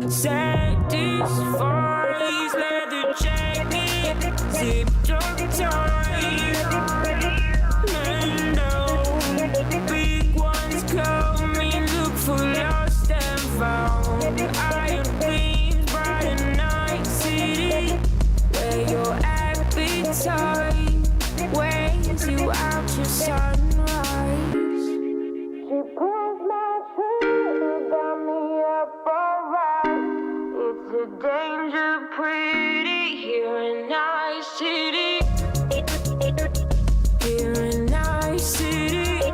Satisfies leather jacket, zipped up tight. No, big ones coming, look for lost and found. Iron beams, bright and night city, where your appetite weighs you out your sunrise. She pulls my trigger, got me up alright. It's a danger pretty here in nice city. Here in nice city,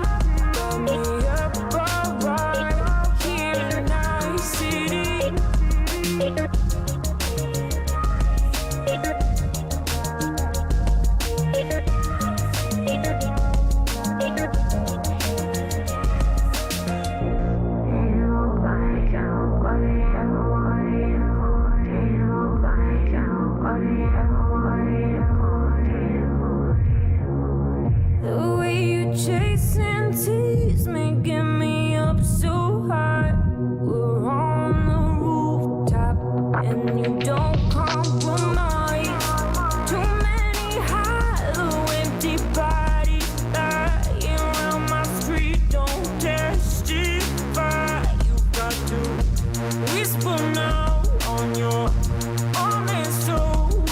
got me up alright. Here in nice city. The way you chase and tease me, get me up so high. We're on the rooftop and you don't compromise. Too many hollow, empty bodies lying around my street. Don't testify. You got to whisper now on your own, and so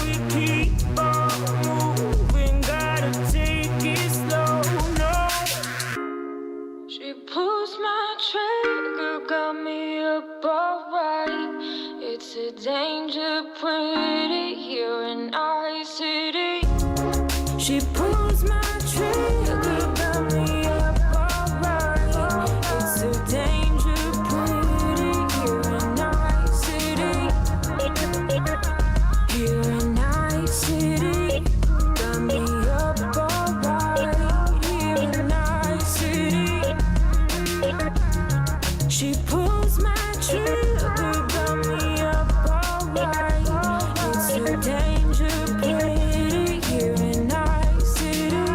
we keep on moving. Gotta take it slow. No, she pulls my trigger, got me up alright. It's a danger pretty here in our city. She pulls my trigger, got me up alright. It's a danger pretty here in our city. Here in our city, got me up alright. Here in our city. She pulls my trigger, got me up alright. It's a danger pretty here in our city.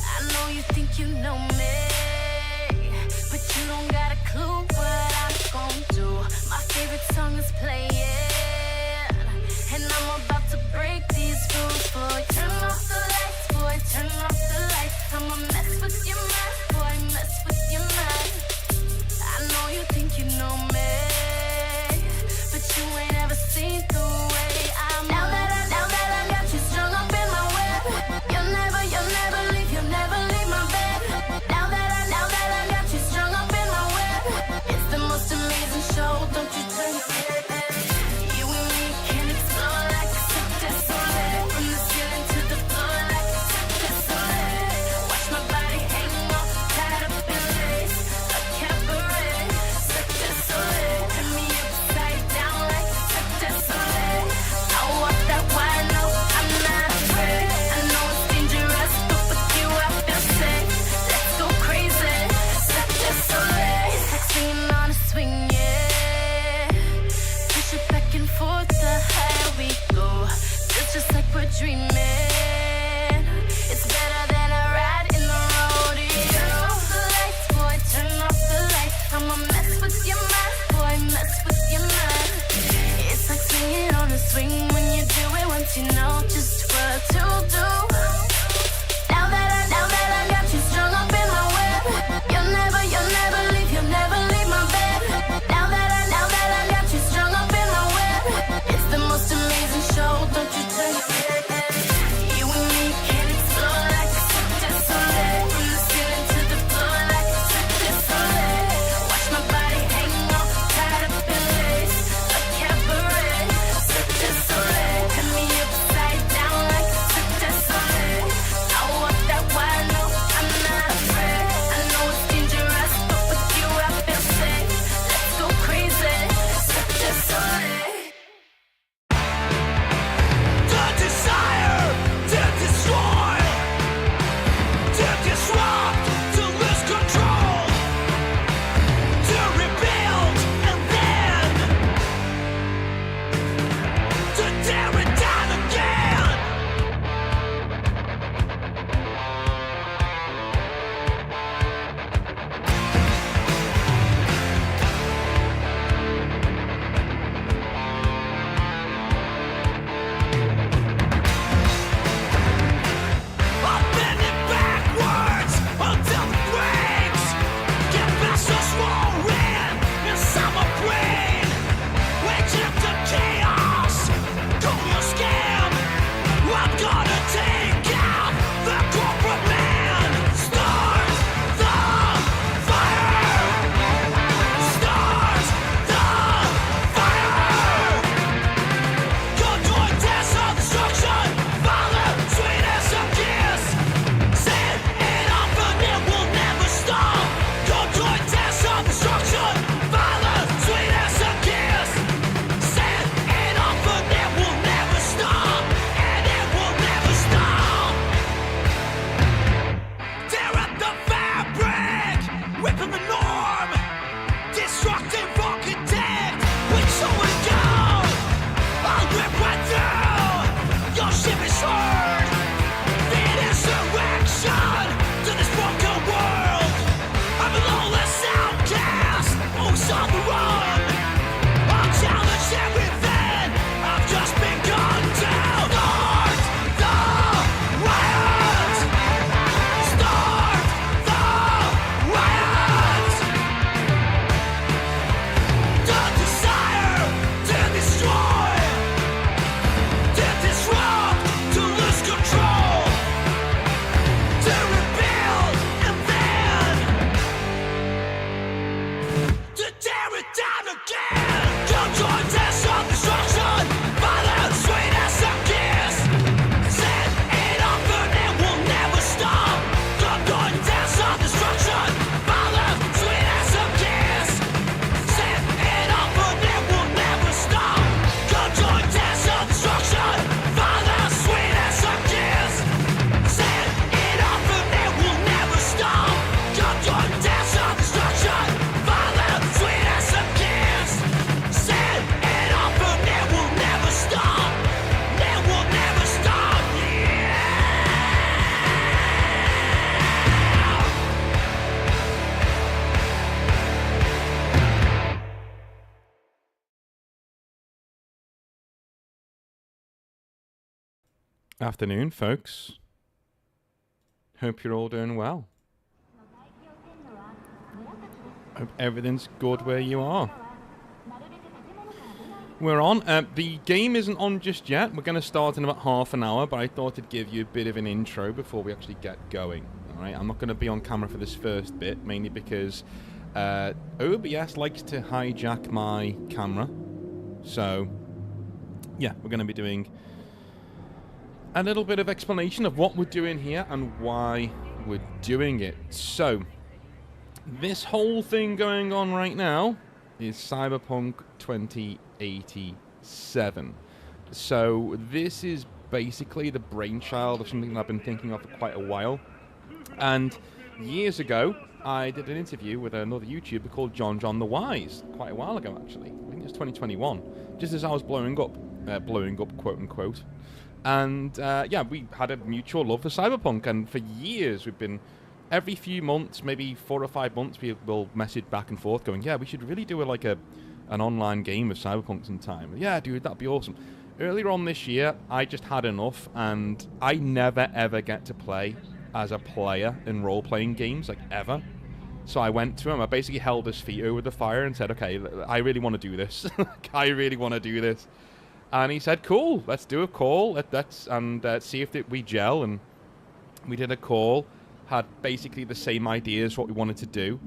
I know you think you know me, but you don't got a clue what I'm gon' do. My favorite song is playing, and I'm about to break these rules. Boy, turn off the lights, boy, turn off the lights. I'ma mess with your mind, boy, mess with your mind. I know you think you know me, but you ain't ever seen the way I'm. Now that I got you strung up in my web, you'll never leave my bed. Now that I got you strung up in my web, it's the most amazing show. Don't you turn your head. You and me can explore like a Cirque du Soleil, from the ceiling to the floor like a Cirque du Soleil. Watch my body hang off, tied up in lace, a cabaret, Cirque du Soleil. Turn me upside down like a Cirque du Soleil. I walk that wide, no, I'm not afraid. I know it's dangerous, but with you I feel safe. Let's go crazy, Cirque du Soleil. Like singing on a swing, yeah. Afternoon, folks. Hope you're all doing well. Hope everything's good where you are. We're on. The game isn't on just yet. We're going to start in about half an hour, but I thought I'd give you a bit of an intro before we actually get going. Alright, I'm not going to be on camera for this first bit, mainly because OBS likes to hijack my camera. So, yeah, we're going to be doing a little bit of explanation of what we're doing here and why we're doing it. So, this whole thing going on right now is Cyberpunk 2087. So, this is basically the brainchild of something that I've been thinking of for quite a while. And years ago, I did an interview with another YouTuber called John the Wise, quite a while ago actually. I think it was 2021, just as I was blowing up, quote unquote. And yeah, we had a mutual love for Cyberpunk, and for years we've been, every few months, maybe 4 or 5 months, we will message back and forth going, yeah, we should really do an online game of Cyberpunk sometime. Yeah, dude, that'd be awesome. Earlier on this year, I just had enough, and I never ever get to play as a player in role-playing games, like ever. So I went to him, I basically held his feet over the fire and said, okay, I really want to do this. I really want to do this. And he said, cool, let's do a call, let's see if we gel. And we did a call, had basically the same ideas, what we wanted to do.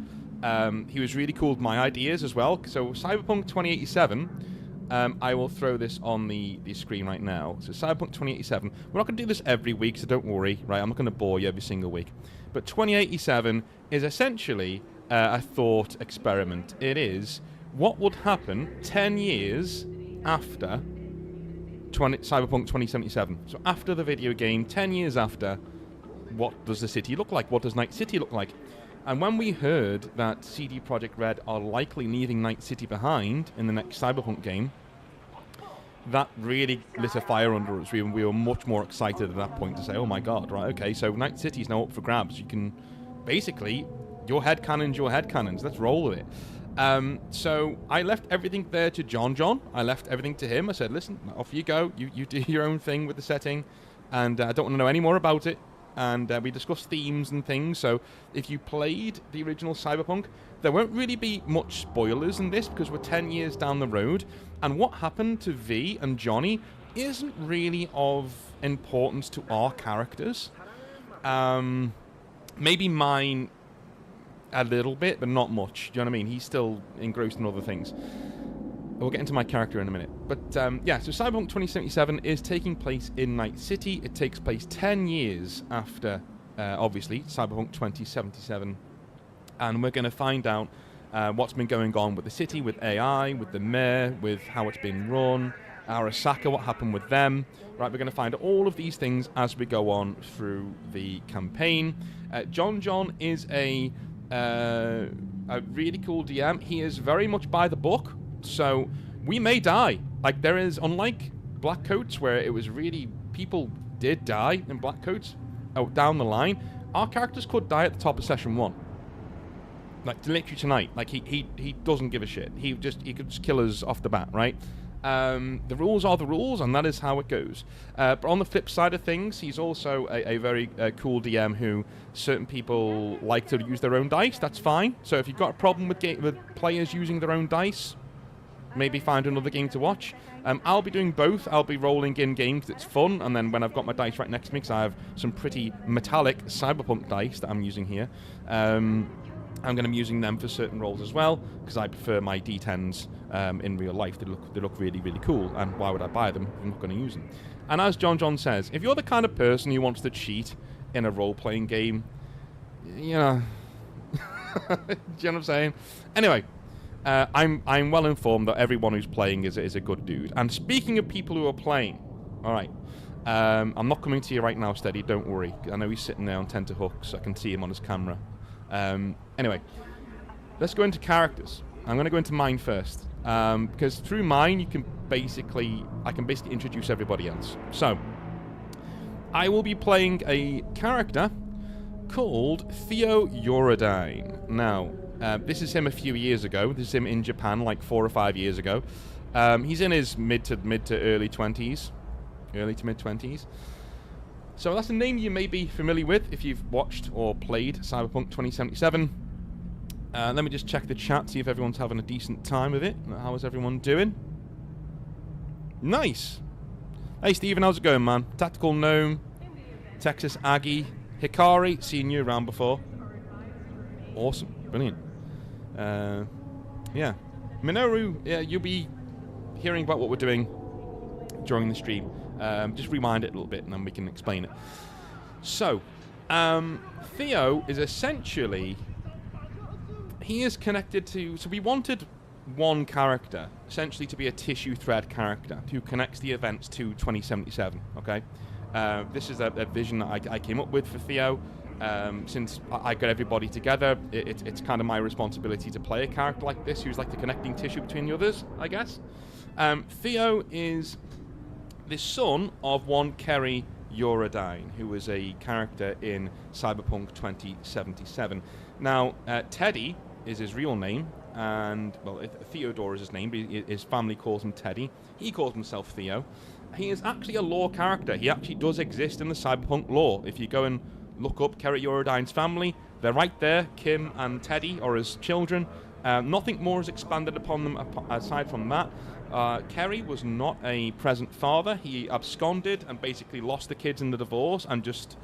He was really cool with my ideas as well. So Cyberpunk 2087, I will throw this on the screen right now. So Cyberpunk 2087, we're not going to do this every week, so don't worry, right? I'm not going to bore you every single week. But 2087 is essentially a thought experiment. It is what would happen 10 years after Cyberpunk 2077. So after the video game, 10 years after, what does the city look like? What does Night City look like? And when we heard that CD Projekt Red are likely leaving Night City behind in the next Cyberpunk game, that really lit a fire under us. We were much more excited at that point to say, oh my god, right, okay, so Night City is now up for grabs. You can, basically, your headcanons, let's roll with it. So I left everything there to John. I left everything to him. I said, listen, off you go. You do your own thing with the setting, and I don't want to know any more about it. And we discussed themes and things. So if you played the original Cyberpunk, there won't really be much spoilers in this because we're 10 years down the road. And what happened to V and Johnny isn't really of importance to our characters. Maybe mine a little bit, but not much. Do you know what I mean? He's still engrossed in other things. We'll get into my character in a minute. But yeah, so Cyberpunk 2077 is taking place in Night City. It takes place 10 years after, obviously, Cyberpunk 2077. And we're going to find out what's been going on with the city, with AI, with the mayor, with how it's been run, Arasaka, what happened with them. Right, we're going to find all of these things as we go on through the campaign. John is a really cool DM. He is very much by the book. So we may die. Like, there is, unlike Black Coats, where it was really, people did die in Black Coats down the line, our characters could die at the top of session 1. Like, literally tonight. Like, he doesn't give a shit. He could just kill us off the bat, right? The rules are the rules, and that is how it goes. But on the flip side of things, he's also a very cool DM who certain people like to use their own dice. That's fine. So if you've got a problem with players using their own dice, maybe find another game to watch. I'll be doing both. I'll be rolling in games that's fun, and then when I've got my dice right next to me, because I have some pretty metallic Cyberpunk dice that I'm using here, I'm going to be using them for certain roles as well, because I prefer my D10s in real life. They look really, really cool, and why would I buy them if I'm not going to use them? And as John says, if you're the kind of person who wants to cheat in a role-playing game, you know, do you know what I'm saying? Anyway, I'm well informed that everyone who's playing is a good dude. And speaking of people who are playing, all right, I'm not coming to you right now, Steady. Don't worry. I know he's sitting there on tenterhooks. I can see him on his camera. Anyway, let's go into characters. I'm going to go into mine first, because through mine I can basically introduce everybody else. So, I will be playing a character called Theo Uridine. Now, this is him a few years ago. This is him in Japan like 4 or 5 years ago. He's in his mid to early 20s. Early to mid 20s. So that's a name you may be familiar with if you've watched or played Cyberpunk 2077. Let me just check the chat, see if everyone's having a decent time with it. How is everyone doing? Nice! Hey Stephen, how's it going, man? Tactical Gnome, Texas Aggie, Hikari, seen you around before. Awesome, brilliant. Yeah. Minoru, you'll be hearing about what we're doing during the stream. Just rewind it a little bit and then we can explain it. So, Theo is essentially... He is connected to... So we wanted one character, essentially to be a tissue thread character, who connects the events to 2077, okay? This is a vision that I came up with for Theo. Since I got everybody together, it's kind of my responsibility to play a character like this, who's like the connecting tissue between the others, I guess. Theo is the son of one Kerry Eurodyne, who was a character in Cyberpunk 2077. Now, Teddy is his real name, and, well, Theodore is his name, but his family calls him Teddy. He calls himself Theo. He is actually a lore character. He actually does exist in the Cyberpunk lore. If you go and look up Kerry Eurodyne's family, they're right there. Kim and Teddy are his children. Nothing more is expanded upon them aside from that. Kerry was not a present father. He absconded and basically lost the kids in the divorce and just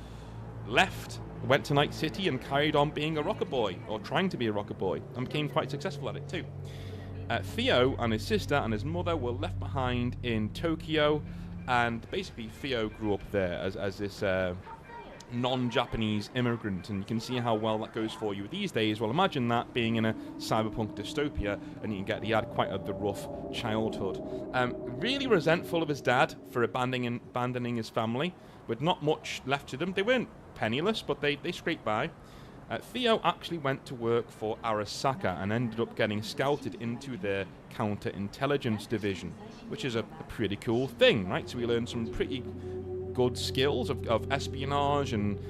left, went to Night City and carried on being a rocker boy, or trying to be a rocker boy, and became quite successful at it too. Theo and his sister and his mother were left behind in Tokyo, and basically Theo grew up there as this non-Japanese immigrant, and you can see how well that goes for you these days. Well, imagine that being in a cyberpunk dystopia, and you can get he had quite the rough childhood. Really resentful of his dad for abandoning his family, with not much left to them. They weren't penniless, but they scraped by. Theo actually went to work for Arasaka and ended up getting scouted into their counterintelligence division, which is a pretty cool thing, right? So we learned some pretty good skills of espionage and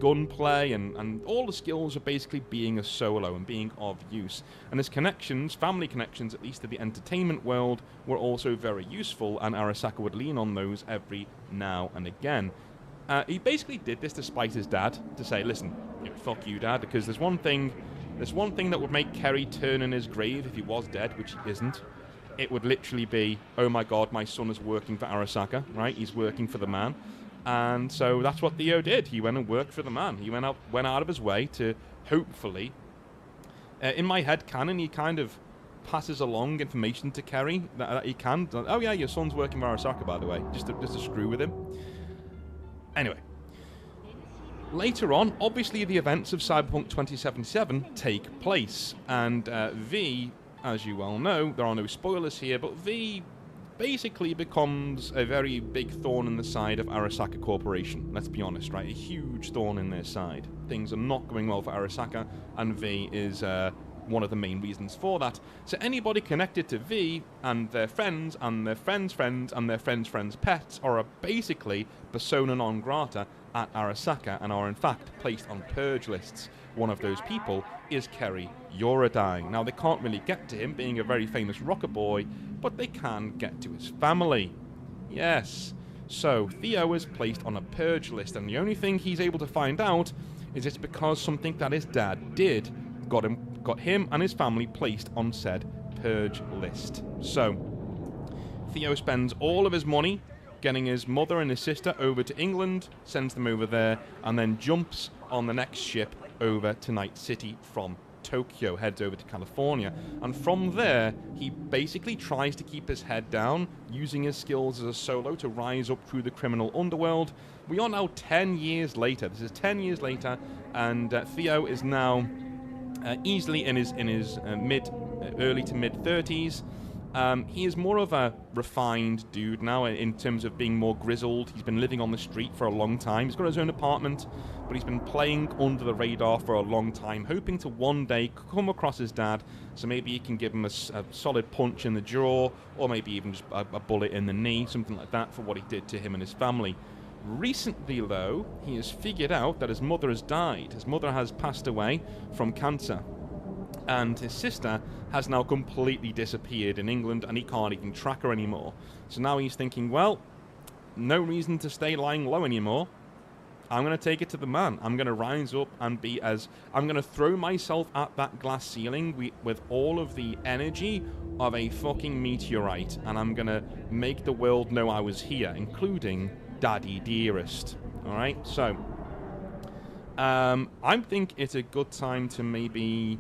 gunplay, and all the skills of basically being a solo and being of use. And his connections, family connections at least to the entertainment world, were also very useful, and Arasaka would lean on those every now and again. He basically did this despite his dad, to say, listen, fuck you, Dad, because there's one thing that would make Kerry turn in his grave if he was dead, which he isn't. It would literally be, oh my god, my son is working for Arasaka, right? He's working for the man. And so that's what Theo did. He went and worked for the man. He went out of his way to hopefully, in my head canon, he kind of passes along information to Kerry that he can. Oh yeah, your son's working for Arasaka, by the way, just to screw with him. Anyway, later on, obviously the events of Cyberpunk 2077 take place, and V, as you well know, there are no spoilers here, but V basically becomes a very big thorn in the side of Arasaka Corporation. Let's be honest, right? A huge thorn in their side. Things are not going well for Arasaka, and V is one of the main reasons for that. So anybody connected to V and their friends and their friends' friends and their friends' friends' pets are basically persona non grata at Arasaka and are in fact placed on purge lists. One of those people is Kerry Eurodyne. Now they can't really get to him, being a very famous rocker boy, but they can get to his family. Yes. So Theo is placed on a purge list, and the only thing he's able to find out is it's because something that his dad did got him and his family placed on said purge list. So Theo spends all of his money getting his mother and his sister over to England, sends them over there, and then jumps on the next ship over to Night City from Tokyo, heads over to California. And from there, he basically tries to keep his head down, using his skills as a solo to rise up through the criminal underworld. We are now 10 years later. This is 10 years later, and Theo is now easily in his early to mid 30s. He is more of a refined dude now in terms of being more grizzled. He's been living on the street for a long time. He's got his own apartment, but he's been playing under the radar for a long time, hoping to one day come across his dad, so maybe he can give him a solid punch in the jaw, or maybe even just a bullet in the knee, something like that, for what he did to him and his family. Recently, though, he has figured out that his mother has died. His mother has passed away from cancer. And his sister has now completely disappeared in England, and he can't even track her anymore. So now he's thinking, well, no reason to stay lying low anymore. I'm going to take it to the man. I'm going to rise up and be as... I'm going to throw myself at that glass ceiling with all of the energy of a fucking meteorite, and I'm going to make the world know I was here, including Daddy Dearest. Alright, so... I think it's a good time to maybe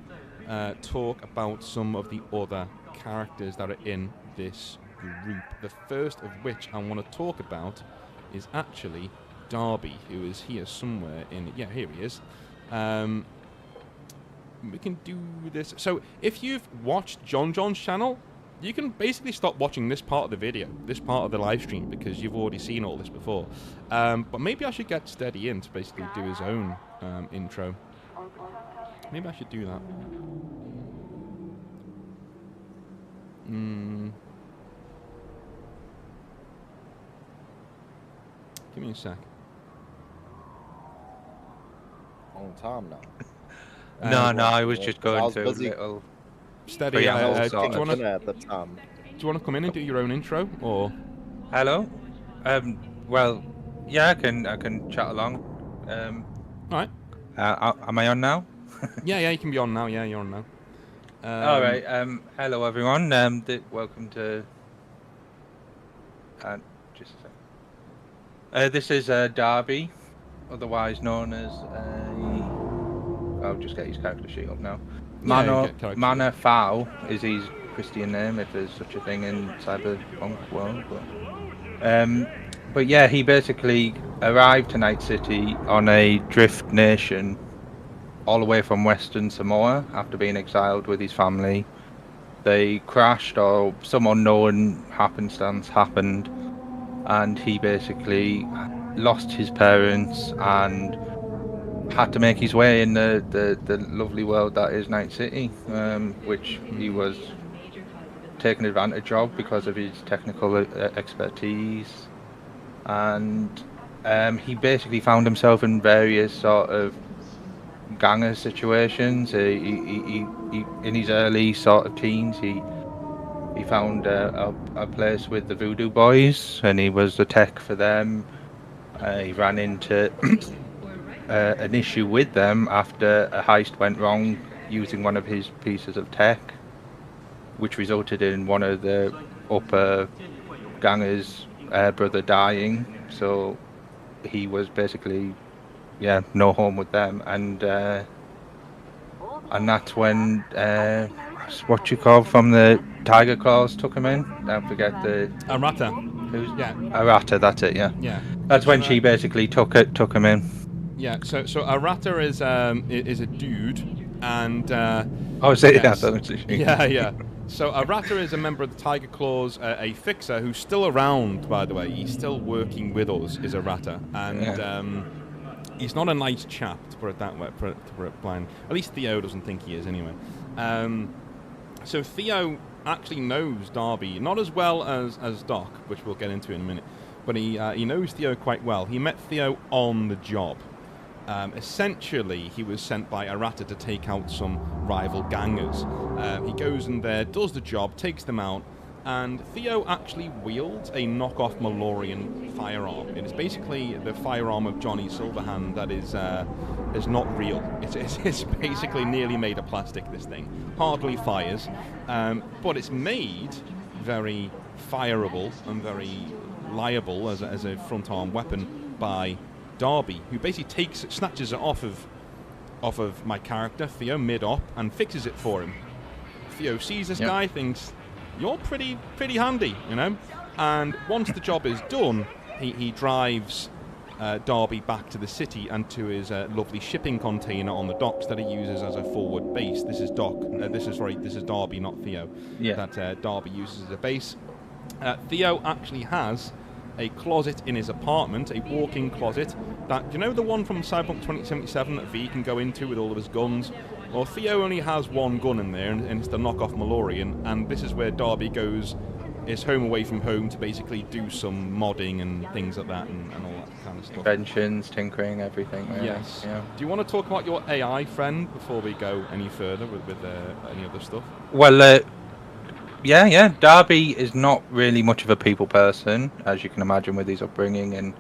talk about some of the other characters that are in this group. The first of which I want to talk about is actually Darby, who is here somewhere in... Yeah, here he is. We can do this. So, if you've watched John's channel, you can basically stop watching this part of the video, this part of the live stream, because you've already seen all this before. But maybe I should get Steady in to basically do his own intro. Maybe I should do that. Give me a sec. On time No, now. I was just going to busy. little... Steady, Yeah, do also, you want to At the time. come in and do your own intro, or... Hello? Well, yeah, I can chat along. Alright. Am I on now? Yeah, you can be on now. Yeah, you're on now. Alright, hello everyone. Welcome to... just a sec. This is Darby, otherwise known as... I'll just get his character sheet up now. Mana Fao is his Christian name, if there's such a thing in Cyberpunk world. But yeah, he basically arrived to Night City on a drift nation all the way from Western Samoa after being exiled with his family. They crashed, or some unknown happenstance happened, and he basically lost his parents and had to make his way in the lovely world that is Night City, which he was taken advantage of because of his technical expertise, and he basically found himself in various sort of ganger situations. He in his early sort of teens, he found a place with the Voodoo Boys, and he was the tech for them. He ran into an issue with them after a heist went wrong using one of his pieces of tech, which resulted in one of the upper gangers' brother dying. So he was basically, no home with them, and that's when what you call from the Tiger Claws took him in. Don't forget the Arata. Arata. That's it. Yeah. That's when she basically took him in. Yeah. So Arata is a dude, and is it? yes. Yeah. So Arata is a member of the Tiger Claws, a fixer who's still around, by the way. He's still working with us, is Arata, and he's not a nice chap, to put it that way, to put it blind. At least Theo doesn't think he is, anyway. So Theo actually knows Darby, not as well as Doc, which we'll get into in a minute, but he knows Theo quite well. He met Theo on the job. Essentially, he was sent by Arata to take out some rival gangers. He goes in there, does the job, takes them out, and Theo actually wields a knockoff Malorian firearm. It is basically the firearm of Johnny Silverhand that is not real. It's basically nearly made of plastic, this thing. Hardly fires, but it's made very fireable and very liable as a front-arm weapon by Darby, who basically snatches it off of my character, Theo, mid-op, and fixes it for him. Theo sees this guy, thinks, you're pretty handy, you know? And once the job is done, he drives Darby back to the city and to his lovely shipping container on the docks that he uses as a forward base. This is this is Darby, not Theo. Yeah. That Darby uses as a base. Theo actually has a closet in his apartment, a walk-in closet, that, you know the one from Cyberpunk 2077 that V can go into with all of his guns? Well, Theo only has one gun in there, and it's the knockoff Malorian, and this is where Darby goes his home away from home to basically do some modding and things like that, and all that kind of stuff. Inventions, tinkering, everything. Really. Yes. Yeah. Do you want to talk about your AI friend before we go any further with any other stuff? Well, yeah. Darby is not really much of a people person, as you can imagine with his upbringing, and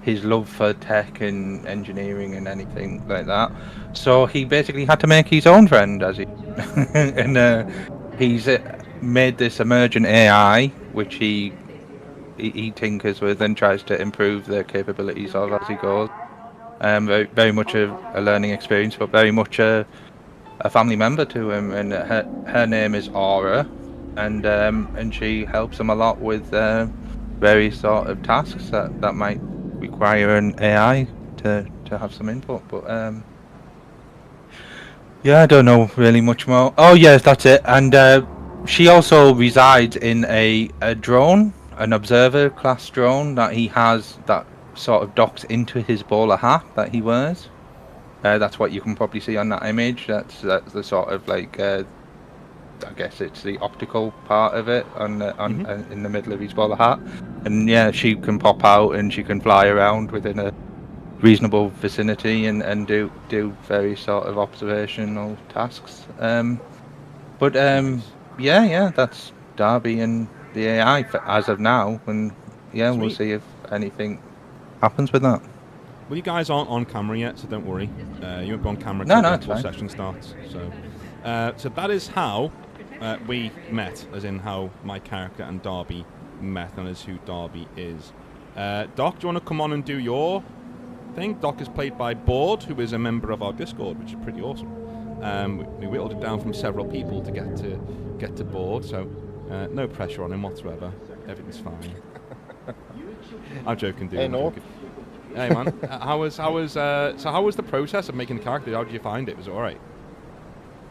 his love for tech and engineering and anything like that. So he basically had to make his own friend, as he and he's made this emergent AI, which he tinkers with and tries to improve the capabilities of as he goes. Very much a learning experience, but very much a family member to him. And her name is Aura, and she helps him a lot with various sort of tasks that might require an AI to have some input. But yeah, I don't know really much more. Oh yes, that's it. And she also resides in a drone, an observer class drone that he has that sort of docks into his bowler hat that he wears. That's what you can probably see on that image. That's the sort of like I guess it's the optical part of it in the middle of his bowler hat. And yeah, she can pop out and she can fly around within a reasonable vicinity and do various sort of observational tasks. But yeah, that's Darby and the AI as of now, and yeah, we'll see if anything happens with that. Well, you guys aren't on camera yet, so don't worry. You won't be on camera No, until the it's actual fine. session starts. So that is how we met, as in how my character and Darby met, and as who Darby is. Doc, do you want to come on and do your thing? Doc is played by Board, who is a member of our Discord, which is pretty awesome. We whittled it down from several people to get to Board, so no pressure on him whatsoever. Everything's fine. I'm joking, dude. Hey, I'm North. joking. Hey man, how was the process of making the character? How did you find it? Was it all right?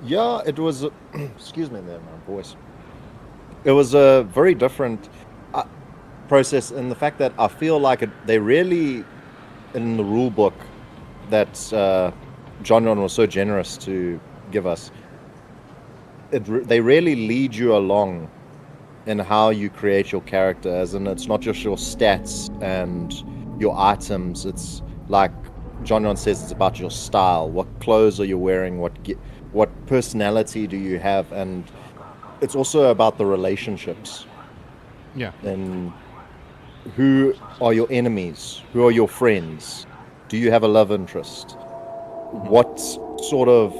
Yeah, it was. Excuse me, there, my voice. It was a very different process in the fact that I feel like they really, in the rule book that John was so generous to give us, they really lead you along in how you create your character, as in it's not just your stats and your items. It's like John says, it's about your style. What clothes are you wearing? What personality do you have? And it's also about the relationships. Yeah. And who are your enemies? Who are your friends? Do you have a love interest? What sort of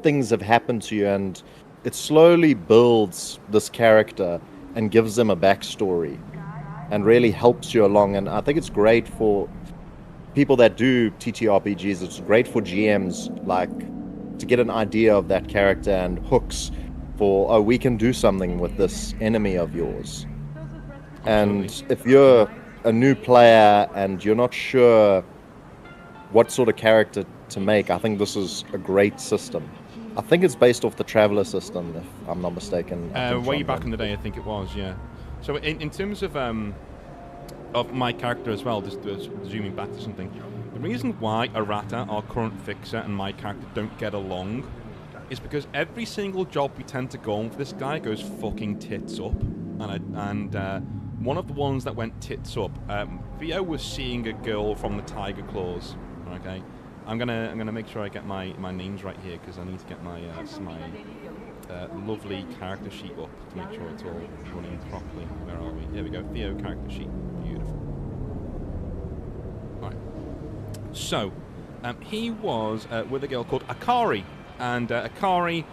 things have happened to you? And it slowly builds this character and gives them a backstory and really helps you along. And I think it's great for people that do TTRPGs. It's great for GMs, like, to get an idea of that character and hooks for, oh, we can do something with this enemy of yours. And if you're a new player and you're not sure what sort of character to make, I think this is a great system. I think it's based off the Traveler system, if I'm not mistaken. Way back in the day, I think it was, yeah. So in terms of my character as well, just zooming back to something, the reason why Arata, our current fixer, and my character don't get along is because every single job we tend to go on for this guy goes fucking tits up. And one of the ones that went tits up, Theo was seeing a girl from the Tiger Claws. Okay, I'm gonna make sure I get my names right here, because I need to get my lovely character sheet up to make sure it's all running properly. Where are we? Here we go. Theo character sheet. Beautiful. All right. So, he was with a girl called Akari, and Akari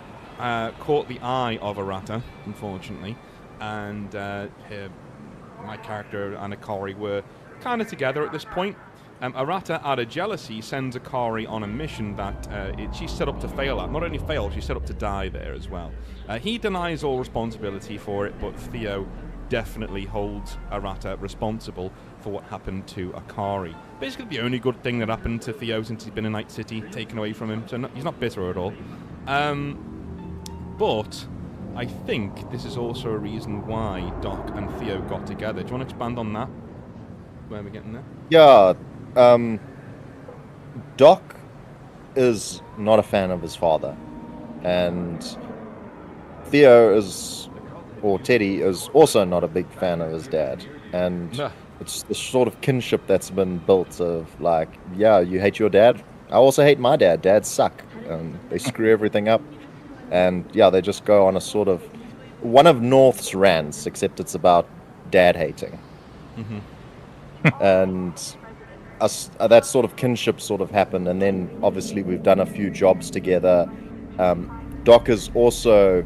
caught the eye of Arata, unfortunately, and my character and Akari were kind of together at this point. Arata, out of jealousy, sends Akari on a mission that she's set up to fail at. Not only fail, she's set up to die there as well. He denies all responsibility for it, but Theo definitely holds Arata responsible for what happened to Akari. Basically the only good thing that happened to Theo since he's been in Night City, taken away from him, so he's not bitter at all. But I think this is also a reason why Doc and Theo got together. Do you want to expand on that? Where are we getting there? Yeah, Doc is not a fan of his father, and Theo or Teddy is also not a big fan of his dad, and it's the sort of kinship that's been built of, like, yeah, you hate your dad, I also hate my dad, dads suck, and they screw everything up, and yeah, they just go on a sort of one of North's rants, except it's about dad hating. And us that sort of kinship sort of happened, and then obviously we've done a few jobs together. Doc has also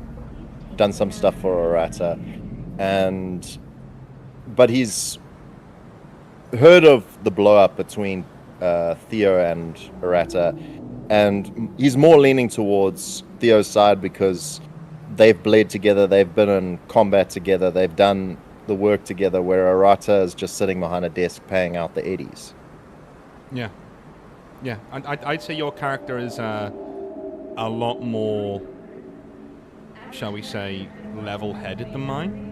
done some stuff for Arata, but he's heard of the blow up between Theo and Arata, and he's more leaning towards Theo's side because they've bled together, they've been in combat together, they've done the work together, where Arata is just sitting behind a desk paying out the eddies. Yeah. Yeah. I'd say your character is a lot more, shall we say, level-headed than mine.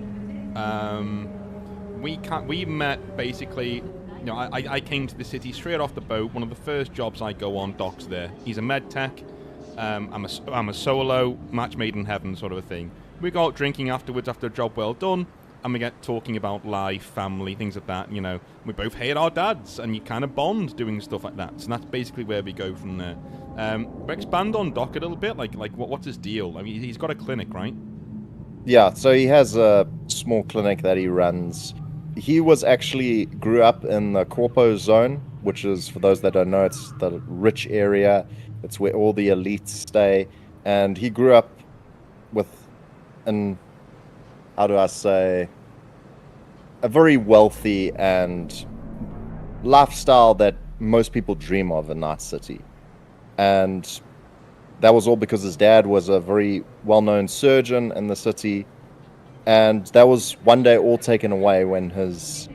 We met basically, you know, I came to the city straight off the boat. One of the first jobs I go on, Doc's there. He's a med tech. I'm a solo, match made in heaven sort of a thing. We go out drinking afterwards after a job well done, and we get talking about life, family, things like that. You know, we both hate our dads, and you kind of bond doing stuff like that. So that's basically where we go from there. We expand on Doc a little bit. Like what's his deal? I mean, he's got a clinic, right? Yeah, so he has a small clinic that he runs. He grew up in the Corpo zone, which is, for those that don't know, it's the rich area. It's where all the elites stay. And he grew up with how do I say, a very wealthy and lifestyle that most people dream of in Night City. And that was all because his dad was a very well-known surgeon in the city. And that was one day all taken away when his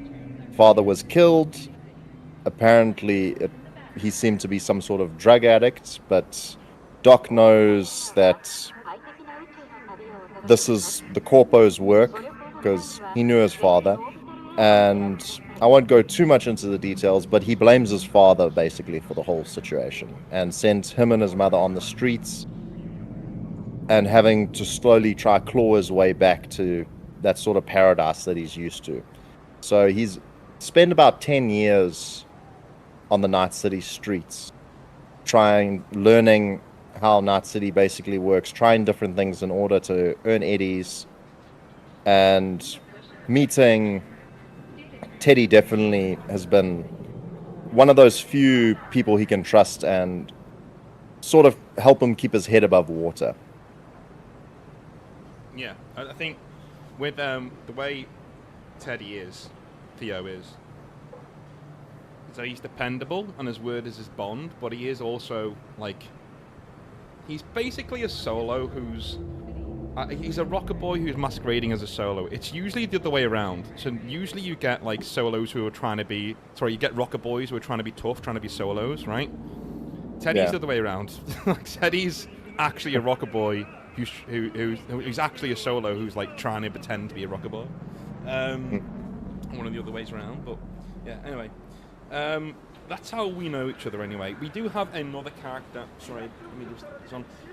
father was killed. Apparently, he seemed to be some sort of drug addict, but Doc knows that this is the Corpo's work because he knew his father. And I won't go too much into the details, but he blames his father basically for the whole situation and sent him and his mother on the streets and having to slowly try claw his way back to that sort of paradise that he's used to. So he's spent about 10 years on the Night City streets, learning how Night City basically works, trying different things in order to earn eddies, and meeting Teddy definitely has been one of those few people he can trust and sort of help him keep his head above water. Yeah, I think with the way Theo is, so he's dependable and his word is his bond, but he is also, like, he's basically a solo who's, he's a rocker boy who's masquerading as a solo. It's usually the other way around. So usually you get, like, solos who are trying to be, you get rocker boys who are trying to be tough, trying to be solos, right? Teddy's the other way around. Teddy's actually a rocker boy who's actually a solo who's, like, trying to pretend to be a rocker boy. One of the other ways around, but yeah, anyway. That's how we know each other anyway. We do have another character,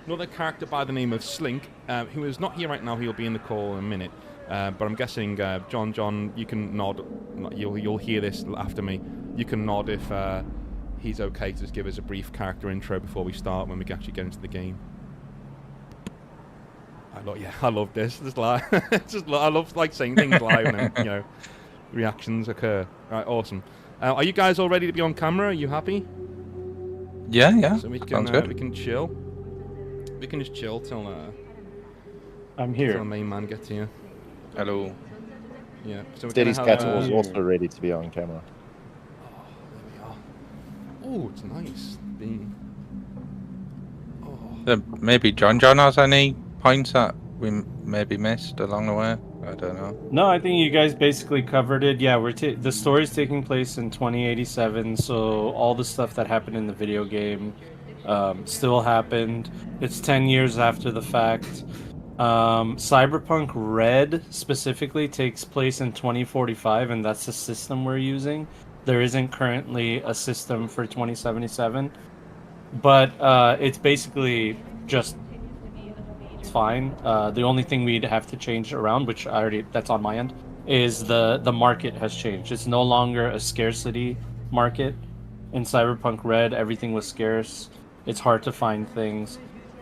another character by the name of Slink, who is not here right now. He'll be in the call in a minute. But I'm guessing, John, you can nod. You'll hear this after me. You can nod if he's okay to just give us a brief character intro before we start, when we actually get into the game. I love this. Just live. I love, like, saying things live and then, reactions occur. Right, awesome. Are you guys all ready to be on camera? Are you happy? Yeah. So we can, sounds good. We can chill. We can just chill till I'm here. till the main man gets here. Hello. Yeah. So we're Steady's gonna cat have, was also ready to be on camera. There we are. Oh, it's nice. Being. Maybe John has any points that we maybe missed along the way. I don't know. No, I think you guys basically covered it. Yeah, the story's taking place in 2087, so all the stuff that happened in the video game still happened. It's 10 years after the fact. Cyberpunk Red specifically takes place in 2045, and that's the system we're using. There isn't currently a system for 2077, but it's basically just fine. The only thing we'd have to change around, which that's on my end, is the market has changed. It's no longer a scarcity market. In Cyberpunk Red, everything was scarce. It's hard to find things.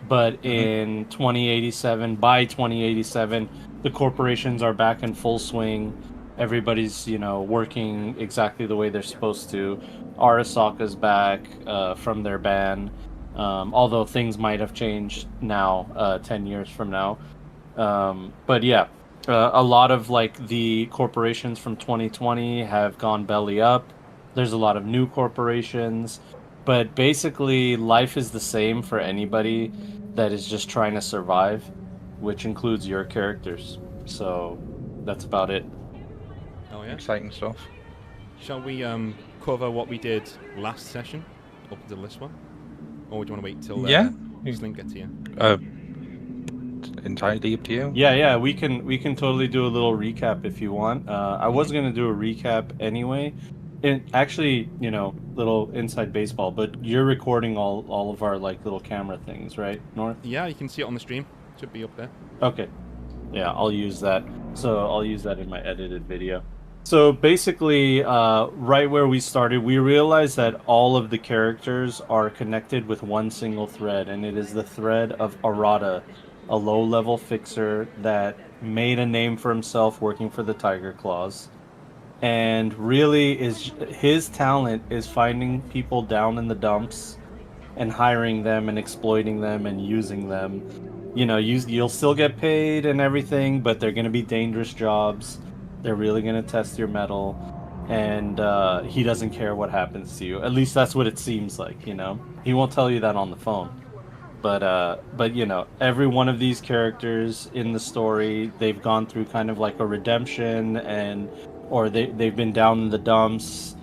But in 2087, by 2087, the corporations are back in full swing, Everybody's, working exactly the way they're supposed to. Arasaka's back from their ban, although things might have changed now, 10 years from now. But yeah, a lot of like the corporations from 2020 have gone belly up. There's a lot of new corporations, but basically life is the same for anybody that is just trying to survive, which includes your characters. So that's about it. Oh yeah. Exciting stuff. Shall we cover what we did last session up to this one, or do you want to wait till Yeah. Slink gets here? Entirely up to you. Yeah, we can totally do a little recap if you want. I was gonna do a recap anyway. Actually, little inside baseball, but you're recording all of our like little camera things, right, North? Yeah, you can see it on the stream. Should be up there. Okay. Yeah, I'll use that. So I'll use that in my edited video. So basically, right where we started, we realized that all of the characters are connected with one single thread, and it is the thread of Arata, a low-level fixer that made a name for himself working for the Tiger Claws. And really, his talent is finding people down in the dumps and hiring them and exploiting them and using them. You'll still get paid and everything, but they're going to be dangerous jobs. They're really going to test your mettle, and he doesn't care what happens to you. At least that's what it seems like. He won't tell you that on the phone. But every one of these characters in the story, they've gone through kind of like a redemption, or they've been down in the dumps,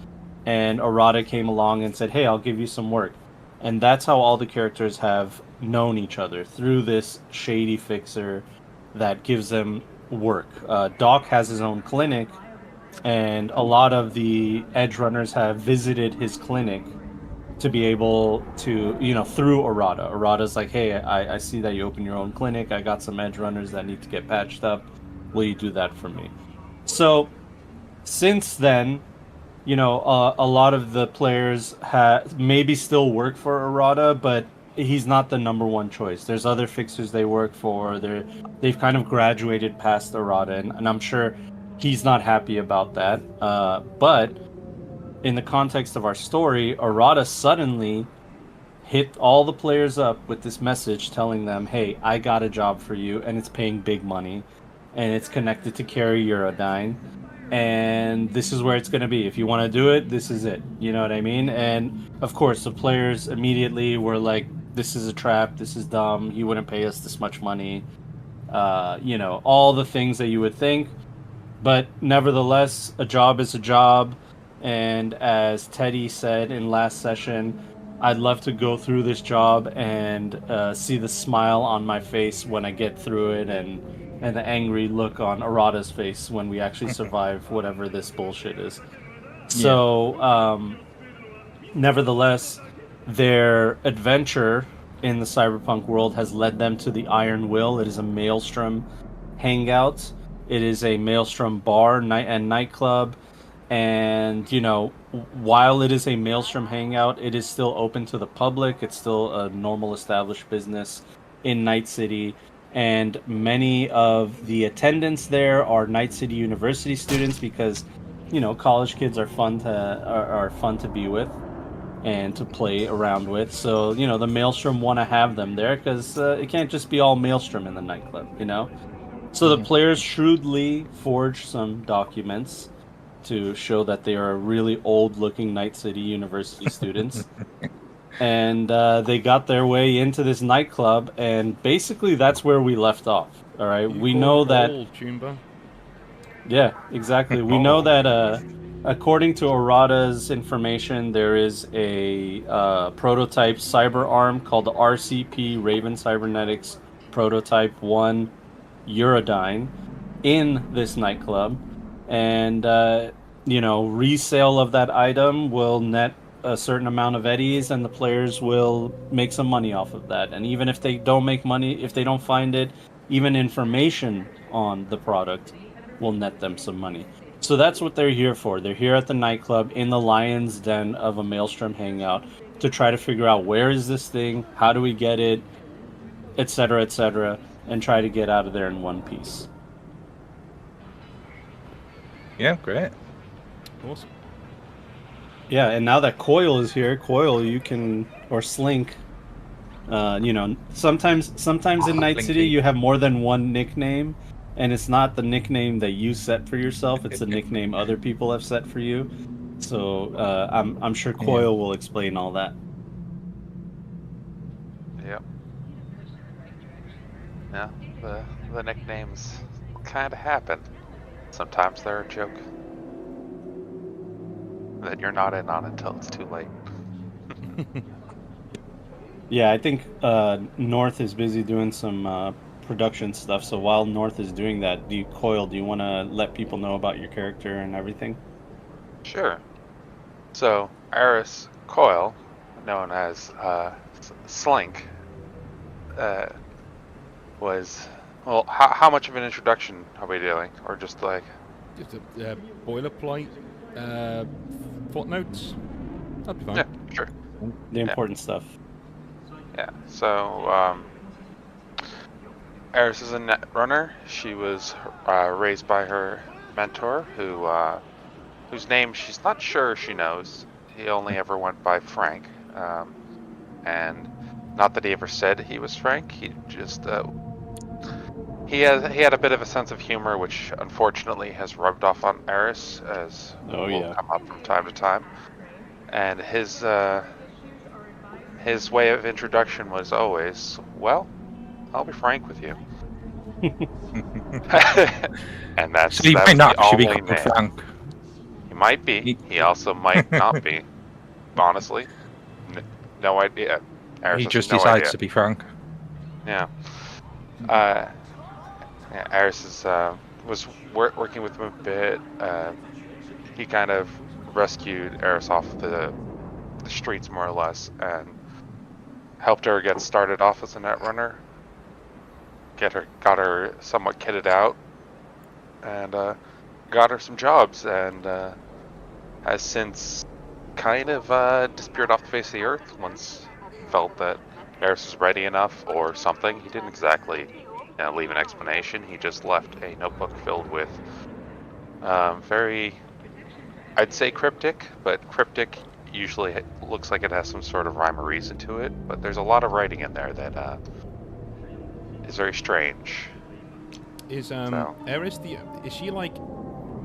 and Arata came along and said, "Hey, I'll give you some work." And that's how all the characters have known each other, through this shady fixer that gives them work. Doc has his own clinic, and a lot of the edge runners have visited his clinic to be able to, through Arata. Arata's like, "Hey, I see that you open your own clinic. I got some edge runners that need to get patched up. Will you do that for me?" So since then, a lot of the players maybe still work for Arata, but he's not the number one choice. There's other fixers they work for. They've kind of graduated past Arata, and I'm sure he's not happy about that. But in the context of our story, Arata suddenly hit all the players up with this message telling them, "Hey, I got a job for you, and it's paying big money, and it's connected to carry Eurodyne. And this is where it's going to be. If you want to do it, this is it." You know what I mean? And of course, the players immediately were like, "This is a trap. This is dumb. He wouldn't pay us this much money." All the things that you would think. But nevertheless, a job is a job. And as Teddy said in last session, I'd love to go through this job and see the smile on my face when I get through it, and the angry look on Arata's face when we actually survive whatever this bullshit is. So, nevertheless, their adventure in the Cyberpunk world has led them to the Iron Will. It is a Maelstrom hangout. It is a Maelstrom bar and nightclub. And, while it is a Maelstrom hangout, it is still open to the public. It's still a normal established business in Night City. And many of the attendants there are Night City University students because, college kids are fun to be with and to play around with. So, the Maelstrom want to have them there because it can't just be all Maelstrom in the nightclub, So the players shrewdly forge some documents to show that they are really old-looking Night City University students. And they got their way into this nightclub, and basically that's where we left off. All right, we know that. Chumba. Yeah, exactly. We know that according to Arata's information, there is a prototype cyber arm called the RCP Raven Cybernetics Prototype 1 Eurodyne in this nightclub, and resale of that item will net a certain amount of eddies, and the players will make some money off of that. And even if they don't make money, if they don't find it, even information on the product will net them some money. So that's what they're here for. They're here at the nightclub in the lion's den of a Maelstrom hangout to try to figure out where is this thing, how do we get it, etc., and try to get out of there in one piece. Yeah, great. Awesome. Yeah, and now that Coil is here, Coil, you can, or Slink. Sometimes in Night City Slinky. you have more than one nickname, and it's not the nickname that you set for yourself; it's the nickname other people have set for you. So I'm sure Coil will explain all that. Yep. Yeah, the nicknames kind of happen. Sometimes they're a joke that you're not in on until it's too late. Yeah, I think North is busy doing some production stuff. So while North is doing that, do you want to let people know about your character and everything? Sure. So, Eris Coil, known as Slink, was... Well, how much of an introduction are we doing? Or just like... Just a boilerplate footnotes. That'd be fine. Yeah, sure. The important stuff. Yeah, so Eris is a net runner. She was raised by her mentor, whose name she's not sure she knows. He only ever went by Frank, and not that he ever said he was Frank. He just he had a bit of a sense of humor, which unfortunately has rubbed off on Eris, as will come up from time to time. And his way of introduction was always, "Well, I'll be frank with you." And that's So you that might was not the actually only be called name. Frank. He might be. He also might not be. Honestly, no idea. Eris He has just no decides idea. to be Frank. Yeah. Eris was working with him a bit. He kind of rescued Eris off the streets, more or less, and helped her get started off as a net runner. Got her somewhat kitted out, and got her some jobs, and has since kind of disappeared off the face of the earth once he felt that Eris was ready enough or something. He didn't exactly leave an explanation. He just left a notebook filled with very, I'd say cryptic, but cryptic usually looks like it has some sort of rhyme or reason to it, but there's a lot of writing in there that is very strange. Is Eris is she like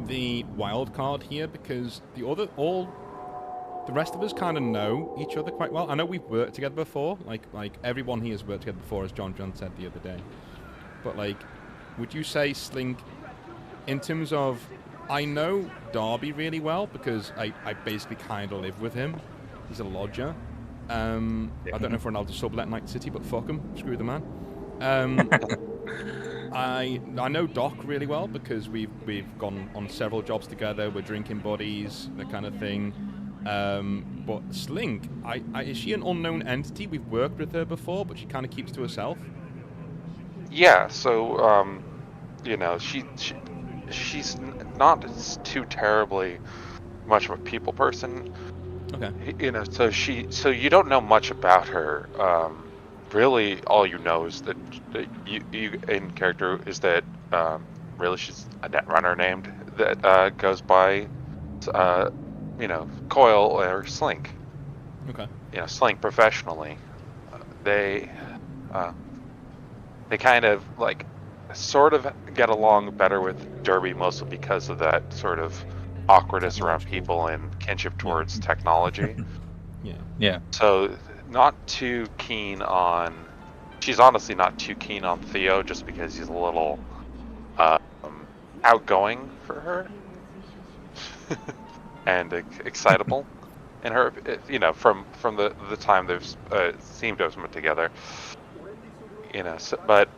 the wild card here? Because the rest of us kind of know each other quite well. I know we've worked together before, like everyone here has worked together before, as John said the other day. But like, would you say Slink, in terms of, I know Darby really well because I basically kind of live with him. He's a lodger. I don't know if we're allowed to sublet Night City, but fuck him, screw the man. I know Doc really well because we've gone on several jobs together. We're drinking buddies, that kind of thing. But Slink, is she an unknown entity? We've worked with her before, but she kind of keeps to herself. Yeah, so she's not too terribly much of a people person. Okay. So you don't know much about her. Really, all you know is that you in character is that really she's a net runner named that goes by Coil or Slink. Okay. Slink professionally. They kind of like sort of get along better with Derby, mostly because of that sort of awkwardness around people and kinship towards technology. Yeah. So not too keen on. She's honestly not too keen on Theo, just because he's a little outgoing for her and excitable. And her, from the time they've seemed to have been together, but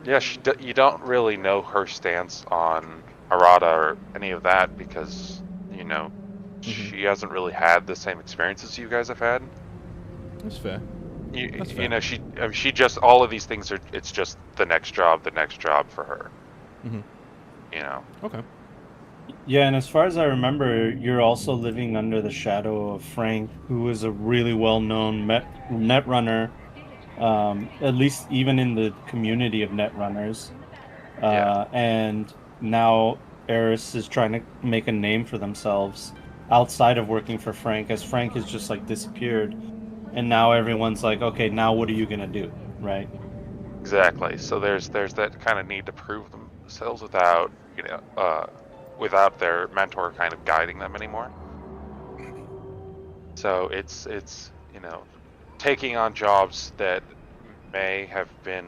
you don't really know her stance on Arata or any of that because she hasn't really had the same experiences you guys have had. That's fair. That's fair. She just, all of these things it's just the next job for her. Okay. Yeah, and as far as I remember, you're also living under the shadow of Frank, who is a really well-known net runner, at least even in the community of net runners. And now Eris is trying to make a name for themselves outside of working for Frank, as Frank has just like disappeared, and now everyone's like, okay, now what are you gonna do, right? Exactly. So there's that kind of need to prove themselves without without their mentor kind of guiding them anymore. So it's taking on jobs that may have been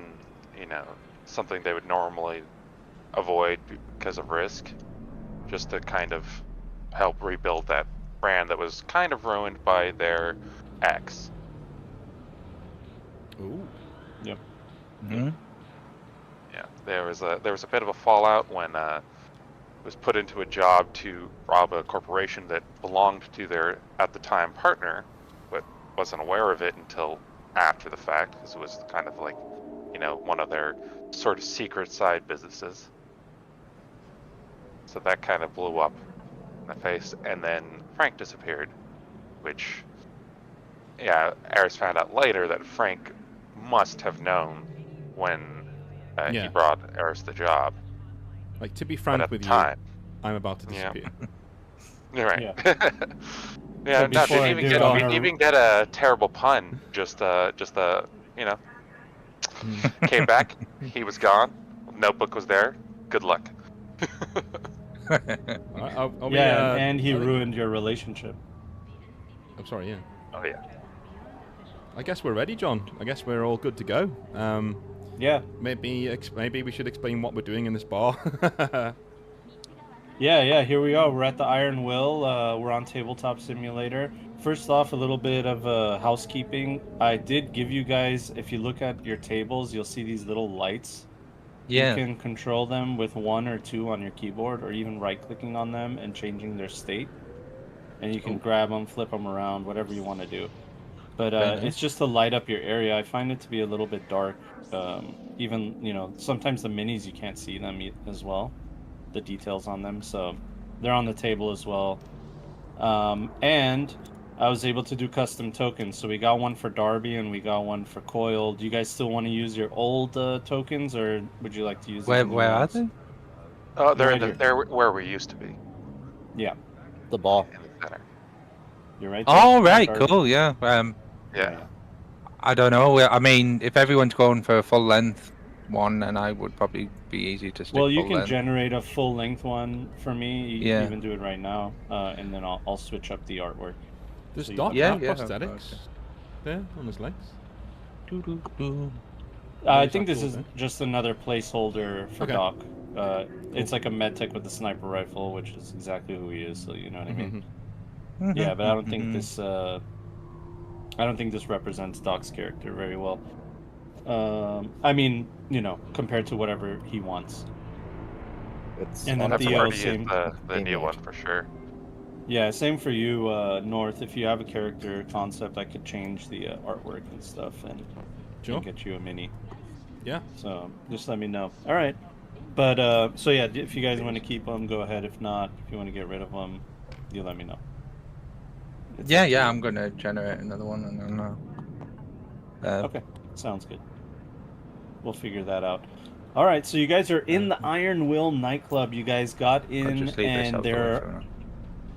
something they would normally avoid because of risk, just to kind of help rebuild that brand that was kind of ruined by their ex. Ooh. Yep. Hmm. Yeah, there was a bit of a fallout when was put into a job to rob a corporation that belonged to their at the time partner, but wasn't aware of it until after the fact, because it was kind of like one of their sort of secret side businesses. So that kind of blew up in the face, and then Frank disappeared, which, yeah, Eris found out later that Frank must have known when he Yeah. brought Eris the job. Like, to be But frank at the with you, time, I'm about to Yeah. disappear. you're right. Yeah. Yeah, But no, before I didn't do, I'm even gonna- even get a terrible pun. Just came back. He was gone. Notebook was there. Good luck. Are we, yeah, and he I think- ruined your relationship. I'm sorry, yeah. Oh yeah. I guess we're ready, John. I guess we're all good to go. Yeah. Maybe we should explain what we're doing in this bar. Yeah, here we are. We're at the Iron Will. We're on Tabletop Simulator. First off, a little bit of housekeeping. I did give you guys, if you look at your tables, you'll see these little lights. You Yeah. can control them with 1 or 2 on your keyboard, or even right-clicking on them and changing their state. And you can grab them, flip them around, whatever you want to do. But nice. it's just to light up your area. I find it to be a little bit dark. Even, sometimes the minis, you can't see them as well. The details on them, so they're on the table as well. And I was able to do custom tokens, so we got one for Darby and we got one for Coil. Do you guys still want to use your old tokens, or would you like to use Where the new are ones? they? Oh, they're Right here. they're where we used to be, Yeah, The bar. in the center. you're right there. Oh, right, Darby. cool, yeah. Yeah. I don't know. I mean, if everyone's going for a full length one, then I would probably be easy to stick Well, you full can length. generate a full length one for me. You Yeah. can even do it right now, and then I'll switch up the artwork. Does So you- Doc Yeah, have yeah, prosthetics okay. there on his legs? Doo-doo-doo. I What's think that this is called just another placeholder for Okay. Doc. It's like a medtech with a sniper rifle, which is exactly who he is. So you know what I mean. Yeah, but I don't think this. I don't think this represents Doc's character very well. I mean, compared to whatever he wants. It's And Well, then that's Theo, already same. the new Game one for sure. Yeah, same for you, North. If you have a character concept, I could change the artwork and stuff and Sure. get you a mini. Yeah. So just let me know. All right. But so yeah, if you guys want to keep them, go ahead. If not, if you want to get rid of them, you let me know. It's Yeah, up to yeah, you. I'm gonna generate another one and then Okay, sounds good. We'll figure that out. All right, so you guys are in the Iron Will nightclub. You guys got I'll in, just leave this and out the way there, for now.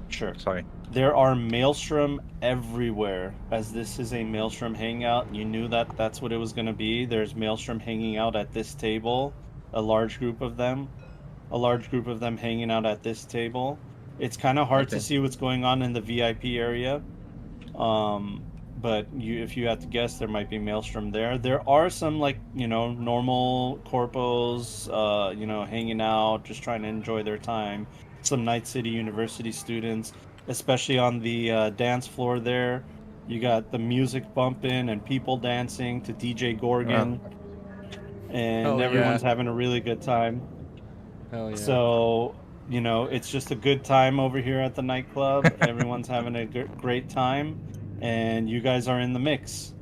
sure, Sorry. there are maelstrom everywhere. As this is a maelstrom hangout, you knew that that's what it was going to be. There's maelstrom hanging out at this table, a large group of them hanging out at this table. It's kind of hard to Okay. see what's going on in the VIP area. But if you had to guess, there might be maelstrom there. There are some normal corpos, hanging out, just trying to enjoy their time. Some Night City University students, especially on the dance floor there. You got the music bumping and people dancing to DJ Gorgon, and Hell everyone's yeah. having a really good time. Hell yeah. So, it's just a good time over here at the nightclub. Everyone's having a great time, and you guys are in the mix.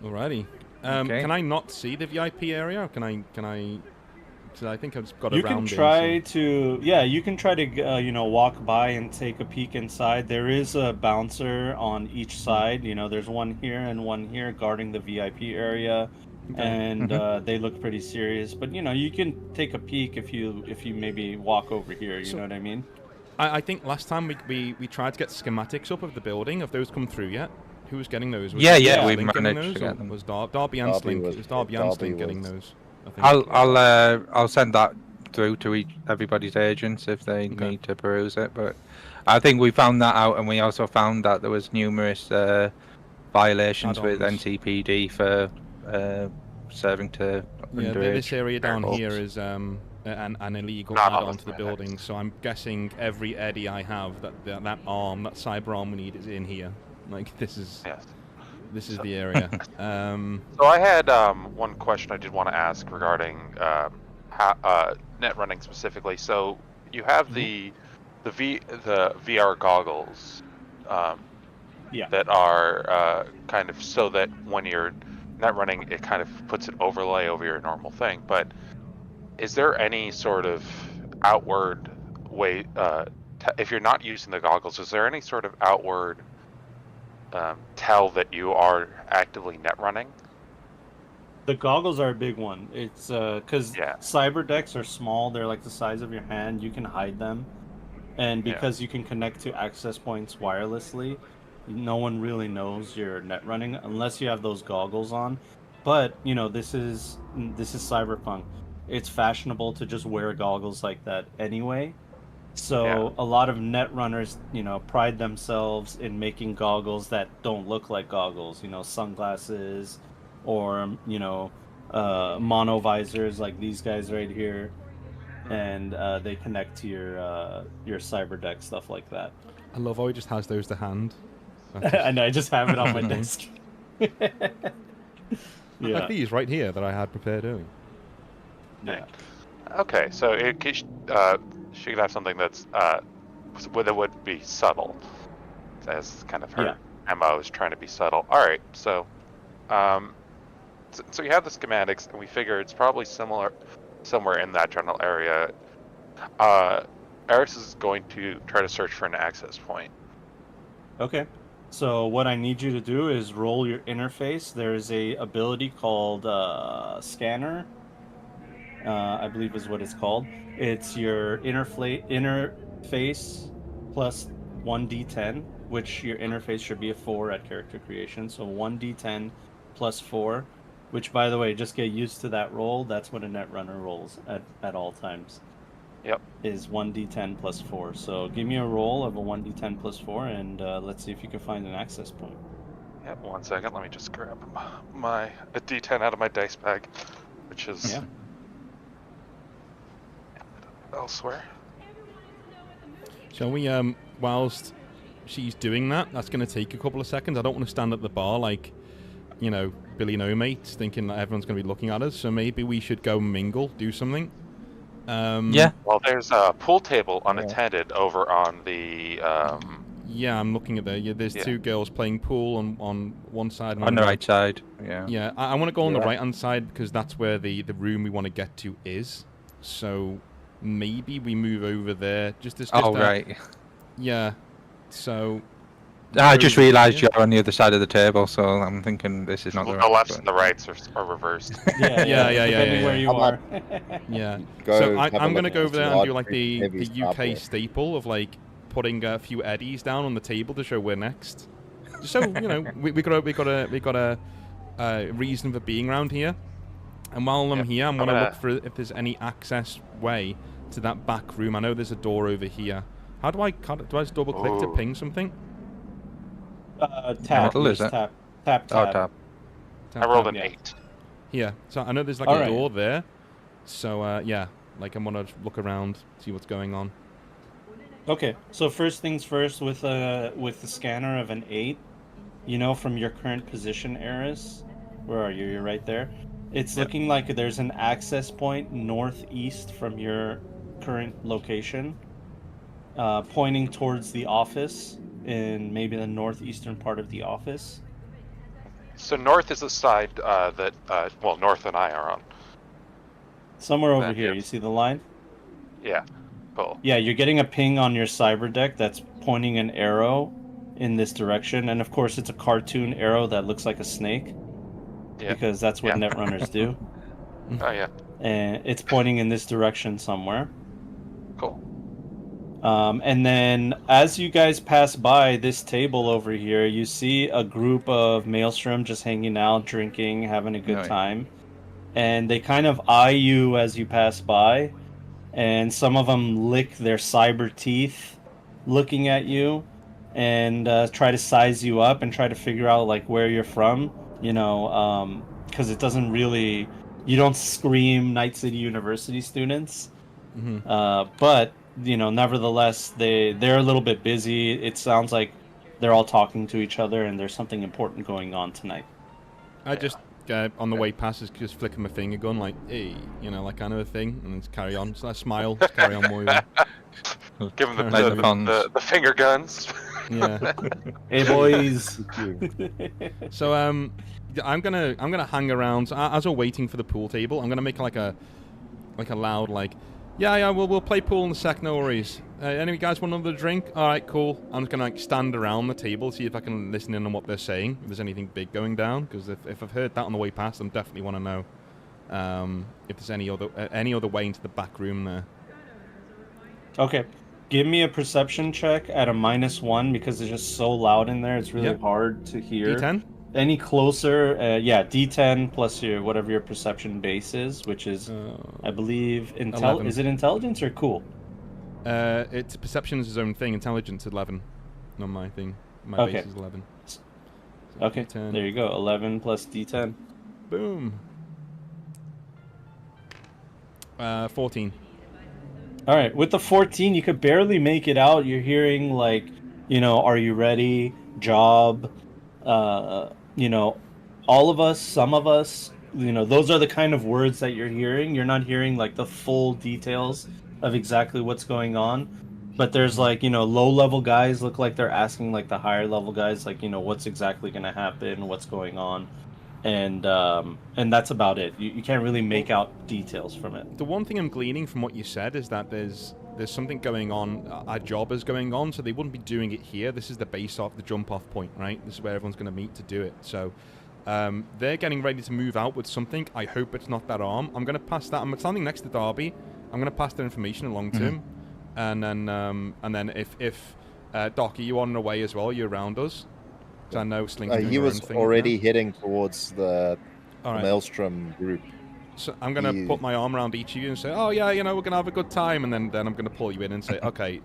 Alrighty. Okay. Can I not see the VIP area? Or can I? So I think I've just got a You can round try to, you can try to, walk by and take a peek inside. There is a bouncer on each side. There's one here and one here guarding the VIP area. and they look pretty serious. But you can take a peek if you maybe walk over here. You know what I mean? I think last time we tried to get schematics up of the building. Have those come through yet? Who was getting those? Was Yeah, it we Slink getting managed those, to get or them. Was Darby and Darby Slink? was- It was Darby and Darby Slink getting was- those. I think. I'll send that through to everybody's agents if they Okay. need to peruse it. But I think we found that out, and we also found that there was numerous violations with Add-ons. NCPD for serving to Yeah, underage. this area down folks. here is an illegal Not on add-on the to the schematics. building. So I'm guessing every Eddie I have, that arm, that cyber arm we need, is in here. Like this is Yes. the area. So I had one question I did want to ask regarding net running specifically. So you have the VR goggles Yeah. that are kind of so that when you're net running, it kind of puts an overlay over your normal thing. But is there any sort of outward way, if you're not using the goggles, is there any sort of outward tell that you are actively net running? The goggles are a big one. It's because Yeah. cyber decks are small. They're like the size of your hand. You can hide them, and because you can connect to access points wirelessly, no one really knows you're net running unless you have those goggles on. But this is Cyberpunk. It's fashionable to just wear goggles like that anyway. So a lot of net runners, pride themselves in making goggles that don't look like goggles. Sunglasses, or mono visors like these guys right here, and they connect to your cyber deck, stuff like that. I love how he just has those to hand. And I just have it on my desk. Like these right here that I had prepared earlier. Yeah. Okay, so she could have something that's that would be subtle, as kind of her MO is trying to be subtle. All right, so you have the schematics, and we figure it's probably similar somewhere in that general area. Eris is going to try to search for an access point. Okay. So what I need you to do is roll your interface. There's a ability called Scanner, I believe is what it's called. It's your interface plus 1d10, which your interface should be a 4 at character creation. So 1d10 plus 4, which, by the way, just get used to that roll. That's what a net runner rolls at all times. Yep. Is 1d10 plus 4. So give me a roll of a 1d10 plus 4, and let's see if you can find an access point. Yep, 1 second. Let me just grab a d10 out of my dice bag, which is elsewhere. Shall we, whilst she's doing that, that's going to take a couple of seconds. I don't want to stand at the bar like, Billy No Mates, thinking that everyone's going to be looking at us. So maybe we should go mingle, do something. Well, there's a pool table unattended over on the. Yeah, I'm looking at there. Yeah, there's two girls playing pool on one side. On the right side, yeah. Yeah, I want to go on the right-hand side because that's where the room we want to get to is. So maybe we move over there. Right. Yeah. So. I just realised you're on the other side of the table, so I'm thinking this is not the The right. lefts and the rights are reversed. Depending where you are. Yeah. Go So have a I'm going to look go at over there the and large do like the heavy UK starboard. staple of like putting a few eddies down on the table to show we're next. Just so we got a reason for being around here. And while I'm here, I'm gonna look for if there's any access way to that back room. I know there's a door over here. How do I just double click to ping something? Tap. Middle, is Just it? Tap. Oh, tab. I rolled an Yeah. 8. Here. So I know there's like All a right. door there. So like I'm gonna look around, see what's going on. Okay, so first things first, with the scanner of an 8, from your current position, Eris, where are you? You're right there. It's looking like there's an access point northeast from your current location, pointing towards the office in maybe the northeastern part of the office. So north is the side that North and I are on. Somewhere over That, here, yep. you see the line? Yeah. Cool. Yeah, you're getting a ping on your cyber deck that's pointing an arrow in this direction, and of course it's a cartoon arrow that looks like a snake. Yeah. because that's what Yeah. netrunners do. Oh yeah. And it's pointing in this direction somewhere. Cool. And then as you guys pass by this table over here, you see a group of Maelstrom just hanging out, drinking, having a good Right. time. And they kind of eye you as you pass by. And some of them lick their cyber teeth looking at you and try to size you up and try to figure out like where you're from, because it doesn't really, you don't scream Night City University students. But nevertheless, they're a little bit busy. It sounds like they're all talking to each other, and there's something important going on tonight. I just on the way past, just flicking my finger, going like, "Hey," like kind of a thing, and just carry on. So I smile, just carry on moving. Give them Like the fans. the finger guns. Yeah. Hey boys. So I'm gonna hang around as we're waiting for the pool table. I'm gonna make like a loud yeah, we'll play pool in a sec, no worries. Any of you guys want another drink? All right, cool. I'm just gonna stand around the table, see if I can listen in on what they're saying, if there's anything big going down. Because if I've heard that on the way past, I definitely want to know if there's any other way into the back room there. Okay, give me a perception check at a -1 because it's just so loud in there. It's really hard to hear. D10. Any closer? D10 plus whatever your perception base is, which is, I believe, 11. Is it intelligence or cool? It's perception is its own thing. Intelligence 11. Not my thing. My base is 11. So Okay, D10. there you go. 11 plus D10. Boom. 14. All right, with the 14, you could barely make it out. You're hearing are you ready? Job. All of us, some of us. Those are the kind of words that you're hearing. You're not hearing like the full details of exactly what's going on. But there's low-level guys look like they're asking like the higher level guys what's exactly going to happen, what's going on. And that's about it. You can't really make out details from it. The one thing I'm gleaning from what you said is that there's something going on. Our job is going on, so they wouldn't be doing it here. This is the base off, the jump-off point, right? This is where everyone's going to meet to do it. So they're getting ready to move out with something. I hope it's not that arm. I'm going to pass that. I'm standing next to Darby. I'm going to pass that information along to him, and then if Doc, are you on the way as well? You're around us. I know Slink. He was already heading towards the Maelstrom group. So I'm going to put my arm around each of you and say, oh yeah, we're going to have a good time. And then I'm going to pull you in and say, okay,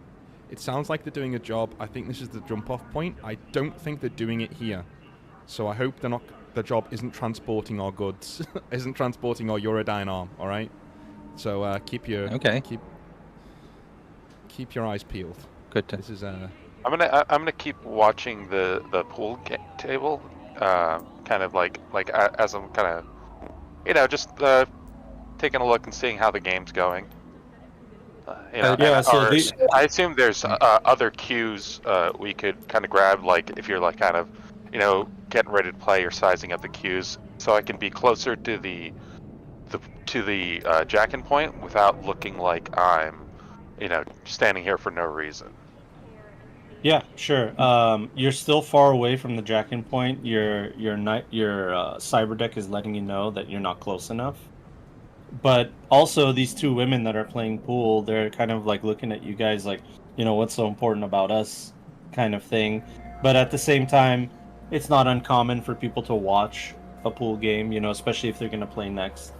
it sounds like they're doing a job. I think this is the jump off point. I don't think they're doing it here. So I hope the job isn't transporting our goods, isn't transporting our Eurodyne arm, all right? So keep your eyes peeled. Good. This is I'm gonna keep watching the pool table, kind of like as I'm kind of, just taking a look and seeing how the game's going. I assume there's other cues we could kind of grab, like if you're kind of, getting ready to play or sizing up the cues, so I can be closer to the jack-in point without looking like I'm, standing here for no reason. Yeah, sure. You're still far away from the jack-in point. Your cyber deck is letting you know that you're not close enough. But also, these two women that are playing pool, they're kind of looking at you guys what's so important about us, kind of thing. But at the same time, it's not uncommon for people to watch a pool game, especially if they're going to play next.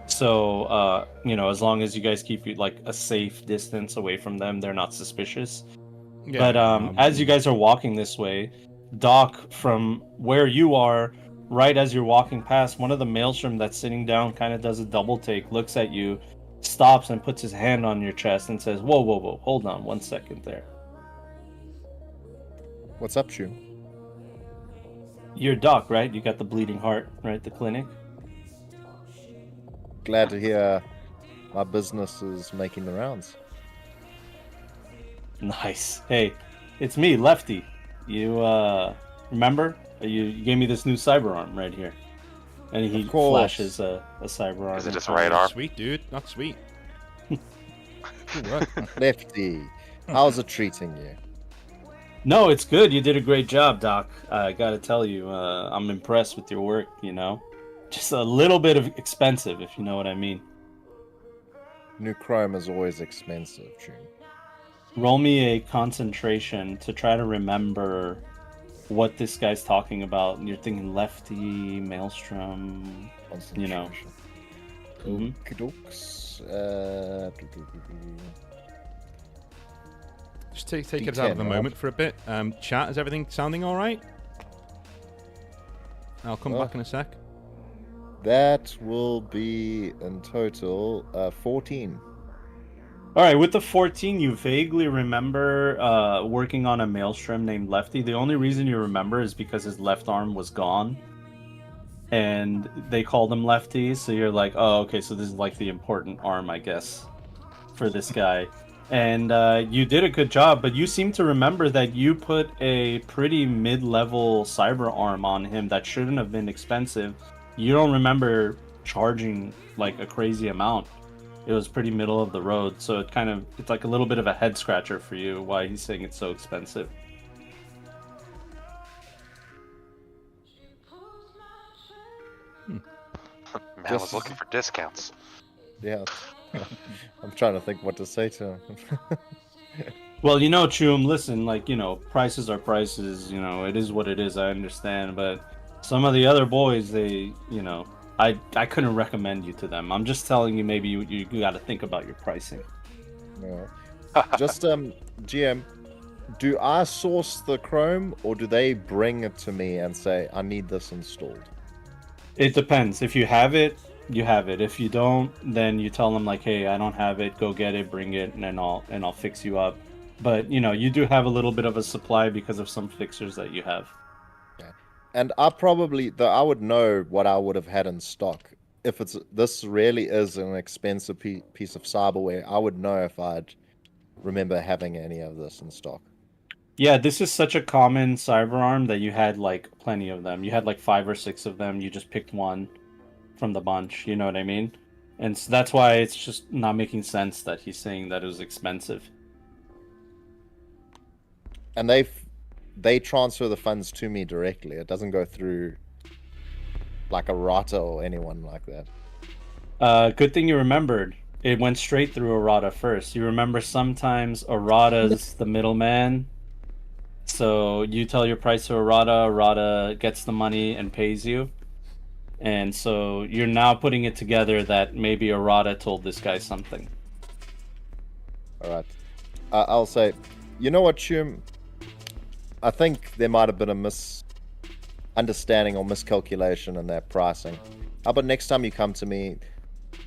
So, as long as you guys keep a safe distance away from them, they're not suspicious. Yeah, but as you guys are walking this way, Doc, from where you are, right as you're walking past, one of the Maelstrom that's sitting down kind of does a double take, looks at you, stops and puts his hand on your chest and says, whoa, hold on 1 second there. What's up, Shu? You're Doc, right? You got the bleeding heart, right? The clinic? Glad to hear my business is making the rounds. Nice. Hey, it's me, Lefty. You, remember? You gave me this new cyber arm right here. And he flashes a cyber arm. Is it just right arm? Sweet, dude. That's sweet. Lefty, how's it treating you? No, it's good. You did a great job, Doc. I gotta tell you, I'm impressed with your work, just a little bit of expensive, if you know what I mean. New chrome is always expensive, June. Roll me a concentration to try to remember what this guy's talking about. You're thinking lefty, maelstrom, you know. Mhm. Okey-dokes. Just take it out of the D10, moment for a bit. Chat, is everything sounding all right? I'll come Well, back in a sec. That will be in total 14. All right, with the 14, you vaguely remember working on a maelstrom named Lefty. The only reason you remember is because his left arm was gone, and they called him Lefty. So you're like, oh, okay, so this is like the important arm, I guess, for this guy. And you did a good job, but you seem to remember that you put a pretty mid-level cyber arm on him that shouldn't have been expensive. You don't remember charging like a crazy amount. It was pretty middle of the road, so it's like a little bit of a head scratcher for you why he's saying it's so expensive. Man, I Just- was looking for discounts. Yeah. I'm trying to think what to say to him. Well, you know, Chum, listen, like, you know, prices are prices, you know, it is what it is, I understand, but some of the other boys, they, you know, I couldn't recommend you to them. I'm just telling you, maybe you got to think about your pricing. Yeah. Just GM, do I source the Chrome or do they bring it to me and say I need this installed? It depends. If you have it, you have it. If you don't, then you tell them like, "Hey, I don't have it. Go get it, bring it, and then I'll fix you up." But you know, you do have a little bit of a supply because of some fixers that you have. And I would know what I would have had in stock. If this really is an expensive piece of cyberware, I would know if I'd remember having any of this in stock. Yeah, this is such a common cyberarm that you had like plenty of them. You had like 5 or 6 of them. You just picked one from the bunch. You know what I mean? And so that's why it's just not making sense that he's saying that it was expensive. And they transfer the funds to me directly. It doesn't go through like a Rata or anyone like that. Good thing you remembered. It went straight through Arata first. You remember sometimes Arata's the middleman. So you tell your price to Arata, Arata gets the money and pays you. And so you're now putting it together that maybe Arata told this guy something. All right. I'll say, you know what, Shum? I think there might have been a misunderstanding or miscalculation in that pricing. How about next time you come to me,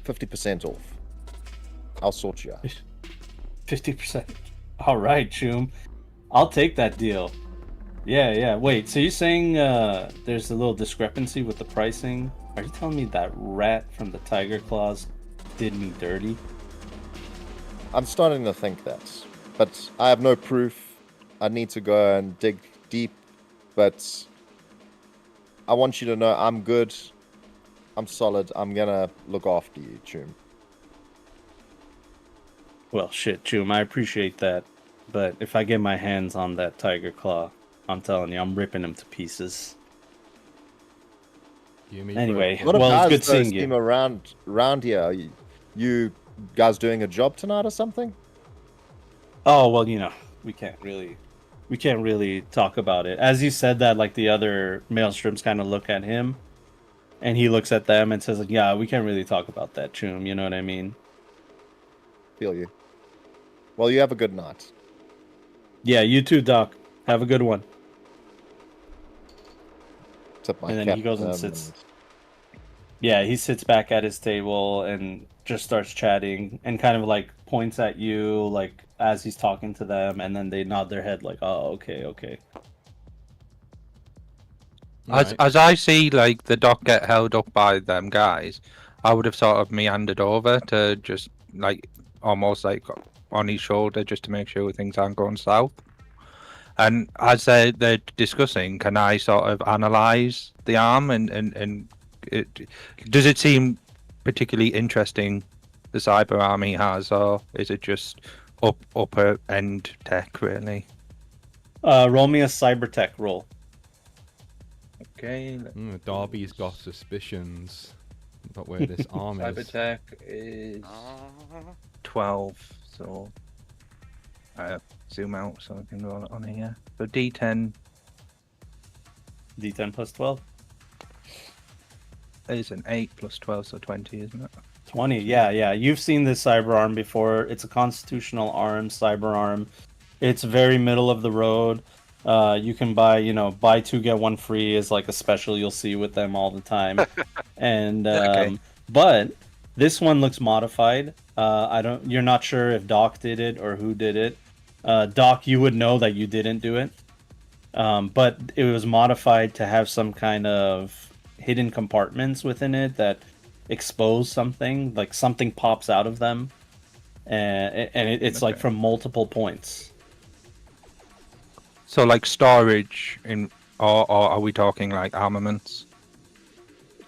50% off? I'll sort you out. 50%. All right, Chum. I'll take that deal. Yeah. Wait, so you're saying there's a little discrepancy with the pricing? Are you telling me that rat from the Tiger Claws did me dirty? I'm starting to think that. But I have no proof. I need to go and dig deep. But I want you to know I'm good. I'm solid. I'm going to look after you, Chum. Well, shit, Chum, I appreciate that. But if I get my hands on that Tiger Claw, I'm telling you, I'm ripping him to pieces. Anyway, What well, about it's good seeing team you. around here? You guys doing a job tonight or something? Oh, well, you know, we can't really talk about it. As you said that, like, the other maelstroms kind of look at him, and he looks at them and says, like, yeah, we can't really talk about that, Chum, you know what I mean? Feel you. Well, you have a good night. Yeah, you too, Doc. Have a good one. Tip my And then cap he goes and to them sits. Yeah, he sits back at his table and just starts chatting and kind of like points at you like as he's talking to them, and then they nod their head like, "Oh, okay." As I see like the dock get held up by them guys, I would have sort of meandered over to just like almost like on his shoulder just to make sure things aren't going south. And as they're discussing, can I sort of analyze the arm and does it seem particularly interesting, the cyber arm he has, or is it just upper end tech really? Roll me a cyber tech roll. Okay. Darby's got suspicions about where this arm is. Cybertech is Uh, 12, so zoom out so I can roll it on here. So D10 D10 plus 12. is an 8 plus 12, so 20, isn't it? 20. Yeah. You've seen this cyber arm before. It's a constitutional arm, cyber arm. It's very middle of the road. You can buy 2 get 1 free is like a special you'll see with them all the time. And Okay. but this one looks modified. You're not sure if Doc did it or who did it. Doc, you would know that you didn't do it. But it was modified to have some kind of hidden compartments within it that expose something, like something pops out of them, and it's like Okay. from multiple points. So like storage or are we talking like armaments?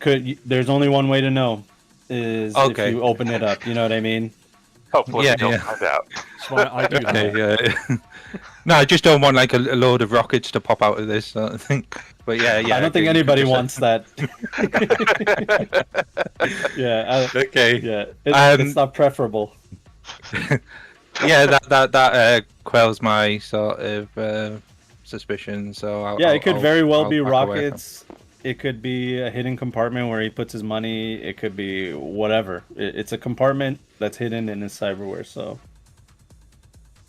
There's only one way to know, is Okay. if you open it up. You know what I mean? hopefully Yeah, you'll yeah. find out. That's why I do that. Okay, yeah. No, I just don't want like a load of rockets to pop out of this sort of thing. But yeah. I don't think okay, you anybody can just- wants that. Yeah, Okay. yeah. Um, It's not preferable. Yeah, that quells my sort of suspicion. So It could very well I'll be back away from- rockets. It could be a hidden compartment where he puts his money. It could be whatever. It's a compartment that's hidden in his cyberware. So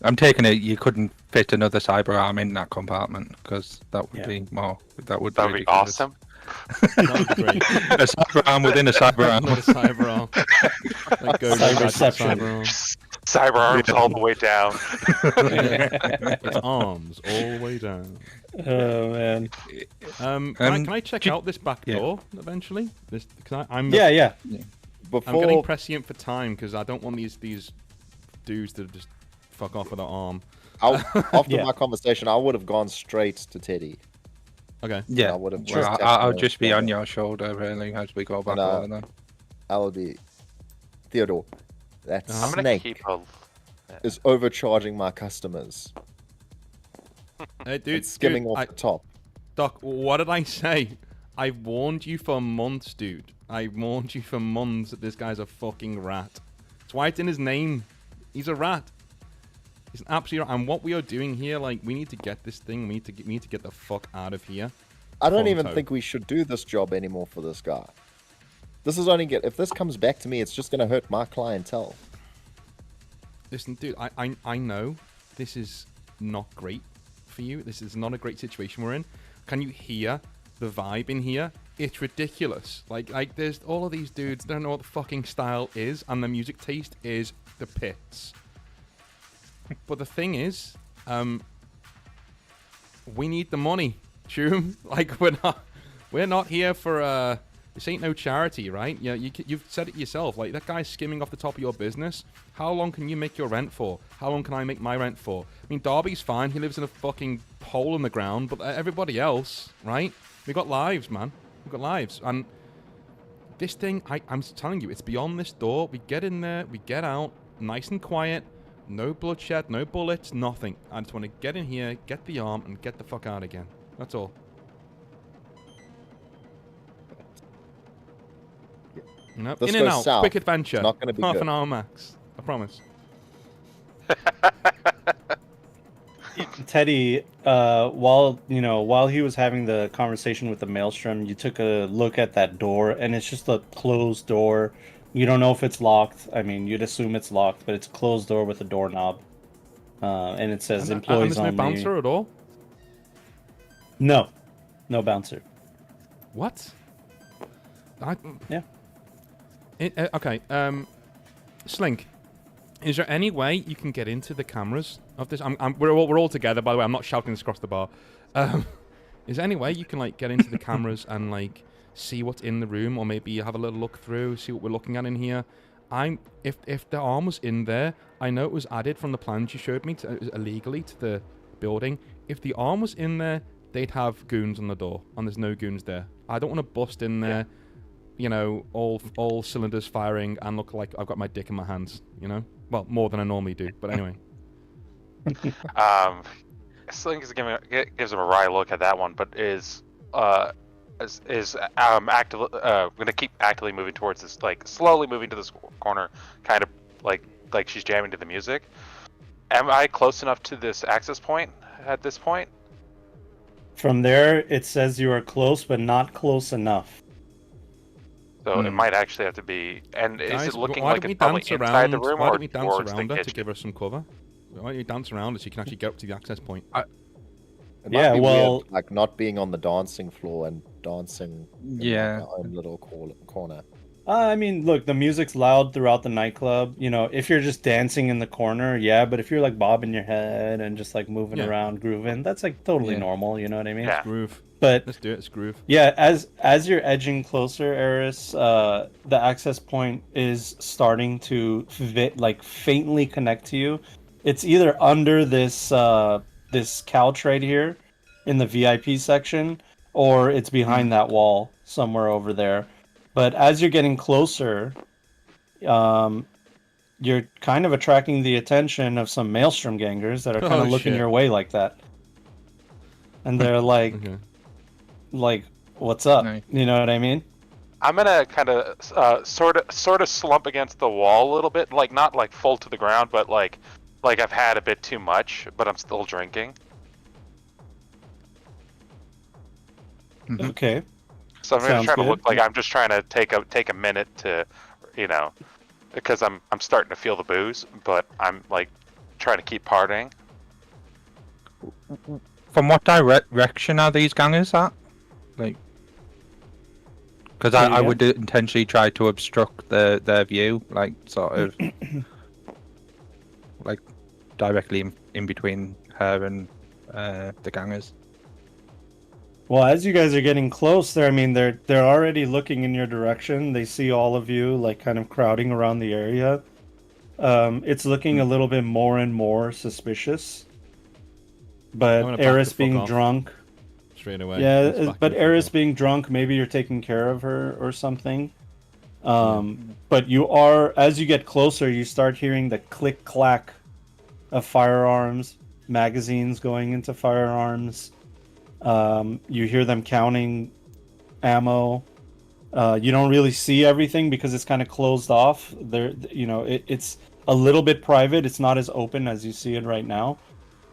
I'm taking it you couldn't fit another cyber arm in that compartment because that would Yeah. be more. That would That would be ridiculous. awesome. That would be great. A cyber arm within a cyber arm. Not a cyber arm. Like go Cyberception. cyber arm. Cyber arms all the way down. Its arms all the way down. oh man, Can I check do- out this back yeah. door eventually? I'm yeah. I'm getting Before prescient for time because I don't want these dudes to just fuck off with their arm. after Yeah. my conversation, I would have gone straight to Teddy. Okay. Yeah, I would have Sure, just I'll tapped just be him. on your shoulder really as we go back And, over there. I would be Theodore. That I'm I'm gonna snake keep a. is overcharging my customers. Hey, dude, It's skimming dude, off the top. Doc, what did I say? I warned you for months, dude. I warned you for months that this guy's a fucking rat. That's why it's in his name. He's a rat. He's an absolute rat. And what we are doing here, like, we need to get this thing. We need to get the fuck out of here. I don't even Pronto. think we should do this job anymore for this guy. This is only if this comes back to me, it's just gonna hurt my clientele. Listen, dude, I know this is not great for you. This is not a great situation we're in. Can you hear the vibe in here? It's ridiculous. Like there's all of these dudes don't know what the fucking style is, and the music taste is the pits. But the thing is, we need the money, Choom. Like we're not here for this ain't no charity, right? Yeah, you've said it yourself. Like that guy's skimming off the top of your business. How long can you make your rent for? How long can I make my rent for? I mean, Darby's fine. He lives in a fucking hole in the ground, but everybody else, right? We got lives, man. We've got lives, and this thing, I'm telling you, it's beyond this door. We get in there, we get out, nice and quiet. No bloodshed, no bullets, nothing. I just want to get in here, get the arm, and get the fuck out again. That's all. Nope. This In and goes out, south. quick adventure. It's not gonna be Half good. an hour max. I promise. Teddy, while he was having the conversation with the maelstrom, you took a look at that door, and it's just a closed door. You don't know if it's locked. I mean, you'd assume it's locked, but it's a closed door with a doorknob, and it says And employees there's no only. bouncer at all? No bouncer. What? Yeah. Okay. Slink, is there any way you can get into the cameras of this? We're all together, by the way. I'm not shouting this across the bar. Is there any way you can like get into the cameras and like see what's in the room, or maybe have a little look through, see what we're looking at in here? If the arm was in there, I know it was added from the plans you showed me illegally to the building. If the arm was in there, they'd have goons on the door, and there's no goons there. I don't want to bust in there. You know, all cylinders firing and look like I've got my dick in my hands, you know? Well, more than I normally do, but anyway. Slink is gives him a wry look at that one, but is is actively going to keep actively moving towards this, like slowly moving to this corner, kind of like she's jamming to the music. Am I close enough to this access point at this point? From there, it says you are close, but not close enough. So it might actually have to be. And is Guys, it looking why like don't we it's probably dance inside around? the room Why or don't we dance towards the around her to kitchen? give her some cover? Why don't you dance around so you can actually get up to the access point? It might Yeah, be well- weird, like not being on the dancing floor and dancing in Yeah. like, our own little corner. I mean, look, the music's loud throughout the nightclub. You know, if you're just dancing in the corner, yeah. But if you're like bobbing your head and just like moving Yeah. around, grooving, that's like totally Yeah. normal. You know what I mean? Yeah. Groove. But Let's do it. It's groove. yeah, as you're edging closer, Eris, the access point is starting to faintly connect to you. It's either under this this couch right here in the VIP section, or it's behind that wall somewhere over there. But as you're getting closer, you're kind of attracting the attention of some Maelstrom gangers that are kind Oh, of looking shit. your way like that, and they're like. Okay. Like, what's up? Nice. You know what I mean? I'm gonna kind of sort of slump against the wall a little bit, like not like full to the ground, but like I've had a bit too much, but I'm still drinking. Okay. So I'm gonna Sounds try to good. look like I'm just trying to take a minute to, you know, because I'm starting to feel the booze, but I'm like trying to keep partying. From what direction are these gangers at? Like, because Say I again? would intentionally try to obstruct their view, like sort of, like directly in between her and the gangers. Well, as you guys are getting close there, I mean, they're already looking in your direction. They see all of you, like, kind of crowding around the area. It's looking a little bit more and more suspicious. I'm But gonna back Eris the fuck being off. drunk, Straight away. yeah. Let's back But the fuck Eris off. being drunk, maybe you're taking care of her or something. But you are, as you get closer, you start hearing the click clack of firearms, magazines going into firearms. You hear them counting ammo. You don't really see everything because it's kind of closed off. There, you know, it's a little bit private. It's not as open as you see it right now.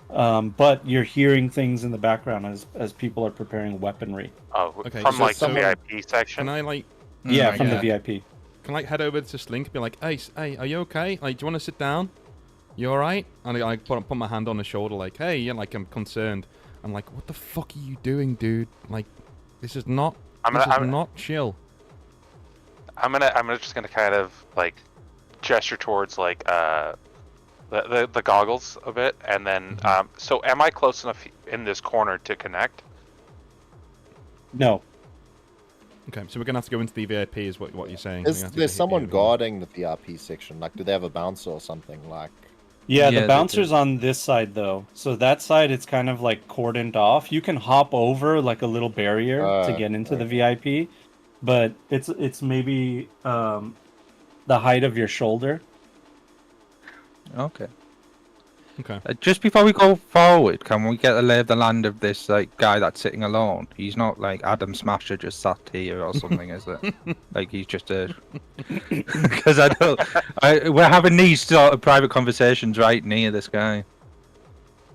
But you're hearing things in the background as people are preparing weaponry. Oh, Okay, from so like the someone- VIP section. Can I like Yeah, from yeah. the VIP. can I like head over to Slink, be like, hey, are you okay? Like, do you want to sit down? You all right? And I put my hand on his shoulder, like, hey, yeah, like I'm concerned. I'm like, what the fuck are you doing, dude? Like, this is not not chill. I'm just gonna kind of like gesture towards like the goggles a bit, and then so am I close enough in this corner to connect? No. Okay, so we're gonna have to go into the VIP, is what you're saying. We're Is gonna have to there hit someone the- guarding the VIP section? Like, do they have a bouncer or something? Like, Yeah, Yeah, the they bouncer's do. on this side though. So that side it's kind of like cordoned off. You can hop over like a little barrier to get into the VIP, but it's maybe the height of your shoulder. Okay. Okay. Just before we go forward, can we get a lay of the land of this like guy that's sitting alone? He's not like Adam Smasher just sat here or something, is it? Like he's just a. Because we're having these sort of private conversations right near this guy.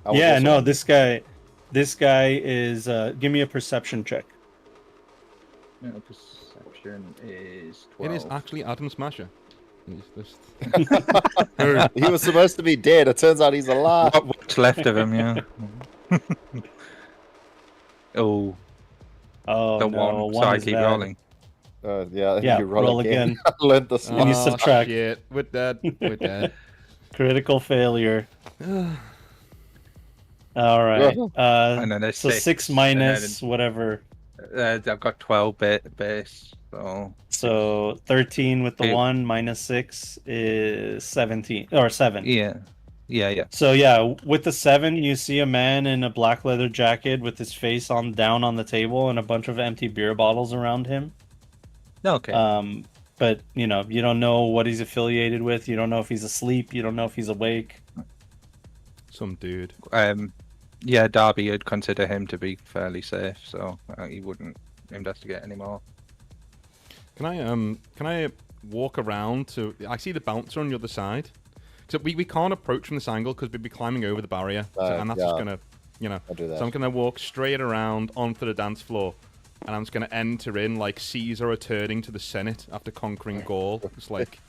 I was Yeah, also no, wondering- this guy is give me a perception check. Perception is It is actually Adam Smasher. he was supposed to be dead. It turns out he's alive. What's left of him, yeah. Oh, Oh the no, one. So I is keep bad. rolling. Yeah, Yeah, you roll again. I learned this And you one. subtract. Shit, with that. Critical failure. All right. And then there's So six, six and minus whatever. I've got 12 base, so So 13 with the Okay. 1 minus 6 is 17 or 7. yeah. So yeah, with the 7 you see a man in a black leather jacket with his face down on the table and a bunch of empty beer bottles around him. Okay. But you know, you don't know what he's affiliated with. You don't know if he's asleep. You don't know if he's awake. Some dude. Yeah, Darby would consider him to be fairly safe, so he wouldn't investigate anymore. Can I walk around to? I see the bouncer on the other side. So we can't approach from this angle because we'd be climbing over the barrier, and that's just gonna, I'll do that. So I'm gonna walk straight around onto the dance floor, and I'm just gonna enter in like Caesar returning to the Senate after conquering Gaul. It's like,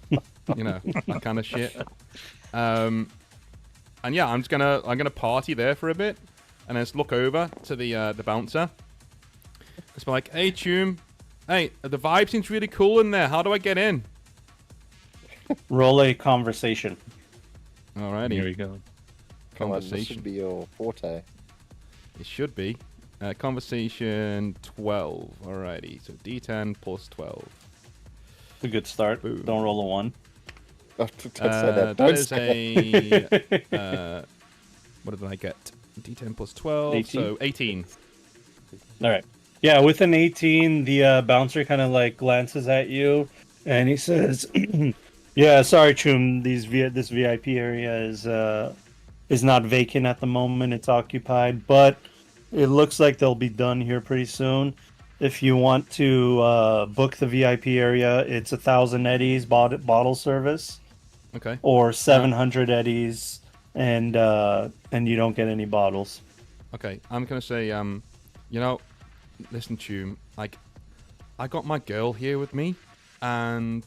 that kind of shit. And yeah, I'm gonna party there for a bit, and then just look over to the bouncer. Just be like, hey, Chum, hey, the vibe seems really cool in there. How do I get in? Roll a conversation. Alrighty. Here we go. Come on, this Conversation. should be your forte. It should be. Conversation 12. Alrighty. So D10 plus 12. It's a good start. Boom. Don't roll a 1. Oh, don't say that. That Don't is say a... what did I get? D10 plus 12. 18? So 18. All right. Yeah, with an 18, the bouncer kind of like glances at you, and he says, "Yeah, sorry, Chum. This VIP area is not vacant at the moment. It's occupied, but it looks like they'll be done here pretty soon. If you want to book the VIP area, it's 1,000 eddies bottle service, Okay. or 700 eddies, and you don't get any bottles." Okay. I'm going to say, listen, Chum, like, I got my girl here with me, and,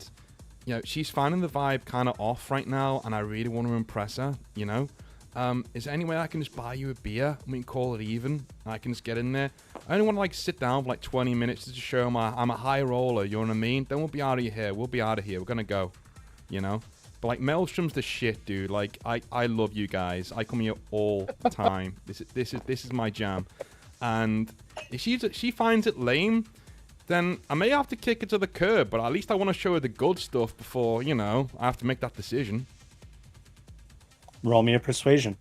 she's finding the vibe kind of off right now, and I really want to impress her, Is there any way I can just buy you a beer and we can call it even? I can just get in there. I only want to, sit down for, 20 minutes to just show them I'm a high roller, you know what I mean? Then we'll be out of here. We'll be out of here. We're going to go, But, Maelstrom's the shit, dude. I love you guys. I come here all the time. This is my jam. And if she finds it lame, then I may have to kick it to the curb, but at least I want to show her the good stuff before, I have to make that decision. Roll me a persuasion.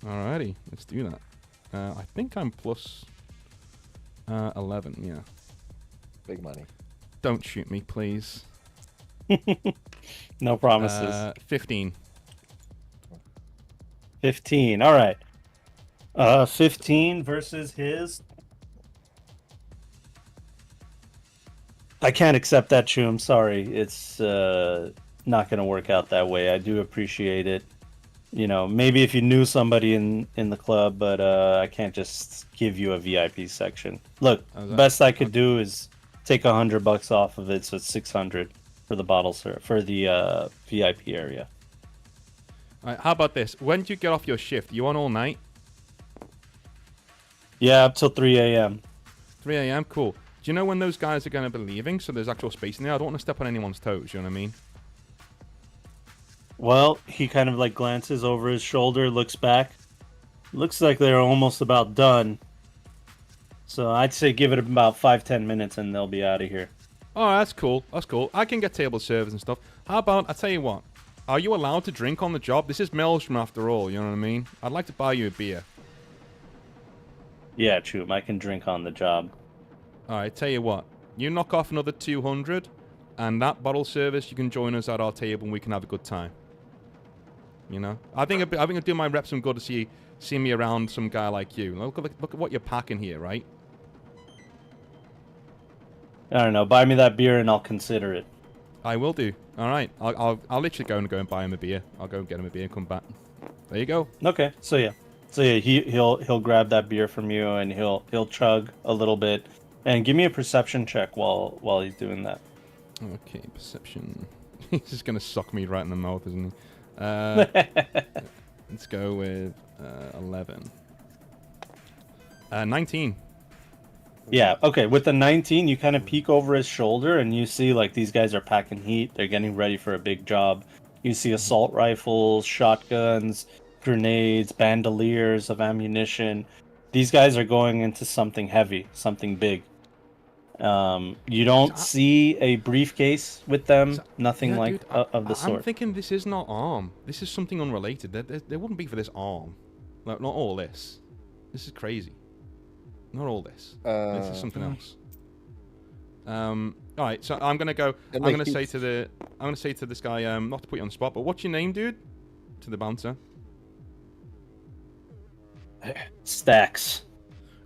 Alrighty, let's do that. I think I'm plus 11, yeah. Big money. Don't shoot me, please. No promises. 15. 15. All right. 15 versus his. I can't accept that, Chum. Sorry. It's not going to work out that way. I do appreciate it. Maybe if you knew somebody in the club, but I can't just give you a VIP section. Look, best I could do is take $100 off of it, so it's 600 for the bottle, sir, for the VIP area. All right, how about this? When do you get off your shift? You on all night? Yeah, up till 3 a.m. 3 a.m. Cool. Do you know when those guys are going to be leaving? So there's actual space in there. I don't want to step on anyone's toes. You know what I mean? Well, he kind of glances over his shoulder, looks back. Looks like they're almost about done. So I'd say give it about 5-10 minutes and they'll be out of here. Oh, that's cool. That's cool. I can get table service and stuff. How about, I tell you what. Are you allowed to drink on the job? This is Maelstrom after all, you know what I mean? I'd like to buy you a beer. Yeah, Chum, I can drink on the job. Alright, tell you what. You knock off another 200, and that bottle service, you can join us at our table and we can have a good time. I think it'd do my rep some good to see me around some guy like you. Look at what you're packing here, right? I don't know. Buy me that beer and I'll consider it. I will do. Alright, I'll literally go and buy him a beer. I'll go and get him a beer and come back. There you go. Okay, so yeah, he'll grab that beer from you and he'll chug a little bit, and give me a perception check while he's doing that. Okay, perception. He's just gonna suck me right in the mouth, isn't he? Let's go with 11. 19. Yeah, okay. With the 19, you kind of peek over his shoulder and you see these guys are packing heat. They're getting ready for a big job. You see assault rifles, shotguns, grenades, bandoliers of ammunition. These guys are going into something heavy, something big. You don't see a briefcase with them, nothing of the sort. I'm thinking this is not arm. This is something unrelated. There wouldn't be for this arm. Not all this. This is crazy. Not all this. This is something else. All right, so I'm gonna go. I'm gonna say to this guy, not to put you on the spot, but what's your name, dude? To the bouncer. Stacks.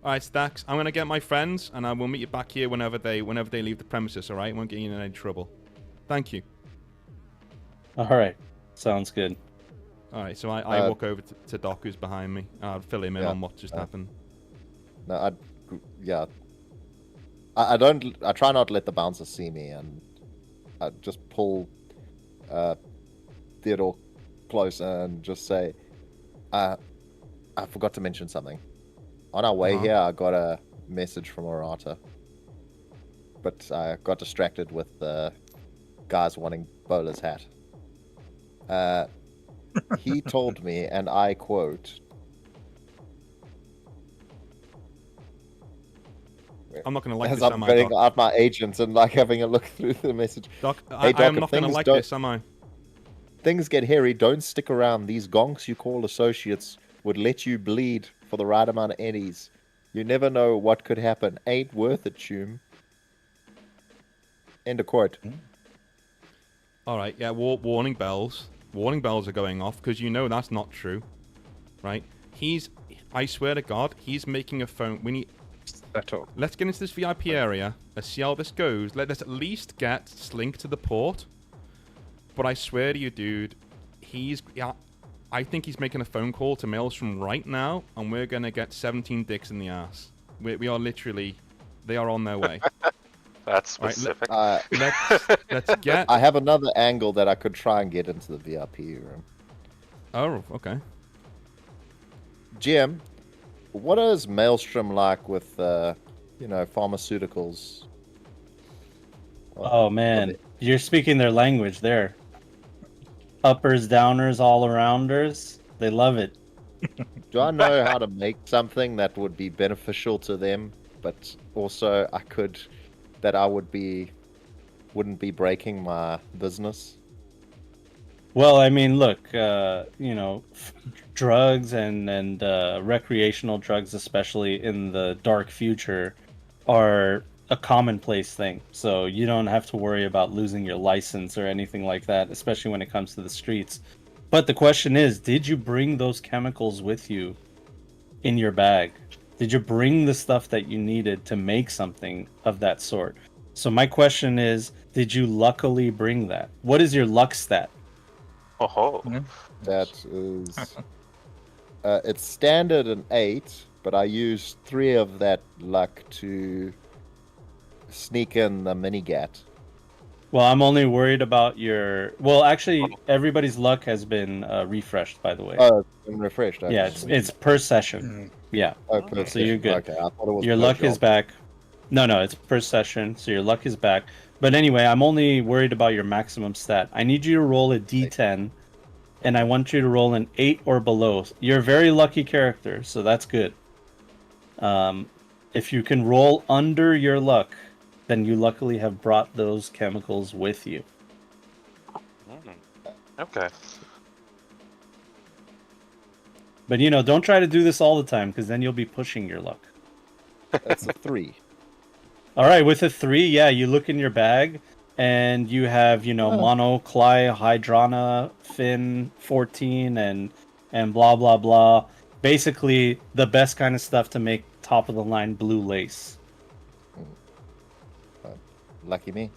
All right, Stacks. I'm gonna get my friends, and I will meet you back here whenever they leave the premises. All right, won't get you in any trouble. Thank you. All right, sounds good. All right, so I walk over to Doc, who's behind me. I'll fill him in Yeah, on what just happened. No, I don't. I try not to let the bouncer see me, and I just pull Theodore close and just say, I forgot to mention something. On our way here, I got a message from Orata, but I got distracted with the guys wanting Bowler's hat. He told me, and I quote, I'm not gonna like as this, I'm am I, getting Doc? out my agent and like having a look through the message. Doc, Hey, I Doc, am if not gonna things like don't- this, am I? Things get hairy, don't stick around. These gonks you call associates would let you bleed for the right amount of eddies. You never know what could happen. Ain't worth it, Choom. End of quote. All right, yeah. Warning bells. Warning bells are going off because you know that's not true, right? I swear to God, he's making a phone. Let's get into this VIP area. Let's see how this goes. Let's at least get Slink to the port. But I swear to you, dude, I think he's making a phone call to Maelstrom right now, and we're gonna get 17 dicks in the ass. We are literally, they are on their way. That's specific. Let's get. I have another angle that I could try and get into the VIP room. Oh, okay. GM, what is Maelstrom like with, pharmaceuticals? Oh man, you're speaking their language there. Uppers, downers, all arounders. They love it. Do I know how to make something that would be beneficial to them, but also I wouldn't be breaking my business? Well, I mean, look, drugs and recreational drugs, especially in the dark future, are a commonplace thing. So you don't have to worry about losing your license or anything like that, especially when it comes to the streets. But the question is, did you bring those chemicals with you in your bag? Did you bring the stuff that you needed to make something of that sort? So my question is, did you luckily bring that? What is your luck stat? Oh, That is... it's standard an 8, but I used 3 of that luck to sneak in the mini-gat. Well, I'm only worried about your... Well, actually, everybody's luck has been refreshed, by the way. Oh, it's been refreshed. Okay. Yeah, it's per session. Yeah. Oh, perfect. So you're good. Okay, I thought it was Your per luck is job. back. No, it's per session, so your luck is back. But anyway, I'm only worried about your maximum stat. I need you to roll a d10, and I want you to roll an 8 or below. You're a very lucky character, so that's good. If you can roll under your luck, then you luckily have brought those chemicals with you. okay. But don't try to do this all the time, because then you'll be pushing your luck. That's a 3. All right, with a 3, yeah, you look in your bag, and you have, monoclihydrona, fin 14, and blah, blah, blah. Basically, the best kind of stuff to make top-of-the-line blue lace. Lucky me.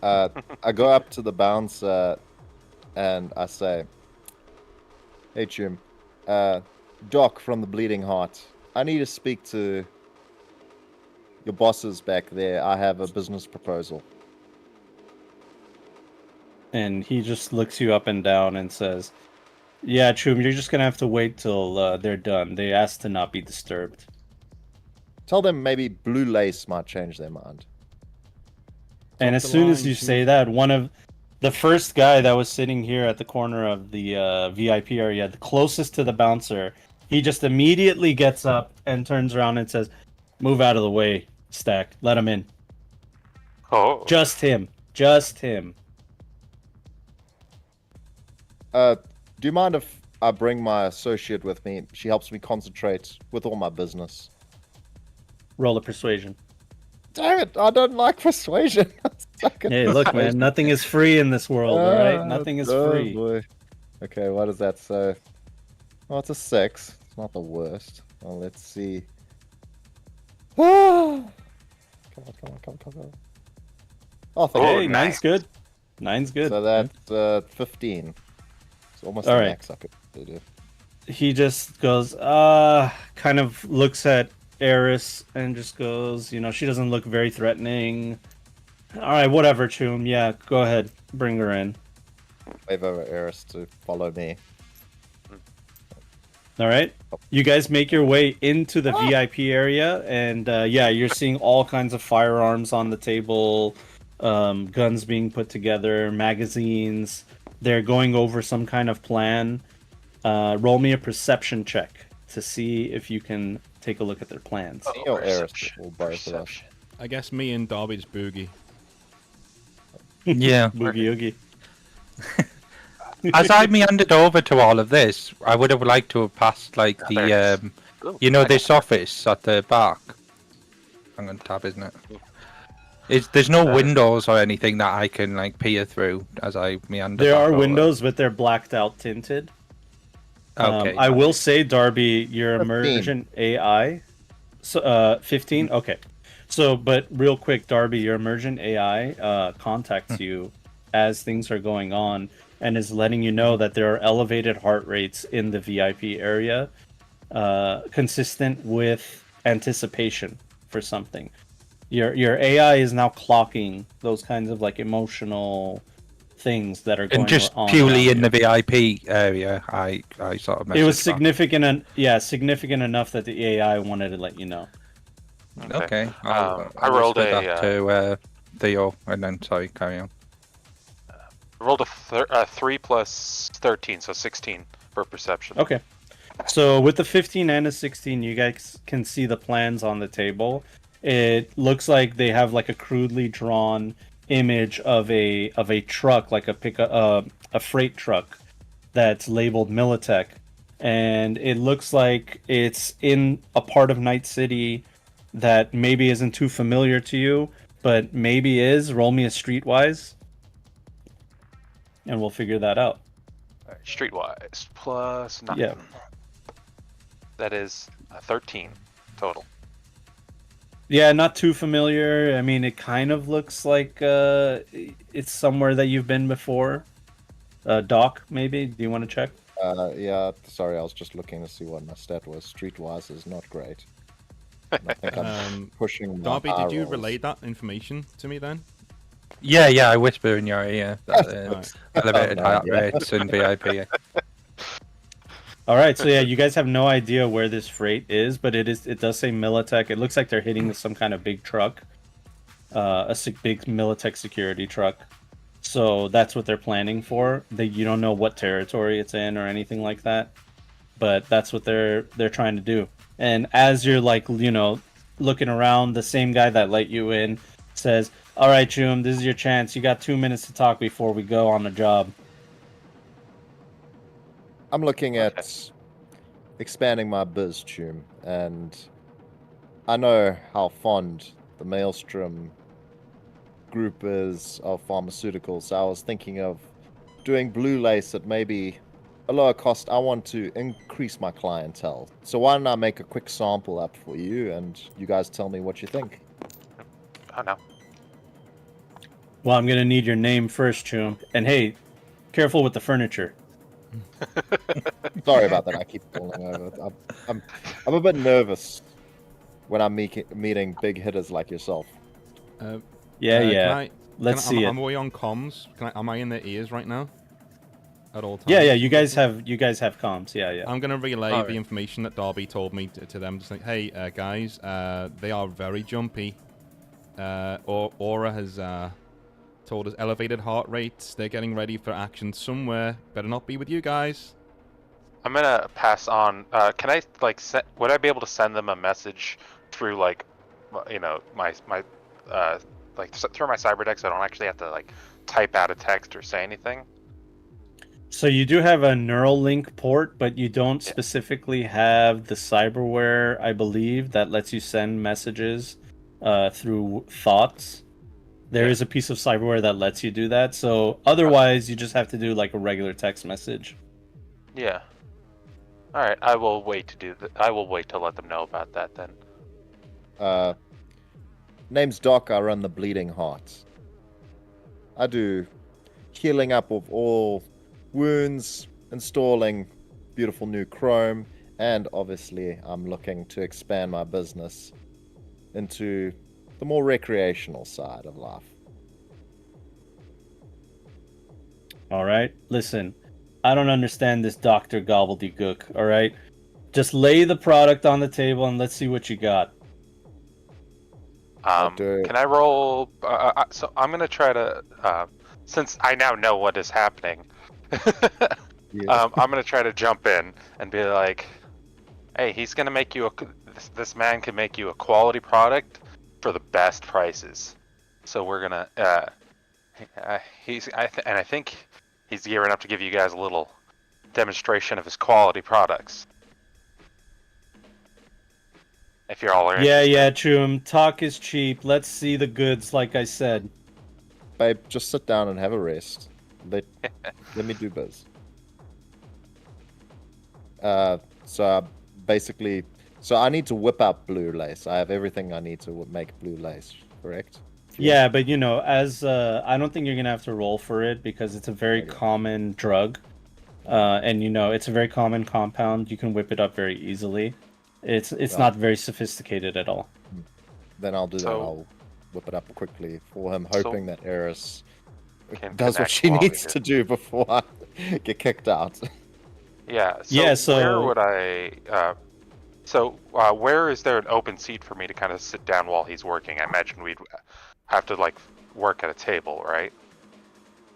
I go up to the bouncer and I say, "Hey, Jim, Doc from the Bleeding Heart. I need to speak to your bosses back there. I have a business proposal." And he just looks you up and down and says, "Yeah, Chum, you're just going to have to wait till they're done. They asked to not be disturbed." Tell them maybe blue lace might change their mind. And as soon as you say that, one of the first guy that was sitting here at the corner of the VIP area, the closest to the bouncer, he just immediately gets up and turns around and says, "Move out of the way, Stack. Let him in." Oh, Just him. Just him. Do you mind if I bring my associate with me? She helps me concentrate with all my business. Roll a persuasion. Damn it, I don't like persuasion. Hey, look, man, nothing is free in this world, all right? Nothing is free. Boy. Okay, what does that say? Oh, it's a 6. It's not the worst. Well, let's see. Come on. Oh, thank Oh, Hey, you. nine's nice. good. Nine's good. So that's 15. It's almost All the right. max I could do. He just goes, kind of looks at Eris and just goes, she doesn't look very threatening. All right, whatever, Choom. Yeah, go ahead. Bring her in. Wave over Eris to follow me. All right. You guys make your way into the VIP area, and you're seeing all kinds of firearms on the table, guns being put together, magazines. They're going over some kind of plan. Roll me a perception check to see if you can take a look at their plans. Me or Eris, or both of us. I guess me and Darby just boogie. Yeah. Boogie Oogie. As I meandered over to all of this, I would have liked to have passed like the this office at the back. I'm gonna tab, isn't it? There's no windows or anything that I can like peer through as I meander. There back are over. windows, but they're blacked out, tinted. Okay. I will say, Darby, your emergent AI, 15. Okay, so but real quick, Darby, your emergent AI contacts you as things are going on and is letting you know that there are elevated heart rates in the VIP area, consistent with anticipation for something. Your AI is now clocking those kinds of like emotional things that are going and just on purely around in you. the VIP area, I sort of It was messaged back. significant, significant enough that the AI wanted to let you know. Okay. I rolled whisper a, that to Theo, and then sorry, carry on. I rolled a 3 plus 13, so 16 for perception. Okay. So with the 15 and a 16, you guys can see the plans on the table. It looks like they have like a crudely drawn image of a truck, like a freight truck that's labeled Militech, and it looks like it's in a part of Night City that maybe isn't too familiar to you, but maybe is. Roll me a streetwise, and we'll figure that out. All right, streetwise plus 9. Yeah. That is 13 total. Yeah, not too familiar. I mean, it kind of looks like it's somewhere that you've been before. Doc, maybe? Do you want to check? Yeah, sorry, I was just looking to see what my stat was. Streetwise is not great. And I think I'm pushing my Darby, did you rolls. relay that information to me then? Yeah, I whisper in your ear that Right. elevated Oh, heart yeah. rates in VIP. All right, so yeah, you guys have no idea where this freight is, but it does say Militech. It looks like they're hitting some kind of big truck, big Militech security truck. So that's what they're planning for. You don't know what territory it's in or anything like that, but that's what they're trying to do. And as you're like, looking around, the same guy that let you in says, "All right, Choom, this is your chance. You got 2 minutes to talk before we go on the job." I'm looking at expanding my biz tune, and I know how fond the Maelstrom group is of pharmaceuticals. So I was thinking of doing blue lace at maybe a lower cost. I want to increase my clientele. So why don't I make a quick sample up for you, and you guys tell me what you think? Oh no. Well, I'm gonna need your name first, Choom. And hey, careful with the furniture. Sorry about that. I keep falling over. I'm a bit nervous when I'm meeting big hitters like yourself. Yeah. Let's see I'm it. away on comms. Am I in their ears right now? At all times? Yeah. You guys have comms. Yeah. I'm gonna relay Alright. the information that Darby told me to them. Just like, hey, guys, they are very jumpy. Aura has told us elevated heart rates. They're getting ready for action somewhere. Better not be with you guys. I'm gonna pass on. Can I would I be able to send them a message through my through my cyber deck, so I don't actually have to type out a text or say anything? So you do have a Neuralink port, but you don't specifically have the cyberware, I believe, that lets you send messages through thoughts. There is a piece of cyberware that lets you do that. So otherwise, you just have to do like a regular text message. Yeah. All right, I will wait to do that. I will wait to let them know about that then. Name's Doc. I run the Bleeding Heart. I do healing up of all wounds, installing beautiful new chrome, and obviously I'm looking to expand my business into the more recreational side of life. All right, listen, I don't understand this Dr. Gobbledygook, all right? Just lay the product on the table and let's see what you got. Can I roll? So I'm gonna try to, since I now know what is happening, Yes. I'm gonna try to jump in and be like, "Hey, he's gonna make you this man can make you a quality product for the best prices. So we're gonna, and I think he's gearing up to give you guys a little demonstration of his quality products. If you're all interested. Yeah, Chum. Talk is cheap. Let's see the goods, like I said. Babe, just sit down and have a rest. Let me do biz. So basically, I need to whip out blue lace. I have everything I need to make blue lace, correct? Yeah, but as I don't think you're gonna have to roll for it because it's a very common drug, and it's a very common compound. You can whip it up very easily. It's not very sophisticated at all. Then I'll do that. I'll whip it up quickly for him, hoping that Eris does what she needs to do before I get kicked out. Yeah. So where would I? Where is there an open seat for me to kind of sit down while he's working? I imagine we'd have to work at a table, right?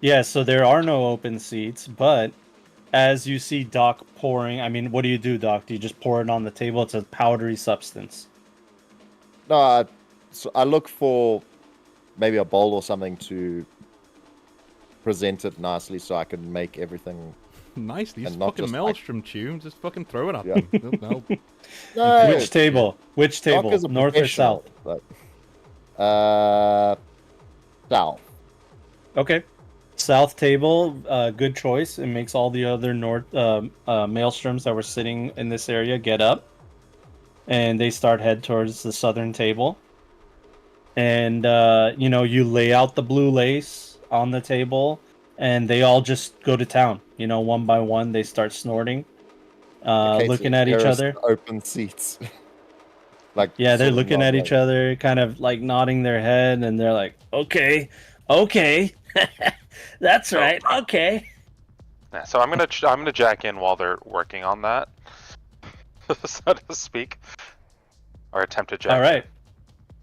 Yeah. So there are no open seats, but as you see Doc pouring, I mean, what do you do, Doc? Do you just pour it on the table? It's a powdery substance. No, I look for maybe a bowl or something to present it nicely so I can make everything nicely. It's and not fucking just Maelstrom tune. Just fucking throw it at Yeah. them. They'll help. No, Which table? Which Doc table? is a North or south? professional, south. Okay. South table, good choice. It makes all the other north maelstroms that were sitting in this area get up, and they start head towards the southern table. And you lay out the blue lace on the table, and they all just go to town. One by one, they start snorting, looking at each other. Open seats. They're looking at each other, kind of like nodding their head, and they're like, "Okay, that's right, okay." Yeah, so I'm gonna jack in while they're working on that, so to speak, or attempt to jack. All right.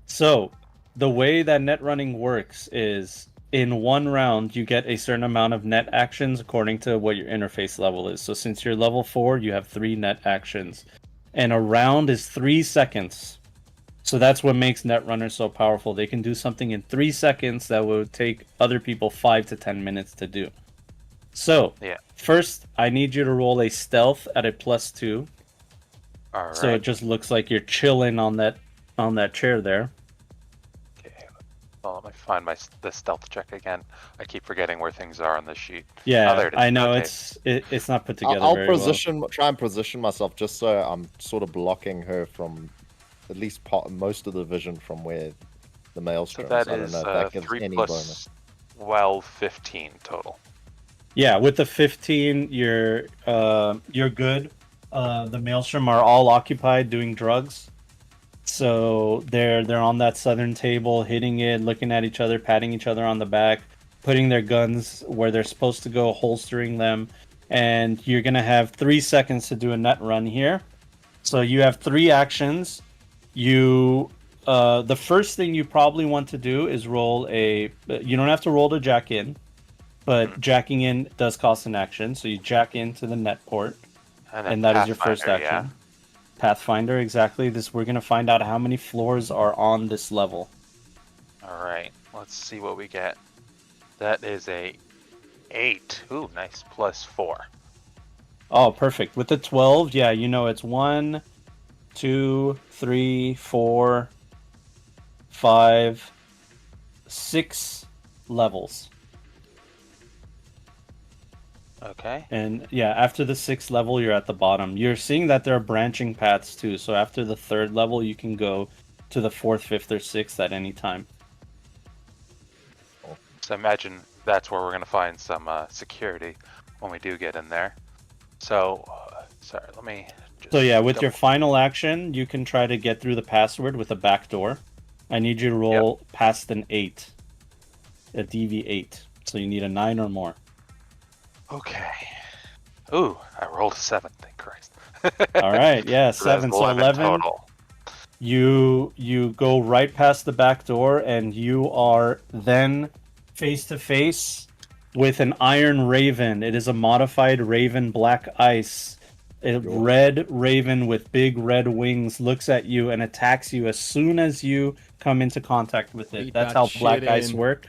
So the way that net running works is in one round you get a certain amount of net actions according to what your interface level is. So since you're level 4, you have 3 net actions. And a round is 3 seconds. So that's what makes Netrunners so powerful. They can do something in 3 seconds that would take other people 5 to 10 minutes to do. So, first, I need you to roll a stealth at a +2. All right. So it just looks like you're chilling on that chair there. Okay. Well, let me find the stealth check again. I keep forgetting where things are on the sheet. Yeah, there it is. I know Okay. it's not put together. I'll very try and position myself just so I'm sort of blocking her from at least most of the vision from where the maelstrom. So that I don't is know if that gives 3 any plus bonus. 12, 15 total. Yeah, with the 15, you're good. The maelstrom are all occupied doing drugs, so they're on that southern table, hitting it, looking at each other, patting each other on the back, putting their guns where they're supposed to go, holstering them, and you're gonna have 3 seconds to do a net run here. So you have 3 actions. The first thing you probably want to do is roll a. You don't have to roll to jack in, but jacking in does cost an action. So you jack into the net port, and that is your first action. Yeah. Pathfinder, exactly. We're gonna find out how many floors are on this level. All right. Let's see what we get. That is a 8. Ooh, nice. +4. Oh, perfect. With the 12, yeah, it's 1, 2, 3, 4, 5, 6 levels. Okay. And yeah, after the 6th level, you're at the bottom. You're seeing that there are branching paths too. So after the 3rd level, you can go to the 4th, 5th, or 6th at any time. So imagine that's where we're gonna find some security when we do get in there. So, sorry, let me just. So yeah, with your double- final action, you can try to get through the password with a backdoor. I need you to roll past an 8, a DV8. So you need a 9 or more. Okay. Ooh, I rolled a 7. Thank Christ. All right, yeah, So that's 7. So 11. total. You go right past the back door, and you are then face to face with an Iron Raven. It is a modified Raven Black Ice. A red raven with big red wings looks at you and attacks you as soon as you come into contact with it. Eat That's that how shit Black Ice in. work.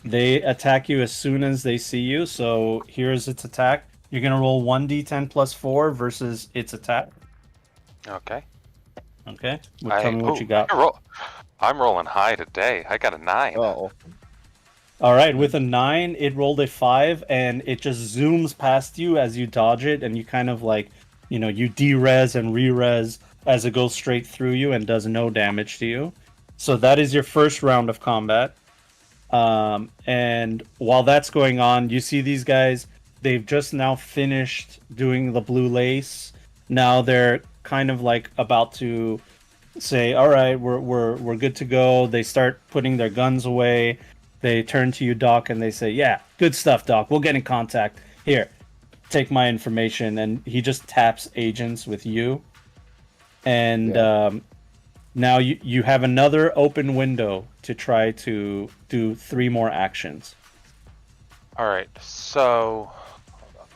They attack you as soon as they see you. So here's its attack. You're gonna roll 1d10 plus 4 versus its attack. Okay. Okay. Well, tell me what you got. I'm rolling high today. I got a 9. Oh, All right, with a 9, it rolled a 5, and it just zooms past you as you dodge it, and you kind of like, you de-res and re-res as it goes straight through you and does no damage to you. So that is your first round of combat. And while that's going on, you see these guys, they've just now finished doing the blue lace. Now they're kind of like about to say, all right, we're good to go. They start putting their guns away. They turn to you, Doc, and they say, yeah, good stuff, Doc. We'll get in contact. Here, take my information. And he just taps agents with you. And now you have another open window to try to do 3 more actions. All right. So, hold on.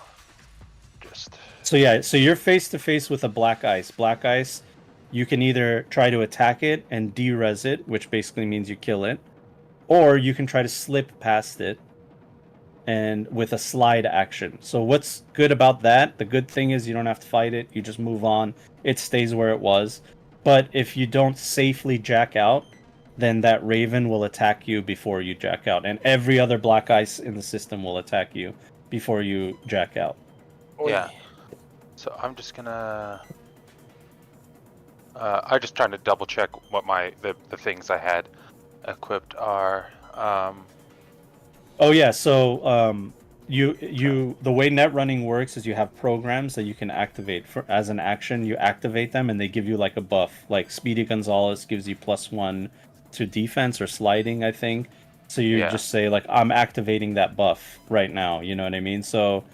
Just. So yeah, so you're face to face with a Black Ice. Black Ice, you can either try to attack it and de-res it, which basically means you kill it, or you can try to slip past it and with a slide action. So what's good about that? The good thing is you don't have to fight it. You just move on. It stays where it was. But if you don't safely jack out, then that Raven will attack you before you jack out. And every other Black Ice in the system will attack you before you jack out. Yeah. So I'm just gonna. I'm just trying to double check what the things I had equipped are. Oh yeah, so the way net running works is you have programs that you can activate as an action. You activate them and they give you like a buff. Like Speedy Gonzalez gives you +1 to defense or sliding, I think. So you just say like, I'm activating that buff right now. You know what I mean? So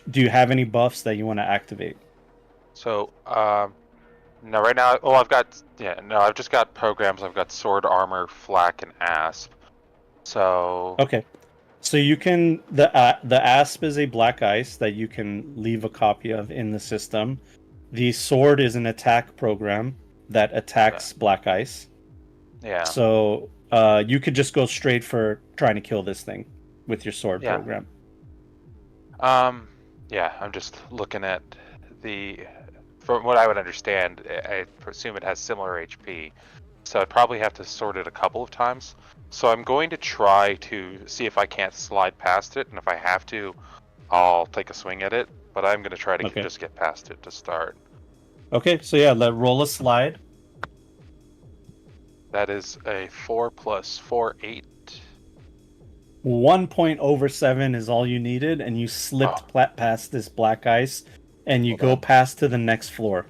do you have any buffs that you want to activate? So no, right now. Oh, I've just got programs. I've got sword, armor, flak, and asp. So okay, so you can the asp is a Black Ice that you can leave a copy of in the system. The sword is an attack program that attacks Black Ice. Yeah. So you could just go straight for trying to kill this thing with your sword program. Yeah, I'm just looking at from what I would understand, I presume it has similar HP. So I'd probably have to sort it a couple of times. So I'm going to try to see if I can't slide past it, and if I have to, I'll take a swing at it. But I'm going to try to just get past it to start. Okay, so yeah, roll a slide. That is a 4 + 4, 8. 1 point over 7 is all you needed, and you slipped past this Black Ice, and you go past to the next floor.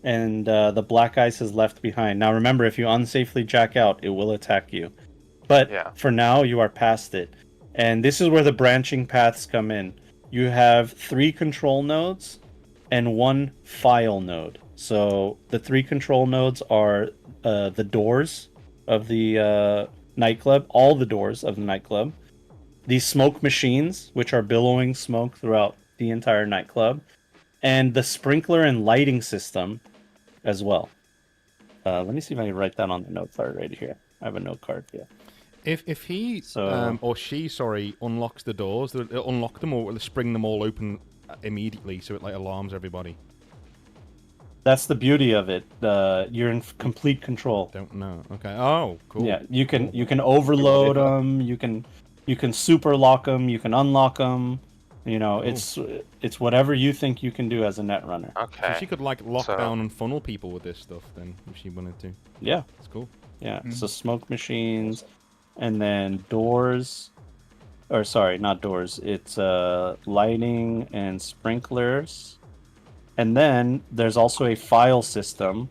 And the Black Ice is left behind. Now remember, if you unsafely jack out, it will attack you. But for now, you are past it. And this is where the branching paths come in. You have 3 control nodes and 1 file node. So the 3 control nodes are the doors of the nightclub, all the doors of the nightclub. These smoke machines, which are billowing smoke throughout the entire nightclub. And the sprinkler and lighting system as well. Let me see if I can write that on the note card right here. I have a note card here. If he or she, unlocks the doors, they'll unlock them, or will they spring them all open immediately so it like alarms everybody? That's the beauty of it. You're in complete control. Don't know. Okay. Oh, cool. Yeah, you can overload them. You can super lock them. You can unlock them. You know, it's whatever you think you can do as a netrunner. Okay. So she could like lock So- down and funnel people with this stuff then, if she wanted to. Yeah, That's cool. yeah. So smoke machines, and then doors, or sorry, not doors. It's lighting and sprinklers, and then there's also a file system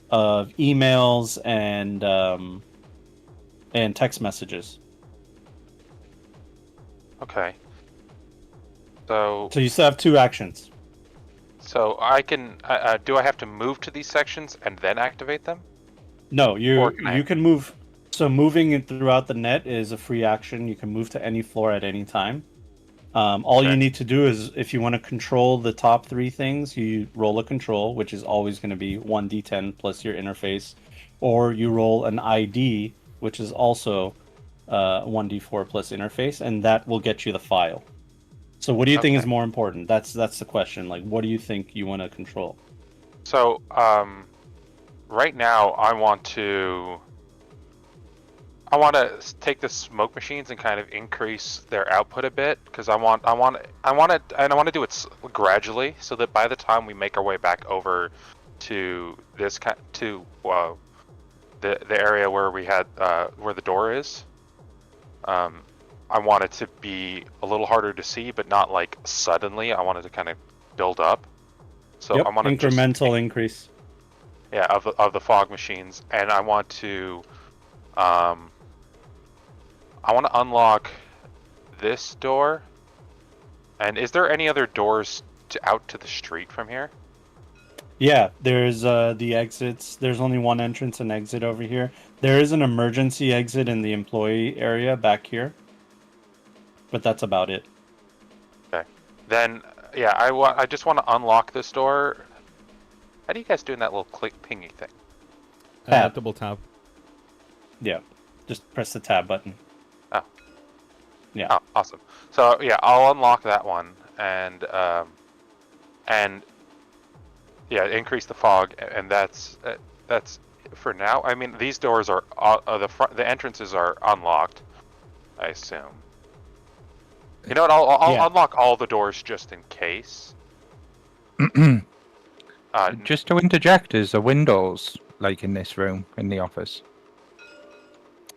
of emails and text messages. Okay. So So you still have 2 actions. I can. Do I have to move to these sections and then activate them? No, Or you can I- you can move. So moving it throughout the net is a free action. You can move to any floor at any time. All you Okay. need to do is, if you want to control the top 3 things, you roll a control, which is always going to be 1d10 plus your interface, or you roll an ID, which is also 1d4 plus interface, and that will get you the file. So what do you think is Okay. more important? That's the question. Like, what do you think you want to control? So right now I want to take the smoke machines and kind of increase their output a bit, because I want to do it gradually, so that by the time we make our way back over to the area where we had where the door is, I want it to be a little harder to see, but not like suddenly. I want it to kind of build up. So Yep, I want to incremental increase. yeah, of the fog machines, and I want to unlock this door. And is there any other doors out to the street from here? Yeah, there's the exits. There's only one entrance and exit over here. There is an emergency exit in the employee area back here, but that's about it. Okay. Then yeah, I just want to unlock this door. How do you guys do that little click pingy thing? Tab. Double tab. Yeah, just press the tab button. Oh. Yeah. Oh, awesome. So yeah, I'll unlock that one and yeah, increase the fog, and that's for now. I mean, these doors are the entrances are unlocked, I assume. You know what? I'll Yeah. unlock all the doors just in case. Just to interject, is the windows like in this room in the office?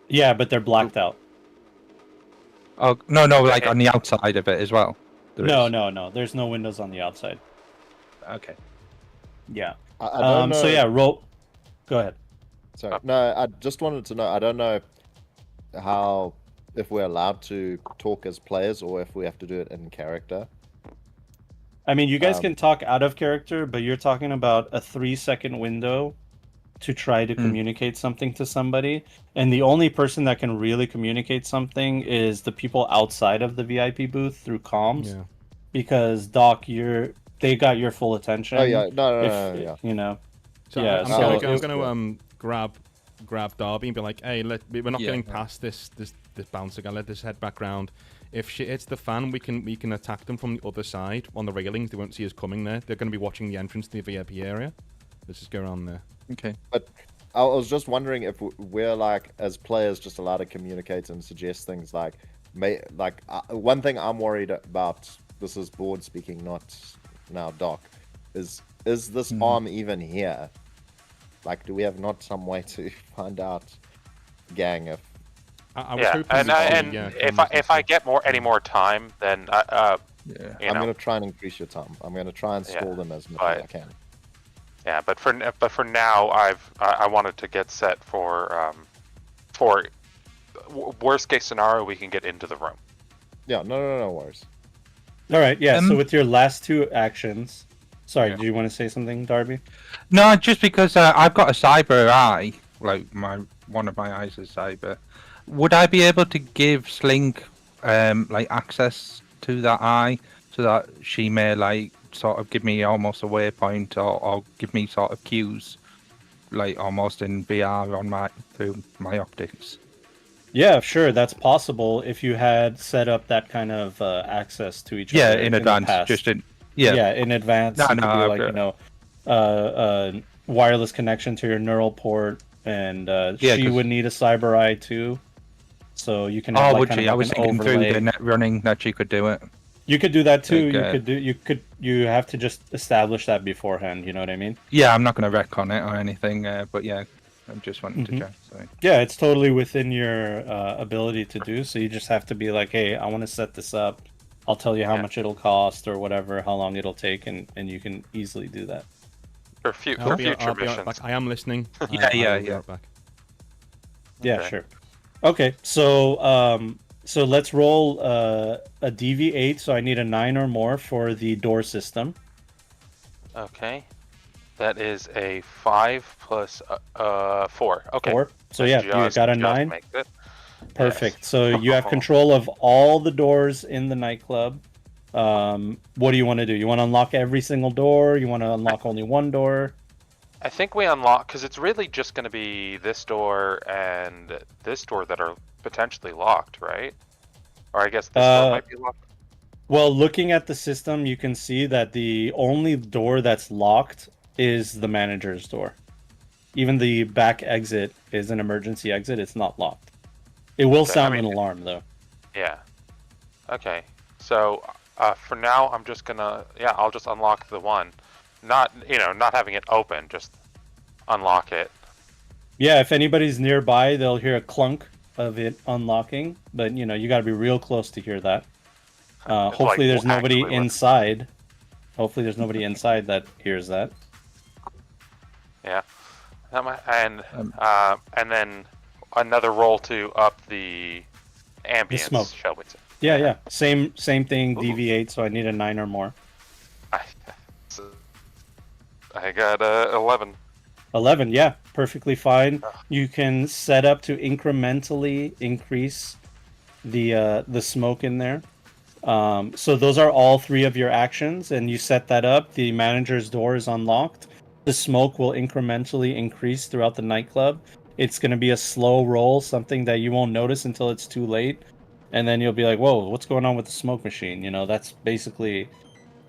Yeah, but they're blacked out. Oh no, like on the outside of it as well. There No, is. no. There's no windows on the outside. Okay. Yeah. I don't know. So yeah, roll. Go ahead. Sorry. No, I just wanted to know. I don't know how, if we're allowed to talk as players or if we have to do it in character. I mean, you guys can talk out of character, but you're talking about a 3-second window to try to communicate something to somebody, and the only person that can really communicate something is the people outside of the VIP booth through comms. Yeah. Because Doc, they got your full attention. Oh yeah, no, if, yeah. You know. So Yeah, I'm so- gonna grab Darby and be like, hey, we're not Yeah. getting past this bouncer guy. Let this head back round. If shit hits the fan, we can attack them from the other side on the railings. They won't see us coming there. They're going to be watching the entrance to the VIP area. Let's just go around there. Okay. But I was just wondering if we're like, as players, just allowed to communicate and suggest things like, one thing I'm worried about. This is board speaking, not now Doc. Is this arm even here? Like, do we have not some way to find out, gang? If I was Yeah, hoping and we'd see, if I get any more time, then Yeah. you I'm know, gonna try and increase your time. I'm gonna try and stall them as much as I can. yeah. But for now, I wanted to get set for worst case scenario, we can get into the room. Yeah, no worries. All right. Yeah. So Um, with your last 2 actions, sorry, Yeah. do you want to say something, Darby? No, just because I've got a cyber eye, like one of my eyes is cyber. Would I be able to give Slink like access to that eye so that she may like sort of give me almost a waypoint or give me sort of cues, like almost in VR on through my optics? Yeah, sure. That's possible if you had set up that kind of access to each Yeah, other in the advance, past. just in yeah. In advance. No, It could no, be I've like, got- you know, wireless connection to your neural port, and Yeah, she 'cause- would need a cyber eye too. So you can. Have, Oh, like, would kind of she? I like was an thinking through overlay. the net running that she could do it. You could do that too. Like, You have to just establish that beforehand. You know what I mean? Yeah, I'm not going to wreck on it or anything, but yeah, I'm just wanting to Mhm. check. Sorry. Yeah, it's totally within your ability to do. So you just have to be like, hey, I want to set this up. I'll tell you how Yeah. much it'll cost or whatever, how long it'll take, and you can easily do that. For, for future I'll be right missions. back. I am listening. Yeah, I yeah, will be yeah. right back. Yeah, Okay. sure. Okay, so let's roll a DV8. So I need a 9 or more for the door system. Okay. That is a 5 plus 4. Okay. 4. So That yeah, you just- got a just 9. makes it. Perfect. Yes. So you have control of all the doors in the nightclub. What do you want to do? You want to unlock every single door? You want to unlock only one door? I think we unlock because it's really just going to be this door and this door that are potentially locked, right? Or I guess this door might be locked. Well, looking at the system, you can see that the only door that's locked is the manager's door. Even the back exit is an emergency exit. It's not locked. It will Okay, sound I mean, an alarm, though. Yeah. Okay. So for now, I'm just gonna I'll just unlock the one, not not having it open, just unlock it. Yeah, if anybody's nearby, they'll hear a clunk of it unlocking. But, you got to be real close to hear that. It's Hopefully like there's nobody actually what- inside. Hopefully there's nobody inside that hears that. Yeah. And then another roll to up the ambience, smoke. shall we say? Yeah. Same thing, Ooh. DV8, so I need a 9 or more. I got 11. 11, yeah, perfectly fine. You can set up to incrementally increase the smoke in there. So those are all 3 of your actions, and you set that up. The manager's door is unlocked. The smoke will incrementally increase throughout the nightclub. It's going to be a slow roll, something that you won't notice until it's too late. And then you'll be like, whoa, what's going on with the smoke machine? That's basically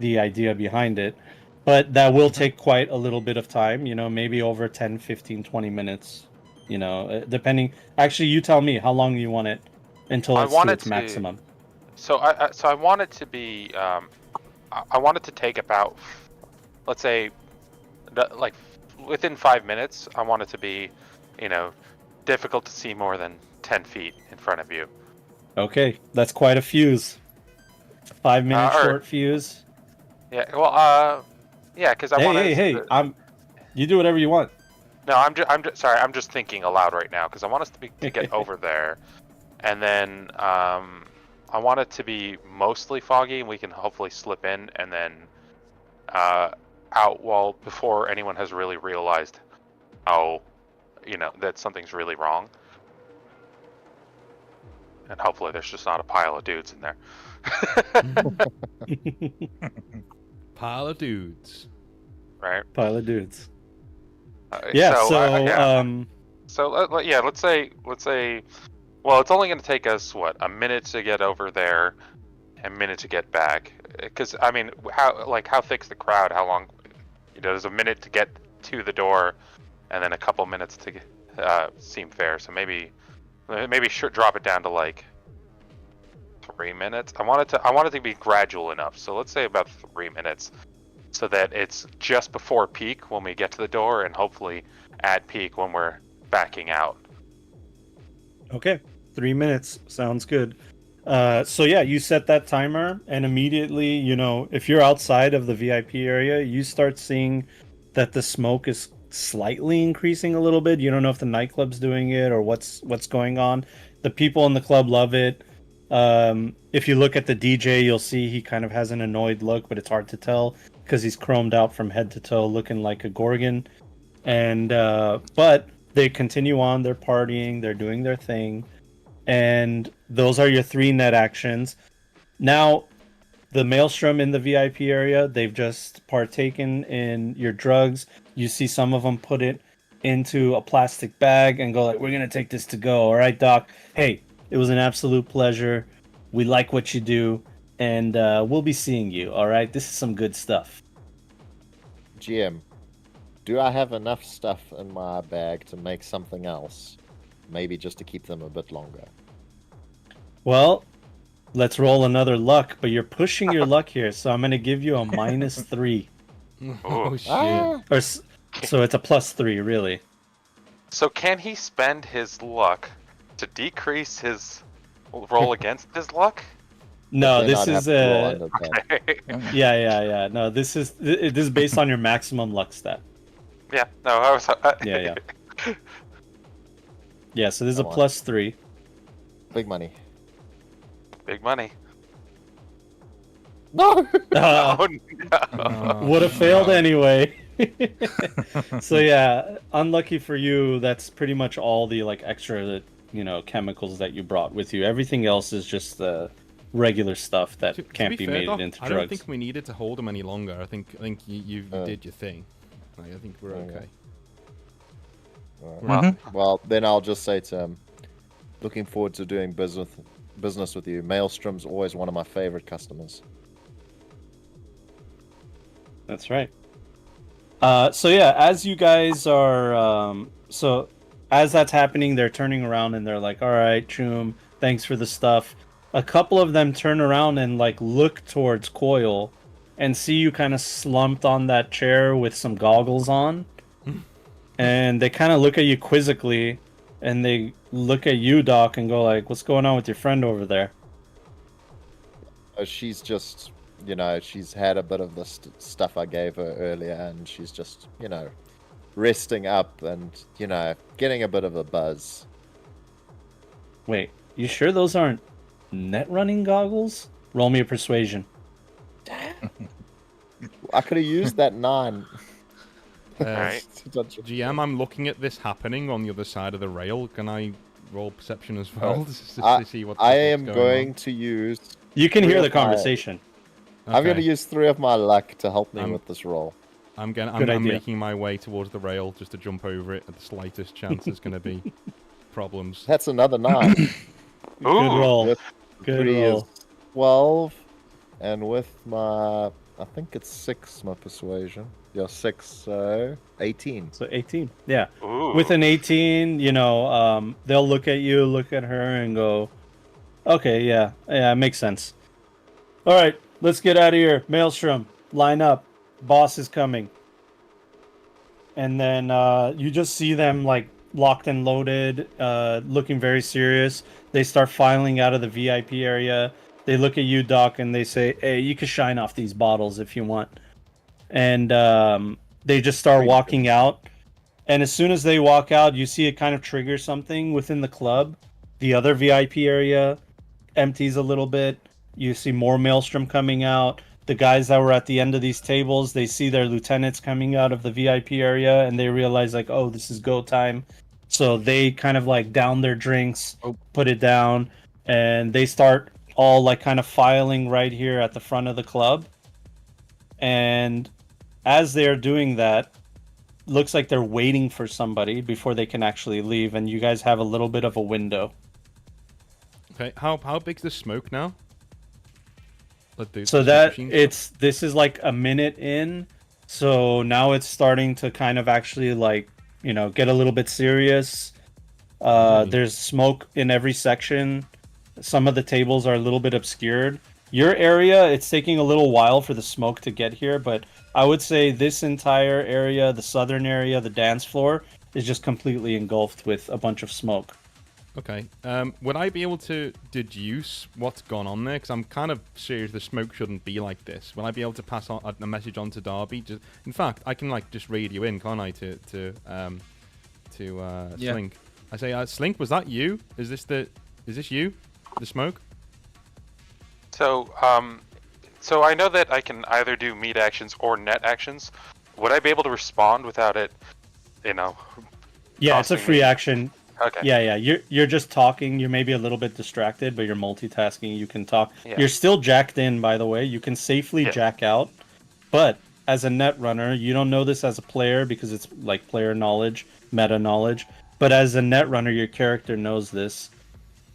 the idea behind it. But that will take quite a little bit of time, maybe over 10, 15, 20 minutes, depending. Actually, you tell me how long you want it until it's to its maximum. So I want it to be I want it to take about, let's say, like within 5 minutes. I want it to be, difficult to see more than 10 feet in front of you. Okay, that's quite a fuse. 5-minute or- short fuse. Yeah. Well, yeah, because I want Hey! You do whatever you want. No, I'm just sorry. I'm just thinking aloud right now because I want us to get over there, and then I want it to be mostly foggy, and we can hopefully slip in and then out before anyone has really realized how that something's really wrong, and hopefully there's just not a pile of dudes in there. Pile of dudes. Right. Pile of dudes. Yeah. So let's say, well, it's only going to take us a minute to get over there, a minute to get back. Because I mean, how thick's the crowd? How long? There's a minute to get to the door, and then a couple minutes to seem fair. So maybe drop it down to 3 minutes. I want it to be gradual enough. So let's say about 3 minutes, so that it's just before peak when we get to the door, and hopefully at peak when we're backing out. Okay, 3 minutes sounds good. So yeah, you set that timer, and immediately, if you're outside of the VIP area, you start seeing that the smoke is slightly increasing a little bit. You don't know if the nightclub's doing it or what's going on. The people in the club love it. If you look at the DJ, you'll see he kind of has an annoyed look, but it's hard to tell because he's chromed out from head to toe, looking like a Gorgon. And but they continue on, they're partying, they're doing their thing, and those are your 3 net actions. Now, the Maelstrom in the VIP area, they've just partaken in your drugs. You see some of them put it into a plastic bag and go we're gonna take this to go. All right, Doc. Hey, it was an absolute pleasure. We like what you do, and we'll be seeing you. All right, this is some good stuff. GM, do I have enough stuff in my bag to make something else? Maybe just to keep them a bit longer. Well, Let's roll another luck, but you're pushing your luck here, so I'm gonna give you a -3. Oh shit! Ah, So it's a +3, really. So can he spend his luck to decrease his roll against his luck? No, then this I'd have is to roll under that. yeah. No, this is based on your maximum luck stat. Yeah, no, I was. Yeah. Yeah, so this is a Come on. +3. Big money. Big money. No. Oh no. Would have failed anyway. So yeah, unlucky for you. That's pretty much all the like extra, chemicals that you brought with you. Everything else is just the regular stuff that can't be fair, made Doc, into I drugs. don't think we needed to hold him any longer. I think you did your thing. Like, I think we're okay. Alright. Well, then I'll just say to him, looking forward to doing business with you. Maelstrom's always one of my favorite customers. That's right. So yeah, as you guys are, so as that's happening, they're turning around and they're like, "All right, Choom, thanks for the stuff." A couple of them turn around and like look towards Coil, and see you kind of slumped on that chair with some goggles on, and they kind of look at you quizzically, and they look at you, Doc, and go like, "What's going on with your friend over there?" She's just, she's had a bit of the stuff I gave her earlier, and she's just, resting up and, getting a bit of a buzz. Wait, you sure those aren't net running goggles? Roll me a persuasion. I could have used that 9. Alright. GM, I'm looking at this happening on the other side of the rail. Can I roll perception as well? Just I to see what's am going going on? to use. You can hear Real the fire. conversation. I'm going to Okay. use 3 of my luck to help me Um, with this roll. I'm Good I'm idea. making my way towards the rail just to jump over it. At the slightest chance there's going to be problems. That's another 9. Good Ooh. roll. With Good 3 is roll. 12, and with my, I think it's 6, my persuasion. Yeah, 6, so 18. So 18. Yeah. Ooh. With an 18, they'll look at you, look at her, and go, "Okay, yeah, it makes sense. All right, let's get out of here. Maelstrom, line up. Boss is coming." And then you just see them like locked and loaded, looking very serious. They start filing out of the VIP area. They look at you, Doc, and they say, "Hey, you can shine off these bottles if you want." And they just start walking out. And as soon as they walk out, you see it kind of trigger something within the club. The other VIP area empties a little bit. You see more Maelstrom coming out. The guys that were at the end of these tables, they see their lieutenants coming out of the VIP area, and they realize like, "Oh, this is go time." So they kind of like down their drinks, put it down, and they start all like kind of filing right here at the front of the club. And as they're doing that, looks like they're waiting for somebody before they can actually leave, and you guys have a little bit of a window. Okay, how big's the smoke now? So that this is like a minute in, so now it's starting to kind of actually like get a little bit serious. There's smoke in every section. Some of the tables are a little bit obscured. Your area, it's taking a little while for the smoke to get here, but I would say this entire area, the southern area, the dance floor, is just completely engulfed with a bunch of smoke. Okay. Would I be able to deduce what's gone on there? Because I'm kind of serious the smoke shouldn't be like this. Will I be able to pass on a message on to Darby? In fact, I can just radio in, can't I, to Yeah. Slink? I say, Slink, was that you? Is this you? The smoke? So I know that I can either do meat actions or net actions. Would I be able to respond without it, Yeah, it's a costing free me? action. Okay. Yeah. You're just talking. You're maybe a little bit distracted, but you're multitasking. You can talk. Yeah. You're still jacked in, by the way. You can safely Yeah. jack out. But as a net runner, you don't know this as a player because it's like player knowledge, meta knowledge. But as a net runner, your character knows this.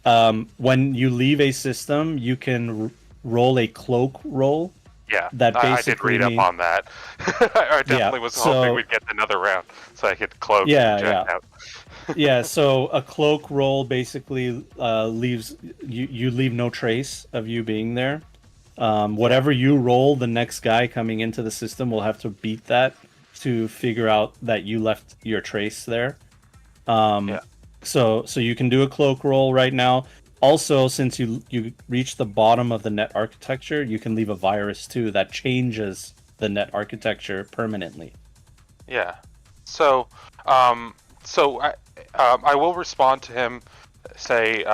When you leave a system, you can roll a cloak roll. Yeah, That I did basically read up mean- on that. I definitely was hoping so- we'd get another round so I could cloak Yeah, and jack yeah. out. Yeah, so a cloak roll basically leaves you leave no trace of you being there. Whatever you roll, the next guy coming into the system will have to beat that to figure out that you left your trace there. Yeah. So you can do a cloak roll right now. Also, since you reach the bottom of the net architecture, you can leave a virus too that changes the net architecture permanently. Yeah. So, I will respond to him. Say,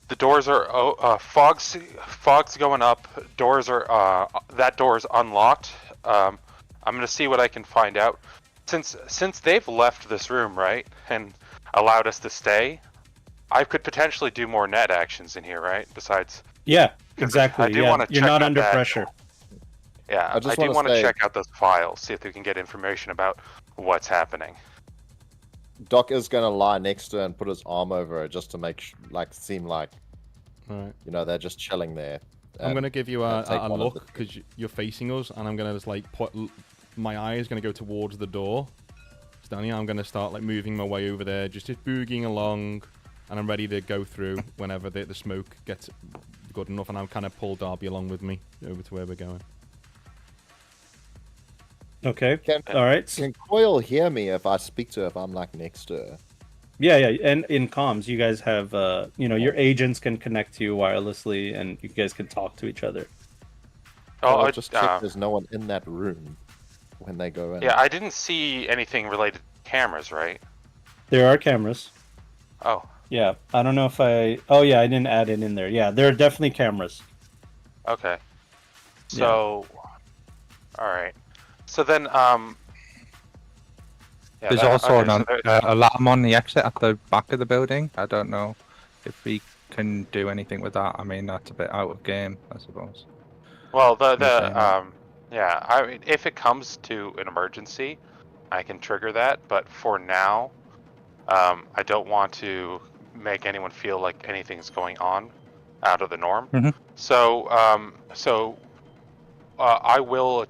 the doors are fog's going up. Doors are that door is unlocked. I'm gonna see what I can find out. Since they've left this room, right, and allowed us to stay, I could potentially do more net actions in here, right? Besides, Yeah, exactly. I do yeah, wanna you're check not out under that- pressure. yeah, I just do wanna want to say- check out those files, see if we can get information about what's happening. Doc is gonna lie next to her and put his arm over her just to make seem like All right. they're just chilling there. I'm gonna give you a take one of look the- because you're facing us, and I'm gonna just like put my eye is gonna go towards the door. Stanley, I'm gonna start like moving my way over there, just boogieing along, and I'm ready to go through whenever the smoke gets good enough, and I'll kind of pull Darby along with me over to where we're going. Okay. Can, All right. can Coil hear me if I speak to her if I'm like next to her? Yeah, and in comms, you guys have, your agents can connect to you wirelessly, and you guys can talk to each other. I'll just check there's no one in that room when they go in. Yeah, I didn't see anything related to cameras, right? There are cameras. Oh, Yeah, I don't know if I... Oh, yeah, I didn't add it in there. Yeah, there are definitely cameras. okay. So, all right. So then, yeah, There's that- also okay, an so there- alarm on the exit at the back of the building. I don't know if we can do anything with that. I mean, that's a bit out of game, I suppose. well, saying that. yeah. I mean, if it comes to an emergency, I can trigger that. But for now, I don't want to make anyone feel like anything's going on out of the norm. Mhm. So, I will.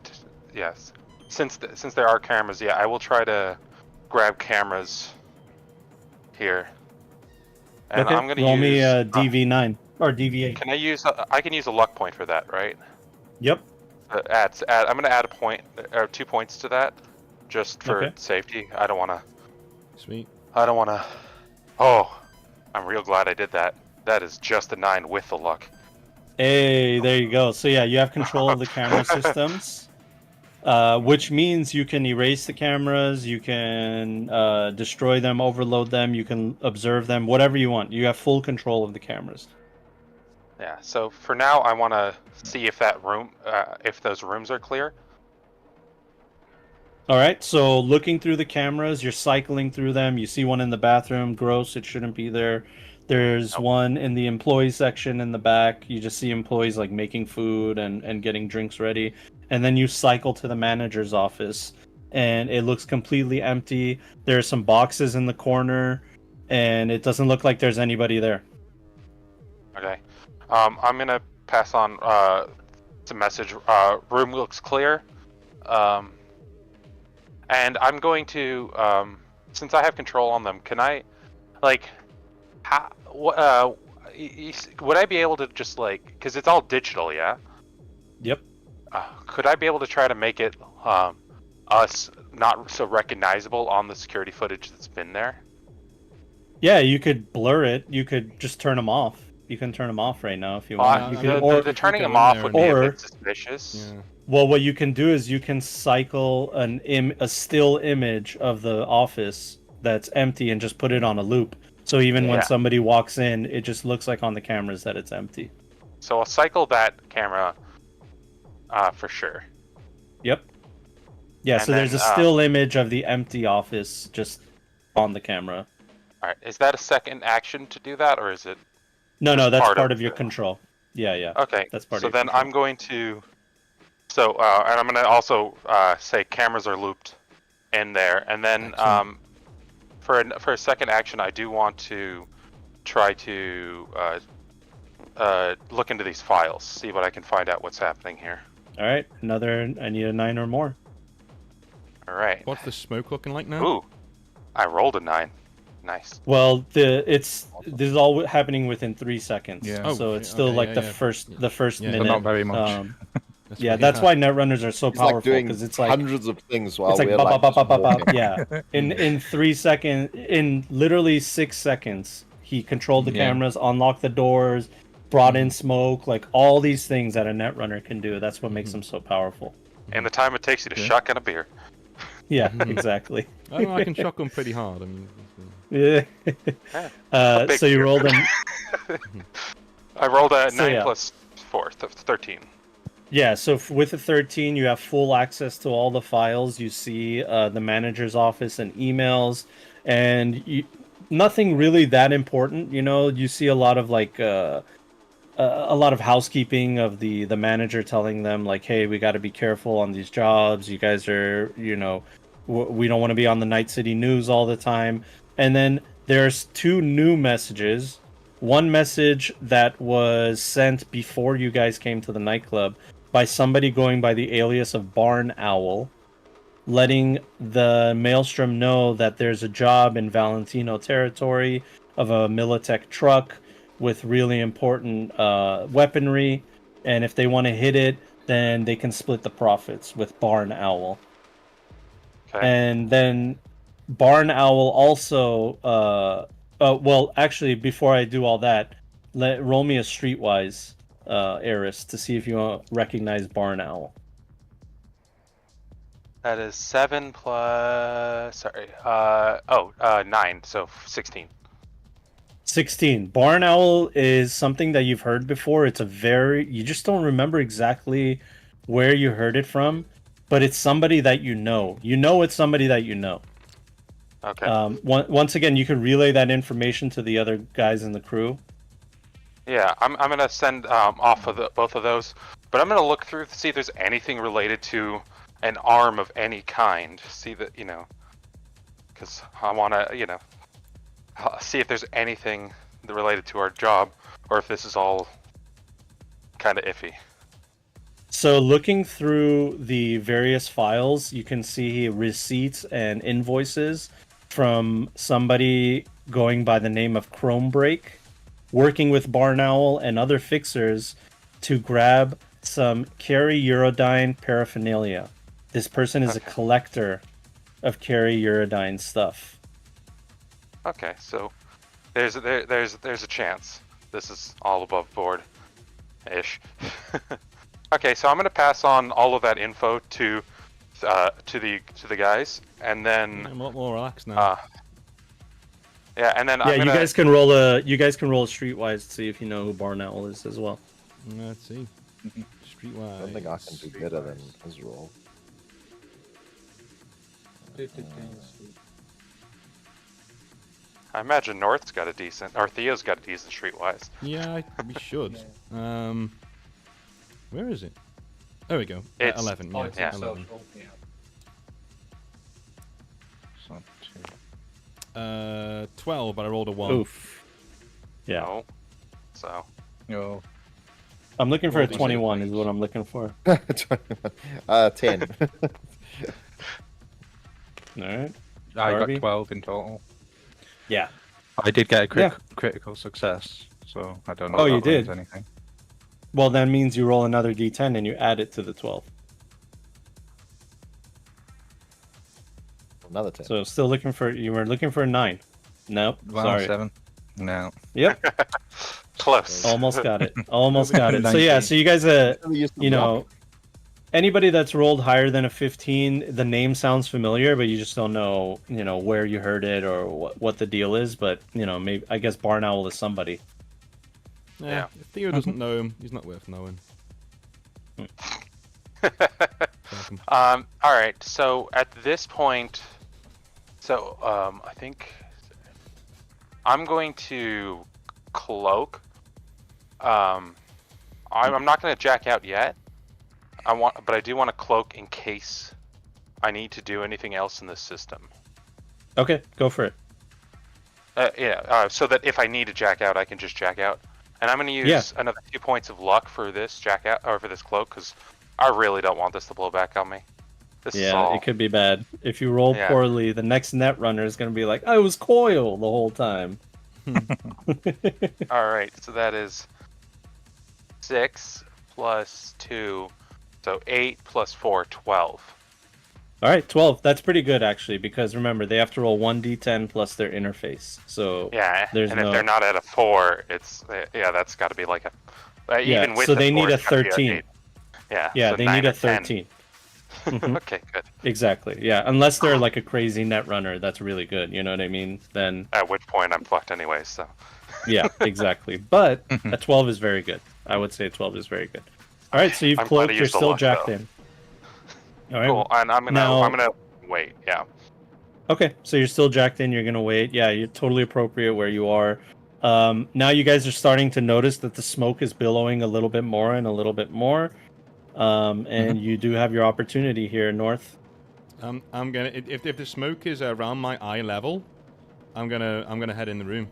Yes, since there are cameras, yeah, I will try to grab cameras here. And Okay, I'm gonna roll use. me DV9. Or DV8. Can I use? I can use a luck point for that, right? Yep. I'm gonna add a point or 2 points to that, just for Okay. safety. I don't wanna. Sweet. Oh, I'm real glad I did that. That is just a 9 with the luck. Hey, there you go. So yeah, you have control of the camera systems, which means you can erase the cameras, you can destroy them, overload them, you can observe them, whatever you want. You have full control of the cameras. Yeah. So for now, I want to see if that room, if those rooms are clear. All right, so looking through the cameras, you're cycling through them. You see one in the bathroom, gross, it shouldn't be there. There's one in the employee section in the back. You just see employees like making food and getting drinks ready. And then you cycle to the manager's office, and it looks completely empty. There are some boxes in the corner, and it doesn't look like there's anybody there. Okay. I'm gonna pass on some message. Room looks clear. And I'm going to, since I have control on them, can I, like, would I be able to just like, because it's all digital, yeah? Yep. Could I be able to try to make it us not so recognizable on the security footage that's been there? Yeah, you could blur it. You could just turn them off. You can turn them off right now if you want. You can, the turning them off would be a bit suspicious. Yeah. well, what you can do is you can cycle a still image of the office that's empty and just put it on a loop. So even when Yeah. somebody walks in, it just looks like on the cameras that it's empty. So I'll cycle that camera for sure. Yep. Yeah, And so there's a then, still image of the empty office just on the camera. All right, is that a second action to do that, or is it? No, Just that's part part of of your the- control. Yeah. Okay, That's part so of your then control. I'm going to. So and I'm going to also say cameras are looped in there, and then Excellent. for a second action, I do want to try to look into these files, see what I can find out what's happening here. All right, I need a 9 or more. All right. What's the smoke looking like now? Ooh, I rolled a 9. Nice. Well, this is all happening within 3 seconds. Yeah. Oh, So shit, it's still okay, like yeah, the yeah. first Yeah. the first Yeah. But minute. not very much. Yeah, what- that's why netrunners are so He's like powerful, doing because it's like hundreds of things while it's like we're ba like ba ba just ba ba ba. walking. Yeah, in 3 seconds, in literally 6 seconds, he controlled the Yeah. cameras, unlocked the doors, brought in smoke, like all these things that a netrunner can do. That's what makes him so powerful. And the time it takes you to Yeah. shotgun a beer. Yeah, exactly. I don't know, I can shotgun pretty hard. I mean, Yeah. A big So you beer. rolled them. I rolled a So, 9 yeah. plus 4, 13. Yeah, so with the 13, you have full access to all the files. You see the manager's office and emails, and nothing really that important. You know, you see a lot of like a lot of housekeeping of the manager telling them like, hey, we got to be careful on these jobs. You guys are, you know, we don't want to be on the Night City news all the time. And then there's 2 new messages. One message that was sent before you guys came to the nightclub by somebody going by the alias of Barn Owl, letting the Maelstrom know that there's a job in Valentino territory of a Militech truck with really important weaponry, and if they want to hit it, then they can split the profits with Barn Owl. Okay. And then Barn Owl also well, actually, before I do all that, roll me a Streetwise Eris to see if you recognize Barn Owl. That is 7 plus. Sorry. 9. So 16. 16. Barn Owl is something that you've heard before. It's you just don't remember exactly where you heard it from, but it's somebody that you know. You know it's somebody that you know. Okay. Once again, you can relay that information to the other guys in the crew. Yeah, I'm gonna send off of both of those, but I'm gonna look through to see if there's anything related to an arm of any kind. See that, you know, because I wanna, you know, see if there's anything related to our job, or if this is all kind of iffy. So looking through the various files, you can see receipts and invoices from somebody going by the name of Chromebreak, working with Barn Owl and other fixers to grab some Carry Eurodyne paraphernalia. This person is a collector of Carry Eurodyne stuff. Okay, so there's a chance this is all above board, ish. Okay, so I'm gonna pass on all of that info to the guys, and then I'm a lot more relaxed now. yeah, and then Yeah, I'm gonna, you guys can roll a Streetwise to see if you know who Barn Owl is as well. Let's see. Streetwise. I don't think I can do better than his roll. I imagine North's got a decent, or Theo's got a decent streetwise. Yeah, we should. Where is it? There we go. It's- 11. Oh, Yeah, it's yeah. 11. social, yeah. It's not too... 12, but I rolled a 1. Oof. Yeah. No. So Oh, I'm looking for a Roll these 21 is things. what I'm looking for. 10. Alright. I Darby? got 12 in total. Yeah. I did get a Yeah. critical success, so I don't know. Oh, if you that means did? anything. Well, that means you roll another d10 and you add it to the 12. Another 10. So still looking for, you were looking for a 9. Nope. Wow, Sorry. 7. No. Yep. close. Almost got it. Almost got it. So 19. yeah, so you guys, Really used to you block. know, anybody that's rolled higher than a 15, the name sounds familiar, but you just don't know, you know, where you heard it or what the deal is. But you know, maybe I guess Barn Owl is somebody. Yeah. If Theo doesn't know him, he's not worth knowing. All right. So at this point, I think I'm going to cloak. I'm not going to jack out yet. But I do want to cloak in case I need to do anything else in this system. Okay, go for it. So that if I need to jack out, I can just jack out. And I'm going to use another 2 points of luck for this jack out, or for this cloak, because I really don't want this to blow back on me. This is Yeah, all. it could be bad. If you roll Yeah. poorly, the next net runner is going to be like, I was Coil the whole time. All right, so that is 6 plus 2, so 8 plus 4, 12. All right, 12. That's pretty good, actually, because remember, they have to roll 1d10 plus their interface. So Yeah, there's and no... if they're not at a 4, it's that's got to be like a Yeah, even with so the they 4, need a it's gotta be 13. 8. Yeah, Yeah, so they 9 need a or 10. 13. Mhm. Okay, good. Exactly. Yeah, unless they're like a crazy net runner, that's really good. You know what I mean? Then At which point I'm fucked anyway. So yeah, exactly. But a 12 is very good. I would say 12 is very good. All right, so you've I'm glad I cloaked. You're used the still luck, jacked though. in. All right. cool, and I'm Now- gonna wait. Yeah. Okay, so you're still jacked in. You're gonna wait. Yeah, you're totally appropriate where you are. Now you guys are starting to notice that the smoke is billowing a little bit more and a little bit more. And you do have your opportunity here, North. I'm gonna if the smoke is around my eye level, I'm gonna head in the room.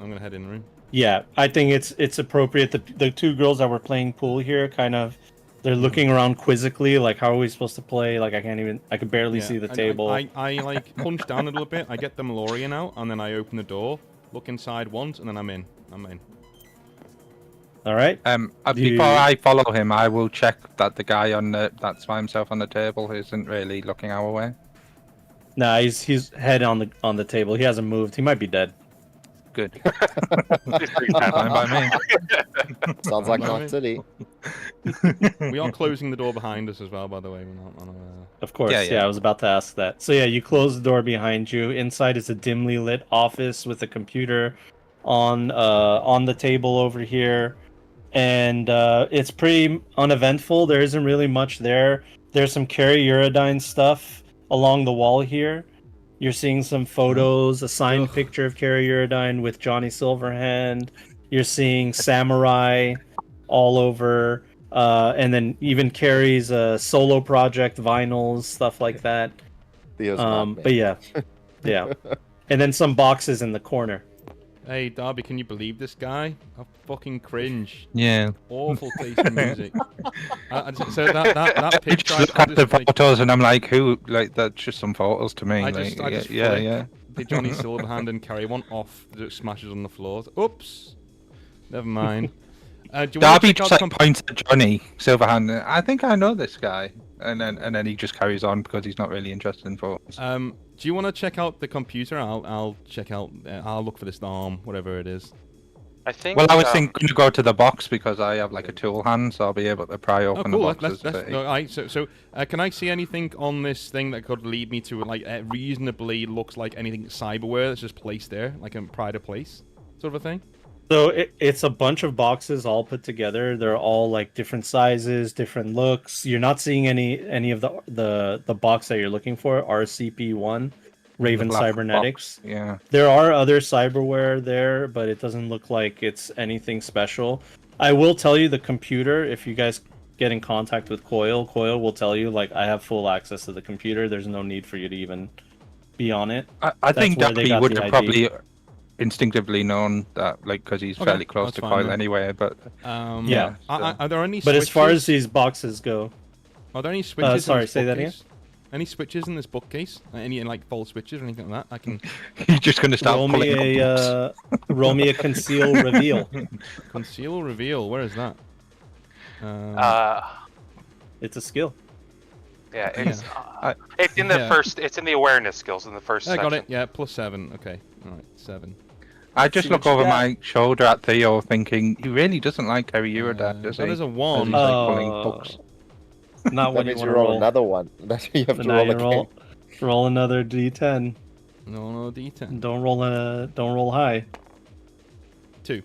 I'm gonna head in the room. Yeah, I think it's appropriate. The two girls that were playing pool here, kind of, they're looking around quizzically, like, how are we supposed to play? Like, I can barely Yeah, see the and table. I like punch down a little bit. I get the Malorian out, and then I open the door, look inside once, and then I'm in. All right. Before I follow him, I will check that the guy that's by himself on the table isn't really looking our way. Nah, he's head on the table. He hasn't moved. He might be dead. Good. Fine by me. Sounds like Night City. We are closing the door behind us as well, by the way. We're not on a... Of course, Yeah, yeah, yeah. I was about to ask that. So yeah, you close the door behind you. Inside is a dimly lit office with a computer on the table over here, and it's pretty uneventful. There isn't really much there. There's some Carrie Uridine stuff along the wall here. You're seeing some photos, a signed picture of Carrie Uridine with Johnny Silverhand. You're seeing Samurai all over. And then even Carrie's solo project, vinyls, stuff like that. Theo's nightmare. But yeah. And then some boxes in the corner. Hey, Darby, can you believe this guy? I fucking cringe. Yeah. Awful taste in music. So that picture, Just look at the photos and I'm like, who? Like, that's just some photos to me. I like, just yeah. flick the Johnny Silverhand and carry one off that smashes on the floor. Oops. Never mind. Do you want Darby to check just out like points at Johnny Silverhand. I think I know this guy, and then he just carries on because he's not really interested in photos. do you want to check out the computer? I'll check out. I'll look for this arm, whatever it is. I think. Well, I was thinking to go to the box because I have like a tool hand, so I'll be able to pry Oh, open cool. the boxes. Can I see anything on this thing that could lead me to like reasonably looks like anything cyberware that's just placed there, like a pride of place, sort of a thing? So it's a bunch of boxes all put together. They're all like different sizes, different looks. You're not seeing any of the box that you're looking for, RCP-1, Raven black Cybernetics. box, yeah. There are other cyberware there, but it doesn't look like it's anything special. I will tell you the computer, if you guys get in contact with Coil will tell you, like, I have full access to the computer. There's no need for you to even be on it. I think where they Darby got would the have ID. probably instinctively known that, like, because he's Okay, fairly close that's to fine Coil then. anyway. But Yeah. Are there any? But as far as switches? these boxes go, Are there any switches? sorry, in this say that bookcase? Any switches in this bookcase? Any like false switches or anything like that? I can he's just going to start roll pulling me up books. roll me a conceal reveal. conceal, reveal. Where is that? It's a skill. Yeah, it's I- it's in the Yeah. first. It's in the awareness skills in the first I section. got it. Yeah, +7. Okay, all right, 7. I just see look what you over got. my shoulder at Theo, thinking he really doesn't like Harry Uridine, does he? That is a As 1. he's, like, pulling books. Not That when you means want you to roll roll. another one. That's you have So to now roll you again. roll another d10. No, D10. Don't roll high. 2.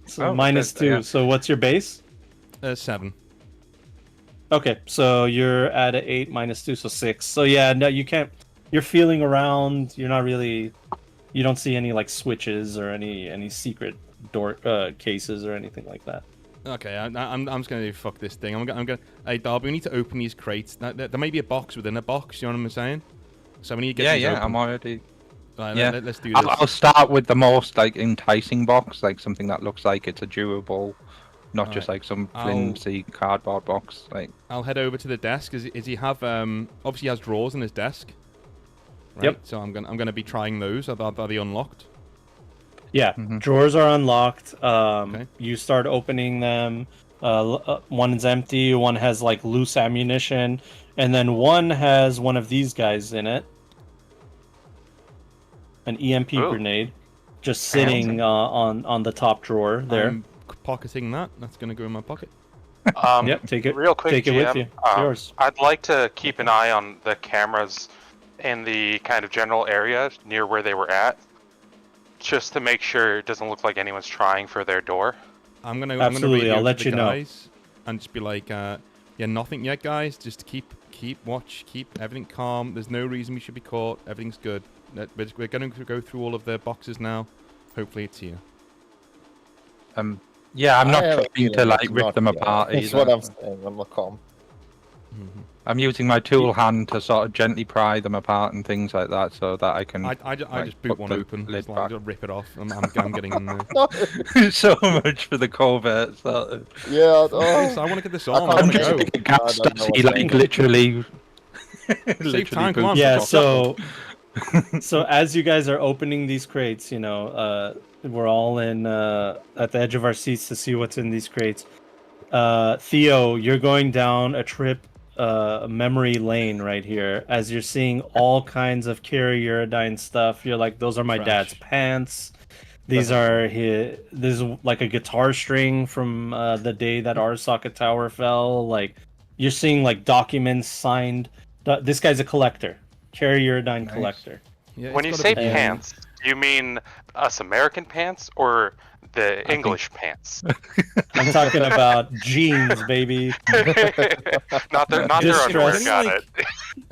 So Oh, minus good, 2. yeah. So what's your base? 7. Okay, so you're at an 8 minus 2, so 6. So yeah, no, you can't. You're feeling around. You're not really. You don't see any like switches or any secret door cases or anything like that. Okay, I'm just gonna fuck this thing. I'm gonna. Hey, Darby, we need to open these crates. There may be a box within a box. You know what I'm saying? So we need to get these open. I'm already. Right, Yeah. let's do this. I'll start with the most like enticing box, like something that looks like it's a durable not just like some I'll- flimsy cardboard box. Like, I'll head over to the desk. Is he have obviously he has drawers in his desk. Right? Yep. So I'm gonna be trying those. Are they unlocked? Yeah, Mhm. drawers are unlocked. Okay. You start opening them. One is empty. One has like loose ammunition, and then one has one of these guys in it. An EMP Ooh. grenade, just sitting on the top drawer there. I'm pocketing that. That's gonna go in my pocket. Yep, take it. Real quick, take it with GM, you. It's yours. I'd like to keep an eye on the cameras in the kind of general area near where they were at, just to make sure it doesn't look like anyone's trying for their door. I'm gonna Absolutely, radio I'll to let the you know. guys and just be like, yeah, nothing yet, guys. Just keep watch, keep everything calm. There's no reason we should be caught. Everything's good. We're going to go through all of the boxes now. Hopefully, it's here. yeah, I'm I not have a trying feeling to like it's rip not them yet. apart That's either. what I'm saying. I'm not calm. I'm using my tool hand to sort of gently pry them apart and things like that, so that I can. I just boot put one the open. lid Just, like, back. just rip it off. I'm getting in there. So much for the covert. Sort of. Yeah. Yes, Oh, I want to get this I on. I can't want to just go. imagine. like a gas I don't know station, what's like happening. literally. Save time, come on. Yeah, Fuck so so as you guys are opening these crates, you know, we're all in at the edge of our seats to see what's in these crates. Theo, you're going down a trip memory lane right here as you're seeing all kinds of Carrie Uridine stuff. You're like, those are my Trash. dad's pants. These are his. This is like a guitar string from the day that our socket tower fell. Like, you're seeing like documents signed. This guy's a collector, Carrie Uridine Nice. collector. Yeah, When it's you gotta say be- pants, do you mean us American pants or the English pants? I'm talking about jeans, baby. not their Just underwear. stress. Got Like- it.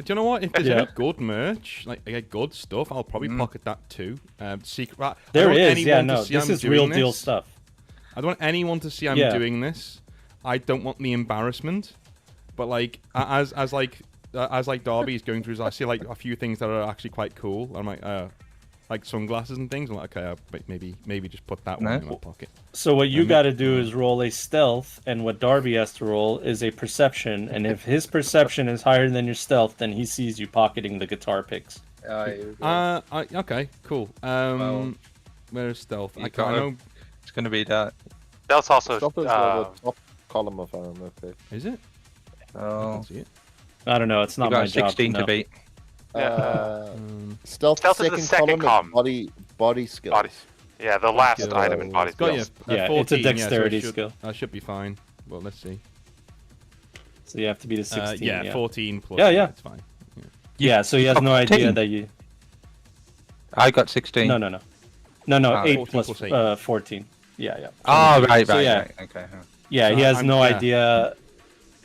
Do you know what? If there's Yeah. any good merch, like good stuff, I'll probably pocket that too. Secret. I There don't want is, yeah, anyone to no, see this I'm is doing real deal this. stuff. I don't want anyone to see I'm Yeah. doing this. I don't want the embarrassment. But like as Darby is going through, I see like a few things that are actually quite cool. I'm like sunglasses and things. I'm like, okay, maybe just put that one in my Nice. pocket. So what you Um, got to do is roll a stealth, and what Darby has to roll is a perception. And if his perception is higher than your stealth, then he sees you pocketing the guitar picks. Okay, cool. Well, Where's stealth? you I gotta- know. It's gonna be that. That's also Stop is the top column of our okay. Is it? I Oh, can't see it. I don't know. It's you not my got job 16 to to know. beat. Stealth Stealth is the second second column column. is body skills. body. Yeah, the last Skills. item in body Got you. skills. Yeah, 14, it's a so it dexterity should- skill. I should be fine. Well, let's see. So you have to be the 16. Yeah, 14 plus. Yeah, yeah. It's fine. Yeah, so he has no idea 14. that you. I got 16. No. Ah, 8 14 plus plus 8. 14. Yeah. Oh, right. So, yeah. Right. Okay. Huh. Yeah, he has I'm- no yeah. idea.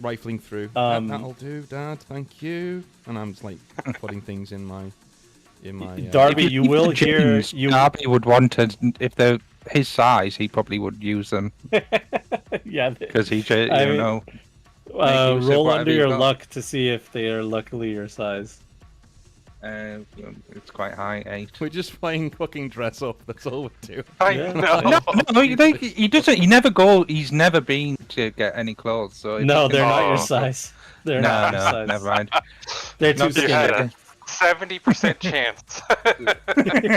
Rifling through. That'll do, Dad. Thank you. And I'm just like putting things in my. Darby, If you will keep the hear. jeans, You Darby would want to, if they're his size, he probably would use them yeah. because he, I mean, know. use of roll whatever under you your got. luck to see if they are luckily your size. It's quite high, 8. We're just playing fucking dress up. That's all we do. I Yeah. know. No, he doesn't. He's never been to get any clothes. So if No, he can- they're not Oh. your size. They're No, not your no, size. never mind. They're too Not You skinny. had skinny. a 70% chance.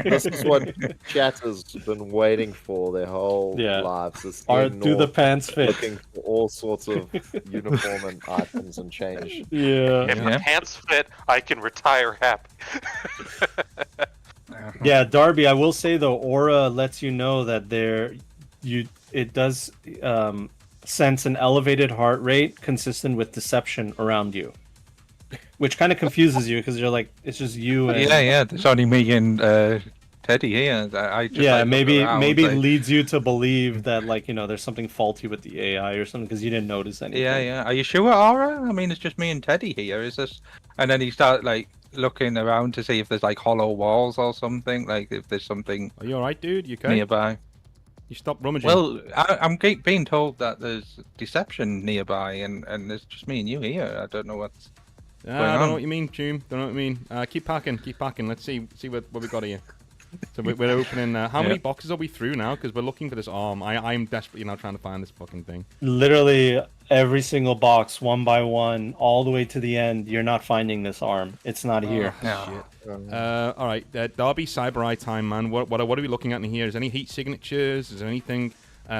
This is what chat has been waiting for their whole Yeah. lives. Is Or getting do the north, pants fit? looking for all sorts of uniform and items and change. Yeah. If Yeah. the pants fit, I can retire happy. Yeah, Darby, I will say though, aura lets you know that it does sense an elevated heart rate consistent with deception around you. Which kind of confuses you because you're like, it's just you and Yeah. There's only me and Teddy here. I just, yeah, like, look maybe around, maybe like, leads you to believe that like, there's something faulty with the AI or something because you didn't notice anything. Yeah. Are you sure, Aura? I mean, it's just me and Teddy here. Is this? And then he started like looking around to see if there's like hollow walls or something. Like if there's something Are you alright, dude? You okay? nearby. You stop rummaging. Well, I'm being told that there's deception nearby, and there's just me and you here. I don't know what's. I don't on? know what you mean, June. Don't know what you mean. Keep packing. Let's see what we got here. So we're opening. How Yeah. many boxes are we through now? Because we're looking for this arm. I'm desperately now trying to find this fucking thing. Literally every single box, one by one, all the way to the end. You're not finding this arm. It's not here. Oh, shit. All right, Derby Cyber Eye time, man. What are we looking at in here? Is there any heat signatures? Is there anything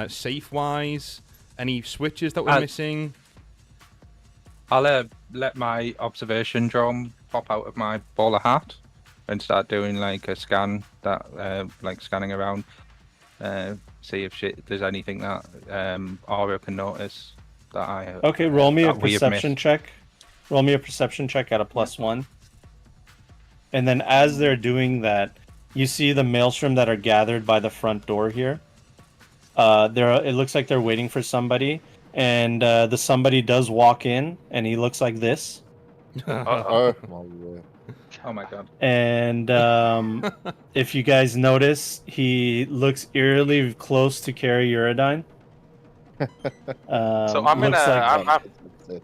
safe wise? Any switches that we're missing? I'll let my observation drone pop out of my bowler hat and start doing like a scan that like scanning around, see if there's anything that Aura can notice that I Okay, roll me a that we have perception missed. check. Roll me a perception check at a +1. And then as they're doing that, you see the maelstrom that are gathered by the front door here. It looks like they're waiting for somebody, and the somebody does walk in, and he looks like this. Oh my word. Oh my god. And if you guys notice, he looks eerily close to Carrie Uridine. So I'm looks gonna. like-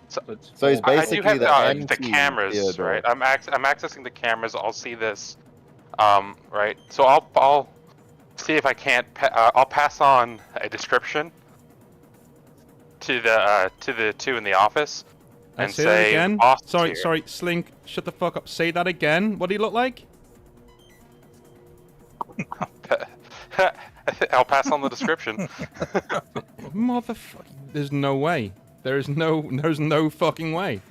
So he's I do basically have the the anti cameras, Theodore. right? I'm accessing the cameras. I'll see this, right? So I'll see if I can't. I'll pass on a description to the two in the office and say that again. "Boss is Sorry, here." sorry, Slink. Shut the fuck up. Say that again. What do you look like? I'll pass on the description. Motherfucker. There's no way. There's no fucking way.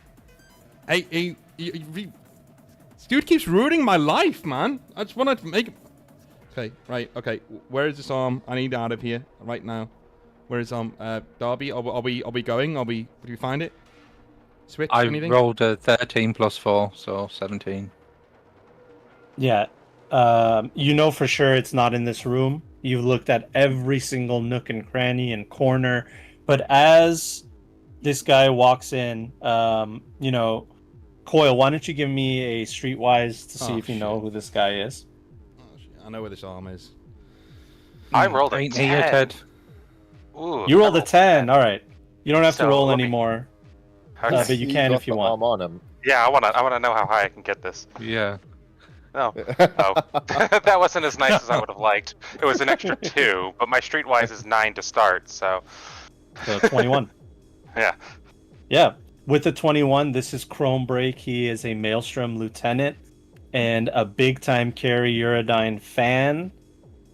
Hey, this dude keeps ruining my life, man. I just want to make. Okay, right. Okay, where is this arm? I need out of here right now. Where is Darby? Are we going? Did we find it? Switch I anything? rolled a 13 plus 4, so 17. Yeah. You know for sure it's not in this room. You've looked at every single nook and cranny and corner. But as this guy walks in, Coyle, why don't you give me a streetwise to see Oh, if you know shit. who this guy is? Oh, shit, I know where this arm is. I rolled a Ain't here, 10. Ted. Ooh, You rolled I a 10. All right. You don't have to So, roll let me- anymore. Okay. but you can got if you the want. arm on him. Yeah, I wanna know how high I can get this. Yeah. No. Oh, that wasn't as nice as I would have liked. It was an extra 2, but my streetwise is 9 to start, so So 21. yeah. Yeah. With the 21, this is Chrome Break. He is a Maelstrom lieutenant and a big-time Carrie Uridine fan.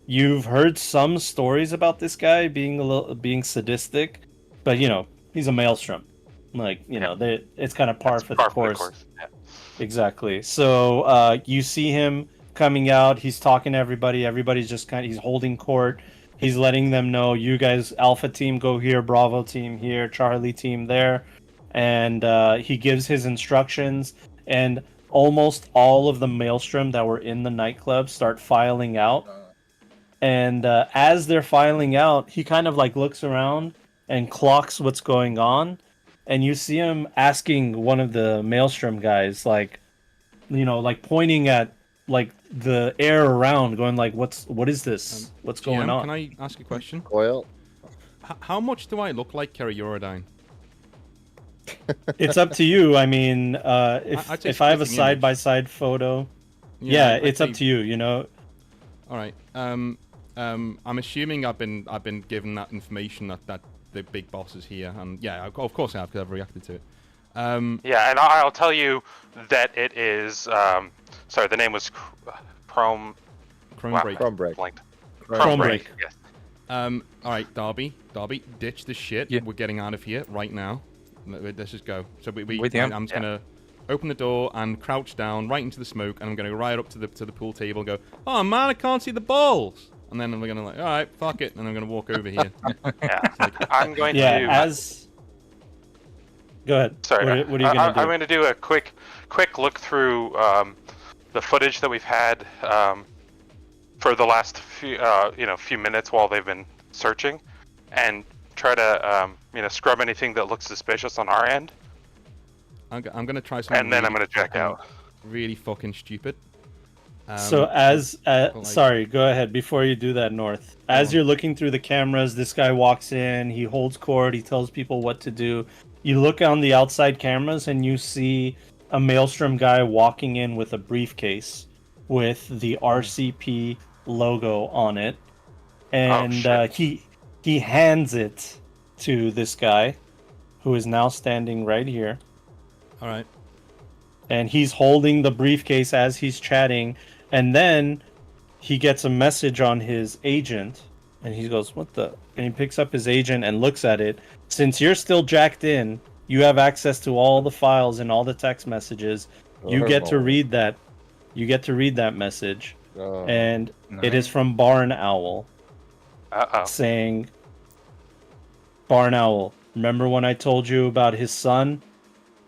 You've heard some stories about this guy being sadistic, but he's a Maelstrom. Like it's kind of par for the course. Yeah. Exactly. So you see him coming out. He's talking to everybody. Everybody's just he's holding court. He's letting them know, you guys, Alpha team, go here. Bravo team here. Charlie team there. And he gives his instructions. And almost all of the Maelstrom that were in the nightclub start filing out. And as they're filing out, he kind of looks around and clocks what's going on. And you see him asking one of the Maelstrom guys, pointing at the air around, going what is this? What's going GM, on? Can I ask a question? Coyle. How much do I look like Carrie Uridine? It's up to you. I mean, I'd say if I have a splitting image. side by side photo, yeah, I'd it's say- up to you. All right. I'm assuming I've been given that information that the big boss is here, and yeah, of course I have because I've reacted to it. Yeah, and I'll tell you that it is. Sorry, the name was Chrome. Chrome Wow, break. Chrome break. Blanked. Chrome break. Yes. All right, Darby, ditch the shit. Yeah. We're getting out of here right now. Let's just go. So With you. I'm just gonna open the door and crouch down right into the smoke, and I'm gonna go right up to the pool table and go, oh man, I can't see the balls. And then we're gonna all right, fuck it, and I'm gonna walk over here. Yeah. I'm going Yeah, to. Go ahead. Sorry, What are you gonna do? I'm going to do a quick look through the footage that we've had for the last few minutes while they've been searching, and try to scrub anything that looks suspicious on our end, I'm gonna try something. and then I'm really going to check fucking- out. Really fucking stupid. So sorry, go ahead before you do that, North. As you're looking through the cameras, this guy walks in, he holds court, he tells people what to do. You look on the outside cameras and you see a Maelstrom guy walking in with a briefcase. with the RCP logo on it, and shit. he hands it to this guy, who is now standing right here, All right. and he's holding the briefcase as he's chatting, and then he gets a message on his agent, and he goes, "What the?" And he picks up his agent and looks at it. Since you're still jacked in, you have access to all the files and all the text messages. You get to read that. You get to read that message, and it is from Barn Owl, saying, "Barn Owl, remember when I told you about his son?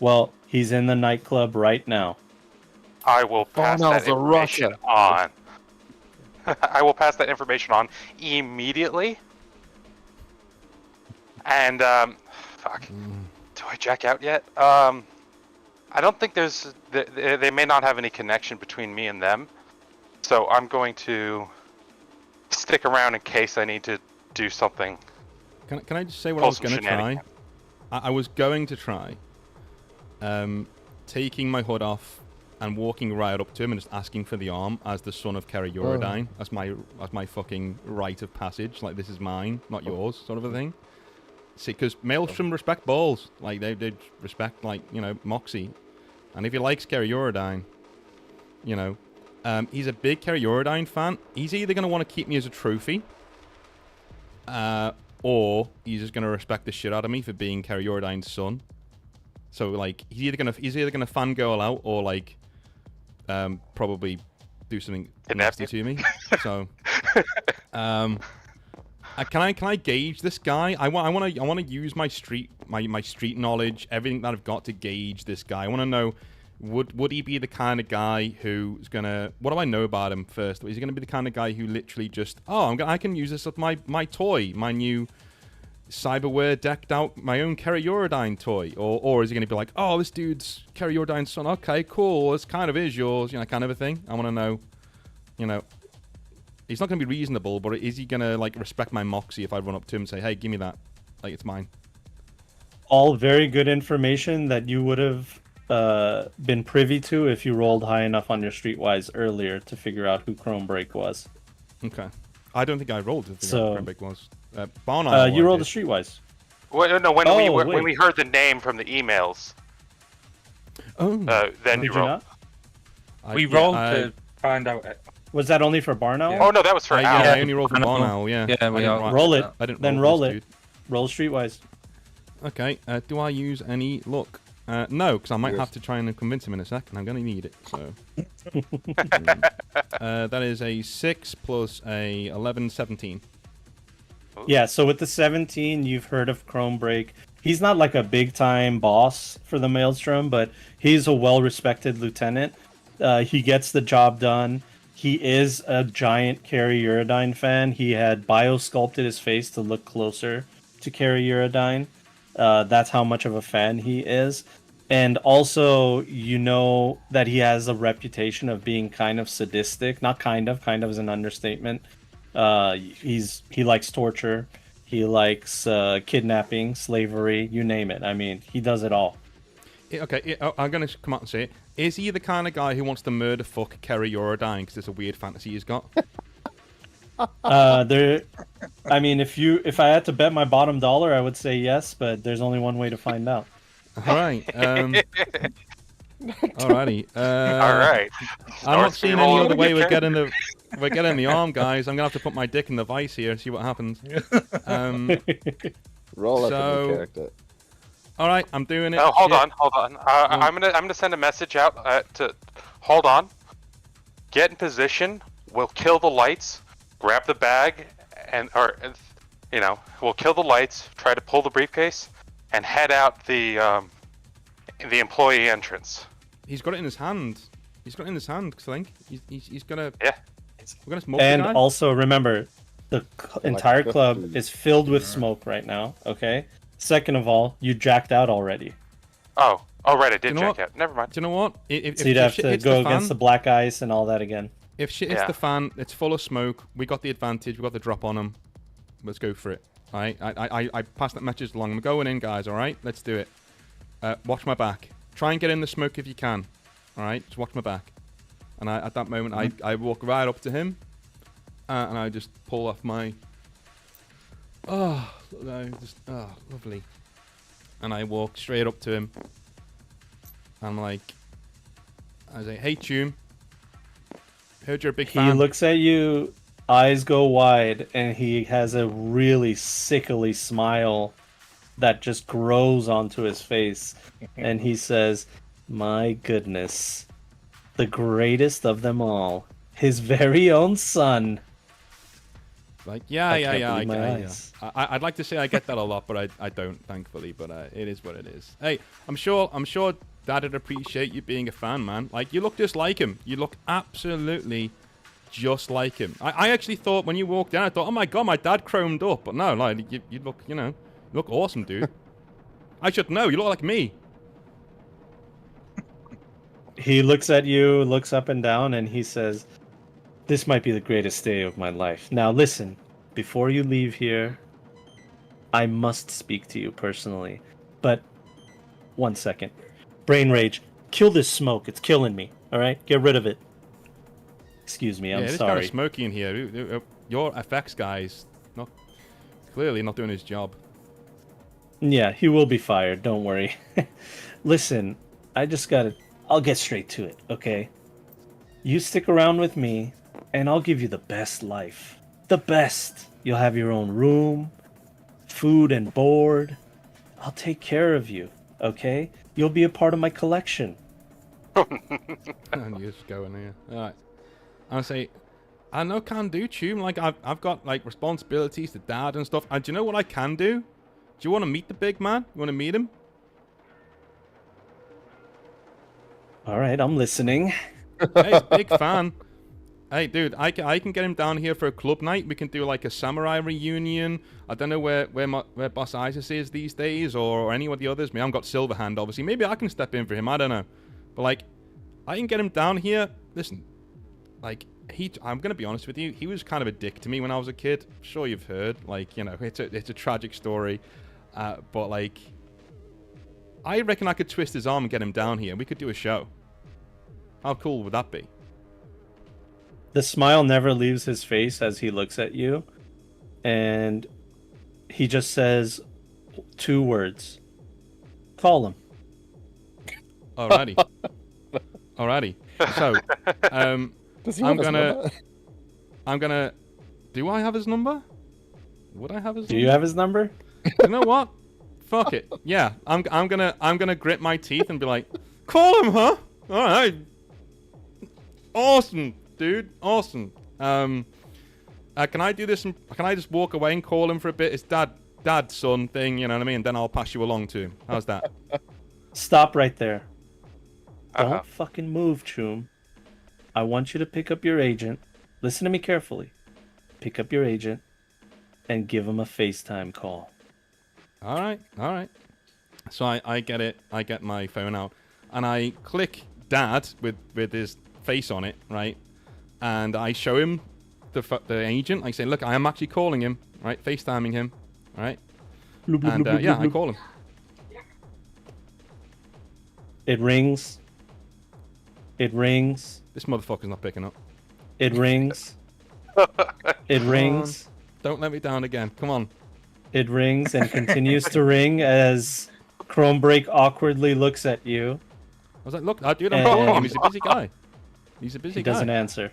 Well, he's in the nightclub right now." I will pass that information on. I will pass that information on immediately. And fuck, do I jack out yet? I don't think there's. They may not have any connection between me and them, so I'm going to stick around in case I need to do something. Can I just say what I was going to try? I was going to try taking my hood off and walking right up to him and just asking for the arm as the son of Kerry Eurodyne. That's my fucking rite of passage. Like, this is mine, not yours, sort of a thing. See, because Maelstrom respect balls. Like, they respect, like, you know, Moxie. And if he likes Kerry Eurodyne, you know, he's a big Kerry Eurodyne fan. He's either going to want to keep me as a trophy, or he's just going to respect the shit out of me for being Kerry Eurodyne's son. So, like, he's either gonna fangirl out or, like, probably do something nasty to me. So, can I gauge this guy? I want to use my street knowledge, everything that I've got to gauge this guy. I want to know, would he be the kind of guy who's gonna? What do I know about him first? Is he gonna be the kind of guy who literally just, I can use this as my toy, my new cyberware decked out, my own Kerry Eurodyne toy, or is he gonna be like, oh, this dude's Kerry Eurodyne's son? Okay, cool. This kind of is yours, you know, kind of a thing. I want to know, you know. He's not going to be reasonable, but is he going to, like, respect my moxie if I run up to him and say, hey, give me that? Like, it's mine. All very good information that you would have been privy to if you rolled high enough on your Streetwise earlier to figure out who Chromebreak was. Okay. I don't think I rolled to figure out who Chromebreak was. You rolled a Streetwise. Well, no, when we heard the name from the emails, then you rolled. We rolled to find out... Was that only for Barn Owl? Yeah. Oh no, that was for Owl. Yeah, I only rolled for Barn Owl. Yeah. Yeah, we roll it. I didn't. Then roll it. Roll Streetwise. Okay. Do I use any luck? No, because I might have to try and convince him in a second. I'm going to need it. So. That is a 6 plus a 11, 17. Yeah. So with the 17, you've heard of Chromebreak. He's not like a big time boss for the Maelstrom, but he's a well-respected lieutenant. He gets the job done. He is a giant Kerry Eurodyne fan. He had bio-sculpted his face to look closer to Kerry Eurodyne. That's how much of a fan he is. And also, you know that he has a reputation of being kind of sadistic. Not kind of is an understatement. He likes torture. He likes kidnapping, slavery, you name it. I mean, he does it all. Okay, I'm going to come out and say it. Is he the kind of guy who wants to murder fuck Kerry Eurodyne because it's a weird fantasy he's got? I mean, if I had to bet my bottom dollar, I would say yes, but there's only one way to find out. All right. Alrighty. All right. I'm not seeing any other way we're getting the arm, guys. I'm gonna have to put my dick in the vice here and see what happens. Roll up a new character. All right, I'm doing it. Oh, hold on. I'm gonna send a message out to. Hold on. Get in position. We'll kill the lights. Grab the bag, we'll kill the lights. Try to pull the briefcase, and head out the employee entrance. He's got it in his hand. He's Slink. He's gonna. Yeah. We're gonna smoke. And the guy. also remember, the entire club is filled with smoke right now. Okay. Second of all, you jacked out already. Oh, right, I did jack out. Never mind. Do you know what? So you'd have to go against the black ice and all that again. If shit hits the fan, it's full of smoke. We got the advantage. We got the drop on them. Let's go for it. All right. I passed that message along. I'm going in, guys. All right. Let's do it. Watch my back. Try and get in the smoke if you can. All right. Just watch my back. And at that moment, I walk right up to him, and I just pull off my. Lovely. And I walk straight up to him. I say, hey, Tune. Heard you're a big He fan. looks at you, eyes go wide, and he has a really sickly smile that just grows onto his face. And he says, my goodness, the greatest of them all, his very own son. Like, I can't yeah. believe my eyes. I'd like to say I get that a lot, but I don't, thankfully. But it is what it is. Hey, I'm sure Dad'd appreciate you being a fan, man. Like, you look just like him. You look absolutely just like him. I actually thought when you walked in, I thought, oh my god, my dad chromed up. But no, like you look, you look awesome, dude. I should know. You look like me. He looks at you, looks up and down, and he says, this might be the greatest day of my life. Now listen, before you leave here, I must speak to you personally. But 1 second. Brain rage. Kill this smoke. It's killing me. All right? Get rid of it. Excuse me. I'm it's sorry. kind of smoky in here. Your FX guy's clearly not doing his job. Yeah, he will be fired. Don't worry. Listen, I'll get straight to it, okay? You stick around with me, and I'll give you the best life. The best. You'll have your own room, food and board. I'll take care of you, okay? You'll be a part of my collection. And you're just going here. Alright. I'll say, I know can do, Tune. Like, I've got, like, responsibilities to Dad and stuff. And do you know what I can do? Do you want to meet the big man? You want to meet him? All right, I'm listening. Hey, he's a big fan. Hey, dude, I can get him down here for a club night. We can do, like, a samurai reunion. I don't know where Boss Isis is these days, or any of the others. I mean, I've got Silverhand, obviously. Maybe I can step in for him. I don't know. But, like, I can get him down here. Listen, like, I'm going to be honest with you. He was kind of a dick to me when I was a kid. I'm sure you've heard. Like, it's a tragic story. But, like, I reckon I could twist his arm and get him down here. We could do a show. How cool would that be? The smile never leaves his face as he looks at you. And he just says 2 words. Call him. Alrighty. Alrighty. So, Does he have his number? I'm gonna. Do I have his number? Would I have his? Do you have his number? You know what? Fuck it. Yeah, I'm gonna grit my teeth and be like, call him, huh? All right. Awesome, dude. Awesome. Can I do this? Can I just walk away and call him for a bit? It's dad, son thing. You know what I mean? Then I'll pass you along to him. How's that? Stop right there. Uh-huh. Don't fucking move, Choom. I want you to pick up your agent. Listen to me carefully. Pick up your agent and give him a FaceTime call. All right. So I get it. I get my phone out and I click Dad with his face on it, right? And I show him the agent. I say, look, I am actually calling him, right? FaceTiming him, all right? And I call him. It rings. It rings. This motherfucker's not picking up. It rings. It rings. Don't let me down again. Come on. It rings and continues to ring as Chromebreak awkwardly looks at you. I was like, look, dude, I'm calling him. He's a busy guy. He doesn't answer.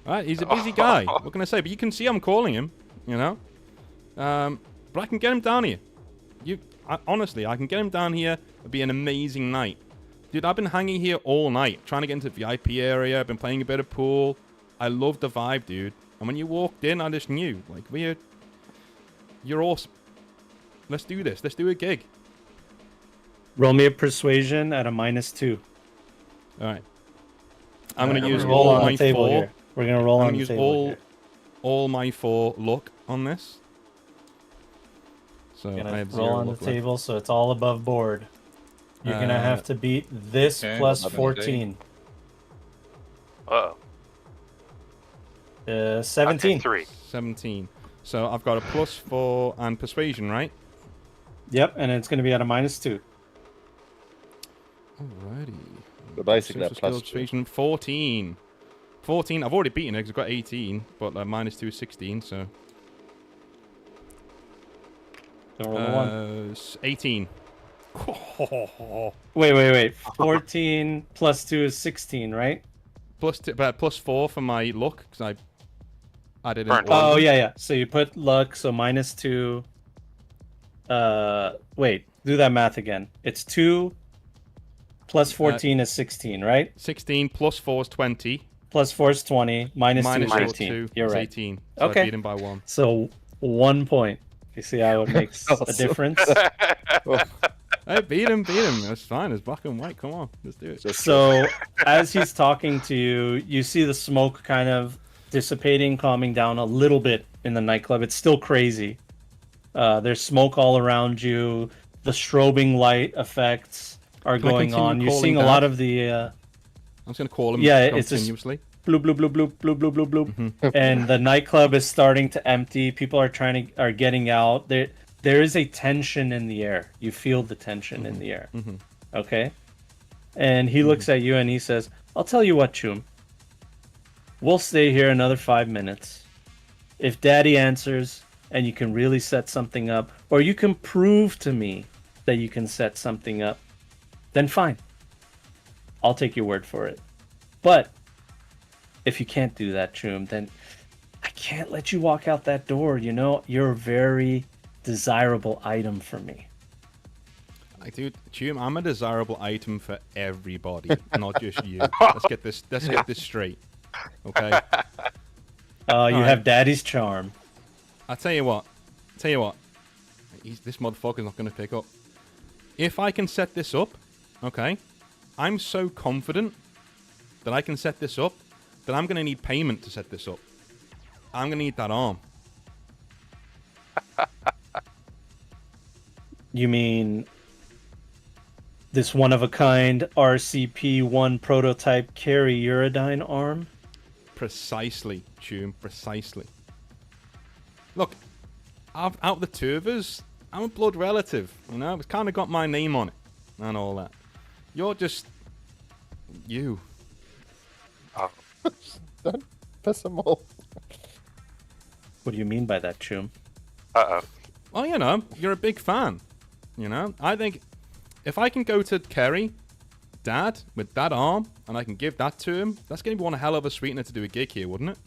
All right, he's a busy guy. What can I say? But you can see I'm calling him, you know? But I can get him down here. Honestly, I can get him down here. It'd be an amazing night. Dude, I've been hanging here all night, trying to get into the VIP area. I've been playing a bit of pool. I love the vibe, dude. And when you walked in, I just knew, like, you're awesome. Let's do this. Let's do a gig. Roll me a persuasion at a -2. All right. I'm going to use roll all on my the table 4. here. We're going to roll I'm on going the to use table here. all my 4 luck on this. So Gonna I have roll 0 on the luck left. table, so it's all above board. You're gonna have to beat this okay, plus 11 14. Uh-oh. 17. 3. 17. So I've got a +4 and persuasion, right? Yep, and it's gonna be at a -2. Alrighty. But basically, Social that plus skills persuasion, 14. 14. I've already beaten it because I've got 18, but -2 is 16, so. Don't roll a 1. 18. Wait. 14 plus 2 is 16, right? Plus 4 for my luck because I added in. Burnt Oh, luck. yeah. So you put luck, so -2. Wait, do that math again. It's 2 plus 14 is 16, right? 16 plus 4 is 20. Plus 4 is 20, minus 2 is minus 18. 2 You're is right. 18. So Okay. I beat him by 1. So 1 point. You see how it makes a Awesome. difference? Hey, beat him. That's fine. It's black and white. Come on, let's do it. So as he's talking to you, you see the smoke kind of dissipating, calming down a little bit in the nightclub. It's still crazy. There's smoke all around you. The strobing light effects are Can I going continue on. You're calling seeing a Dad? lot of the I'm just gonna call him. Yeah, it's just- continuously. bloop bloop bloop bloop bloop bloop bloop bloop, Mm-hmm. and the nightclub is starting to empty. People are getting out. There is a tension in the air. You feel the tension in the air. Mhm. Okay, and he looks Mm-hmm. at you and he says, "I'll tell you what, Chum. We'll stay here another 5 minutes. If Daddy answers and you can really set something up, or you can prove to me that you can set something up, then fine. I'll take your word for it. But if you can't do that, Chum, then I can't let you walk out that door. You know, you're a very desirable item for me." Like, dude, Chum, I'm a desirable item for everybody, not just you. Let's get this straight. Okay. You Alright. have Daddy's charm. I tell you what. This motherfucker's not gonna pick up. If I can set this up, okay, I'm so confident that I can set this up that I'm gonna need payment to set this up. I'm gonna need that arm. You mean this one-of-a-kind RCP-1 prototype carry Uridine arm? Precisely, Chum, precisely. Look, out of the two of us, I'm a blood relative, you know? It's kind of got my name on it and all that. You're just... you. Don't piss him off. What do you mean by that, Chum? Uh-oh. Well, you know, you're a big fan, you know? I think if I can go to Kerry, Dad, with that arm, and I can give that to him, that's going to be one hell of a sweetener to do a gig here, wouldn't it?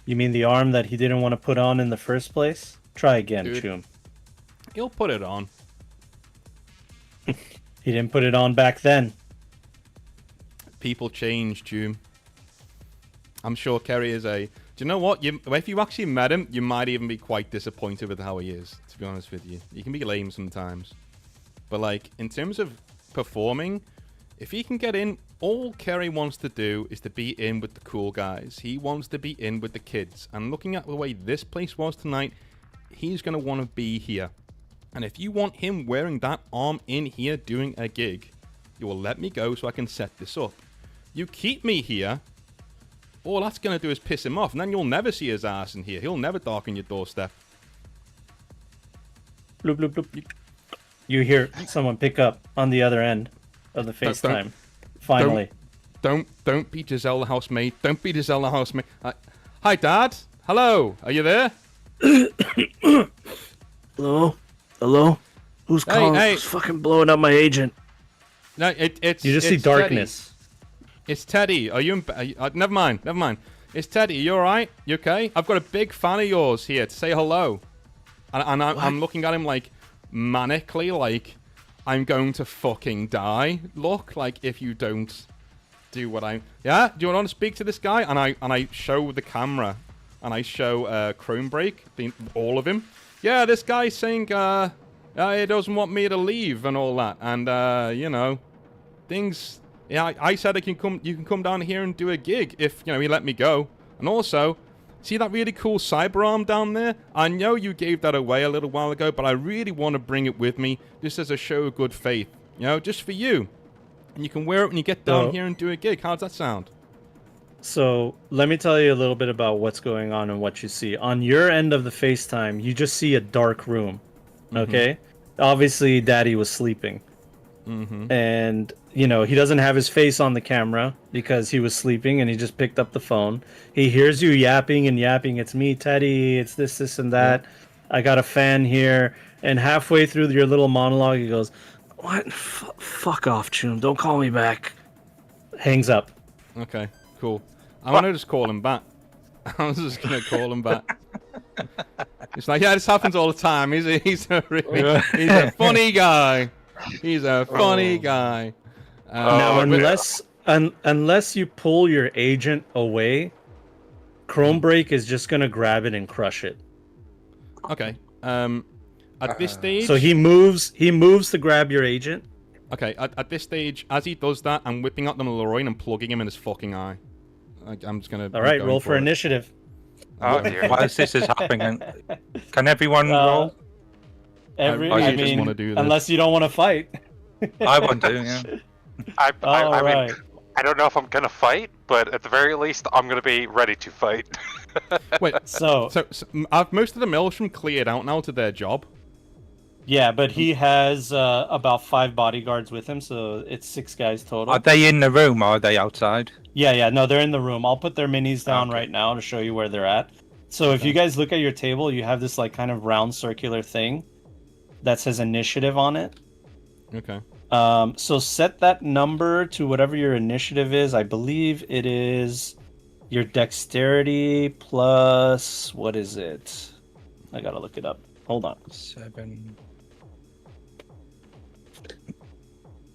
You mean the arm that he didn't want to put on in the first place? Try again, Dude. Chum. He'll put it on. He didn't put it on back then. People change, June. I'm sure Kerry is a... Do you know what? If you actually met him, you might even be quite disappointed with how he is, to be honest with you. He can be lame sometimes. But, like, in terms of performing, if he can get in, all Kerry wants to do is to be in with the cool guys. He wants to be in with the kids. And looking at the way this place was tonight, he's going to want to be here. And if you want him wearing that arm in here doing a gig, you will let me go so I can set this up. You keep me here, all that's going to do is piss him off, and then you'll never see his ass in here. He'll never darken your doorstep. Bloop, bloop, bloop. You hear someone pick up on the other end of the FaceTime. Finally. Don't be Giselle the housemaid. Don't be Giselle the housemaid. Hi, Dad. Hello. Are you there? Hello? Hello? Who's Hey, calling? hey. Who's fucking blowing up my agent? No, it's... You just see it's Teddy. darkness. It's Teddy. Are you... never mind. It's Teddy. You alright? You okay? I've got a big fan of yours here to say hello. And I'm looking at him like manically, like I'm going to fucking die. Look, like if you don't do what I'm... Yeah? Do you want to speak to this guy? And I show the camera. And I show Chrome Break, all of him. Yeah, this guy's saying he doesn't want me to leave and all that. And, you know, things... Yeah, I said you can come down here and do a gig if, you know, he let me go. And also, see that really cool cyber arm down there? I know you gave that away a little while ago, but I really want to bring it with me just as a show of good faith. You know, just for you. And you can wear it when you get down here and do a gig. How does that sound? So let me tell you a little bit about what's going on and what you see. On your end of the FaceTime, you just see a dark room. Okay? Obviously, Daddy was sleeping. and he doesn't have his face on the camera because he was sleeping, and he just picked up the phone. He hears you yapping and yapping. It's me, Teddy. It's this and that. I got a fan here. And halfway through your little monologue, he goes, "What? Fuck off, Chum. Don't call me back." Hangs up. Okay, cool. I'm gonna just call him back. I'm just gonna call him back. It's like, yeah, this happens all the time. He's a funny guy. He's a funny guy. Now, unless you pull your agent away, Chrome Break is just gonna grab it and crush it. Okay. At this stage. So he moves to grab your agent. Okay. At this stage, as he does that, I'm whipping out the Leroy and plugging him in his fucking eye. I'm just gonna. All right, roll for initiative. Oh dear. While this is happening, can everyone roll? I just wanna do this. Unless you don't want to fight. I want to, yeah. I right. mean, I don't know if I'm gonna fight, but at the very least, I'm gonna be ready to fight. Wait. So Most of the Maelstrom cleared out now to their job. yeah, but he has about 5 bodyguards with him, so it's 6 guys total. Are they in the room or are they outside? Yeah, no, they're in the room. I'll put their minis down right now to show you where they're at. So if you guys look at your table, you have this like kind of round circular thing that says initiative on it. Okay. So set that number to whatever your initiative is. I believe it is your dexterity plus, what is it? I gotta look it up. Hold on. 7.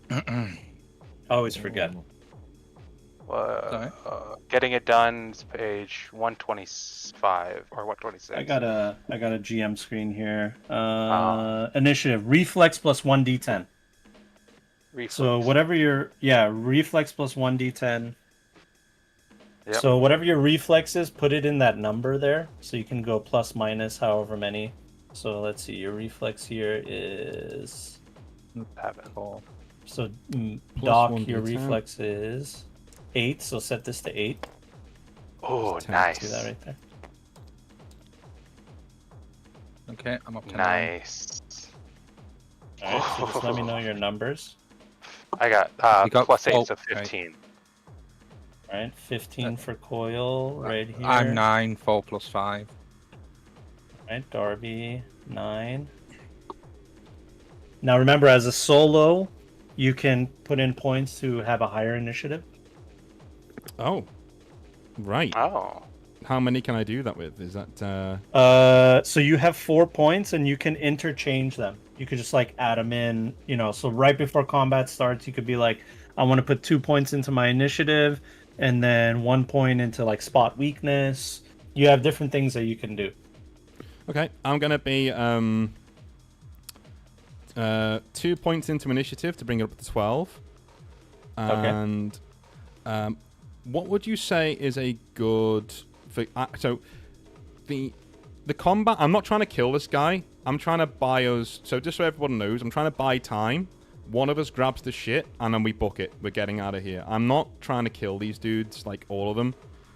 I always forget. Getting it done is page 125 or 126. I got a GM screen here. Initiative reflex plus 1d10. Reflex. So whatever your reflex plus 1d10. Yep. So whatever your reflex is, put it in that number there, so you can go plus minus however many. So let's see, your reflex here is 4. so Plus Doc, 1d10. your reflex is 8. So set this to 8. Oh, Ten. nice. Do that right there. Okay, I'm up to 9. Nice. All right. So just let me know your numbers. I got, You got plus 8, four, so right. 15. All right, 15 for Coil right here. I'm 9, 4 plus 5. All right, Darby 9. Now remember, as a solo, you can put in points to have a higher initiative. Oh. Right. Oh. How many can I do that with? Is that So you have 4 points, and you can interchange them. You could just like add them in, so right before combat starts, you could be like, I want to put 2 points into my initiative, and then 1 point into like spot weakness. You have different things that you can do. Okay, I'm gonna be 2 points into initiative to bring it up to 12. And what would you say is a good so the combat? I'm not trying to kill this guy. I'm trying to buy us. So just so everyone knows, I'm trying to buy time. One of us grabs the shit and then we book it. We're getting out of here. I'm not trying to kill these dudes, like all of them.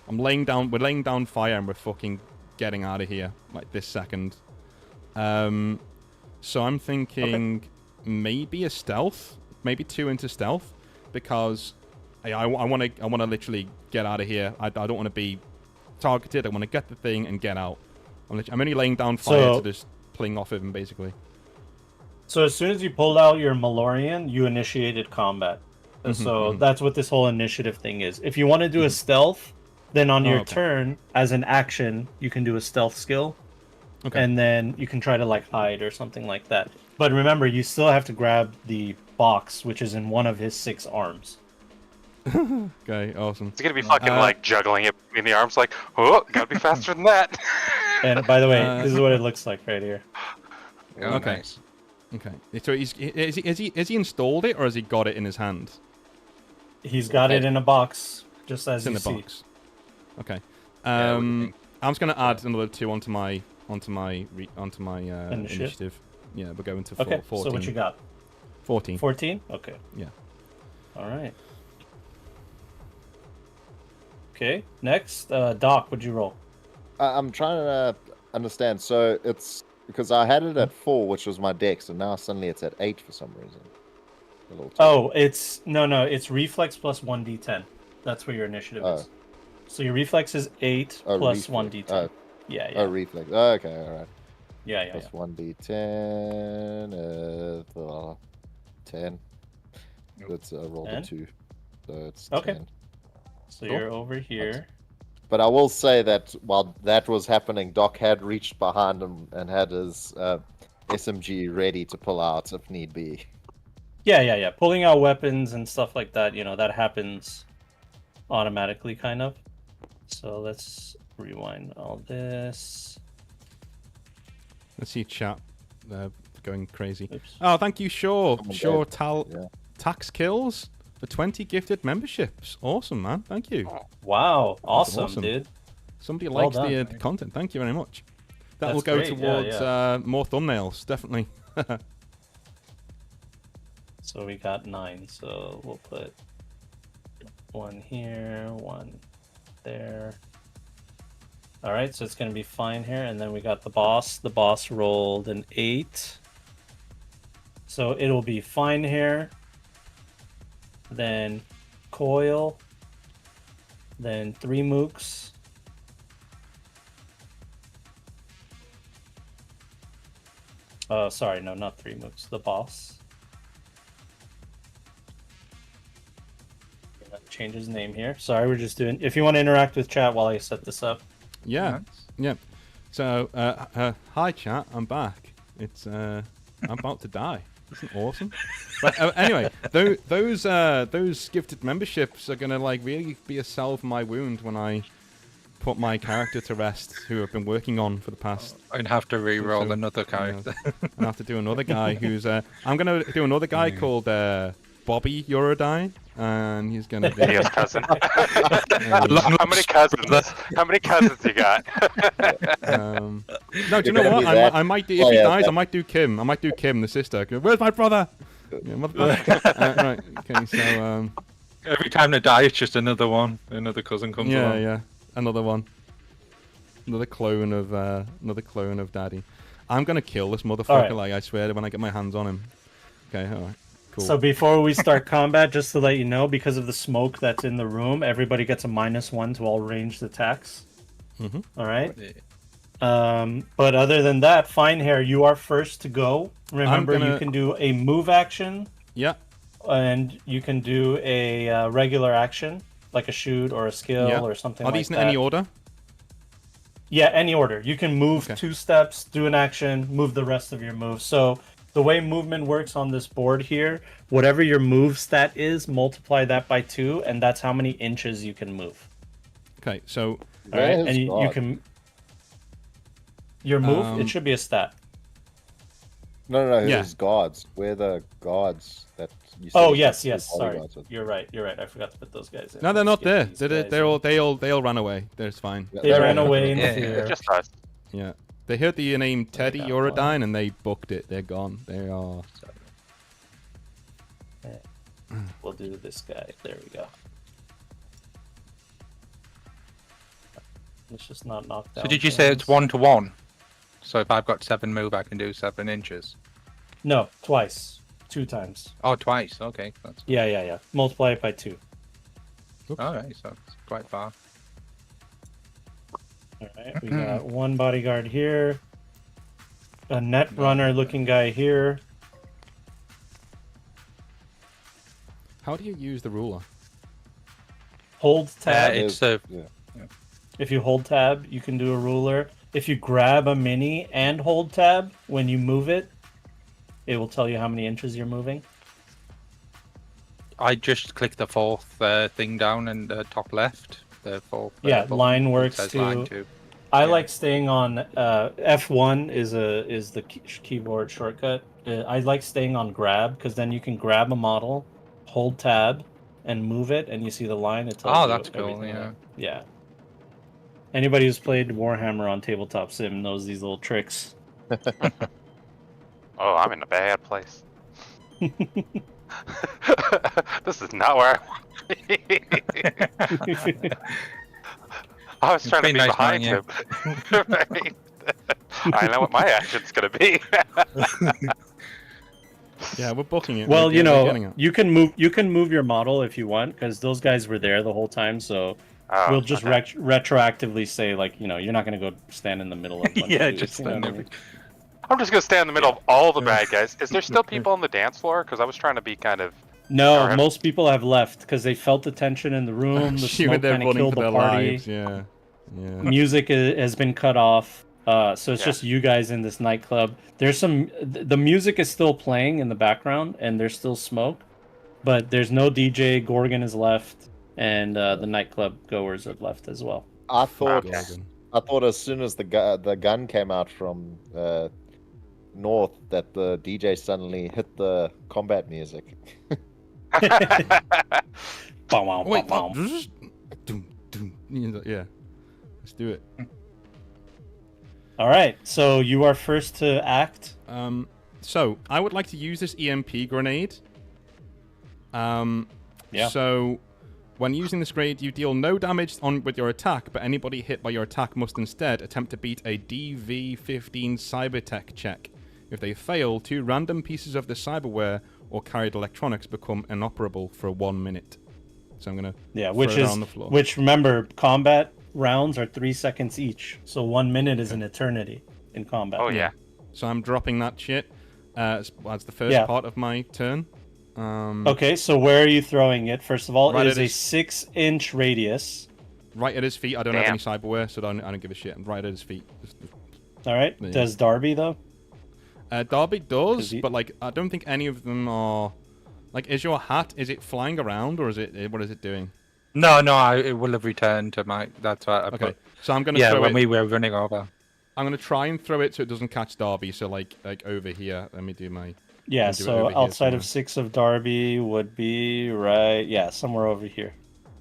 We're laying down fire and we're fucking getting out of here like this second. So I'm thinking maybe a stealth, maybe 2 into stealth, because I want to literally get out of here. I don't want to be targeted. I want to get the thing and get out. I'm only laying down fire to just pling off of him, basically. So as soon as you pulled out your Malorian, you initiated combat. So that's what this whole initiative thing is. If you want to do a stealth, then on your turn, as an action, you can do a stealth skill. Okay. And then you can try to like hide or something like that. But remember, you still have to grab the box, which is in one of his 6 arms. Okay, awesome. It's gonna be fucking like juggling it in the arms, like, oh, gotta be faster than that. And by the way, this is what it looks like right here. Oh, Okay. nice. Okay. So has he installed it or has he got it in his hand? He's got it in a box, just as It's in you the see. box. Okay. Yeah, what do you think? I'm just gonna add another 2 onto my initiative. Yeah, we're going to 14. So what you got? 14. 14? Okay. Yeah. All right. Okay. Next, Doc, what'd you roll? I'm trying to understand. So it's because I had it at 4, which was my dex, and now suddenly it's at 8 for some reason. A little too. Oh, it's it's reflex plus 1d10. That's where your initiative is. So your reflex is 8 plus reflex. 1d10. Yeah, yeah. Oh, reflex. Oh, okay, all right. Yeah, yeah, Plus yeah. 1d10. 10. That's rolled a 10? 2. So it's Okay. 10. So you're over here. But I will say that while that was happening, Doc had reached behind him and had his SMG ready to pull out if need be. Yeah, yeah, yeah. Pulling out weapons and stuff like that, that happens automatically, kind of. So let's rewind all this. Let's see chat going crazy. Oops. Oh, thank you, Shaw. Come on, Shaw Dave. Tax Kills for 20 gifted memberships. Awesome, man. Thank you. Wow, awesome, awesome. dude. Somebody Well likes the done. content. Thank you very much. That will That's go great, yeah, towards more thumbnails, definitely. So we got 9. So we'll put 1 here, 1 there. All right, so it's going to be fine here. And then we got the boss. The boss rolled an 8. So it'll be fine here. Then coil. Then 3 mooks. Oh, sorry, no, not 3 mooks. The boss. Change his name here. Sorry, we're just doing. If you want to interact with chat while I set this up. Yeah, Nice. yeah. So, hi chat, I'm back. It's I'm about to die. Isn't awesome? But anyway, those gifted memberships are gonna really be a salve for my wound when I put my character to rest, who I've been working on for the past. I'd have to re-roll So, another character. I have to do another guy who's. I'm gonna do another guy called Bobby Eurodyne, and he's gonna be. Theo's cousin. How many cousins? How many cousins you got? No, do you You're know gonna what? be that I might do. If he player dies, I that- might do Kim. I might do Kim, the sister. Where's my brother? Yeah, motherfucker. Right. Okay. So. Every time they die, it's just another one. Another cousin comes Yeah. along. Yeah. Another one. Another clone of Daddy. I'm gonna kill this motherfucker. Alright. Like I swear, when I get my hands on him. Okay. All right. Cool. So before we start combat, just to let you know, because of the smoke that's in the room, everybody gets a -1 to all ranged attacks. Mhm. All right. But other than that, Fine Hair, you are first to go. Remember, you can do a move action, Yeah. and you can do a regular action, like a shoot or a skill Yeah. or something Are like these in that. any order? Yeah, any order. You can move Okay. 2 steps, do an action, move the rest of your moves. So the way movement works on this board here, whatever your move stat is, multiply that by 2, and that's how many inches you can move. Okay. So. All right, Where's and you God? can. Your move, it should be a stat. No, Yeah. his guards. We're the guards that you see. Oh yes, yes. the Sorry, bodyguards with. you're right. You're right. I forgot to put those guys in. No, they're Let's not get there. these They're, guys they're in. all they all ran away. That's fine. Yeah, They they're ran all- away in Yeah, fear. Just us. Yeah. They heard the name Teddy got Eurodyne and they booked it. They're gone. They are. We'll do this guy. There we go. Let's just not knock down. So did you say it's things. 1-to-1? So if I've got 7 move, I can do 7 inches. No, twice. 2 times. Oh, twice. Okay, that's Yeah. Multiply it by 2. all right. So it's quite far. All right, we got 1 bodyguard here, a net runner looking guy here. How do you use the ruler? Hold tab. It's a Yeah. If you hold tab, you can do a ruler. If you grab a mini and hold tab, when you move it, it will tell you how many inches you're moving. I just click the 4th thing down in the top left. The 4th. Yeah, button. line It works says too. line 2. I Yeah. like staying on F1 is the keyboard shortcut. I like staying on grab because then you can grab a model, hold tab, and move it, and you see the line. It tells Oh, you that's cool. everything. Yeah. Yeah. Anybody who's played Warhammer on Tabletop Sim knows these little tricks. Oh, I'm in a bad place. This is not where I want to be. I was trying to been be nice behind knowing him. Right? I know what my action's gonna be. Yeah, we're booking it. Well, We're you know, getting it. you can move your model if you want, because those guys were there the whole time. So Oh, we'll just okay. retroactively say, like, you know, you're not gonna go stand in the middle of a bunch Yeah, of dudes, just you know stand what I there. mean? I'm just gonna stand in the middle Yeah. of all the bad guys. Is there still people on the dance floor? Because I was trying to be kind of. No, Alright. most people have left because they felt the tension in the room. The Assuming smoke they're kind of running killed for the their party. lives. Yeah. Yeah. Music has been cut off. So it's Yeah. just you guys in this nightclub. There's the music is still playing in the background, and there's still smoke, but there's no DJ. Gorgon is left, and the nightclub goers have left as well. I thought Okay. I thought as soon as the gun came out from north that the DJ suddenly hit the combat music. Bow, wow, Wait. bow, What? bow. Dum, dum. Yeah. Let's do it. All right, so you are first to act. So I would like to use this EMP grenade. Yeah. So when using this grenade, you deal no damage with your attack, but anybody hit by your attack must instead attempt to beat a DV-15 cybertech check. If they fail, 2 random pieces of the cyberware or carried electronics become inoperable for 1 minute. So I'm gonna Which throw it is on the floor. which. Remember, combat rounds are 3 seconds each, so 1 minute is an eternity in combat. Oh yeah. So I'm dropping that shit as the first Yeah. part of my turn. Okay, so where are you throwing it? First of all, Right it is at a his- 6-inch radius. Right at his feet. I don't have Damn. any cyberware, so I don't give a shit. Right at his feet. All right. Yeah. Does Darby though? Darby does, he- but like I don't think any of them are. Like, is your hat? Is it flying around, or is it? What is it doing? No, it will have returned to my. That's right. Okay, so I'm gonna Yeah, throw when it. we were running over. I'm gonna try and throw it so it doesn't catch Darby. So like over here. Let me do my. Yeah. I'll do it So over here outside of somewhere. 6 of Darby would be right. Yeah, somewhere over here.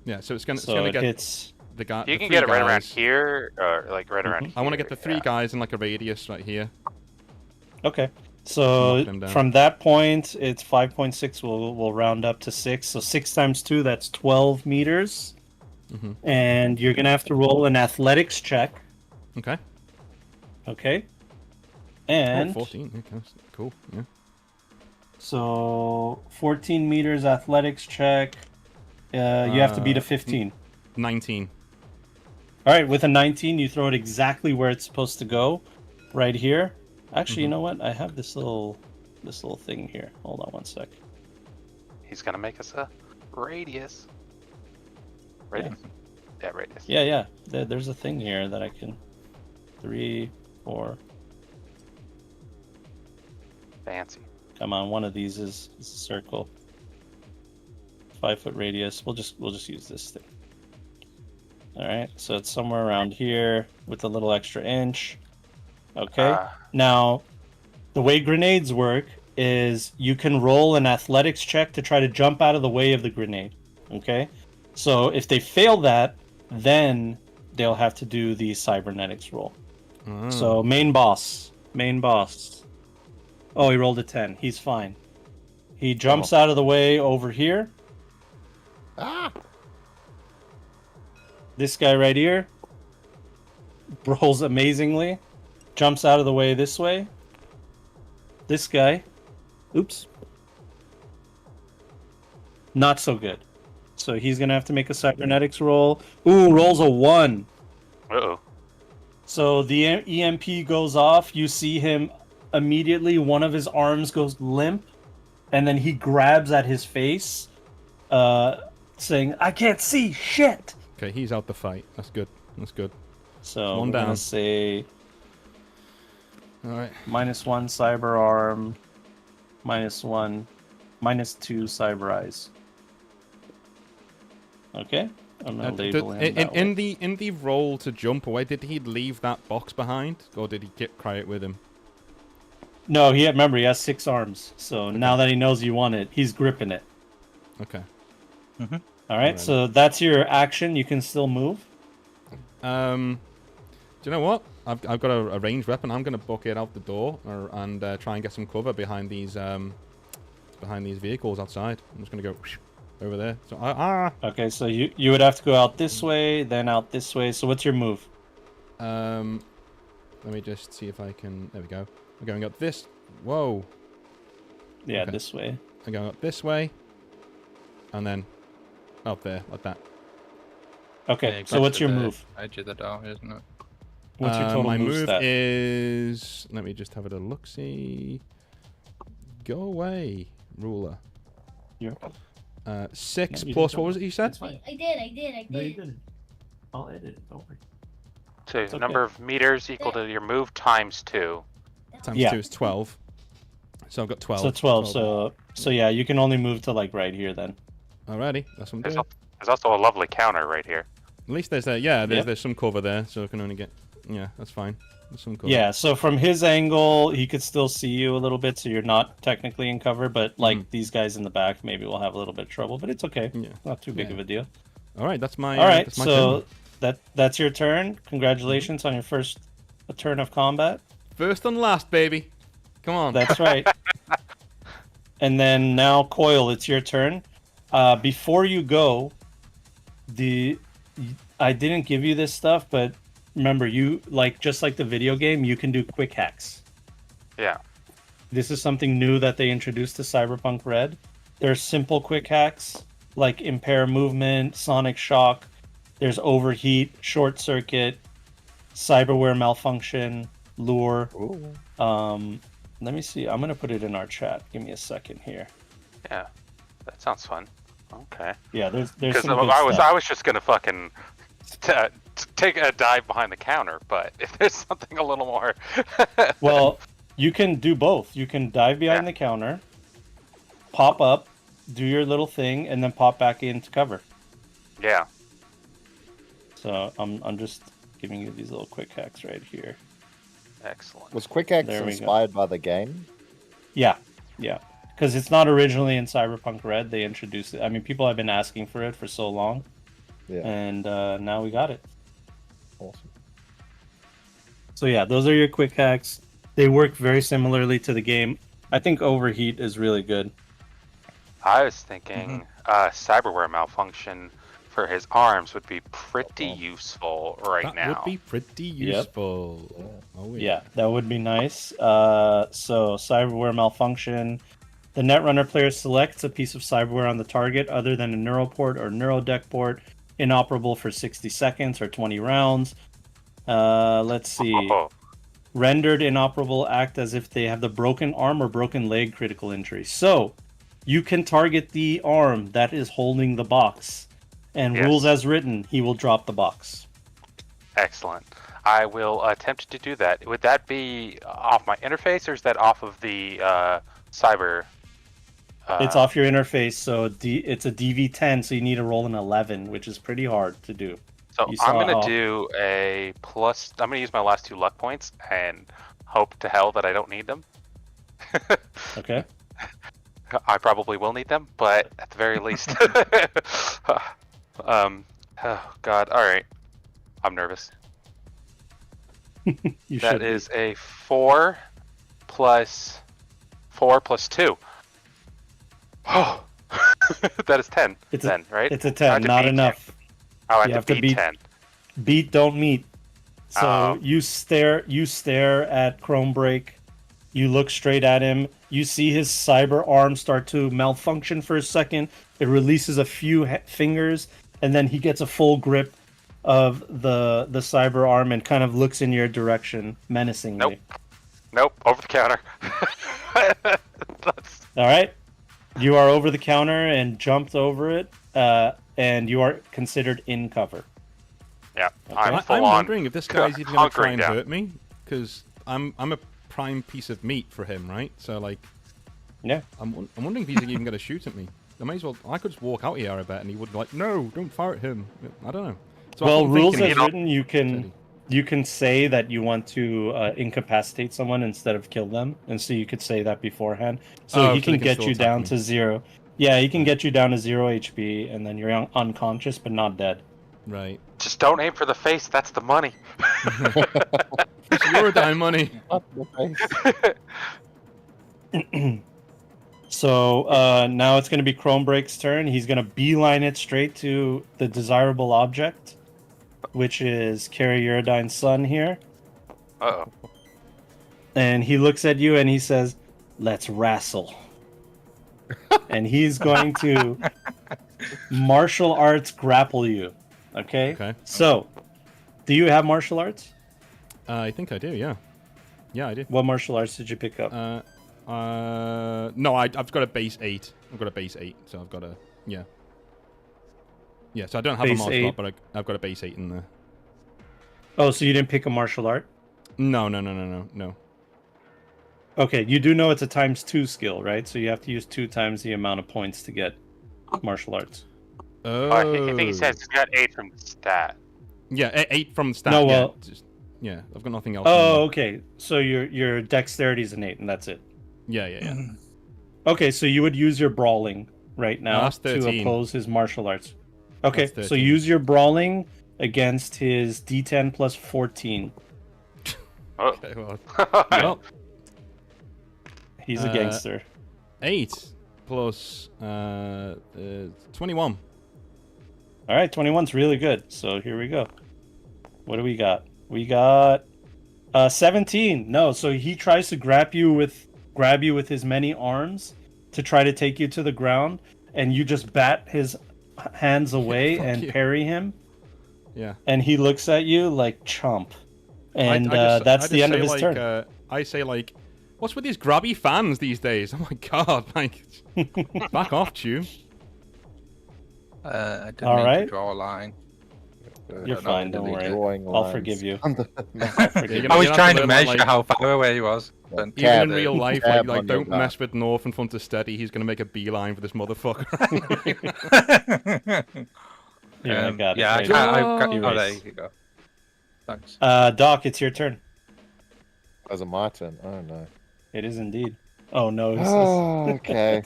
Yeah, so it's gonna So it get hits. the guy. You the can 3 get it right around guys. here, or like right around here. I want to get the 3 yeah. guys in like a radius right here. Okay. So Knock them down. from that point, it's 5.6. We'll round up to 6. So 6 times 2, that's 12 meters. Mhm. And you're gonna have to roll an athletics check. Okay. Okay. Oh, And 14. Okay, that's cool. Yeah. so 14 meters athletics check. You have to beat a 15. 19. All right, with a 19, you throw it exactly where it's supposed to go, right here. Actually, you know what? I have this little thing here. Hold on one sec. He's gonna make us a radius. Radius. Yeah, radius. Yeah. There's a thing here that I can. 3, 4. Fancy. Come on, one of these is a circle. 5-foot radius. We'll just use this thing. All right, so it's somewhere around here with a little extra inch. Okay. Now, the way grenades work is you can roll an athletics check to try to jump out of the way of the grenade. Okay. So if they fail that, then they'll have to do the cybernetics roll. So main boss. Oh, he rolled a 10. He's fine. He jumps out of the way over here. This guy right here rolls amazingly. Jumps out of the way this way. This guy. Oops. Not so good. So he's going to have to make a cybernetics roll. Ooh, rolls a 1. Uh-oh. So the EMP goes off. You see him immediately. One of his arms goes limp. And then he grabs at his face, saying, I can't see shit. Okay, he's out the fight. That's good. So One we're down. going to say All right. -1 cyber arm, -1, -2 cyber eyes. Okay, I'm gonna label him that way. In the roll to jump away, did he leave that box behind, or did he carry it with him? No, remember he has 6 arms. So now that he knows you want it, he's gripping it. Okay. All right, Alright. so that's your action. You can still move. Do you know what? I've got a ranged weapon. I'm gonna book it out the door and try and get some cover behind these vehicles outside. I'm just gonna go over there. So Okay, so you would have to go out this way, then out this way. So what's your move? Let me just see if I can. There we go. We're going up this. Whoa. Yeah, Okay. this way. I'm going up this way, and then up there, like that. Okay, Yeah, so what's to your the move? Edge of the door, isn't it? What's your total my move move stat? is... Let me just have a look-see. Go away, ruler. You're... 6 No, you plus, didn't. what was it you said? It's fine. I did. No, you didn't. I'll edit it. Don't worry. So It's okay. number of meters equal to your move times 2. Times Yeah. 2 is 12. So I've got 12. So 12. So yeah, you can only move to like right here then. Alrighty, that's what I'm There's, doing. there's also a lovely counter right here. At least there's there's some cover there, so I can only get... Yeah, that's fine. There's some cover. Yeah, so from his angle, he could still see you a little bit, so you're not technically in cover, but like these guys in the back maybe will have a little bit of trouble, but it's okay. Yeah. Not too big Yeah. of a deal. Alright, that's my... All right, that's my so turn. that's your turn. Congratulations on your first turn of combat. First and last, baby. Come on. That's right. And then now, Coil, it's your turn. Before you go, I didn't give you this stuff, but remember, you just like the video game, you can do quick hacks. Yeah. This is something new that they introduced to Cyberpunk Red. There's simple quick hacks like impair movement, sonic shock. There's overheat, short circuit, cyberware malfunction, lure. Ooh. Let me see. I'm gonna put it in our chat. Give me a second here. Yeah. That sounds fun. Okay. Yeah, there's Because some good I stuff. was just gonna fucking take a dive behind the counter, but if there's something a little more... Well, you can do both. You can dive behind the counter, pop up, do your little thing, and then pop back into cover. Yeah. So I'm just giving you these little quick hacks right here. Excellent. Was Quick Axe There we go. inspired by the game? Yeah. Because it's not originally in Cyberpunk Red. They introduced it. I mean, people have been asking for it for so long, Yeah. and now we got it. Awesome. So yeah, those are your quick hacks. They work very similarly to the game. I think overheat is really good. I was thinking cyberware malfunction for his arms would be pretty useful right that now. would be pretty useful. Oh, Yeah, that would be nice. So cyberware malfunction. The Netrunner player selects a piece of cyberware on the target other than a neural port or neurodeck port, inoperable for 60 seconds or 20 rounds. Let's see. Oh, Rendered inoperable act as if they have the broken arm or broken leg critical injury. So you can target the arm that is holding the box. And Yes. rules as written, he will drop the box. excellent. I will attempt to do that. Would that be off my interface, or is that off of the cyber? It's off your interface, so it's a DV10, so you need to roll an 11, which is pretty hard to do. So you I'm saw gonna how- do a plus. I'm gonna use my last 2 luck points and hope to hell that I don't need them. Okay? I probably will need them, but at the very least. Oh God! All right, I'm nervous. You That should be. is a 4 plus 2. Oh, that is 10. It's then, right? It's a I 10, have to not beat enough. 10. Oh, I You have to beat 10. Beat, don't meet. So Oh. you stare at Chronebreak. You look straight at him. You see his cyber arm start to malfunction for a second. It releases a few fingers, and then he gets a full grip of the cyber arm and kind of looks in your direction menacingly. Nope, over the counter. That's- All right. You are over the counter and jumped over it, and you are considered in cover. yeah, Okay. I'm full I'm on. wondering if this guy's even going to try hunkering and down. hurt me, because I'm a prime piece of meat for him, right? So like, Yeah. I'm wondering if he's even going to shoot at me. I may as well. I could just walk out here, I bet, and he would be like, "No, don't fire at him." I don't know. So Well, I'm rules thinking- as written, you can say that you want to incapacitate someone instead of kill them, and so you could say that beforehand. So Oh, he so can they can get still you attack down me. to 0. Yeah, he can get you down to 0 HP, and then you're unconscious but not dead. Right. Just don't aim for the face. That's the money. It's Eurodyne money. Up the face. So now it's going to be Chronebreak's turn. He's going to beeline it straight to the desirable object, which is Carrie Eurodyne's son here. Uh-oh. And he looks at you and he says, "Let's wrestle." and he's going to martial arts grapple you. Okay. Okay. So, do you have martial arts? I think I do. Yeah. Yeah, I do. What martial arts did you pick up? No, I've got a base 8. I've got a base 8, so I've got a yeah. Yeah, so I don't have Base a martial 8. art, but I've got a base 8 in there. Oh, so you didn't pick a martial art? No. Okay, you do know it's a ×2 skill, right? So you have to use 2 times the amount of points to get martial arts. Oh. I think he says he's got 8 from stat. Yeah, 8 from stat. No, yeah, well- yeah, I've got nothing else. Oh, okay. So your dexterity is an 8, and that's it. Yeah. Okay, so you would use your brawling right now that's to 13. oppose his martial arts. Okay, That's so 13. use your brawling against his D10 plus 14. Oh. Okay, well, Yeah. well, He's a gangster. 8 plus 21. All right, 21's really good. So here we go. What do we got? We got 17. No, so he tries to grab you with his many arms to try to take you to the ground, and you just bat his hands away fuck and you. parry him, Yeah. and he looks at you like chump. And I that's just the end of say, his like, turn. I say like, what's with these grabby fans these days? Oh my god, like, back off, Chew. I didn't All mean right. to draw a line. You're not fine, don't really worry. drawing I'll lines forgive you. on the map. I'll forgive You're I was gonna trying to learn, measure like, how far away he was. Yeah. But Even in Tab. real life, Tab like on your don't back. mess with North in front of Steady. He's gonna make a beeline for this motherfucker. Yeah, I got it. Yeah, Right. I've got. Erase. Oh, there you go. Thanks. Doc, it's your turn. As a my turn. Oh no. It is indeed. Oh no. he says- Oh, okay.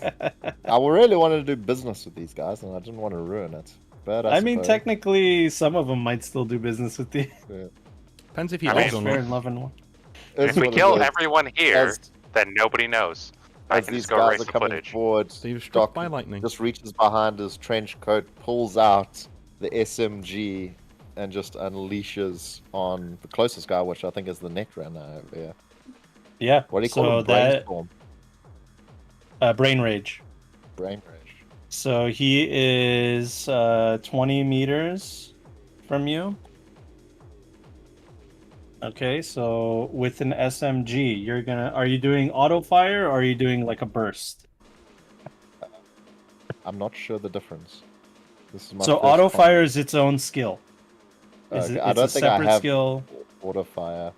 I really wanted to do business with these guys, and I didn't want to ruin it. But I mean, suppose- technically, some of them might still do business with you. Depends if he I loves mean, or Fair not. and love and war. It's If we what it kill is. everyone here, As- then nobody knows. I As can these just go guys erase are the coming footage. forward, So he was struck Doc by lightning. just reaches behind his trench coat, pulls out the SMG, and just unleashes on the closest guy, which I think is the neck runner over here. Yeah. What do you so call him? that Brainstorm. brain rage. Brain rage. So he is 20 meters from you. Okay, so with an SMG, you're gonna. Are you doing auto fire or are you doing like a burst? I'm not sure the difference. This is my So first auto combat. fire is its own skill. Okay, It's I don't a think I separate have skill. auto fire.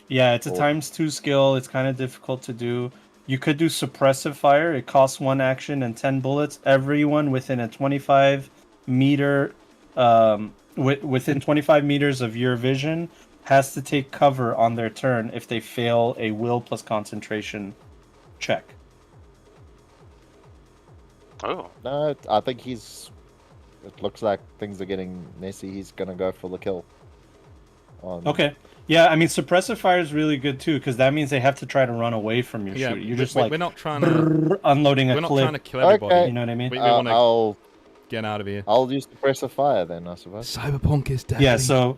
Yeah, it's a Or- ×2 skill. It's kind of difficult to do. You could do suppressive fire. It costs 1 action and 10 bullets. Everyone within a 25 meter, within 25 meters of your vision, has to take cover on their turn if they fail a will plus concentration check. Oh, No, I think he's. It looks like things are getting messy. He's gonna go for the kill. Okay. Yeah, I mean suppressive fire is really good too because that means they have to try to run away from your Yeah, shooter. You're just we're like not trying to. unloading a We're not clip. trying to kill everybody. Okay. You know what I mean? We want to I'll get out of here. use suppressive fire then, I suppose. Cyberpunk is deadly. Yeah, so.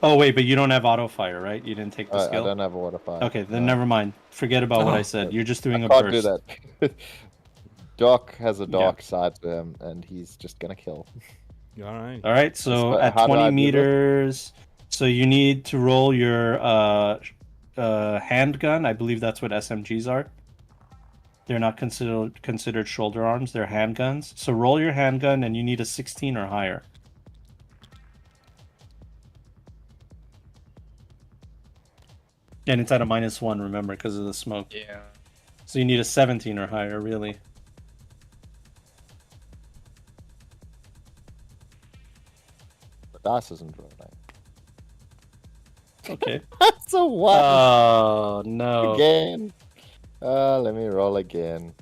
Oh, wait, but you don't have auto fire, right? You didn't take the I skill? don't have auto fire. Okay, then No. never mind. Forget about what Oh. I said. You're just doing I a can't burst. do that. Doc has a dark side to him, and he's just gonna kill. All right. All right, so But at how do 20 I do that? meters, so you need to roll your handgun. I believe that's what SMGs are. They're not considered shoulder arms. They're handguns. So roll your handgun, and you need a 16 or higher. And it's at a -1, remember, because of the smoke. Yeah. So you need a 17 or higher, really. The dice isn't rolling. Okay. That's a one Oh, no. again. Let me roll again.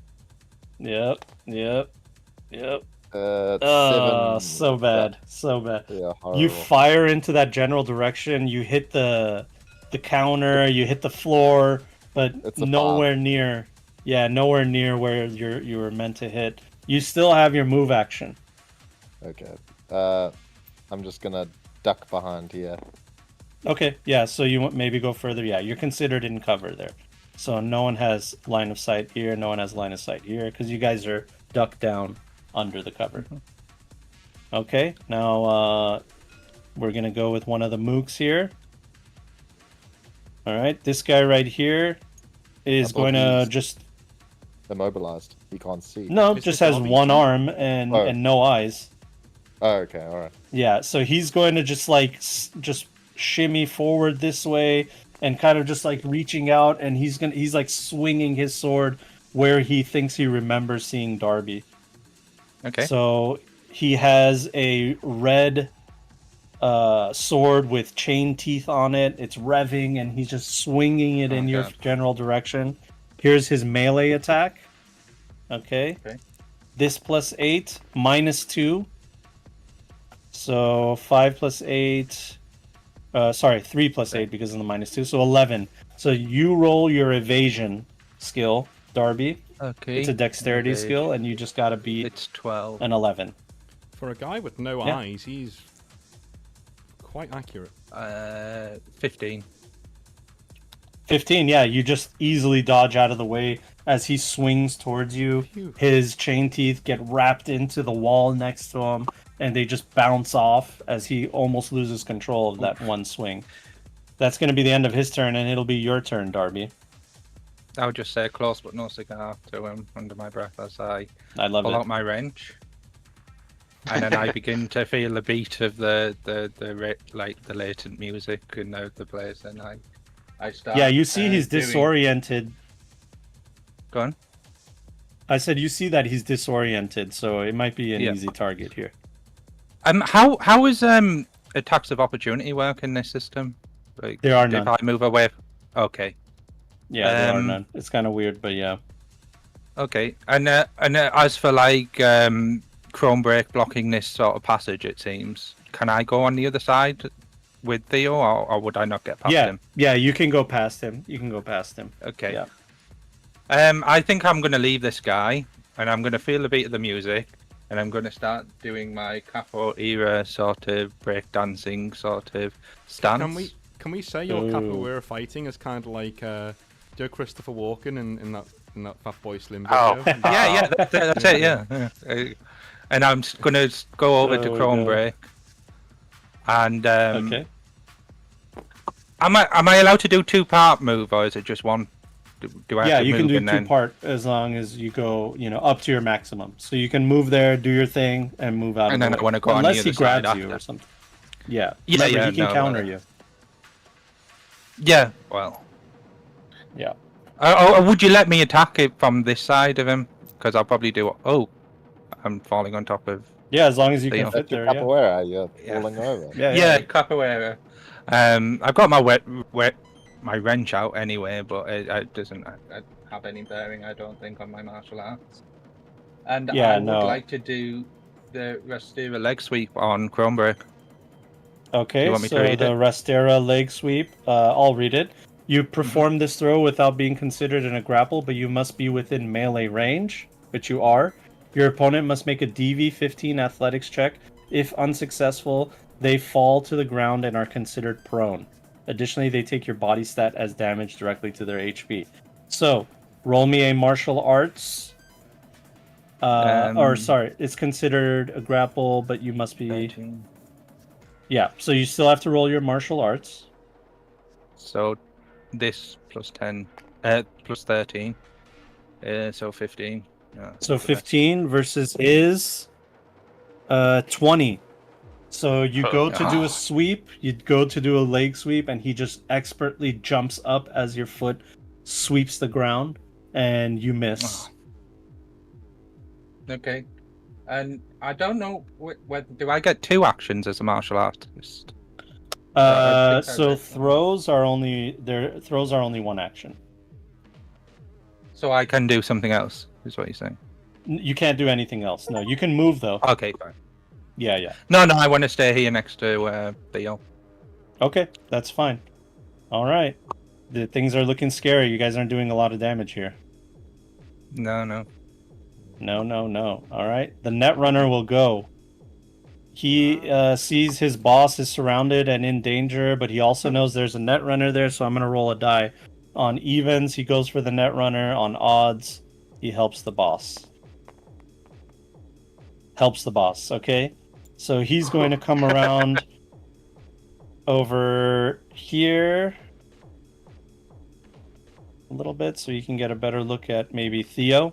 Yep. Seven. Oh, so bad. So bad. Yeah, horrible. You fire into that general direction, you hit the counter, you hit the floor, but It's a nowhere near. Yeah, nowhere near where you were meant to hit. You still have your move action. Okay. I'm just gonna duck behind here. Okay, yeah, so you maybe go further. Yeah, you're considered in cover there. So no one has line of sight here. No one has line of sight here because you guys are ducked down under the cover. Okay, now we're gonna go with one of the mooks here. All right, this guy right here is going to just Immobilized. He can't see. just has Darby, one son? arm and Oh. and no eyes. Oh, okay, all right. Yeah, so he's going to just like just shimmy forward this way and kind of just like reaching out, and he's like swinging his sword where he thinks he remembers seeing Darby. Okay. So he has a red sword with chain teeth on it. It's revving, and he's just swinging it in your God. general direction. Here's his melee attack. Okay. This +8, -2. So 5 + 8. 3 + 8 because of the -2. So 11. So you roll your evasion skill, Darby. Okay. It's a dexterity Evasion. skill, and you just gotta beat It's 12. an 11. For a guy with no Yeah. eyes, he's quite accurate. 15. 15, yeah, you just easily dodge out of the way as he swings towards you. Phew. His chain teeth get wrapped into the wall next to him, and they just bounce off as he almost loses control of that one swing. That's going to be the end of his turn, and it'll be your turn, Darby. I would just say close but no cigar to him under my breath as I I love pull it. out my wrench. And then I begin to feel the beat of the latent music in the place, and I start. Yeah, you see he's doing- disoriented. Go on. I said you see that he's disoriented, so it might be an Yeah. easy target here. How is attacks of opportunity work in this system? Like, There are if none. I move away. Okay. Yeah, there are Um, none. It's kind of weird, but yeah. Okay. And as for like chrome break blocking this sort of passage, it seems. Can I go on the other side with Theo, or would I not get past Yeah, him? yeah, you can go past him. You can go past him. Okay. Yeah. I think I'm going to leave this guy, and I'm going to feel the beat of the music, and I'm going to start doing my capo era sort of breakdancing sort of stance. Can we say your Ooh. capoeira fighting is kind of like Joe Christopher Walken in that Fatboy Slim Oh. video? Yeah, that's it. Yeah. And I'm going to go over to So Chrome good. Break, and Okay. am I allowed to do 2-part move, or is it just one? Do I have Yeah, to you can move do and then... 2-part as long as you go, up to your maximum. So you can move there, do your thing, and move out. And of then the I way. wanna go on the Unless he other side grabs you after. or something. Yeah. Yeah, Remember, yeah, he can no, counter well, you. Yeah, well. Yeah. Would you let me attack it from this side of him? Because I'll probably do... Oh, I'm falling on top of... Yeah, as long as you Theo. can fit That's your there. Yeah. capoeira. You're Yeah. falling over. Yeah. capoeira. I've got my wrench out anyway, but it doesn't have any bearing, I don't think, on my martial arts. And Yeah, I would no. like to do the Rastira leg sweep on Chrome Break. Okay, You want me to so read the it? Rastera leg sweep, I'll read it. You perform this throw without being considered in a grapple, but you must be within melee range, which you are. Your opponent must make a DV-15 athletics check. If unsuccessful, they fall to the ground and are considered prone. Additionally, they take your body stat as damage directly to their HP. So, roll me a martial arts. It's considered a grapple, but you must be... 13. Yeah, so you still have to roll your martial arts. So this plus 10, plus 13, so 15. Yeah, So that's the best. 15 versus is 20. So you Oh, go to do ah. a sweep, you go to do a leg sweep, and he just expertly jumps up as your foot sweeps the ground, and you miss. Okay. And I don't know whether do I get 2 actions as a martial artist? I think I So read- throws are only 1 action. So I can do something else, is what you're saying? You can't do anything else. No, you can move though. Okay, fine. Yeah. No, I want to stay here next to Theo. Okay, that's fine. All right. Things are looking scary. You guys aren't doing a lot of damage here. No. No. All right. The Netrunner will go. He sees his boss is surrounded and in danger, but he also knows there's a Netrunner there, so I'm going to roll a die. On evens, he goes for the net runner. On odds, he helps the boss. Okay? So he's going to come around over here a little bit so you can get a better look at maybe Theo.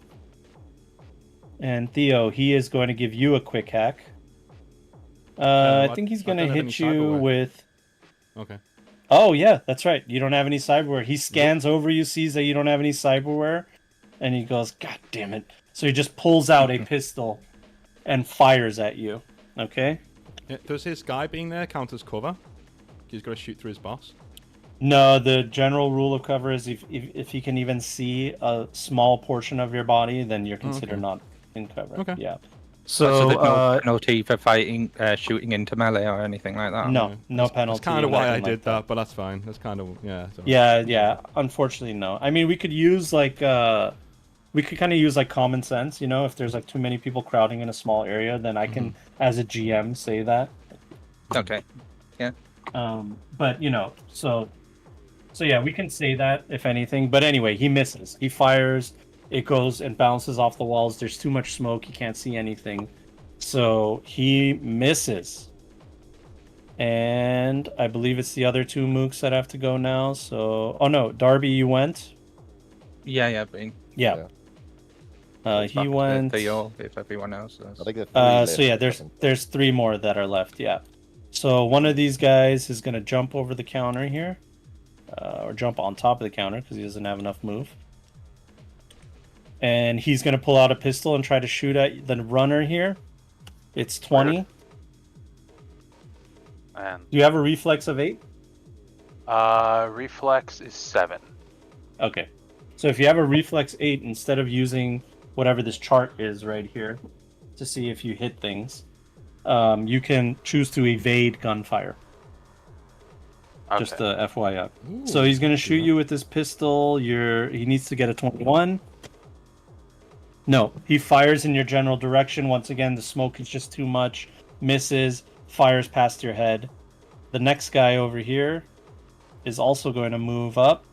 And Theo, he is going to give you a quick hack. I think he's going to don't have any hit you cyberware. with... Okay. Oh, yeah, that's right. You don't have any cyberware. He scans over you, sees that you don't have any cyberware, and he goes, God damn it. So he just pulls out a pistol and fires at you. Okay? Yeah, does his guy being there count as cover? He's got to shoot through his boss. No, the general rule of cover is if he can even see a small portion of your body, then you're considered not in cover. Okay. Yeah. So there's no So, penalty for shooting into melee or anything like that? no penalty. That's kind of why I nothing did like that, but that's fine. That's kind of, yeah. So. Yeah. Unfortunately, no. I mean, we could use we could kind of use like common sense, you know, if there's like too many people crowding in a small area, then I can, as a GM, say that. Okay. Yeah. But you know, so yeah, we can say that if anything. But anyway, he misses. He fires. It goes and bounces off the walls. There's too much smoke. He can't see anything. So he misses. And I believe it's the other two mooks that have to go now. So, oh no, Darby, you went. Yeah, Bing. Yeah. It's back He to went. Theo, if everyone else does. I think there's So yeah, there's 3 more that are left. Yeah. So one of these guys is gonna jump over the counter here, or jump on top of the counter because he doesn't have enough move. And he's gonna pull out a pistol and try to shoot at the runner here. It's 20. And Do you have a reflex of 8? reflex is 7. Okay. So if you have a reflex 8, instead of using whatever this chart is right here to see if you hit things, you can choose to evade gunfire. Okay. Just a FYI. So he's going to shoot you with this pistol. He needs to get a 21. No, he fires in your general direction. Once again, the smoke is just too much. Misses, fires past your head. The next guy over here is also going to move up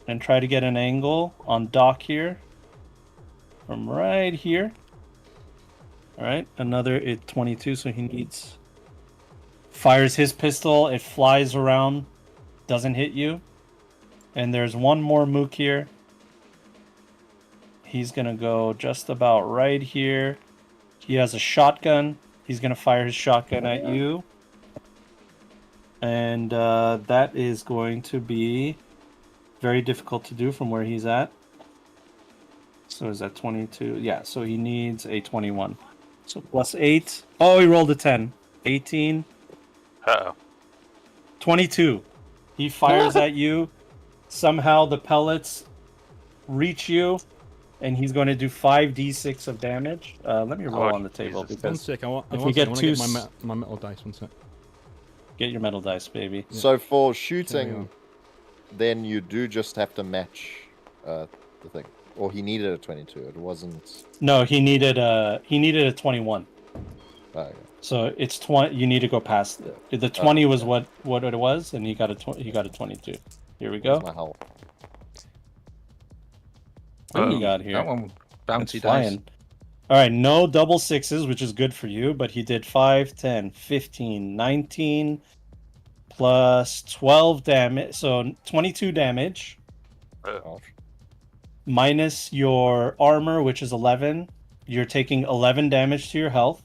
and try to get an angle on Doc here. From right here. Alright, another 22, so he needs... Fires his pistol, it flies around, doesn't hit you. And there's one more mook here. He's gonna go just about right here. He has a shotgun. He's gonna fire his shotgun at you. And that is going to be very difficult to do from where he's at. So is that 22? Yeah, so he needs a 21. So plus 8. Oh, he rolled a 10. 18. Uh-oh. 22. He fires at you. Somehow the pellets reach you, and he's going to do 5d6 of damage. Let me roll on the table Jesus. One because sec, I want if to we get get two my metal dice. One sec. get your metal dice, baby. So for There we shooting, go. then you do just have to match the thing. Or he needed a 22. It wasn't. No, he needed a 21. Oh, okay. So it's 20. You need to go past it. The 20 was what it was, and he got a 22. Here we go. Where's my health? What do you got here? That one, It's bouncy dice. flying. All right, no double sixes, which is good for you, but he did 5, 10, 15, 19, plus 12 damage. So 22 damage, Gosh. minus your armor, which is 11. You're taking 11 damage to your health,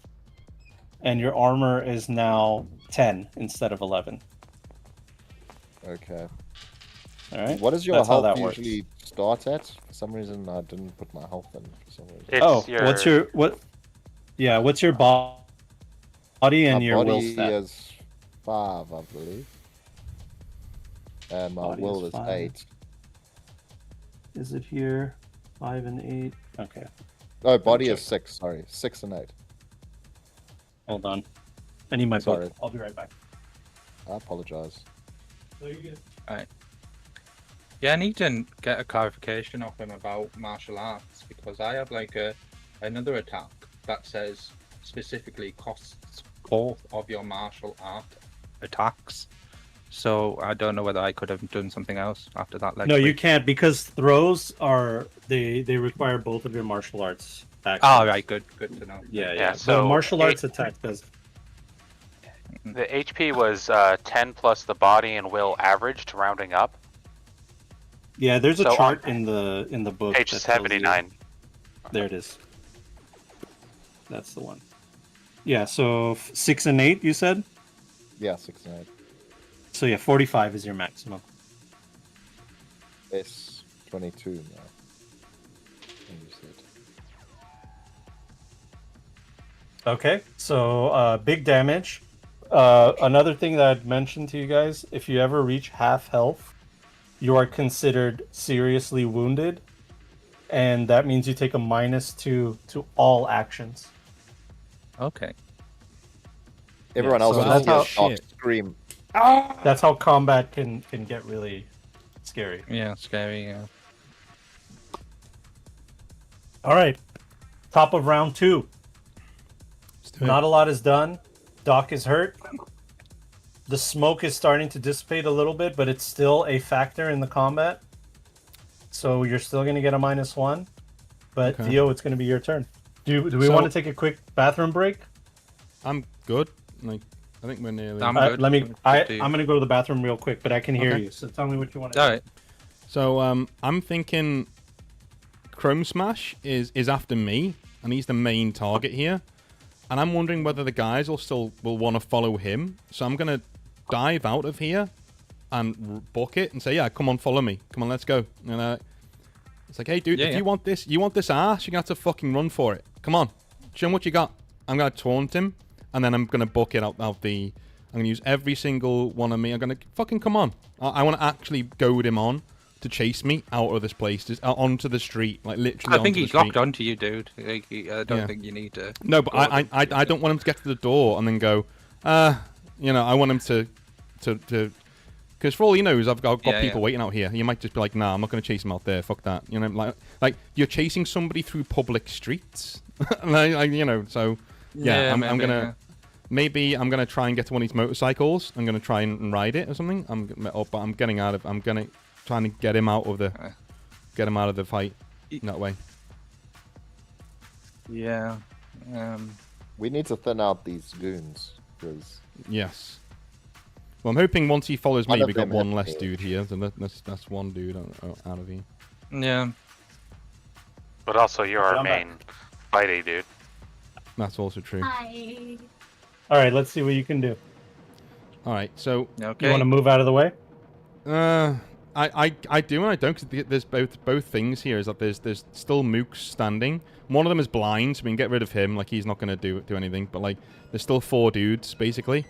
and your armor is now 10 instead of 11. Okay. All right. What does your That's how health that works. usually start at? For some reason, I didn't put my health in. For some reason. It's What's your what? Yeah, what's your body and My your will body stat? is 5, I believe. And my Body will is is 5. 8. Is it here? 5 and 8. Okay, Oh, body check. is 6. Sorry, 6 and 8. hold on. I need my Sorry. book. I'll be right back. I apologize. Yeah, I need to get a clarification off him about martial arts because I have like another attack that says specifically costs both of your martial art attacks. So I don't know whether I could have done something else after that leg No, you sweep. can't because throws are they require both of your martial arts actions. Oh, right, good to know. Yeah, Yeah, yeah. But so a martial eight- arts attack does. The HP was 10 plus the body and will averaged, rounding up. Yeah, there's a So chart on in the book. Page that tells you- 79. There it is. That's the one. Yeah, so 6 and 8, you said? Yeah, 6 and 8. So yeah, 45 is your maximum. It's 22 now. And you said- Okay, so big damage. Another thing that I'd mentioned to you guys, if you ever reach half health, you are considered seriously wounded, and that means you take a -2 to all actions. Okay. Everyone Yeah, else so is that's just how- not scream. That's how combat can get really scary. Yeah, scary. Yeah. All right, top of round 2. Let's do it. Not a lot is done. Doc is hurt. The smoke is starting to dissipate a little bit, but it's still a factor in the combat. So you're still going to get a -1. But Okay. Theo, it's going to be your turn. Do we So- want to take a quick bathroom break? I'm good. Like, I think we're nearly. I'm I'm good. Let me. Good I'm to- going to go to the bathroom real quick, but I can hear Okay. you. So tell me what you want to All do. right. So I'm thinking Chrome Smash is after me, and he's the main target here. And I'm wondering whether the guys will want to follow him. So I'm gonna dive out of here and book it and say, yeah, come on, follow me. Come on, let's go. And it's like, hey, dude, Yeah, if yeah. you want this ass, you're gonna have to fucking run for it. Come on, show him what you got. I'm gonna taunt him, and then I'm gonna book it out the. I'm gonna use every single one of me. I'm gonna fucking come on. I want to actually goad him on to chase me out of this place, just onto the street, like literally. I think onto he the street. locked onto you, dude. Like, I don't Yeah. think you need to. No, but go I don't want him to get to the door and then go, I want him to because for all he knows, I've got Yeah, people yeah. waiting out here. You might just be like, nah, I'm not going to chase him out there. Fuck that. You know, like you're chasing somebody through public streets. So yeah, I'm maybe, gonna yeah. maybe I'm gonna try and get to one of these motorcycles. I'm gonna try and ride it or something. But I'm gonna try and get him out of the fight that way. Yeah. We need to thin out these goons because Yes. Well, I'm hoping once he follows One me, of we got them one had less to- dude here. So that's one dude out of here. Yeah. But also, you're our I'm back. main fighty dude. That's also true. Hi. All right, let's see what you can do. All right, so Okay. You want to move out of the way? I do and I don't, because there's both things here. Is that there's still mooks standing. One of them is blind, so we can get rid of him. Like, he's not gonna do anything. But like, there's still 4 dudes basically.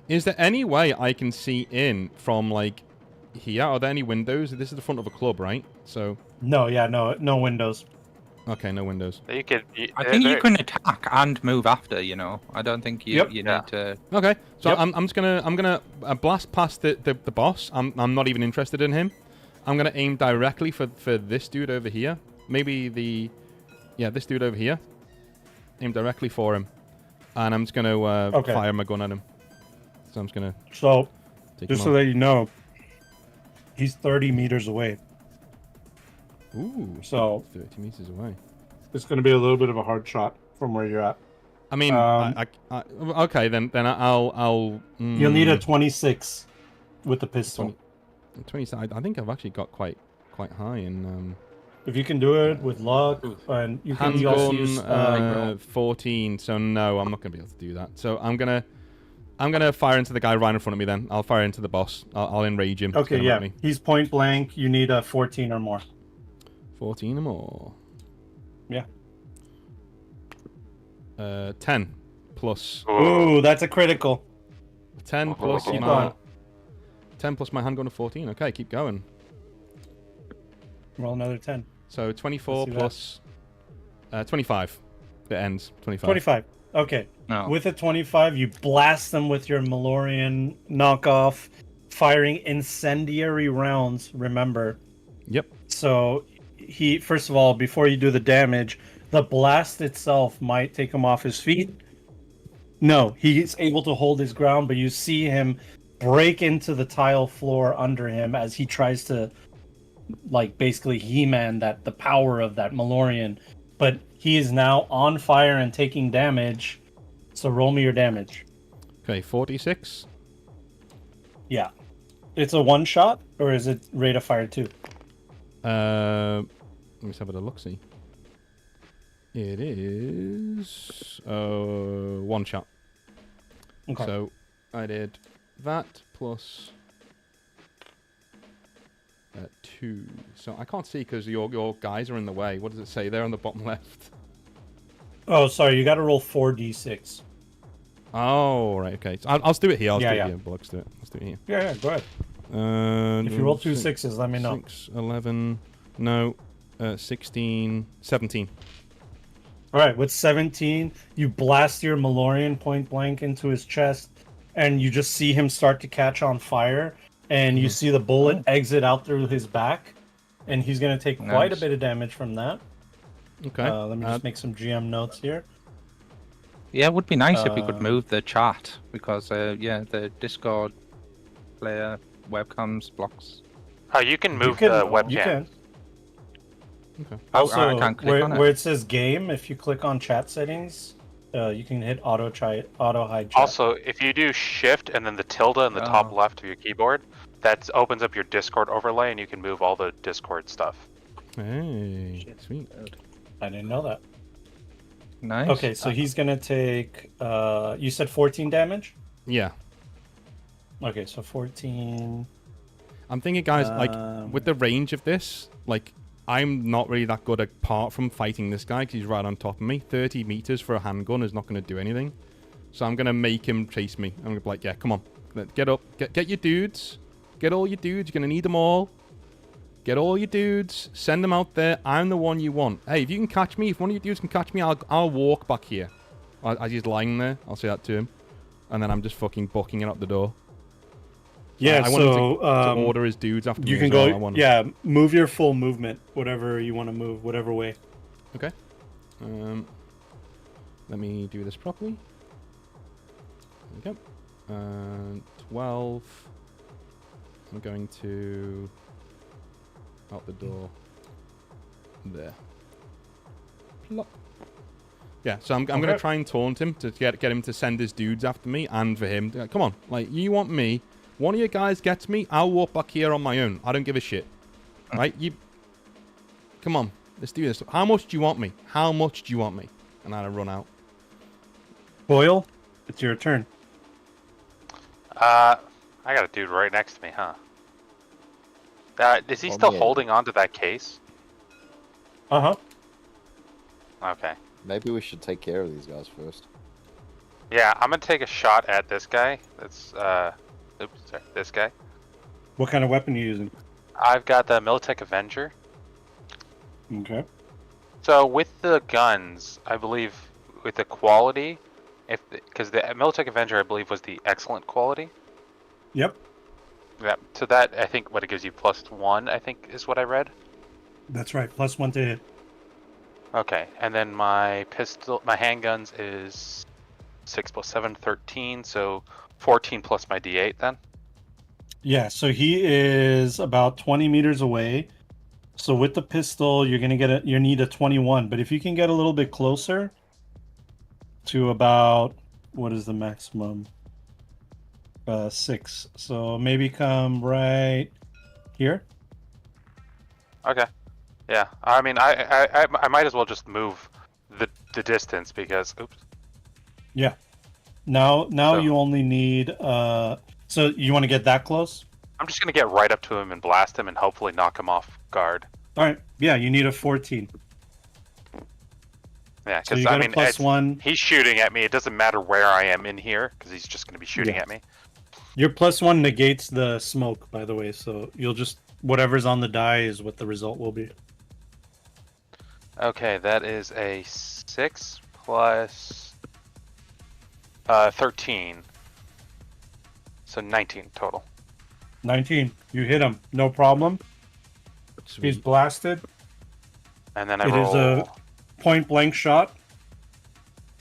Is there any way I can see in from like here? Are there any windows? This is the front of a club, right? So No, yeah, no windows. okay, no windows. You could. I think you can attack and move after. You know. I don't think you Yep. you Yeah. need to. Okay, so Yep. I'm just gonna blast past the boss. I'm not even interested in him. I'm gonna aim directly for this dude over here. Maybe this dude over here. Aim directly for him, and I'm just gonna Okay. fire my gun at him. So I'm just gonna So take just him so out. that you know, he's 30 meters away. Ooh, So 30 meters away. it's going to be a little bit of a hard shot from where you're at. I mean, okay, then I'll. You'll need a 26 with the pistol. 20. I think I've actually got quite high in. If you can do it with luck, and you can also use Handgun 14, so no, I'm not gonna be able to do that. So I'm gonna fire into the guy right in front of me. Then I'll fire into the boss. I'll enrage him. okay, Get him yeah, at me. he's point blank. You need a 14 or more. 14 or more. Yeah. 10 plus Ooh, that's a critical. 10 plus Keep my going. 10 plus my handgun of 14. Okay, keep going. Roll another 10. So 24 Let's see plus 25. It ends 25. 25. Okay. No. With a 25, you blast them with your Malorian knockoff, firing incendiary rounds, remember. Yep. So, first of all, before you do the damage, the blast itself might take him off his feet. No, he's able to hold his ground, but you see him break into the tile floor under him as he tries to, like, basically He-Man the power of that Malorian. But he is now on fire and taking damage. So roll me your damage. Okay, 46. Yeah. It's a one shot, or is it rate of fire 2? Let me just have a look. See. It is one shot. Okay. So I did that plus 2. So I can't see because your guys are in the way. What does it say there on the bottom left? Oh, sorry. You got to roll 4d6. Oh, right. Okay. So I'll do it here. I'll Yeah, do yeah. it here. Let's do it. Let's do it here. Yeah, go ahead. If you roll two sixes, let me know. 6, 11. No. 16, 17. All right, with 17, you blast your Malorian point blank into his chest, and you just see him start to catch on fire, and you see the bullet exit out through his back, and he's going to take quite a bit of damage from that. Okay. Let me just make some GM notes here. Yeah, it would be nice if we could move the chat because, the Discord player webcams blocks. Oh, you can move the webcam. You can. Okay. Also, I can't click on it. where it says game, if you click on chat settings, you can hit auto hide chat. Also, if you do shift and then the tilde in the top left of your keyboard, that opens up your Discord overlay and you can move all the Discord stuff. Hey, sweet. I didn't know that. Nice. Okay, so he's gonna take. You said 14 damage. Yeah. Okay, so 14. I'm thinking, guys, like with the range of this, like I'm not really that good apart from fighting this guy because he's right on top of me. 30 meters for a handgun is not going to do anything. So I'm going to make him chase me. I'm going to be like, yeah, come on. Get up. Get your dudes. Get all your dudes. You're going to need them all. Get all your dudes. Send them out there. I'm the one you want. Hey, if you can catch me, if one of your dudes can catch me, I'll walk back here. As he's lying there, I'll say that to him. And then I'm just fucking booking it up the door. Yeah, I want him to order his dudes after you me can as go. well. Yeah, move your full movement, whatever you want to move, whatever way. Okay. Let me do this properly. There we go. 12. I'm going to out the door. There. Plop. Yeah, so I'm going to try and taunt him to get him to send his dudes after me, and for him to, come on, like, you want me? One of your guys gets me, I'll walk back here on my own. I don't give a shit. Right? Come on, let's do this. How much do you want me? How much do you want me? And then I run out. Boyle, it's your turn. I got a dude right next to me, huh? Is he still holding on to that case? Uh-huh. Okay. Maybe we should take care of these guys first. Yeah, I'm gonna take a shot at this guy. That's this guy. What kind of weapon are you using? I've got the Militech Avenger. Okay. So with the guns, I believe with the quality, because the Militech Avenger I believe was the excellent quality. Yep. Yeah. So that I think what it gives you +1, I think is what I read. That's right. +1 to hit. Okay, and then my handguns is 6 + 7, 13. So 14 plus my D8 then. Yeah, so he is about 20 meters away. So with the pistol, you're gonna you need a 21. But if you can get a little bit closer to about, what is the maximum? 6. So maybe come right here. Okay. Yeah. I mean, I might as well just move the distance because oops. Yeah. Now you only need so you want to get that close? I'm just gonna get right up to him and blast him and hopefully knock him off guard. All right. Yeah, you need a 14. Yeah, So because you got a +1. he's shooting at me. It doesn't matter where I am in here because he's just gonna be shooting at me. Your +1 negates the smoke, by the way. So you'll just whatever's on the die is what the result will be. Okay, that is a 6 plus 13. So 19 total. 19. You hit him. No problem. Sweet. He's blasted. And then I It roll. is a point blank shot.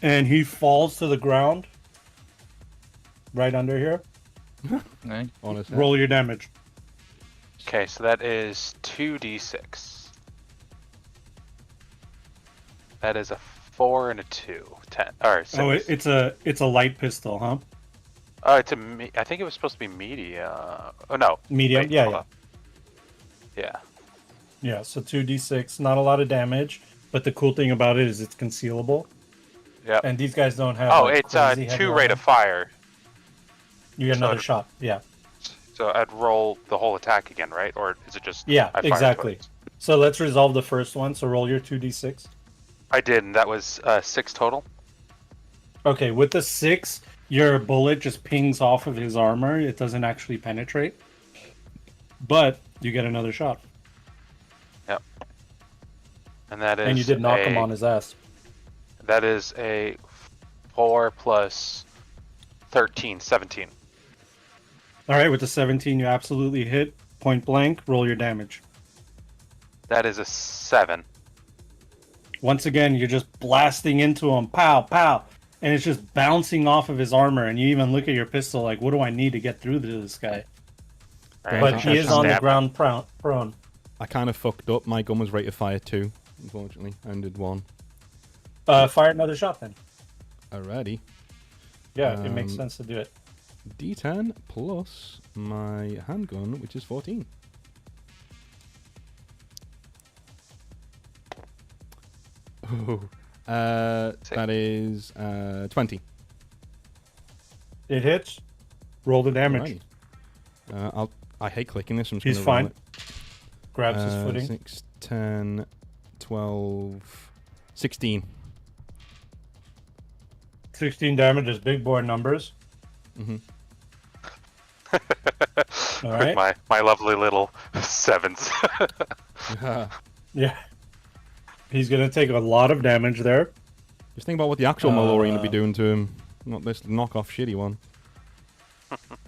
And he falls to the ground. right under here. Right. Honestly. Roll your damage. Okay, so that is 2d6. That is a 4 and a 2. 10. Or 6. Oh, it's a light pistol, huh? Oh, it's I think it was supposed to be medium. Oh no. Medium. Wait, Yeah, hold yeah. on. Yeah. Yeah, so 2d6, not a lot of damage, but the cool thing about it is it's concealable. Yep. And these guys don't have. Oh, like, it's crazy heavy 2 rate of armor. fire. You get so another it- shot. Yeah. So I'd roll the whole attack again, right? Or is it just Yeah, I fire exactly. twice? So let's resolve the first one. So roll your 2d6. I did, and that was 6 total. Okay, with the 6, your bullet just pings off of his armor. It doesn't actually penetrate. But you get another shot. Yep. And that is And you did knock him on his ass. That is a 4 plus 13, 17. All right, with the 17, you absolutely hit. Point blank, roll your damage. That is a 7. Once again, you're just blasting into him. Pow, pow. And it's just bouncing off of his armor. And you even look at your pistol like, what do I need to get through to this guy? Right, But I he is on the stab him. ground prone. I kind of fucked up. My gun was rate of fire 2, unfortunately. I did 1. Fire another shot then. Alrighty. Yeah, it makes Um, sense to do it. D10 plus my handgun, which is 14. Oh, that is 20. It hits. Roll the damage. Alrighty. I hate clicking this. I'm just He's gonna roll fine. Grabs his it. footing. 6, 10, 12, 16. 16 damage is big boy numbers. Mhm. All right. My lovely little 7s. Yeah. He's going to take a lot of damage there. Just think about what the actual Malorian would be doing to him, not this knockoff shitty one.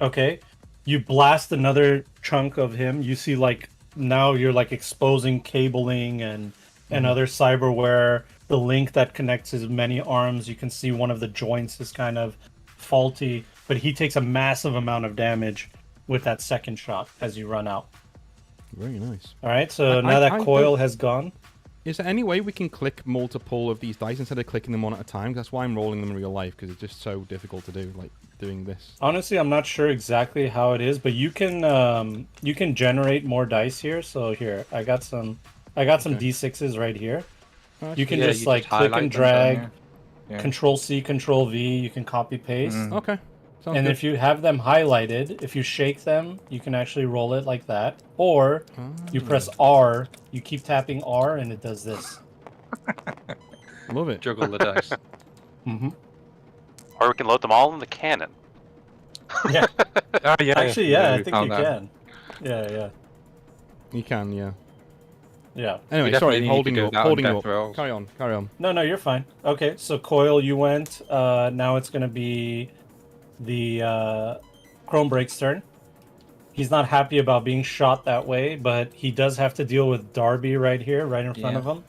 Okay. You blast another chunk of him. You see, like, now you're, like, exposing cabling and other cyberware. The link that connects his many arms, you can see one of the joints is kind of faulty. But he takes a massive amount of damage with that second shot as you run out. Very nice. All right, so I- now that I coil don't- has gone. Is there any way we can click multiple of these dice instead of clicking them one at a time? That's why I'm rolling them in real life, because it's just so difficult to do, like doing this. Honestly, I'm not sure exactly how it is, but you can generate more dice here. So here, I got some D6s right here. You can Yeah, just you like just click highlight and them, drag, don't you? Yeah. Control C, Control V. You can copy paste, Okay. Sounds and good. if you have them highlighted, if you shake them, you can actually roll it like that. Or you press R, you keep tapping R, and it does this. Love it. Juggle the dice. Mm-hmm. Or we can load them all in the cannon. Yeah. Oh, yeah. Actually, yeah, I we think found you that. can. Yeah. You can, yeah. Yeah. Anyway, definitely sorry, need holding to you do up. that on Holding you death up. rolls. Carry on, carry on. No, you're fine. Okay, so Coil, you went. Now it's going to be the Chrome Break's turn. He's not happy about being shot that way, but he does have to deal with Darby right here, right in front Yeah. of him.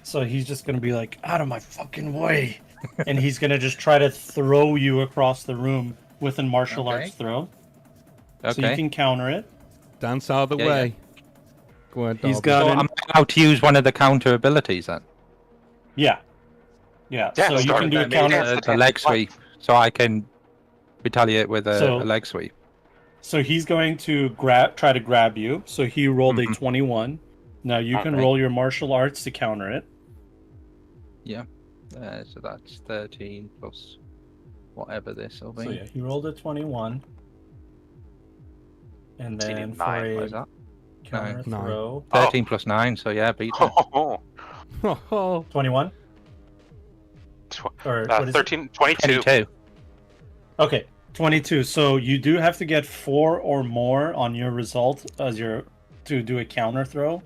So he's just going to be like, out of my fucking way. And he's going to just try to throw you across the room with a martial Okay. arts throw. Okay. So you can counter it. Dance out of the Yeah, way. Go ahead, He's Darby. got So an- am I allowed to use one of the counter abilities then? Yeah. Yeah, Yeah, so you start can do a that maybe. counter. Yeah. It's a leg sweep, so I can retaliate with a, So- a leg sweep. So he's going to try to grab you. So he rolled a 21. Now you can Alright. roll your martial arts to counter it. Yeah. So that's 13 plus whatever this will be. So yeah, he rolled a 21. And So you then need for 9. What is a that? counter Nine. throw, 13 plus 9, so yeah, beat it. Oh, Oh, 21. Or what is it? 13, 22. 22. Okay, 22. So you do have to get 4 or more on your result as to do a counter throw.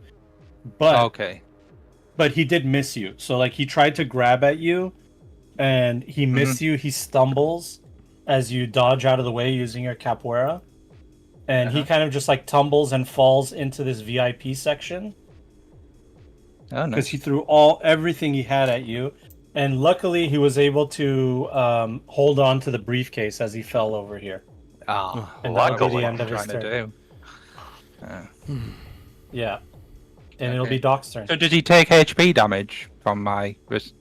But Okay. but he did miss you. So like he tried to grab at you and he missed you. He stumbles as you dodge out of the way using your capoeira. And he kind of just like tumbles and falls into this VIP section Oh, because no. he threw everything he had at you. And luckily, he was able to hold on to the briefcase as he fell over here. Oh, And that's that'll be what the end I'm of his trying to turn. do. Yeah. And it'll Okay. be Doc's turn. So did he take HP damage from my wrist?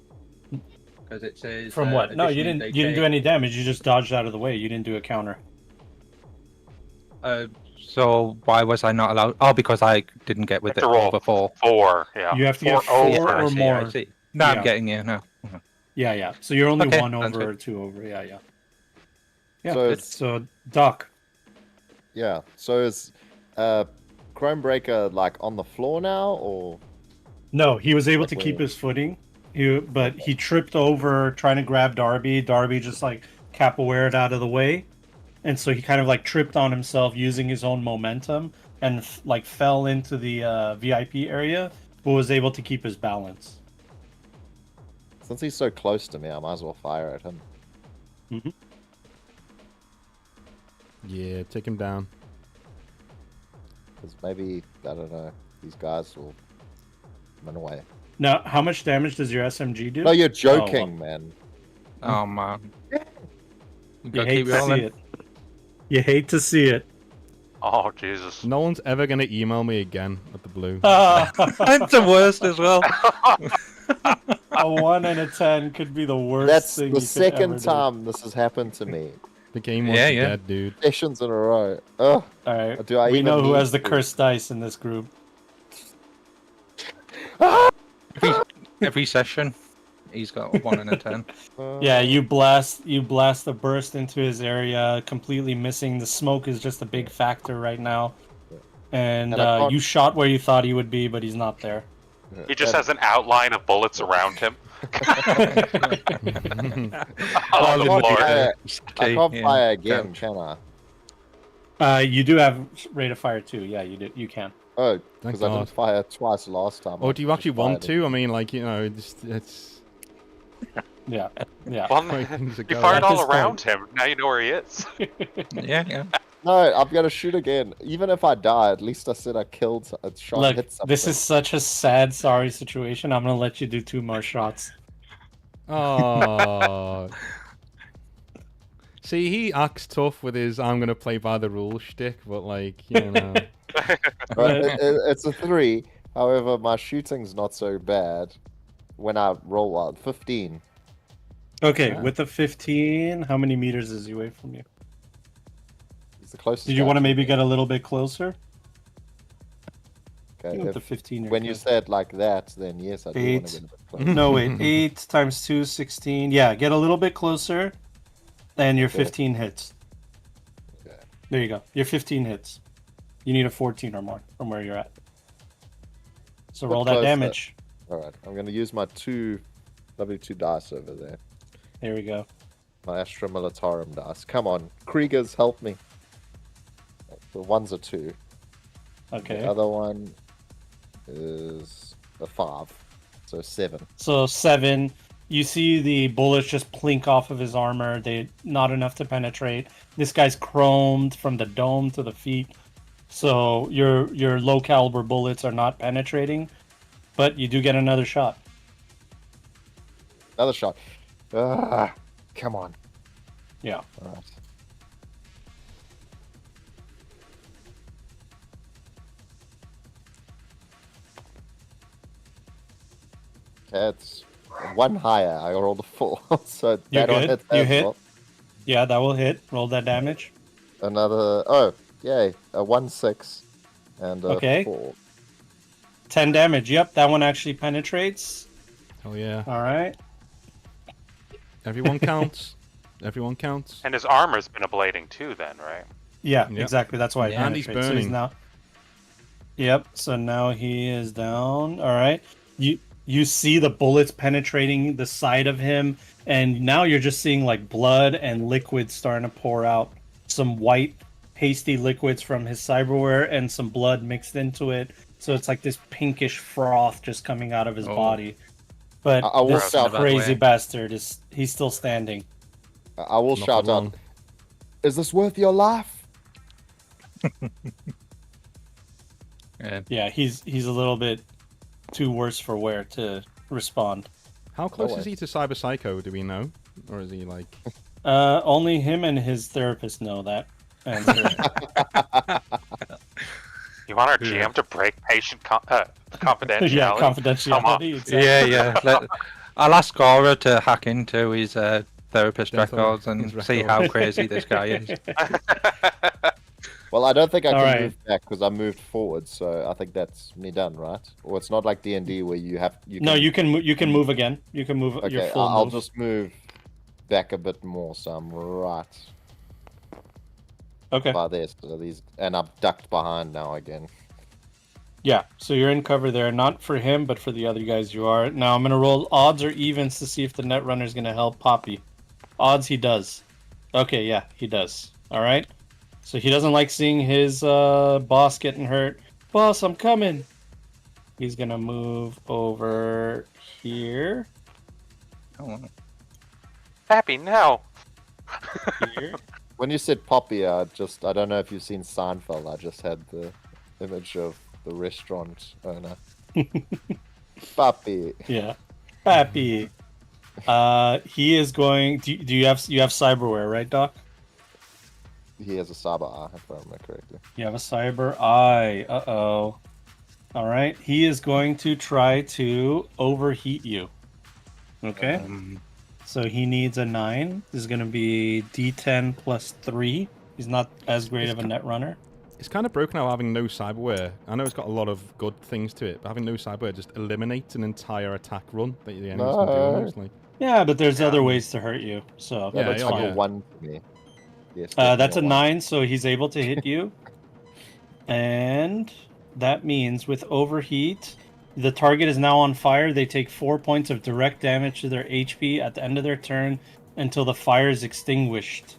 Because it says From what? No, you additionally didn't. they You didn't do take- any damage. You just dodged out of the way. You didn't do a counter. So why was I not allowed? Oh, because I didn't get with Have it to roll over 4. 4. Yeah. You have to get 4 over. four I or see, more. I see. No, Yeah. I'm getting you. No. Yeah. So you're only Okay, one sounds over good. or 2 over. Yeah. Yeah. So good. So Doc. Yeah. So is Chromebreaker like on the floor now, or No, he was able Like to keep where? his footing. But he tripped over trying to grab Darby. Darby just like capoeired out of the way, and so he kind of like tripped on himself using his own momentum and like fell into the VIP area, but was able to keep his balance. since he's so close to me, I might as well fire at him. Yeah, take him down. Because maybe, I don't know, these guys will run away. Now, how much damage does your SMG do? No, you're Oh, joking, man. Oh man. You Gotta hate keep to see rolling. it. You hate to see it. Oh, Jesus. No one's ever gonna email me again at the blue. That's the worst as well. A 1 and a 10 could be the worst That's thing the you could ever second do. time this has happened to me. The game wants Yeah, you yeah. dead, dude. Sessions in a row. Ugh. All right. Do I we even know who need has the to? cursed dice in this group. Every session, he's got 1 and a 10. Yeah, you blast a burst into his area, completely missing. The smoke is just a big factor right now. And And I can't- you shot where you thought he would be, but he's not there. He just And- has an outline of bullets around him. I On the can't floor. fire, I Okay, can't yeah, fire again, okay. can I? You do have rate of fire too. Yeah, you do. You can. Oh, Thank because I God. didn't fire twice last time. Or I do you just actually want fired it. to? I mean, like, you know, it's Yeah. Yeah. Well, way things are you going. fired At all this around him. Now you know where he is. Yeah. No, I'm gonna shoot again. Even if I die, at least I said I killed, I shot, Look, hit something. this is such a sad, sorry situation. I'm gonna let you do 2 more shots. Oh. See, he acts tough with his "I'm gonna play by the rules" shtick, but like, you know, Right, it's a 3. However, my shooting's not so bad. When I roll out 15. Okay, Yeah. with a 15, how many meters is he away from you? It's the closest. Did you want to guy maybe get a little bit closer? Okay, With the if- 15. you're when you good. said like that, then yes, I do want 8. to get a bit closer. No, wait. 8 times 2, 16. Yeah, get a little bit closer, and your Okay. 15 hits. Okay. There you go. Your 15 hits. You need a 14 or more from where you're at. So Bit roll that closer. damage. All right, I'm gonna use my lovely 2 dice over there. There we go. My Astra Militarum dice. Come on, Kriegers, help me. The one's a 2. Okay. The other one is a 5, so 7. So 7. You see the bullets just plink off of his armor. They're not enough to penetrate. This guy's chromed from the dome to the feet. So your low caliber bullets are not penetrating, but you do get another shot. Another shot. Ah, come on. Yeah. All right. Okay, it's 1 higher. I rolled a 4, so You're that one good. hits You as hit. well. Yeah, that will hit. Roll that damage. Another. Oh, yay! A 1-6 and a Okay. 4. 10 damage. Yep, that one actually penetrates. oh yeah, All right. everyone counts. Everyone counts. And his armor's been ablating too, then, right? Yeah, Yep. exactly. That's why it Yeah, and he's penetrates. So he's burning. now. Yep. So now he is down. All right. You see the bullets penetrating the side of him, and now you're just seeing like blood and liquids starting to pour out. Some white, pasty liquids from his cyberware, and some blood mixed into it. So it's like this pinkish froth just coming out of his Oh. body. But I will this shout- crazy way. bastard he's still standing. I will Not for shout long. out. Is this worth your life? Yeah. Yeah, he's a little bit too worse for wear to respond. How close way. is he to Cyber Psycho? Do we know, or is he like? Only him and his therapist know that answer. You want our GM to break patient confidentiality? Yeah, Come on. confidentiality. Exactly. Yeah. I'll ask Aura to hack into his therapist Dental- records and his see records. how crazy this guy is. Well, I don't think I can Alright. move back because I moved forward, so I think that's me done, right? Or it's not like D&D where you have No, you can move again. You can move your Okay, full I'll move. just move back a bit more, so I'm right Okay. by there. So and I'm ducked behind now again. Yeah, so you're in cover there. Not for him, but for the other guys you are. Now I'm going to roll odds or evens to see if the Netrunner is going to help Poppy. Odds he does. Okay, yeah, he does. All right. So he doesn't like seeing his boss getting hurt. Boss, I'm coming. He's going to move over here. Oh, Happy now. Here. When you said Poppy, I don't know if you've seen Seinfeld. I just had the image of the restaurant owner. Poppy. Yeah. Pappy. He is going. Do you have cyberware, right, Doc? He has a cyber eye, if I remember correctly. You have a cyber eye. Uh-oh. All right. He is going to try to overheat you. Okay. So he needs a 9. This is going to be D10 plus 3. He's not as great of a net runner. It's kind of broken out having no cyberware. I know it's got a lot of good things to it, but having no cyberware just eliminates an entire attack run that the enemies can do. No. Almost like. Yeah, but there's other ways to hurt you. So That Yeah, looks yeah, like yeah. a 1 for me. Yes, that's a definitely 9, so he's able to hit you. And that means with overheat, the target is now on fire. They take 4 points of direct damage to their HP at the end of their turn until the fire is extinguished.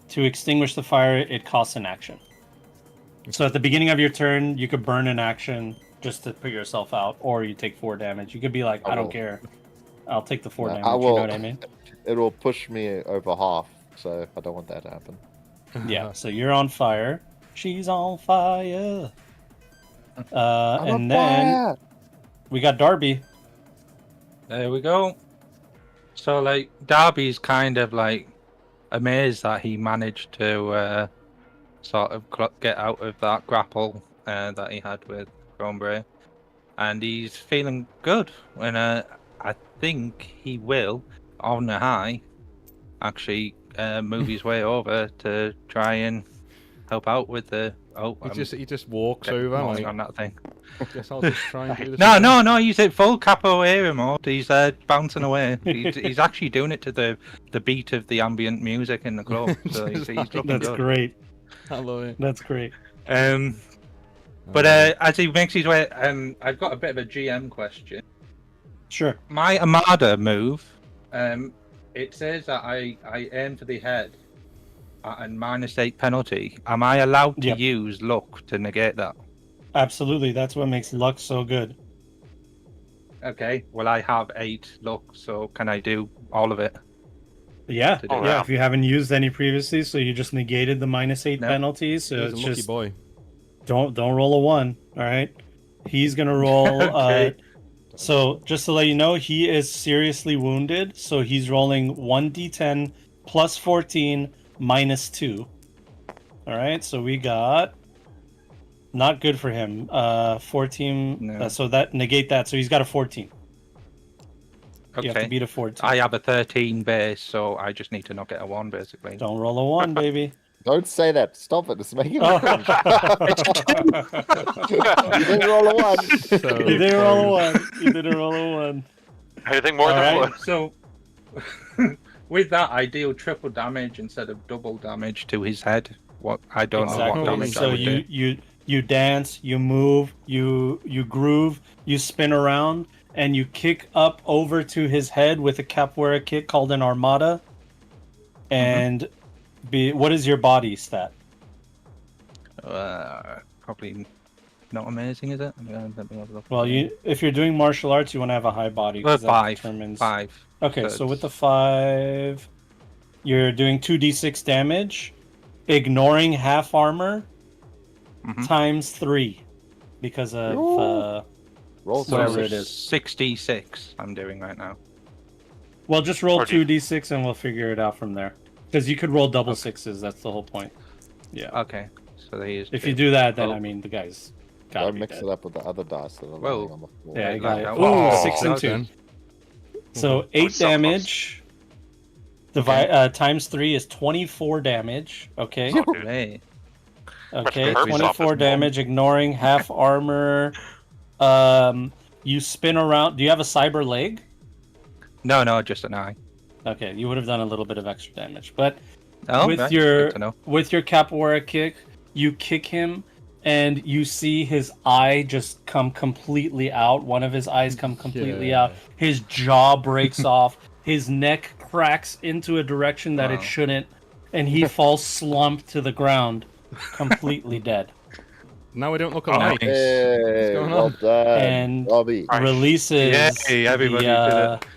To extinguish the fire, it costs an action. So at the beginning of your turn, you could burn an action just to put yourself out, or you take 4 damage. You could be like, I don't care. I'll take the 4 No, damage. I You will- know what I mean? It will push me over half, so I don't want that to happen. Yeah, so you're on fire. She's on fire. I'm And on then fire! we got Darby. there we go. So, like, Darby's kind of like amazed that he managed to sort of get out of that grapple that he had with Chromebray, and he's feeling good. And I think he will, on the high, actually move his way over to try and help out with the. Oh, He just walks over. on Like, that thing. guess I'll just try and do this. No, again. no, he's at full capoeira mode. He's bouncing away. He's actually doing it to the beat of the ambient music in the club. So he's looking That's good. great. I love it. That's great. But as he makes his way, I've got a bit of a GM question. Sure. My Armada move, it says that I aim for the head at a -8 penalty. Am I allowed to Yep. use luck to negate that? Absolutely. That's what makes luck so good. Okay, well I have 8 luck, so can I do all of it? Yeah. To do Yeah. that. If you haven't used any previously, so you just negated the -8 No. penalties. So He's a it's lucky just boy. don't roll a 1. All right. He's gonna roll. Okay. So just to let you know, he is seriously wounded. So he's rolling 1d10 plus 14 minus 2. All right. So we got not good for him. 14. No. So that negate that. So he's got a 14. You have to Okay. beat a 14. I have a 13 base, so I just need to not get a 1 basically. Don't roll a 1, baby. Don't say that. Stop it. It's making me Oh. cringe. You didn't roll a 1. So You didn't roll a close. 1. You didn't roll a 1. Anything more than Alright. one. So with that, I deal triple damage instead of double damage to his head. What I don't know what Exactly. damage I So would do. you dance, you move, you groove, you spin around, and you kick up over to his head with a capoeira kick called an armada. And what is your body stat? Probably not amazing, is it? Let me have a look. Well, if you're doing martial arts, you want to have a high body. 'cause that 5. determines- 5. Okay, So so with the it's- 5, you're doing 2d6 damage, ignoring half armor, Mhm. times 3, because of Roll So whatever some it is. 66 I'm doing right now. Well, just roll Or do you- 2d6 and we'll figure it out from there. Because you could roll double sixes. That's the whole point. Yeah. Okay. So there is. If you do that, then Oh. I mean the guy's gotta Don't be mix dead. it up with the other dice that are Well, lying on the floor. Yeah, I got it. that. Ooh, Oh. 6 and 2. Done. So Oh, 8 so close. damage. Times 3 is 24 damage. Okay. Oh, dude. Hey. Okay. Herb's off 24 his damage, ignoring half armor. You spin around. Do you have a cyber leg? No, just an eye. Okay, you would have done a little bit of extra damage, but Oh, with right. your Good to know. with your capoeira kick, you kick him, and you see his eye just come completely out. One of his eyes come completely Yeah. out. His jaw breaks off. His neck cracks into a direction that it Wow. shouldn't, and he falls slumped to the ground, completely dead. Now we don't look Oh, alike. nice. Hey, going well on? done, And- Bobby. Nice. Releases Yay, everybody the, did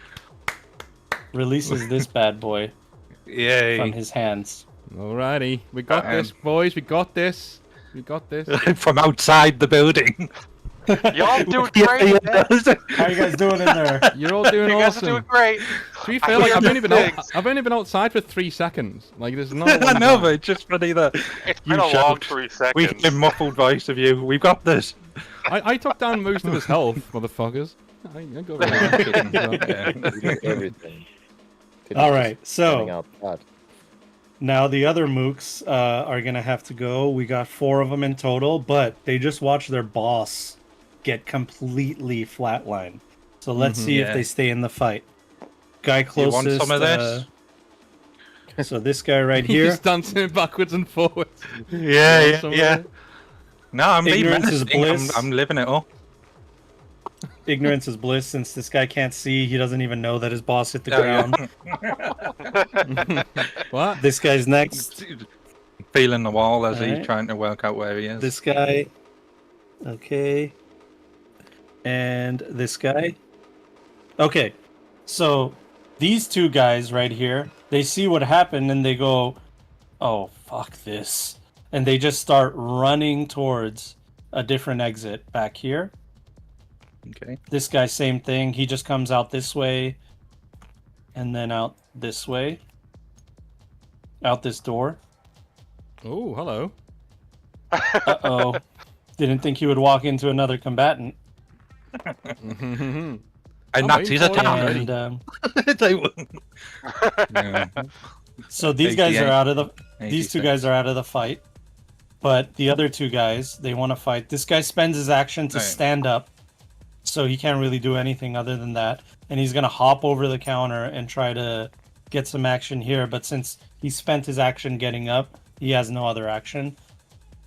releases this bad boy Yay. from his hands. Alrighty, we got this, boys. We got this. We got this. From outside the building. Y'all doing Yeah, great, man. How you guys doing in there? You're all doing You guys are awesome. doing great. To be I fair, like hear I've only been out, things. I've only been outside for 3 seconds. Like there's no. I know, but it's just funny that It's you been a long shout. 3 We seconds. hear muffled voice of you. We've got this. I took down most of his health, motherfuckers. I got rid of that. You did everything. All right, Standing so outside. now the other mooks are gonna have to go. We got 4 of them in total, but they just watched their boss get completely flatlined. So let's see if Yeah. they stay in the fight. Guy You closest. want some of this? So this guy right here. He's dancing backwards and forwards. Yeah, Some yeah, of yeah. No, I'm being Ignorance is menacing. bliss. I'm living it up. Ignorance is bliss. Since this guy can't see, he doesn't even know that his boss hit the Oh, yeah. ground. What? This guy's next. Feeling the wall as he's Alright. trying to work out where he is. This guy. Okay. And this guy. Okay. So these 2 guys right here, they see what happened and they go, oh, fuck this. And they just start running towards a different exit back here. Okay. This guy, same thing. He just comes out this way and then out this way. Out this door. Oh, hello. Uh-oh. Didn't think he would walk into another combatant. And I'm that's his waiting for attack. you. And They wouldn't. Yeah. so these guys are 88. out of the these 2 86. guys are out of the fight. But the other 2 guys, they want to fight. This guy spends his action to Right. stand up. So he can't really do anything other than that. And he's going to hop over the counter and try to get some action here. But since he spent his action getting up, he has no other action.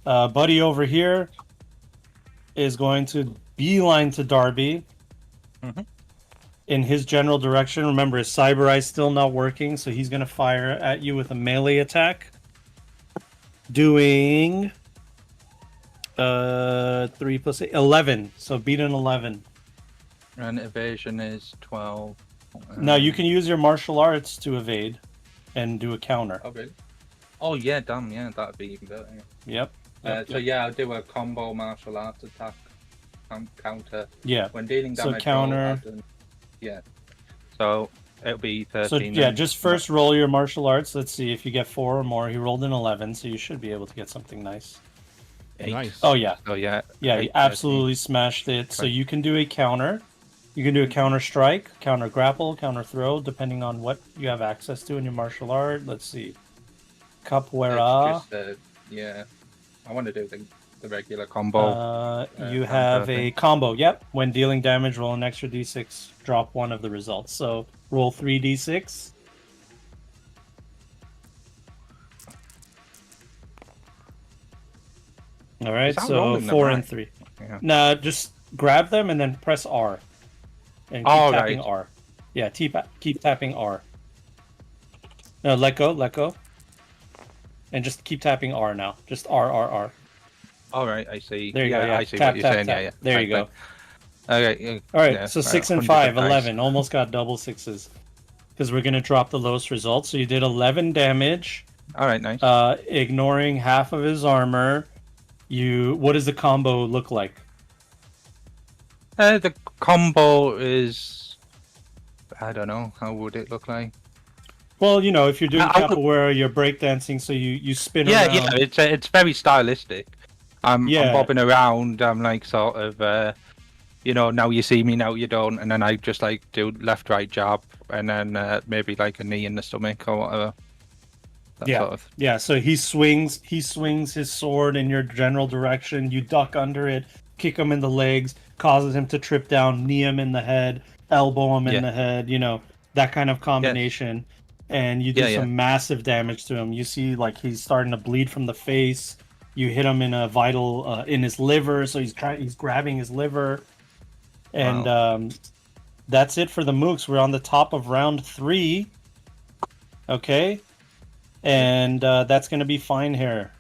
Buddy over here is going to beeline to Darby Mhm. in his general direction. Remember, his cyber eye's still not working, so he's going to fire at you with a melee attack. Doing 3 plus 8, 11. So beat an 11. And evasion is 12. Now you can use your martial arts to evade and do a counter. Oh, really? Oh, yeah, damn, yeah, that'd be even better. Yep. So, yeah, I'll do a combo martial arts attack counter. Yeah. When dealing So damage, counter- yeah. So, it'll be 13. So yeah, then. just first roll your martial arts. Let's see if you get 4 or more. He rolled an 11, so you should be able to get something nice. 8. Nice. Oh yeah, So, yeah. yeah, 8, he absolutely smashed it. So you can do a counter. You can do a counter strike, counter grapple, counter throw, depending on what you have access to in your martial art. Let's see, 13. capoeira. It's just, yeah. I want to do the regular combo. You have a combo. Yep. When dealing damage, roll an extra d6. Drop 1 of the results. So roll 3d6. All right. Is that So rolling them 4 and right? 3. Yeah. No, just grab them and then press R. And keep Oh, tapping right. R. Yeah, keep tapping R. No, let go. And just keep tapping R now. Just R, R, R. All right, I see. There you yeah, go. Yeah, I see tap, what you're tap, saying. tap. Yeah, yeah. There you Right, go. right. Okay. All right, yeah, so 6 and 100 5, dice. 11. Almost got double sixes. Because we're going to drop the lowest result. So you did 11 damage, All right, nice. ignoring half of his armor. What does the combo look like? The combo is I don't know. How would it look like? Well, you know, if you're doing I would- capoeira, you're breakdancing, so you spin Yeah, around. yeah. It's very stylistic. I'm Yeah. bobbing around. I'm like sort of, you know, now you see me, now you don't, and then I just like do left, right, jab, and then maybe like a knee in the stomach or whatever. That Yeah. sort of. Yeah, so he swings his sword in your general direction. You duck under it, kick him in the legs, causes him to trip down, knee him in the head, elbow him in Yeah. the head. You know, that kind of combination. And you do Yeah, some massive damage to him. You see, like, he's starting to bleed from the face. You hit him in a vital in his liver, so he's grabbing his liver. And that's it for the mooks. We're on the top of round 3. Okay. And that's going to be fine here.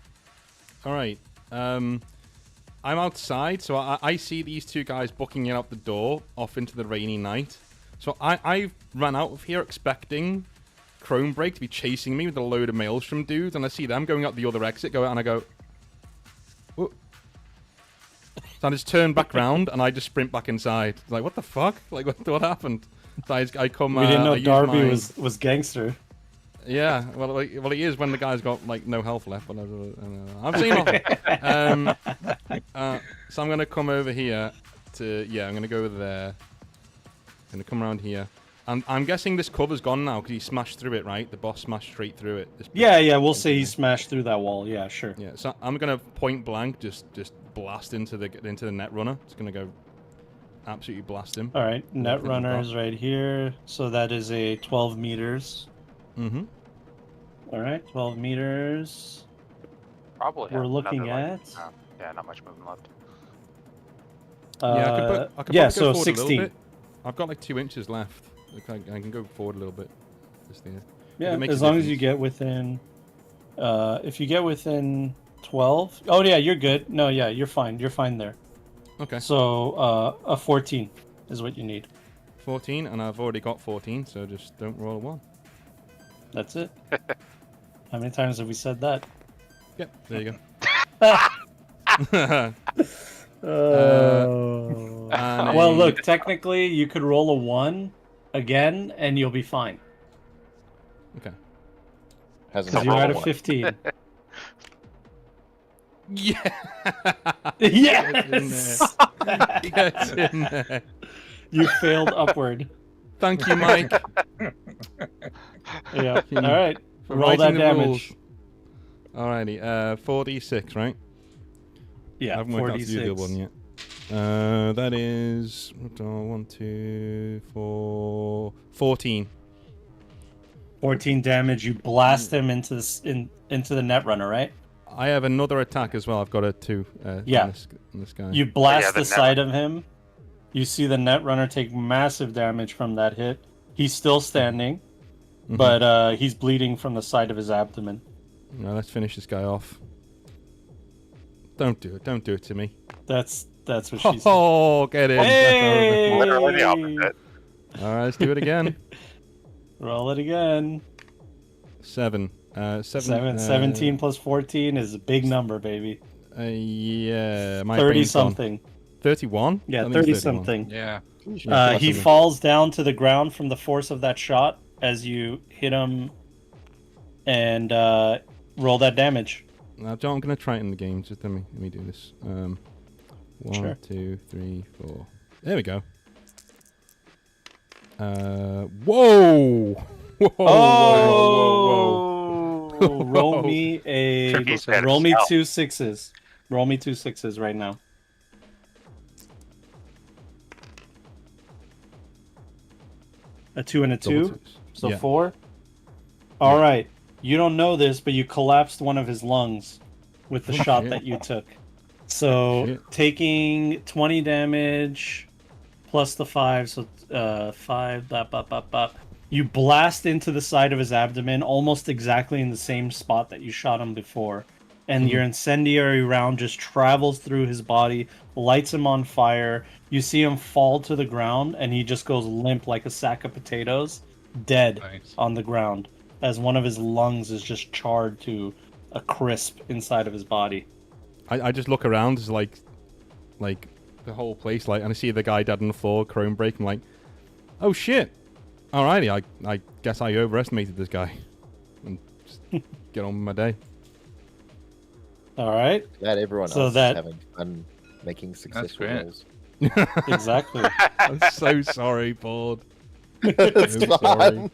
All right. I'm outside, so I see these two guys booking it out the door off into the rainy night. So I ran out of here expecting Chronebreak to be chasing me with a load of Maelstrom dudes, and I see them going out the other exit, and I go, "Whoa." So I just turn back round, and I just sprint back inside. Like, what the fuck? Like, what happened? So I come. We didn't know I use Darby my- was gangster. Yeah, well, he is when the guy's got like no health left. But I've seen him. So I'm gonna come over here to I'm gonna go over there. I'm gonna come around here, and I'm guessing this cover's gone now because he smashed through it, right? The boss smashed straight through it. Yeah, we'll say he smashed through that wall. Yeah, sure. Yeah, so I'm gonna point blank just blast into the Netrunner. It's gonna go absolutely blast him. All right, Nothing Netrunner but- is right here. So that is a 12 meters. Mm-hmm. All right, 12 meters. Probably. We're have looking another, at- yeah, not much movement left. Yeah, I could probably yeah, go so forward a little 16. bit. I've got like 2 inches left. I can go forward a little bit. Just there. Yeah, It makes as a long as you difference. get within. If you get within 12. Oh yeah, you're good. No, yeah, you're fine. You're fine there. Okay. So a 14 is what you need. 14, and I've already got 14, so just don't roll a 1. That's it. How many times have we said that? Yep, there you go. And Well, a- look, technically you could roll a 1 again and you'll be fine. Okay. Hasn't Because So you're roll at a one. 15. Yeah! Yes! Get in there. You failed upward. Thank you, Mike. Yeah. Can you- All right. for Roll writing that the damage. rules. Alrighty, 4d6, right? I Yeah, haven't worked out to do the other 46. one yet. That is 1, 2, 4, 14. 14 damage. You blast him into into the Netrunner, right? I have another attack as well. I've got a 2. Yeah. On this guy. You blast the the side of him. You see the Netrunner take massive damage from that hit. He's still standing, Mhm. but he's bleeding from the side of his abdomen. Now let's finish this guy off. Don't do it. Don't do it to me. That's what she said. Oh, get in. Hey! Literally the opposite. All right, let's do it again. Roll it again. 7. 17 plus 14 is a big number, baby. Yeah, my 30 brain's gone. something. 31? Yeah, I think 30 it's 31. something. Yeah. Yeah, He possibly. falls down to the ground from the force of that shot as you hit him and roll that damage. Now, John, I'm going to try it in the game. Just let me do this. 1, Sure. 2, 3, 4. There we go. Whoa! Whoa! Oh! Whoa! Whoa! Roll me a Triple six. roll me 2 6s. Roll me 2 6s right now. A 2 and a 2, Double 2s. so Yeah. 4. All right. You don't know this, but you collapsed one of his lungs with the Oh, shot shit. that you took. So Shit. taking 20 damage plus the 5, so 5. Bop, bop, bop, bop. You blast into the side of his abdomen, almost exactly in the same spot that you shot him before. And your incendiary round just travels through his body, lights him on fire. You see him fall to the ground, and he just goes limp like a sack of potatoes, dead Nice. on the ground, as one of his lungs is just charred to a crisp inside of his body. I just look around, it's like the whole place, like, and I see the guy dead on the floor, chrome break. I'm like, oh shit! Alrighty, I guess I overestimated this guy. And just get on with my day. All right. Glad everyone So else is that- having fun making successful great. rolls. Exactly. I'm so sorry, Paul. It's I'm fine.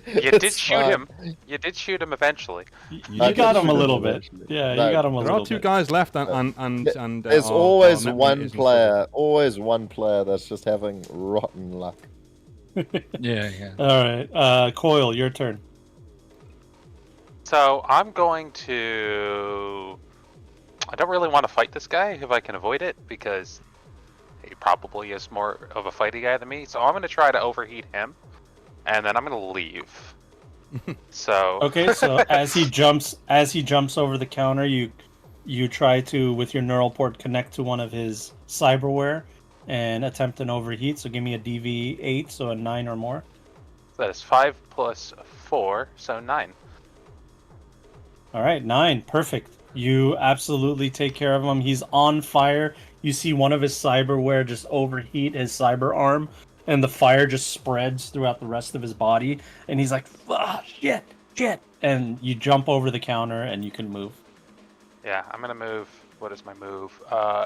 You did shoot him. You did shoot him eventually. You I got did him a shoot little him bit. eventually. Yeah, No, you got him a There little are two bit. guys left, and There's our always netmate one is in player, always one player that's just having rotten luck. Yeah, yeah. All right. Coil, your turn. So I'm going to. I don't really want to fight this guy if I can avoid it because he probably is more of a fighty guy than me. So I'm going to try to overheat him, and then I'm going to leave. So Okay, so as he jumps over the counter, you try to, with your neural port, connect to one of his cyberware and attempt an overheat. So give me a DV8, so a 9 or more. that is 5 plus 4, so 9. All right, 9, perfect. You absolutely take care of him. He's on fire. You see one of his cyberware just overheat his cyber arm, and the fire just spreads throughout the rest of his body. And he's like, "Ah, shit!" And you jump over the counter, and you can move. Yeah, I'm going to move. What is my move?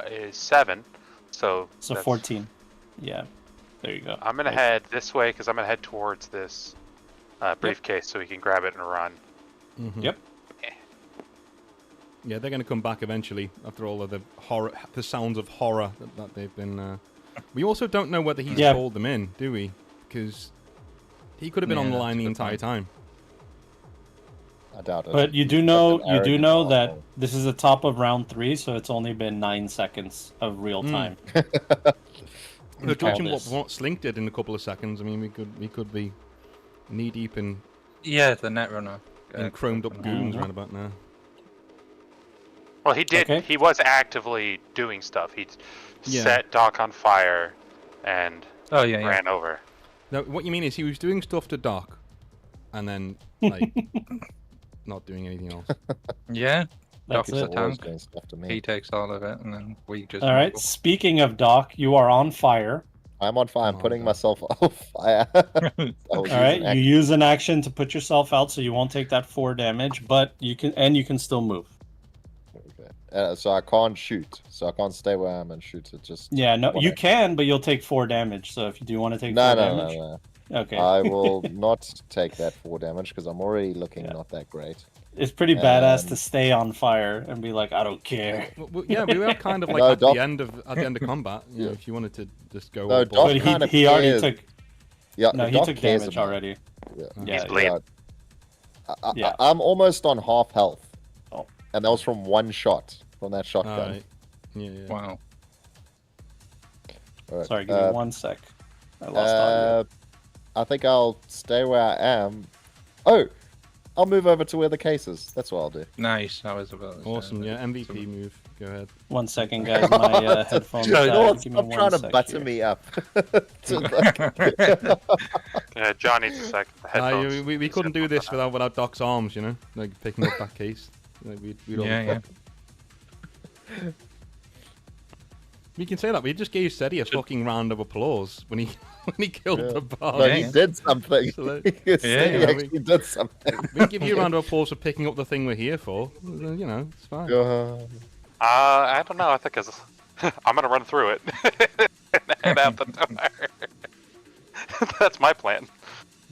Is 7. So that's- 14. Yeah, there you go. I'm going to head this way because I'm going to head towards this briefcase so we can grab it and run. Mhm. Yep. Yeah, they're going to come back eventually after all of the horror, the sounds of horror that they've been. We also don't know whether he's called them in, do we? Because he could have been on the Yeah, line the that's a good entire time. I doubt it. But you do He's know such an arrogant that asshole. this is the top of round 3, so it's only been 9 seconds of real time. But judging this. what Slink did in a couple of seconds, I mean, we could be knee deep in Yeah, the Netrunner. chromed up goons right about now. Well, he did. Okay. He was actively doing stuff. He Yeah. set Doc on fire and Oh, yeah, yeah. ran over. Now, what you mean is he was doing stuff to Doc, and then like not doing anything else. Yeah, That's Doc's the it. Always tank. doing stuff to He me. takes all of it, and then we just... All right. Speaking of Doc, you are on fire. I'm on fire. I'm Oh, putting God. myself on fire. All All right. You use an action to put yourself out, so you won't take that 4 damage, but you can still move. So I can't shoot. So I can't stay where I am and shoot. It just Yeah. No, you Whatever. can, but you'll take 4 damage. So if you do want to take no, 4 no, damage, no, okay. no. I will not take that 4 damage because I'm already looking Yeah. not that great. It's pretty badass to And- stay on fire and be like, I don't care. Yeah, we were kind of like No, at Doc- the end of combat. You know, Yeah. if you wanted to just go. No, all Doc balls But deep. kind of he already cares. took. Yeah, No, he Doc took cares damage about it. already. Yeah. Yeah. He's bleeding. Yeah. I'm almost on half health. Oh. And that was from one shot from that shotgun. Alright. Yeah, yeah. Wow. Alright, Sorry, give me 1 sec. I lost audio. I think I'll stay where I am. Oh, I'll move over to where the case is. That's what I'll do. Nice. That was about to say Awesome. that. Yeah, MVP move. Go ahead. 1 second, guys. My headphones You know died. what? Give me Stop 1 trying to sec butter here. me up. To, like, John needs a second. The headphones. We couldn't do this without Doc's arms, you know, like picking up that case. Like, we'd all- Yeah, yeah. We can say that. We just gave Seti a fucking round of applause when he killed Yeah. the bard. but Yeah, he yeah. did something. So that- He yeah, actually did something. We give you a round of applause for picking up the thing we're here for. You know, it's fine. I don't know. I think I'm gonna run through it and head out the door. That's my plan.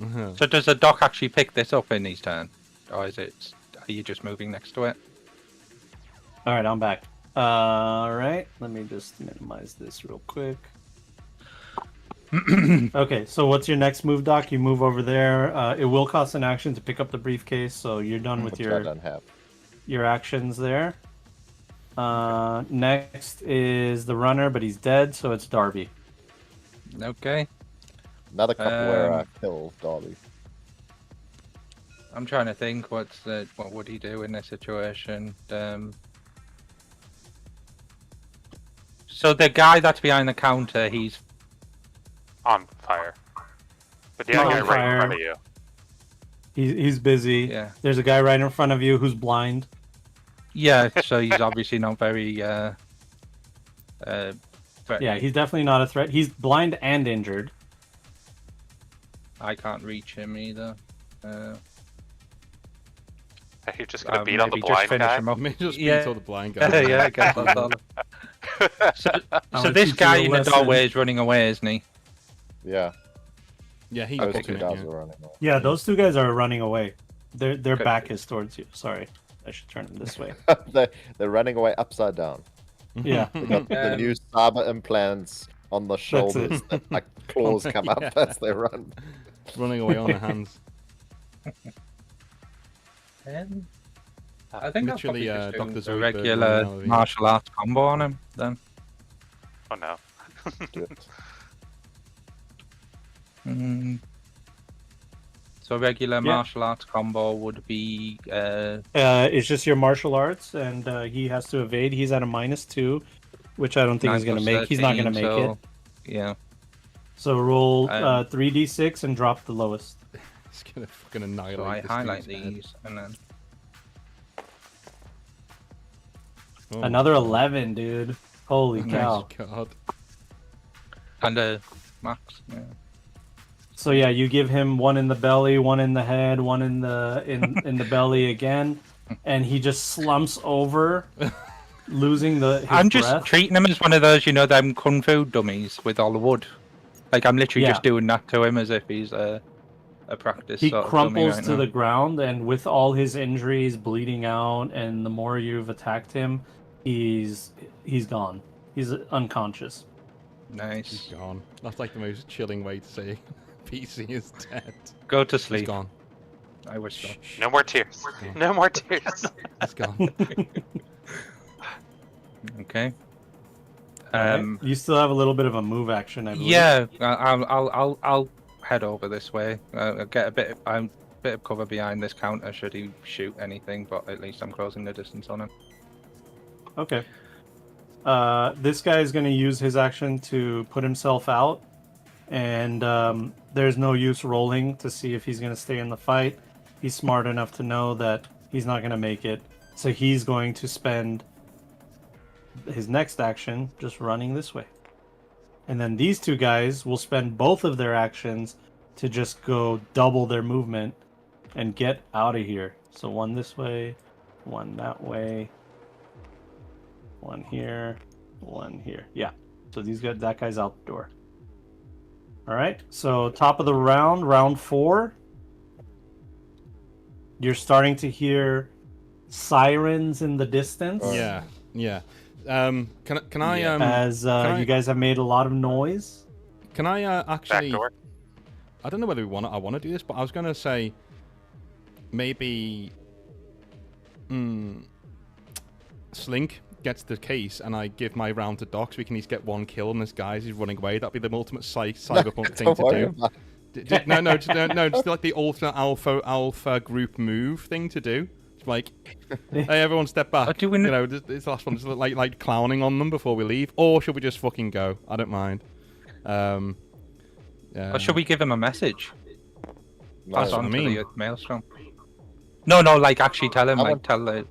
Uh-huh. So does the Doc actually pick this up in his turn? Or are you just moving next to it? All right, I'm back. All right, let me just minimize this real quick. Okay, so what's your next move, Doc? You move over there. It will cost an action to pick up the briefcase, so you're done with Which I don't have. your actions there. Next is the runner, but he's dead, so it's Darby. Okay. Another couple where I Um, killed Darby. I'm trying to think what would he do in this situation. So the guy that's behind the counter, he's On fire. But the On other guy right in fire. front of you. He's busy. Yeah. There's a guy right in front of you who's blind. yeah. So he's obviously not very Yeah, threatening. he's definitely not a threat. He's blind and injured. I can't reach him either. Are you just gonna beat on the maybe just blind finish guy? him up. Maybe just Yeah. beat all the blind guys. Yeah, I guess that's all. So gonna this teach guy you a in the lesson. doorway is running away, isn't he? Yeah, Yeah, he's those booking two it. guys Yeah. are running away. Yeah, those two guys are running away. Their Okay. back is towards you. Sorry, I should turn them this way. They're running away upside down. Yeah. They got the new cyber implants on the shoulders that like claws come up Yeah. as they run. Running away on their hands. I think Literally, I'll probably Dr. just do a Zoidberg regular running out of martial arts combo on him then. Oh no. Do it. Mm. So regular Yeah. martial arts combo would be It's just your martial arts, and he has to evade. He's at a -2, which I don't think he's 9 gonna plus make. He's not gonna 13, make so, it. Yeah. So roll Um, 3d6 and drop the lowest. It's gonna fucking annihilate. So I this highlight dude's head. these and then Oh, Another 11, dude. Holy my cow! God. and max. Yeah. So yeah, you give him one in the belly, one in the head, one in the in the belly again, and he just slumps over, losing his I'm just breath. treating him as one of those, them kung fu dummies with all the wood. Like I'm literally Yeah. just doing that to him as if he's a practice. He sort of dummy crumples right to now. the ground, and with all his injuries bleeding out, and the more you've attacked him, he's gone. He's unconscious. He's Nice. gone. That's like the most chilling way to say PC is dead. Go to He's sleep. gone. I wish so. No more tears. No more tears. He's gone. Okay. You still have a little bit of a move action, I believe. Yeah, I'll head over this way. I'll get a bit of cover behind this counter should he shoot anything, but at least I'm closing the distance on him. Okay. This guy is going to use his action to put himself out, and there's no use rolling to see if he's going to stay in the fight. He's smart enough to know that he's not going to make it, so he's going to spend his next action just running this way. And then these two guys will spend both of their actions to just go double their movement and get out of here. So one this way, one that way. One here, one here. Yeah. So that guy's out the door. All right. So top of the round, round 4. You're starting to hear sirens in the distance. Yeah, yeah. Can I As I- you guys have made a lot of noise. can I Back actually? door. I don't know whether I want to do this, but I was gonna say maybe Slink gets the case, and I give my round to Doc so we can at least get one kill on this guy as he's running away. That'd be the ultimate cyberpunk thing Don't to worry do. about No, just like the ultimate alpha group move thing to do. It's like, hey, everyone, step back. Oh, do we It's the last one. Just like clowning on them before we leave, or should we just fucking go? I don't mind. Or should we give him a message? No, Pass what on I to mean. the maelstrom. No, like actually tell him, I like want- tell the,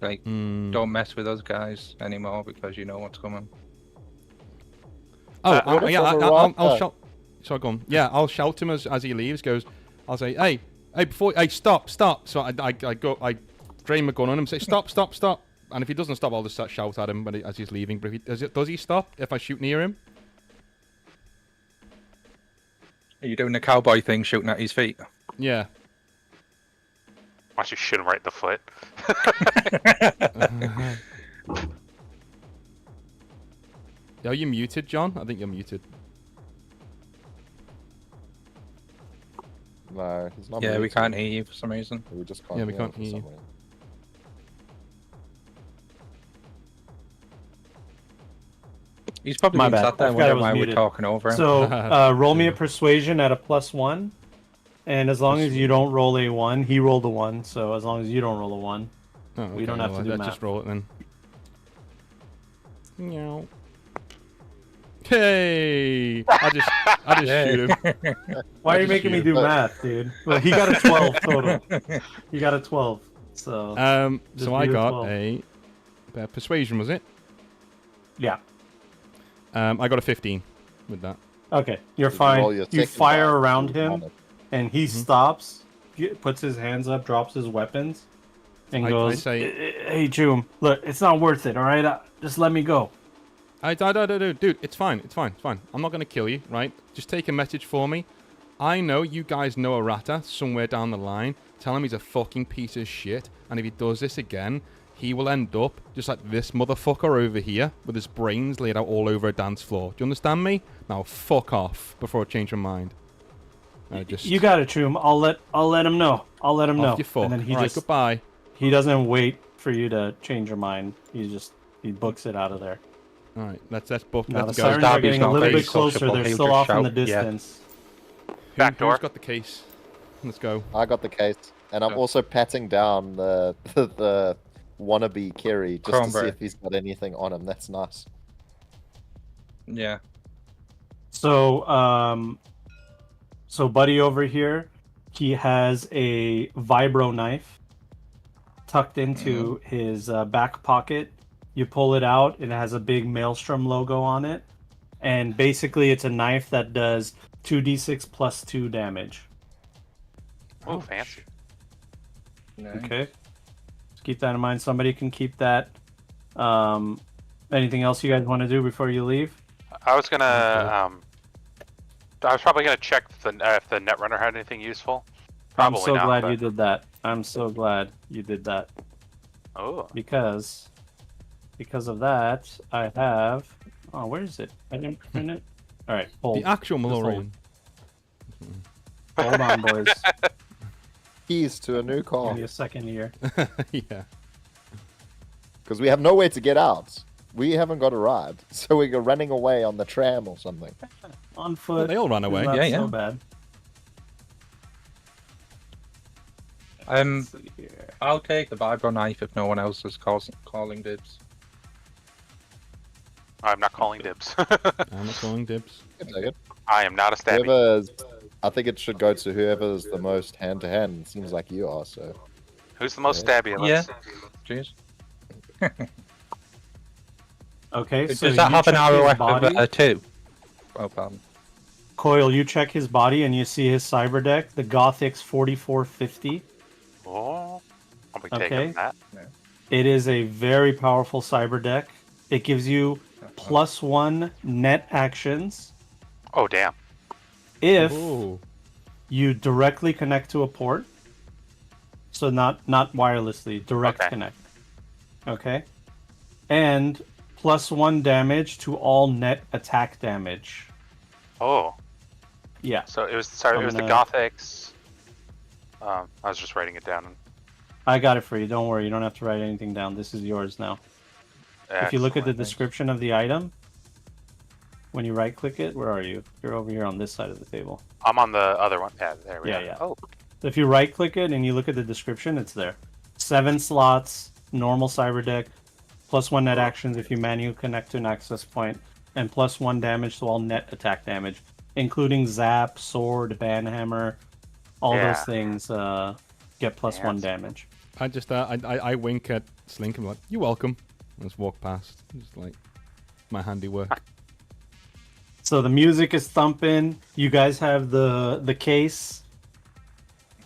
like Hmm. don't mess with those guys anymore because you know what's coming. Oh, what if yeah, on the I'll rock- shout. Sorry, go on. Yeah, I'll shout him as he leaves. I'll say, hey, stop. So I drain my gun on him, say, stop. And if he doesn't stop, I'll just shout at him as he's leaving. But does he stop if I shoot near him? Are you doing the cowboy thing, shooting at his feet? Yeah. Why don't you shoot him right in the foot? Are you muted, John? I think you're muted. No, he's not. Yeah, we muted. can't hear you for some reason. We just can't. Yeah, we hear him can't for hear some you. reason. He's probably My been bad. sat there I forgot I wondering was why we're muted. talking over him. So roll me a persuasion at a +1, and as long as you don't roll a 1, he rolled a 1. So as long as you don't roll a 1, Oh, We don't have to do let's math. just roll it then. Meow. Hey! I just shoot him. why I are you just making me shoot do him. math, dude? Well, he got a 12 total. He got a 12. So Just So I do the got 12. a persuasion, was it? yeah. I got a 15 with that. Okay, you're Did you fine. roll your You second fire die? around You him, want it. and he stops, puts his hands up, drops his weapons, and I goes, say- "Hey, Choom, look, it's not worth it, all right? Just let me go." Dude, it's fine. I'm not gonna kill you, right? Just take a message for me. I know you guys know a Rata somewhere down the line. Tell him he's a fucking piece of shit, and if he does this again, he will end up just like this motherfucker over here, with his brains laid out all over a dance floor. Do you understand me? Now fuck off before I change my mind. You got it, Choom. I'll let him know. I'll let him know. Off your fuck. And then he All right, just goodbye. he doesn't wait for you to change your mind. He books it out of there. All right, let's book. Now the Let's go. sirens are Darby's getting a not little very bit closer. sociable. They're He'll still just off in the shout, yeah. distance. Back door. Who's got the case? Let's go. I got the case, and I'm Yeah. also patting down the wannabe Kerry just to see Kronberg. if he's got anything on him. That's nice. Yeah. So, so Buddy over here, he has a vibro knife tucked into his back pocket. You pull it out, it has a big Maelstrom logo on it, and basically it's a knife that does 2d6 plus 2 damage. Oh, fancy. Okay, just keep that in mind. Somebody can keep that. Anything else you guys want to do before you leave? I was gonna. I was probably gonna check if the Netrunner had anything useful. Probably I'm so not, glad but- you did that. I'm so glad you did that. Oh. Because of that, I have. Oh, where is it? I didn't print it. All right, hold. The actual Just hold. Malorian. Hold on, boys. Keys to a new Give car me a second here. Yeah. because we have nowhere to get out. We haven't got a ride, so we're running away on the tram or something. On foot. They all ran away. Not Yeah, so yeah. bad. Um, Let's see here. I'll take the vibro knife if no one else is calling dibs. I'm not calling dibs. I'm not calling dibs. I'll take it. I am not a stabby. Whoever's, I think it should go to whoever's the most hand to hand. Seems like you are. So Who's the most stabby? Yeah. Let's- Jeez. Okay, so Does that you have an check his ROF body. of 2? Oh, pardon. Coil, you check his body and you see his cyber deck, the Gothix 4450. Oh, I'll be Okay. taking that. It is a very powerful cyber deck. It gives you +1 net actions Oh, damn. if Ooh. you directly connect to a port. So not wirelessly, direct Okay. connect. Okay? And +1 damage to all net attack damage. Oh, Yeah. so it was. Sorry, I'm it was the gonna- Gothics. I was just writing it down. I got it for you. Don't worry. You don't have to write anything down. This is yours now. If you look at the Excellent. description of the item, when you right click it, where are you? You're over here on this side of the table. I'm on the other one. Yeah, there we Yeah, go. yeah. Oh, If you right click it and you look at the description, it's there. 7 slots, normal cyber deck, +1 net actions if you manually connect to an access point, and +1 damage to all net attack damage, including zap, sword, banhammer, all Yeah. those things get +1 Yes. damage. I just I wink at Slink and I'm like, "You're welcome." And just walk past. Just like my handiwork. So the music is thumping. You guys have the case,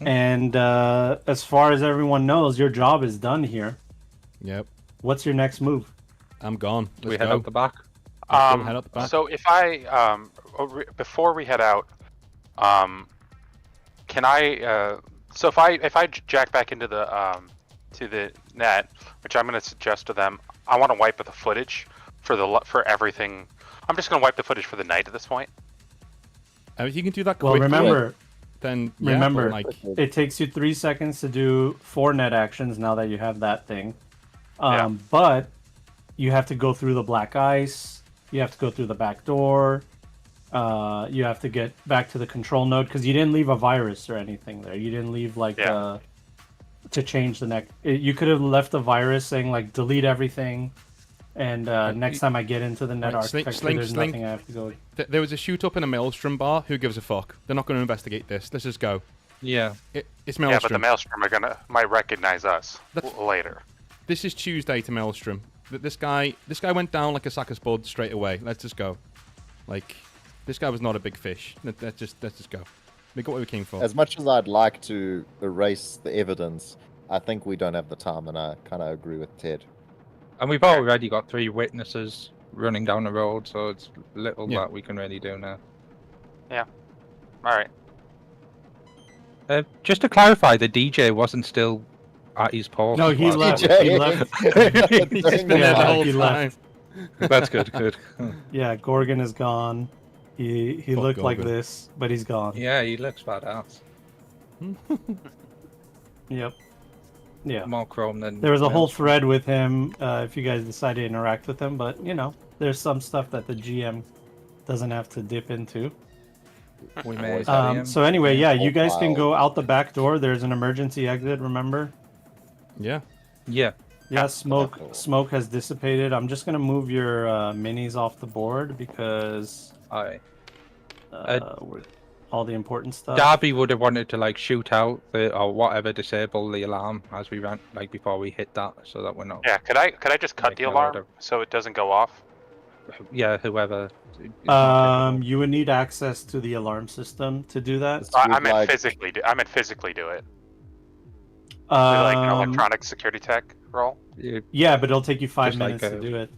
and as far as everyone knows, your job is done here. Yep. What's your next move? I'm gone. Let's We head go. out the back. Let's go, head out the back. So if I before we head out, can I so if I jack back into the to the net, which I'm going to suggest to them, I want to wipe the footage for everything. I'm just going to wipe the footage for the night at this point. If you can do that Well, quickly, remember, then yeah, but, remember, like it takes you 3 seconds to do 4 net actions now that you have that thing. Yeah. But you have to go through the black ice. You have to go through the back door. You have to get back to the control node because you didn't leave a virus or anything there. You didn't leave like Yeah. to change the neck. You could have left a virus saying like delete everything, and next time I get into the net Right, Slink- architecture, Slink- there's Slink. nothing I have to go. there was a shoot up in a Maelstrom bar. Who gives a fuck? They're not going to investigate this. Let's just go. Yeah. It's Yeah, but Maelstrom. the Maelstrom might recognize us That's- later. This is Tuesday to Maelstrom. This guy went down like a sack of spuds straight away. Let's just go. Like, This guy was not a big fish. Let's just go. We got what we came for. As much as I'd like to erase the evidence, I think we don't have the time, and I kind of agree with Ted. And we've already got 3 witnesses running down the road, so it's little Yeah. that we can really do now. All right. Just to clarify, the DJ wasn't still at his post. No, he while- left. DJ. He left. He's just been there the whole He time. left. That's good, good. Yeah, Gorgon is gone. He Fuck looked like Gorgon. this, but he's gone. Yeah, he looks badass. Yep. Yeah. More chrome than... There was a whole Mills. thread with him if you guys decide to interact with him, but you know, there's some stuff that the GM doesn't have to dip into. We may as well, yeah. So anyway, yeah, you guys can Wow. go out the back door. There's an emergency exit, remember? Yeah. Yeah. Yeah, smoke has dissipated. I'm just gonna move your minis off the board because Alright. all the important stuff. Darby would have wanted to like shoot out or whatever, disable the alarm as we ran, like before we hit that, so that we're not. Yeah. Could I just cut Like, the no alarm order. so it doesn't go off? Yeah, whoever. is not capable. You would need access to the alarm system to do that. I Would meant like- physically. I meant physically do it. Like an Um, electronic security tech role. yeah, but it'll take you 5 Just like minutes to a- do it.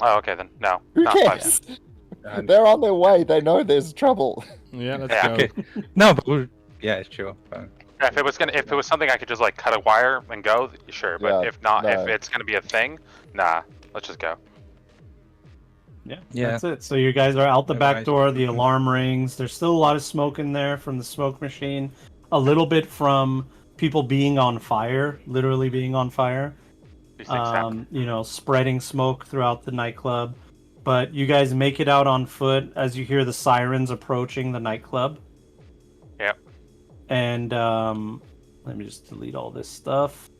Oh, okay then. No. Who not 5 cares? minutes. And- They're on their way. They know there's trouble. Yeah, let's Yeah, go. Okay. No, but yeah, it's true. Yeah, if it was something I could just like cut a wire and go, sure. But Yeah, if not, no. if it's gonna be a thing, nah. Let's just go. Yeah. That's it. So you guys are out the Yeah, back right. door. The alarm rings. There's still a lot of smoke in there from the smoke machine. A little bit from people being on fire, literally being on fire. These things happen. You know, spreading smoke throughout the nightclub. But you guys make it out on foot as you hear the sirens approaching the nightclub. Yep. And let me just delete all this stuff.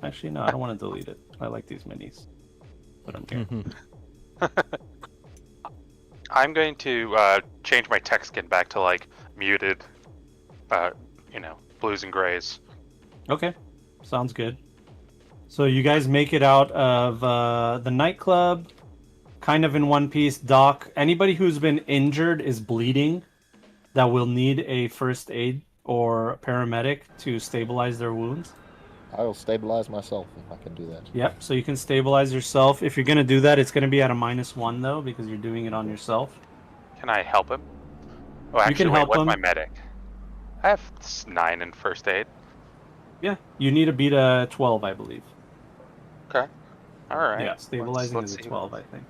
Actually, no, I don't want to delete it. I like these minis. But I'm here. Mhm. I'm going to change my tech skin back to like muted, blues and grays. Okay, sounds good. So you guys make it out of the nightclub, kind of in one piece. Doc, anybody who's been injured is bleeding that will need a first aid or a paramedic to stabilize their wounds. I will stabilize myself if I can do that. Yep, so you can stabilize yourself. If you're going to do that, it's going to be at a -1 though, because you're doing it on yourself. Can I help him? Oh, actually, can wait, help what's him. my medic? I have 9 in first aid. Yeah, you need to beat a 12, I believe. Okay. All right. Yeah, stabilizing Let's is a see. 12, I think.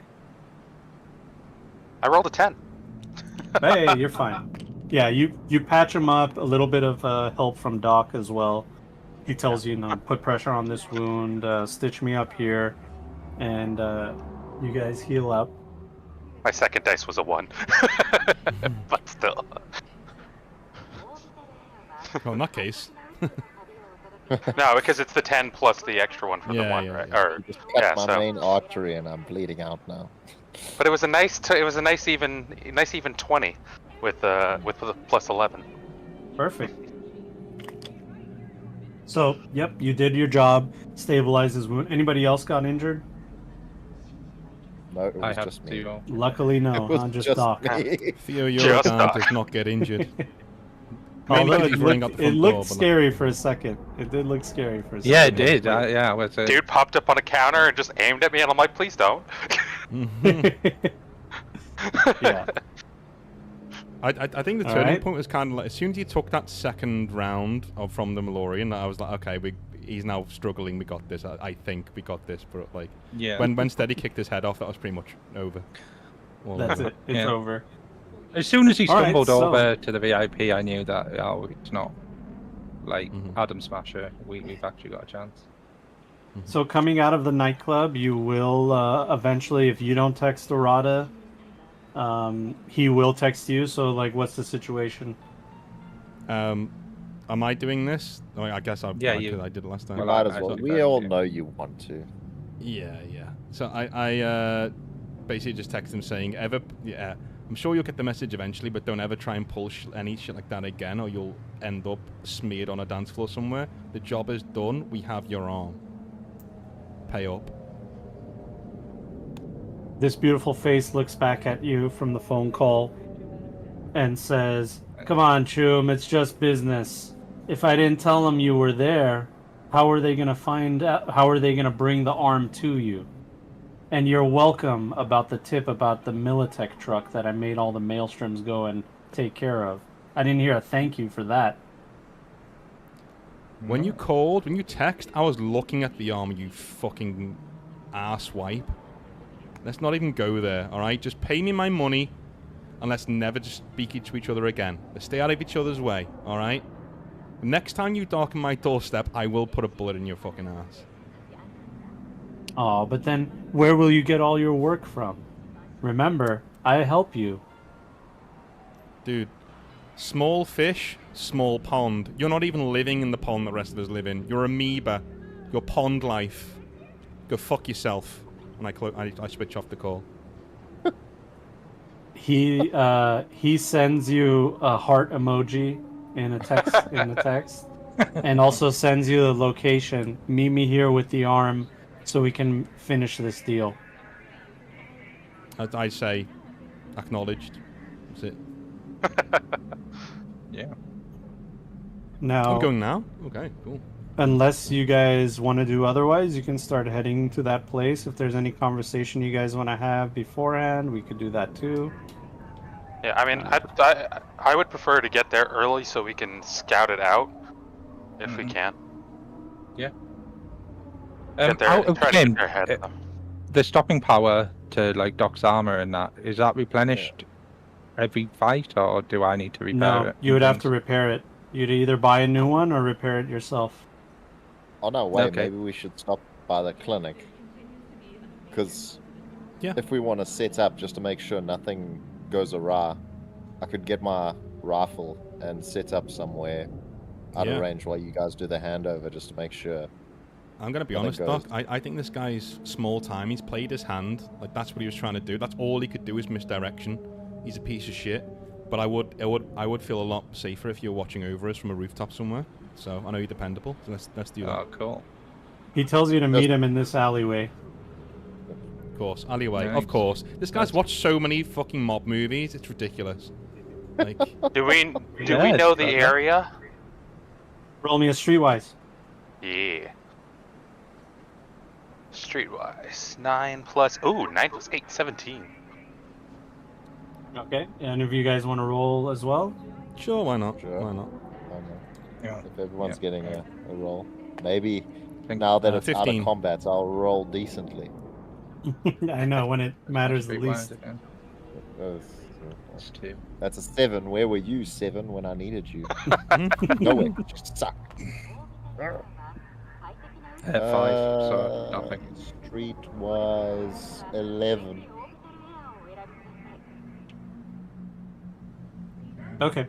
I rolled a 10. Hey, you're fine. Yeah, you patch him up. A little bit of help from Doc as well. He tells you, put pressure on this wound, stitch me up here, and you guys heal up. My second dice was a 1. But still. Well, in that case, No, because it's the 10 plus the extra one for the Yeah, 1, yeah, right? yeah. Or, Just cut yeah, my so. main artery and I'm bleeding out now. But it was a nice even 20 with the plus 11. Perfect. So, yep, you did your job. Stabilize his wound. Anybody else got injured? No, it I was have just me. to. Luckily, no. It was Huh? Just Doc. me. Theo, your Just guy Doc. does not get injured. Mainly Although because it he's running out looked, the it front looked door. but scary for a second. It did look scary for a second. Yeah, it did. Yeah, it was a... Dude popped up on a counter and just aimed at me, and I'm like, please don't. Yeah. I think the All turning right. point was kind of like as soon as you took that second round from the Malorian, I was like, okay, he's now struggling. We got this. I think we got this. But like, Yeah. when Steady kicked his head off, that was pretty much over. All That's over. it. It's Yeah. over. As soon as he All right, stumbled so- over to the VIP, I knew that it's not like Mhm. Adam Smasher. We've actually got a chance. So coming out of the nightclub, you will eventually, if you don't text Arata, he will text you. So like, what's the situation? Am I doing this? I guess I Yeah, I did it last time. Well, Might I as well. thought We that, all yeah. know you want to. Yeah. So I basically just text him saying, I'm sure you'll get the message eventually, but don't ever try and pull any shit like that again, or you'll end up smeared on a dance floor somewhere. The job is done. We have your arm. Pay up. This beautiful face looks back at you from the phone call and says, "Come on, Chum, it's just business. If I didn't tell them you were there, how are they gonna find out? How are they gonna bring the arm to you? And you're welcome about the tip about the Militech truck that I made all the maelstroms go and take care of. I didn't hear a thank you for that." When you called, when you text, I was looking at the arm, you fucking asswipe. Let's not even go there, alright? Just pay me my money, and let's never just speak to each other again. Let's stay out of each other's way, alright? Next time you darken my doorstep, I will put a bullet in your fucking ass. Oh, but then where will you get all your work from? Remember, I help you. Dude, small fish, small pond. You're not even living in the pond the rest of us live in. You're amoeba. You're pond life. Go fuck yourself. And I switch off the call. He sends you a heart emoji in a text and also sends you the location. Meet me here with the arm so we can finish this deal. I say, acknowledged. That's it. Yeah. Now, I'm going now? Okay, cool. unless you guys want to do otherwise, you can start heading to that place. If there's any conversation you guys want to have beforehand, we could do that too. Yeah, I mean, I would prefer to get there early so we can scout it out, if we can. Yeah. Get there, out of try to game, get there ahead of them. the stopping power to like Doc's armor and that, is that replenished every fight, or do I need to repair No, it? you would have to repair it. You'd either buy a new one or repair it yourself. Oh no, wait, Okay. maybe we should stop by the clinic. Because Yeah. if we want to set up just to make sure nothing goes awry, I could get my rifle and set up somewhere out Yeah. of range while you guys do the handover just to make sure. I'm going to be I honest, think Doc. I think this guy's small time. He's played his hand. Like, that's what he was trying to do. That's all he could do is misdirection. He's a piece of shit. But I would feel a lot safer if you were watching over us from a rooftop somewhere. So I know you're dependable. So let's do that. Oh, cool. He tells you to meet him in this alleyway. Of course, alleyway. Nice. Of course. This guy's watched so many fucking mob movies. It's ridiculous. Like, Do we Yeah, know it's the got that. area? Roll me a streetwise. Yeah. Streetwise. 9 plus. Ooh, 9 plus 8, 17. Okay. And if you guys want to roll as well, sure, why not? Sure. Why not? I don't know. Yeah. If everyone's Yeah. getting a roll. Maybe Think- now that it's out 15. of combat, I'll roll decently. I know when it matters the Streetwise least. again. Uh, That's 2. That's a 7. Where were you, 7, when I needed you? Nowhere. You suck. 5, so nothing. Streetwise 11. Okay.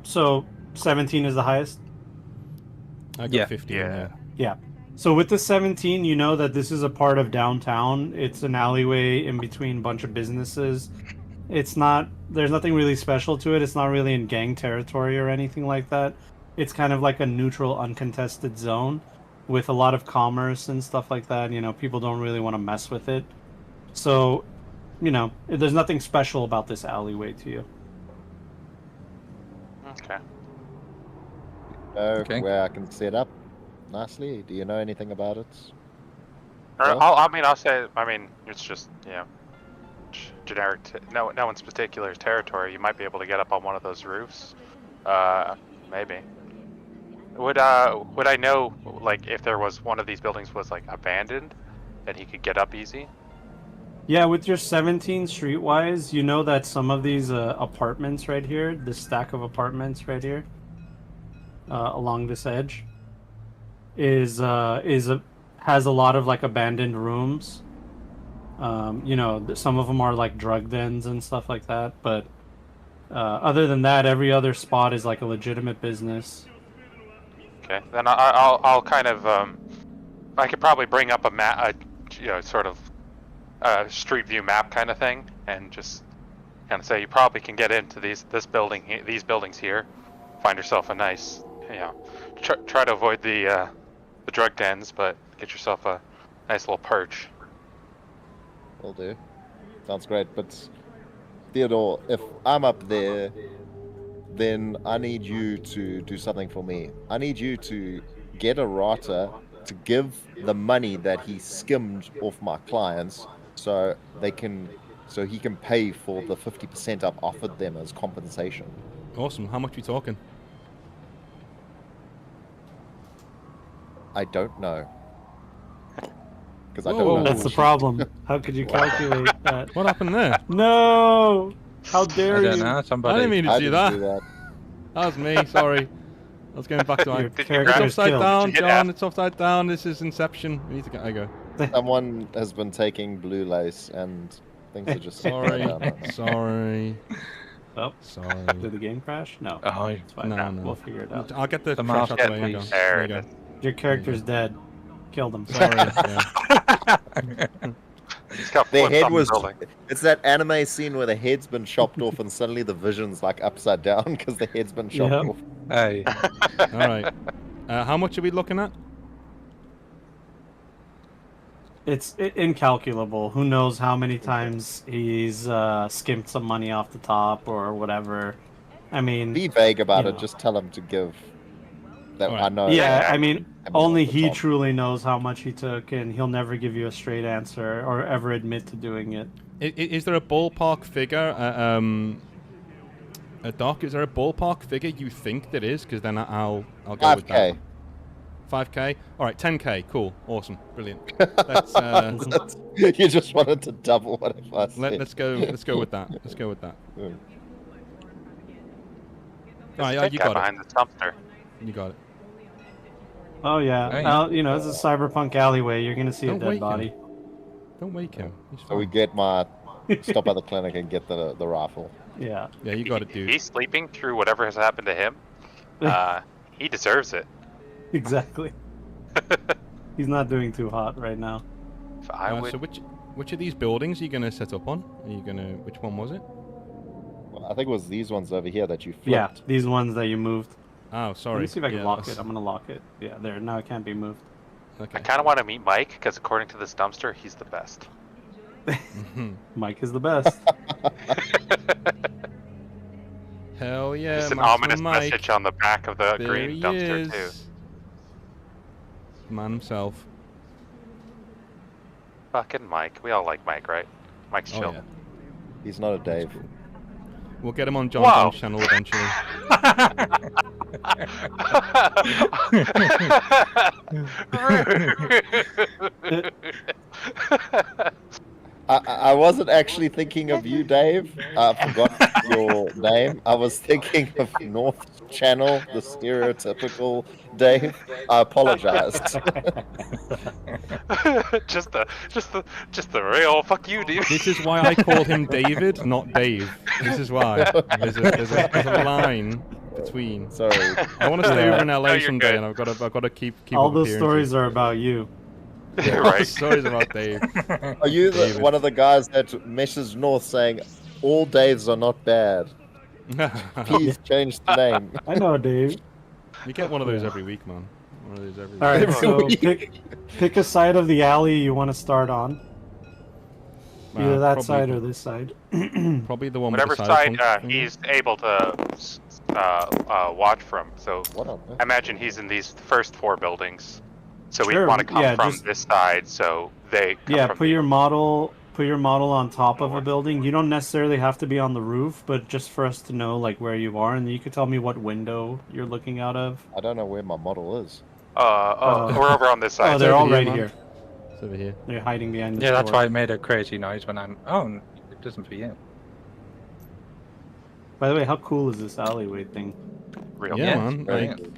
So 17 is the highest. I got Yeah. 15. Yeah. Yeah. So with the 17, you know that this is a part of downtown. It's an alleyway in between a bunch of businesses. It's not, there's nothing really special to it. It's not really in gang territory or anything like that. It's kind of like a neutral, uncontested zone with a lot of commerce and stuff like that. You know, people don't really want to mess with it. So, you know, there's nothing special about this alleyway to you. Okay. Okay. Where I can set up nicely. Do you know anything about it? Or, Well- I'll say, it's just, generic, no one's particular territory. You might be able to get up on one of those roofs. Maybe. Would I know, like, if there was one of these buildings was, like, abandoned, that he could get up easy? Yeah, with your 17 streetwise, you know that some of these apartments right here, this stack of apartments right here, along this edge, has a lot of like abandoned rooms. You know, some of them are like drug dens and stuff like that. But other than that, every other spot is like a legitimate business. Okay, then I'll kind of, I could probably bring up a map, sort of street view map kind of thing, and just kind of say you probably can get into these buildings here, find yourself a nice, try to avoid the drug dens, but get yourself a nice little perch. will do. Sounds great. But Theodore, if I'm up there, then I need you to do something for me. I need you to get a rata to give the money that he skimmed off my clients so he can pay for the 50% I've offered them as compensation. Awesome. How much are we talking? I don't know. Because I Whoa. don't know. That's the problem. How could you calculate that? What happened there? No! How dare I you? don't know. I Somebody. didn't mean to I do didn't that. do that. That was me. Sorry. I was going back to my. Your Did you character's grab- It's upside killed. down, Did you get John. F? It's upside down. This is Inception. We need to get. I go. Someone has been taking blue lace and things are just Sorry. upside down. Sorry. Oh, Sorry. did the game crash? No. Oh, It's fine. No, no. We'll figure it out. I'll get the The trash mouse out the get way. Hang me. on. There There it you is. go. Your character's dead. Kill them. Sorry. Yeah. He's got Their flipped head on the was. building. It's that anime scene where the head's been chopped off and suddenly the vision's like upside down because the head's been chopped Yep. off. hey. All right. How much are we looking at? It's incalculable. Who knows how many times he's skimped some money off the top or whatever. I mean, Be vague about You it. know. Just tell him to give. That Alright. I know. yeah, I mean, I'm only off the he top. truly knows how much he took, and he'll never give you a straight answer or ever admit to doing it. Is there a ballpark figure? Doc, is there a ballpark figure you think there is? Because then I'll go with that. 5K. 5K. All right, 10K. Cool. Awesome. Brilliant. Let's You just wanted to double what it was. let's go with that. Let's go with that. Mm. All There's right, a yeah, dead you guy got it. behind the dumpster. You got it. Oh yeah, Hey. it's a cyberpunk alleyway. You're gonna see Don't a dead wake him. body. Don't wake him. He's So we fine. get my stop at the clinic and get the rifle. Yeah. Yeah, you got it, dude. He's sleeping through whatever has happened to him. He deserves it. Exactly. He's not doing too hot right now. If I would. So which of these buildings are you gonna set up on? Are you gonna? Which one was it? Well, I think it was these ones over here that you flipped. Yeah, these ones that you moved. Oh, sorry. Let me see if I can Yeah, lock that's- it. I'm gonna lock it. Yeah, there. Now it can't be moved. Okay. I kind of want to meet Mike because according to this dumpster, he's the best. Mhm. Mike is the best. Hell yeah! There's an Maximum ominous Mike. message on the back of the There green he dumpster is. too. Man himself. Fucking Mike. We all like Mike, right? Mike's Oh chill. yeah. He's not a Dave. We'll get him on John Wow. John's channel eventually. I wasn't actually thinking of you, Dave. I forgot your name. I was thinking of North Channel, the stereotypical Dave. I apologized. just the real fuck you, dude. This is why I called him David, not Dave. This is why. There's a line between. Sorry. I want to stay Yeah. over in LA No, you're someday, good. and I've got to keep All up those appearances. stories are about you. All the right. stories about Dave. Are you David. one of the guys that messes North saying all Daves are not bad? Please change the name. I know, Dave. You get one of those every week, man. One of those every All right, week. so week. pick a side of the alley you want to start on. Either that probably, side or this side. Probably the one Whatever with the side cyberpunk thing. he's able to watch from. So What on I imagine he's in these first 4 buildings. So we Sure, want to come yeah, from just- this side, so they come Yeah, from put your model on top of a building. You don't necessarily have to be on the roof, but just for us to know like where you are, and you could tell me what window you're looking out of. I don't know where my model is. we're over on this side. Oh, they're all over here, right man. here. It's over here. They're hiding behind the Yeah, that's door. why it made a crazy noise when I'm. Oh, it doesn't for you. By the way, how cool is this alleyway thing? Real Yeah, Yeah, man. brilliant.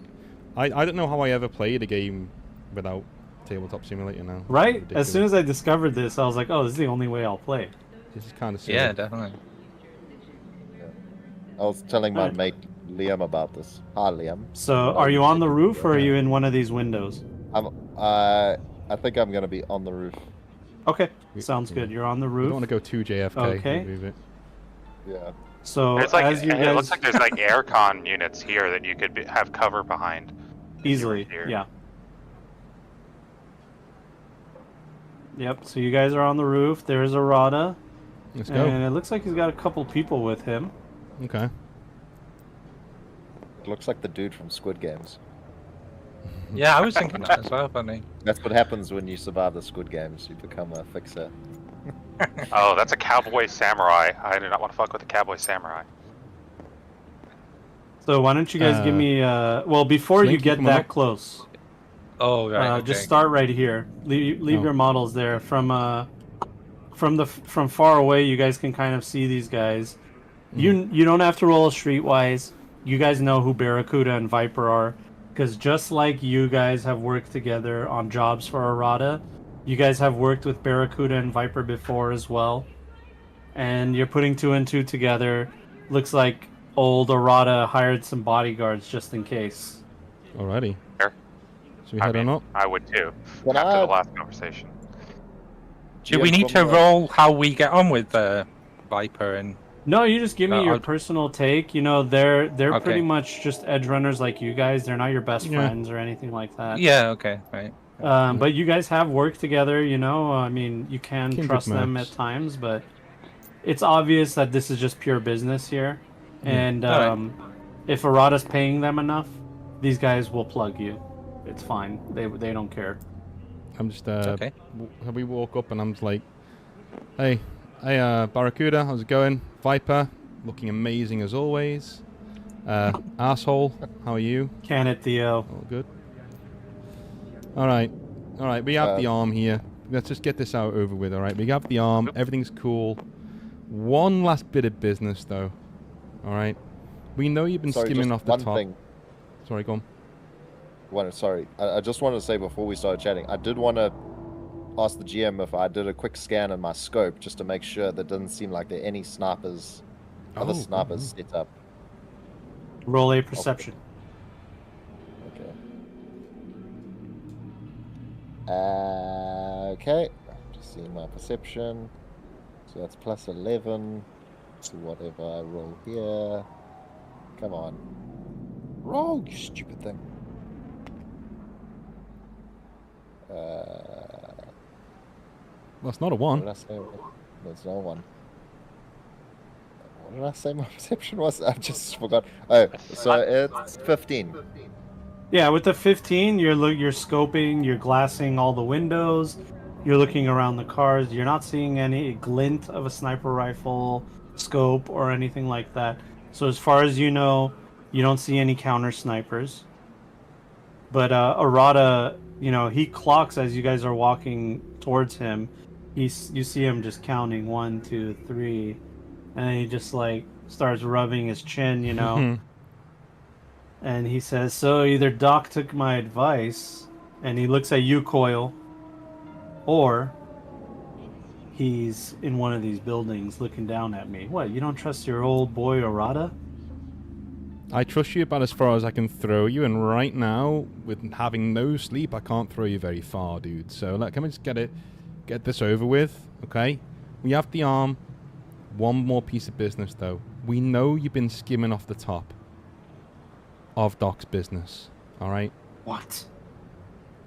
Like, I don't know how I ever played a game without Tabletop Simulator now. Right? Ridiculous. As soon as I discovered this, I was like, oh, this is the only way I'll play. This is kind of silly. Yeah, definitely. I was telling my Alright. mate Liam about this. Hi, Liam. So, are you on the roof or are you in one of these windows? I think I'm gonna be on the roof. Okay, We- sounds yeah. good. You're on the We don't roof. want to go too JFK. Okay. Move it. Yeah. So, There's like as you it guys looks like there's like aircon units here that you could have cover behind. easily, here. yeah. Yep. So you guys are on the roof. There's Arata, Let's go. and it looks like he's got a couple people with him. Okay. It looks like the dude from Squid Games. Yeah, I was thinking that as well, funny. That's what happens when you survive the Squid Games. You become a fixer. Oh, that's a cowboy samurai. I do not want to fuck with a cowboy samurai. So why don't you guys give me? Well, before Slink, you you get come on that up. close, Oh, right. Okay. just start right here. Leave Oh. your models there. From far away, you guys can kind of see these guys. You don't have to roll a streetwise. You guys know who Barracuda and Viper are, because just like you guys have worked together on jobs for Arata, you guys have worked with Barracuda and Viper before as well. And you're putting 2 and 2 together. Looks like old Arata hired some bodyguards just in case. Alrighty. Fair. So we head on up. I would too. Can after I- the last conversation. Do we need to roll how we get on with Viper and... No, you just give me your I'll- personal take. You know, they're Okay. pretty much just edge runners like you guys. They're not your best Yeah. friends or anything like that. Yeah, okay, right. But you guys have worked together, you know. I mean, you can Kindred trust them maps. at times, but it's obvious that this is just pure business here. And Alright. if Arata's paying them enough, these guys will plug you. It's fine. They don't care. I'm just Okay. we walk up and I'm just like, hey, Barracuda, how's it going? Viper, looking amazing as always. Asshole, how are you? Can it, Theo? All good. All right, we have the arm here. Let's just get this out over with. All right, we have the arm. Everything's cool. One last bit of business though. All right, we know you've been Sorry, skimming just off the one top. thing. Sorry, go on. Sorry, I just wanted to say before we started chatting, I did want to ask the GM if I did a quick scan in my scope just to make sure that doesn't seem like there are any snipers, other Oh, snipers set up. Roll a perception. Okay. Okay. Just seeing my perception. So that's plus 11 to whatever I roll here. Come on. Roll, you stupid thing. Well, it's not a What did one. I say? There's no one. What did I say my perception was? I just forgot. Oh, so it's 15. Yeah, with the 15, you're scoping, you're glassing all the windows, you're looking around the cars. You're not seeing any glint of a sniper rifle scope or anything like that. So as far as you know, you don't see any counter snipers. But Arata, you know, he clocks as you guys are walking towards him. You see him just counting 1, 2, 3, and then he just like starts rubbing his chin, you know. And he says, so either Doc took my advice, and he looks at you, Coil, or he's in one of these buildings looking down at me. What, you don't trust your old boy Arata? I trust you about as far as I can throw you, and right now, with having no sleep, I can't throw you very far, dude. So, let me just get this over with, okay? We have the arm. One more piece of business, though. We know you've been skimming off the top of Doc's business, all right? What?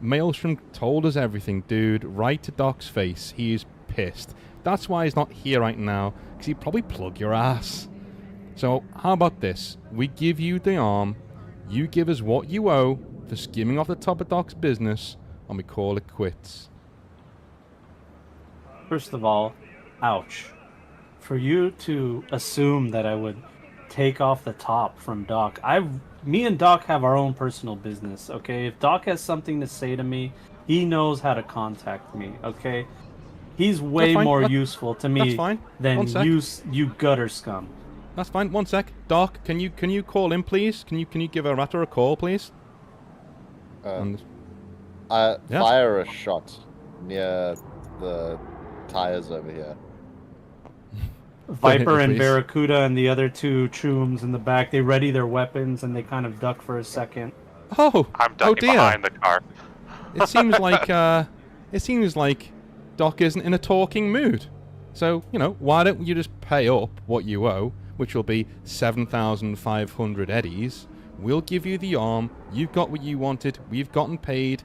Maelstrom told us everything, dude, right to Doc's face. He is pissed. That's why he's not here right now, because he'd probably plug your ass. So, how about this? We give you the arm, you give us what you owe for skimming off the top of Doc's business, and we call it quits. First of all, ouch. For you to assume that I would take off the top from Doc, me and Doc have our own personal business, okay? If Doc has something to say to me, he knows how to contact me, okay? He's way fine. more That- useful to that's me fine. than One sec. you gutter scum. That's fine. One sec. Doc, can you call in, please? Can you give Arata a call, please? And- Yeah. Fire a shot near the tires over here. Viper and Please. Barracuda and the other two chooms in the back, they ready their weapons and they kind of duck for a second. Oh, I'm oh ducking dear. behind the car. It seems like Doc isn't in a talking mood. So, why don't you just pay up what you owe, which will be 7,500 eddies. We'll give you the arm. You've got what you wanted. We've gotten paid.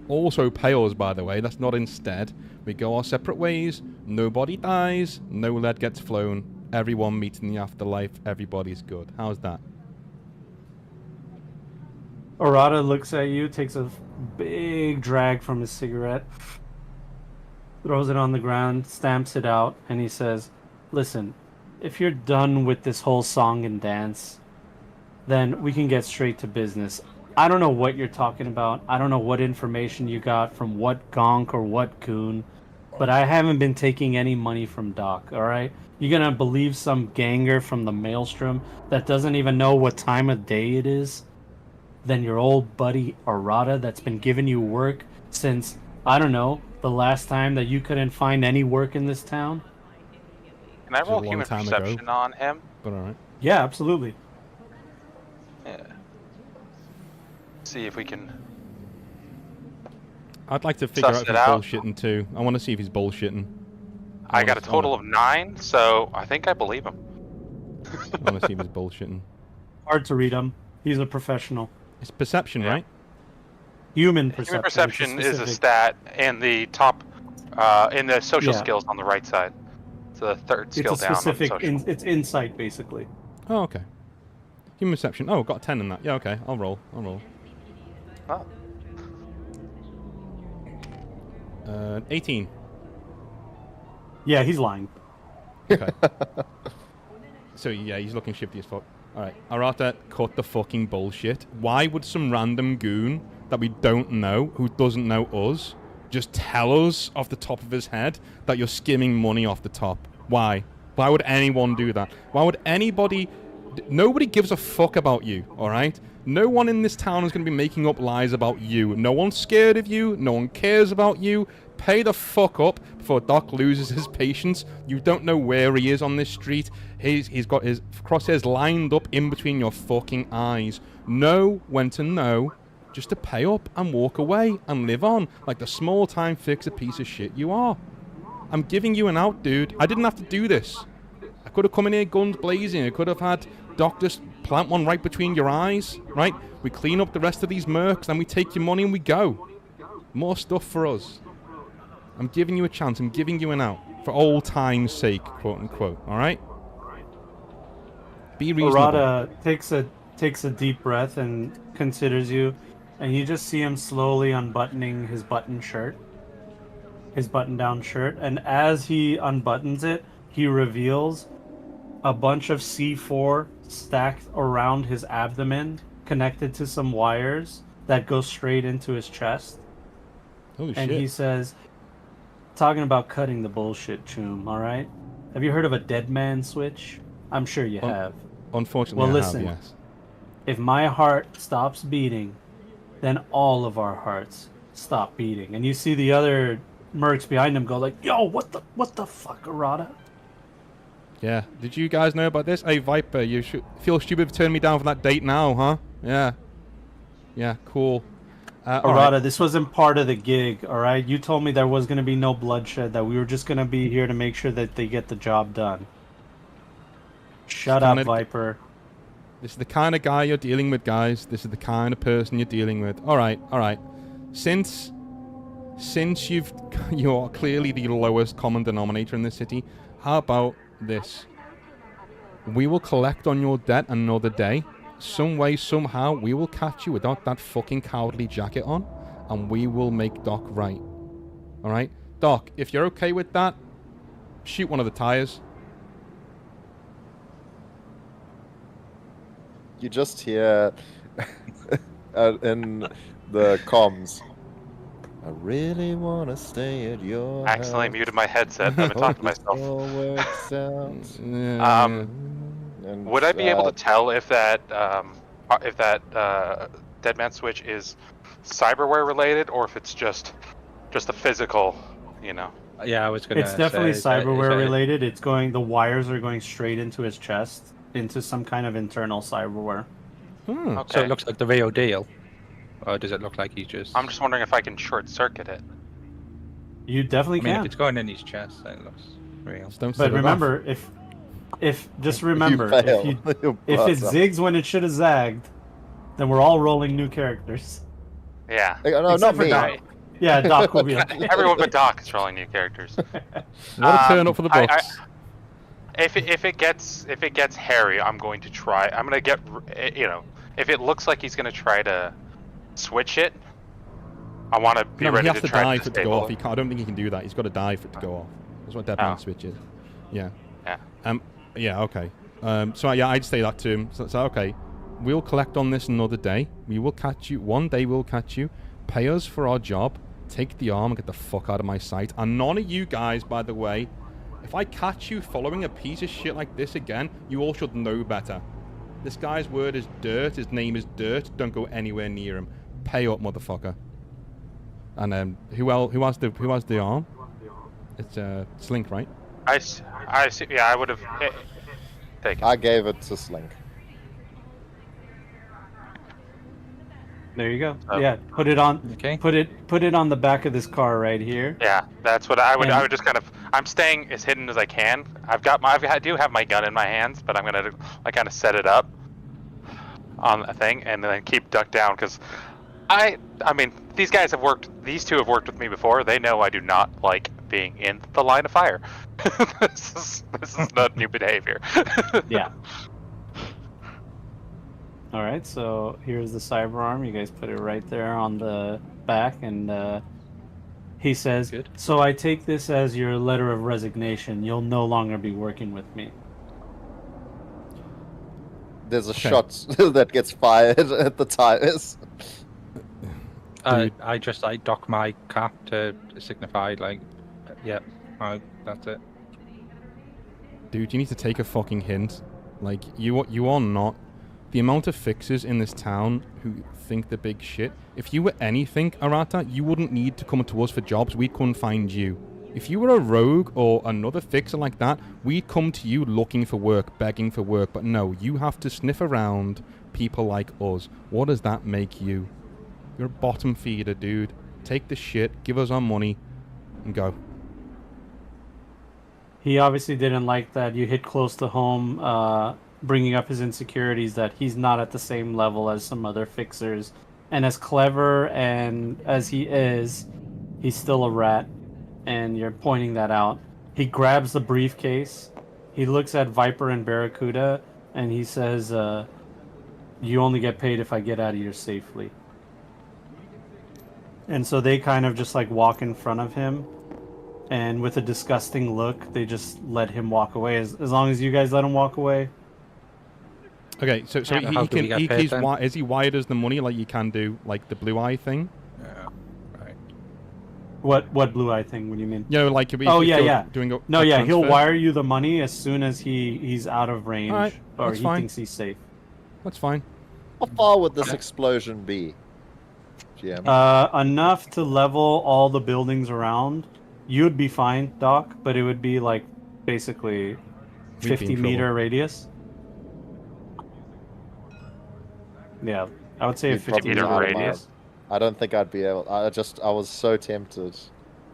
Also pay us, by the way. That's not instead. We go our separate ways. Nobody dies. No lead gets flown. Everyone meets in the afterlife. Everybody's good. How's that? Arata looks at you, takes a big drag from his cigarette, throws it on the ground, stamps it out, and he says, "Listen, if you're done with this whole song and dance, then we can get straight to business. I don't know what you're talking about. I don't know what information you got from what gonk or what goon, but I haven't been taking any money from Doc, all right? You're gonna believe some ganger from the Maelstrom that doesn't even know what time of day it is? Than your old buddy Arata that's been giving you work since, I don't know, the last time that you couldn't find any work in this town?" Can I Which is a roll long human time ago. perception on him? But alright. Yeah, absolutely. Yeah. See if we can. I'd like to figure Suss out if it he's out. bullshitting too. I want to see if he's bullshitting. I got a total of 9, so I think I believe him. I want to see if he's bullshitting. Hard to read him. He's a professional. It's perception, Yeah. right? Human perception. Human perception which is is a specific. stat in the top, in the social Yeah. skills on the right side. It's the third skill It's a down on specific. social. It's insight, basically. Oh, okay. Human perception. Oh, got a 10 in that. Yeah, okay. I'll roll. Oh. 18. Yeah, he's lying. Okay. So, yeah, he's looking shifty as fuck. Alright. Arata, cut the fucking bullshit. Why would some random goon that we don't know, who doesn't know us, just tell us off the top of his head that you're skimming money off the top? Why? Why would anyone do that? Why would anybody... Nobody gives a fuck about you, alright? No one in this town is going to be making up lies about you. No one's scared of you. No one cares about you. Pay the fuck up before Doc loses his patience. You don't know where he is on this street. He's got his crosshairs lined up in between your fucking eyes. Know when to know, just to pay up and walk away and live on like the small-time fixer piece of shit you are. I'm giving you an out, dude. I didn't have to do this. I could have come in here guns blazing. I could have had Doc just plant one right between your eyes, right? We clean up the rest of these mercs, then we take your money and we go. More stuff for us. I'm giving you a chance. I'm giving you an out. For old time's sake, quote unquote. Alright? Be reasonable. Arata takes a deep breath and considers you, and you just see him slowly unbuttoning his button-down shirt, and as he unbuttons it, he reveals a bunch of C4 stacked around his abdomen, connected to some wires that go straight into his chest. Holy And shit. he says, talking about cutting the bullshit, Choom, alright? Have you heard of a dead man switch? I'm sure you have. Unfortunately, Well, I listen. have, yes. If my heart stops beating, then all of our hearts stop beating. And you see the other mercs behind him go like, "Yo, what the fuck, Arata?" Yeah. Did you guys know about this? Hey, Viper, you feel stupid for turning me down for that date now, huh? Yeah. Yeah, cool. Arata, alright. this wasn't part of the gig, alright? You told me there was going to be no bloodshed, that we were just going to be here to make sure that they get the job done. Shut up, Kinda- Viper. This is the kind of guy you're dealing with, guys. This is the kind of person you're dealing with. Alright. Since you're clearly the lowest common denominator in this city, how about this? We will collect on your debt another day. Some way, somehow, we will catch you without that fucking cowardly jacket on, and we will make Doc right. Alright? Doc, if you're okay with that, shoot one of the tires. You just hear in the comms, "I really want to stay at your I accidentally house. muted my headset. I've been talking to myself. All works out." And, Would I be able to tell if that dead man switch is cyberware related or if it's just a physical, you know? Yeah, I was gonna. It's definitely say, is cyberware that- related. The wires are going straight into his chest, into some kind of internal cyberware. Hmm. Okay. So it looks like the real deal, or does it look like he's just? I'm just wondering if I can short circuit it. You definitely I mean, can. if it's going in his chest, then it looks real. Just don't set But it remember, if just remember, if fail, you you'll if it bust up. zigs when it should have zagged, then we're all rolling new characters. Yeah. No, Except not for me. Doc. Yeah, Doc will be like, Everyone but Doc is trolling new characters. What a turn up for the I- books. If it gets hairy, I'm going to try. I'm gonna get if it looks like he's gonna try to switch it, I want to be No, he ready has to to try die to for it to go off. disable. I don't think he can do that. He's got to die for it to go off. That's what Deadman Oh. switch is. Yeah. Yeah. Yeah. Okay. So yeah, I'd say that to him. So okay, we'll collect on this another day. We will catch you. One day we'll catch you. Pay us for our job. Take the arm and get the fuck out of my sight. And none of you guys, by the way, if I catch you following a piece of shit like this again, you all should know better. This guy's word is dirt. His name is dirt. Don't go anywhere near him. Pay up, motherfucker. And who has the arm? It's Slink, right? I see. Yeah, I would have taken. I gave it to Slink. there you go. Oh. Yeah, put it on. Okay. Put it on the back of this car right here. Yeah, that's what I would. And- I would just kind of. I'm staying as hidden as I can. I do have my gun in my hands, but I'm gonna kind of set it up on a thing and then keep ducked down because I mean these guys have worked. These two have worked with me before. They know I do not like being in the line of fire. This is not new behavior. Yeah. All right, so here's the cyber arm. You guys put it right there on the back, and he says, Good. "So I take this as your letter of resignation. You'll no longer be working with me." There's a Okay. shot that gets fired at the tires. Dude. I just dock my cap to signify yeah, that's it. Dude, you need to take a fucking hint. Like, you are not... The amount of fixers in this town who think they're big shit, if you were anything, Arata, you wouldn't need to come to us for jobs. We'd come find you. If you were a rogue or another fixer like that, we'd come to you looking for work, begging for work. But no, you have to sniff around people like us. What does that make you? You're a bottom feeder, dude. Take the shit, give us our money, and go. He obviously didn't like that you hit close to home, bringing up his insecurities that he's not at the same level as some other fixers. And as clever and as he is, he's still a rat. And you're pointing that out. He grabs the briefcase. He looks at Viper and Barracuda, and he says, "You only get paid if I get out of here safely." And so they kind of just walk in front of him, and with a disgusting look, they just let him walk away. As long as you guys let him walk away. Okay, so Yeah, how do we get paid he's then? is he wired as the money like you can do, like the blue eye thing? Yeah, right. What blue eye thing? What do you mean? You know, like if Oh, if yeah, you're yeah. doing a No, yeah, he'll transfer. wire you the money as soon as he's out of range, Alright, or that's he fine. thinks he's safe. That's fine. How far would this explosion be, GM? Enough to level all the buildings around. You'd be fine, Doc, but it would be basically We'd be in 50-meter trouble. radius. Yeah, I would say a You'd probably 50-meter be out of radius. I don't think I'd be able. I was so tempted.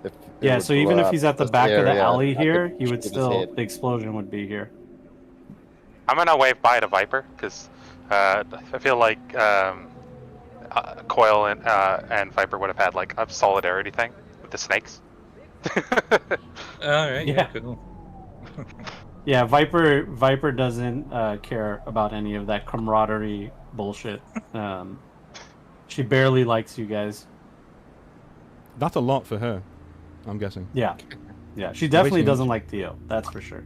If it Yeah, would so even blow if up he's at the this back of the area, alley I here, could he would shoot his still head. the explosion would be here. I'm gonna wave bye to Viper because I feel like Coil and Viper would have had a solidarity thing with the snakes. All right. Yeah. Cool. Yeah, Viper doesn't care about any of that camaraderie bullshit. She barely likes you guys. That's a lot for her, I'm guessing. Yeah, she definitely too doesn't much. like Theo. That's for sure.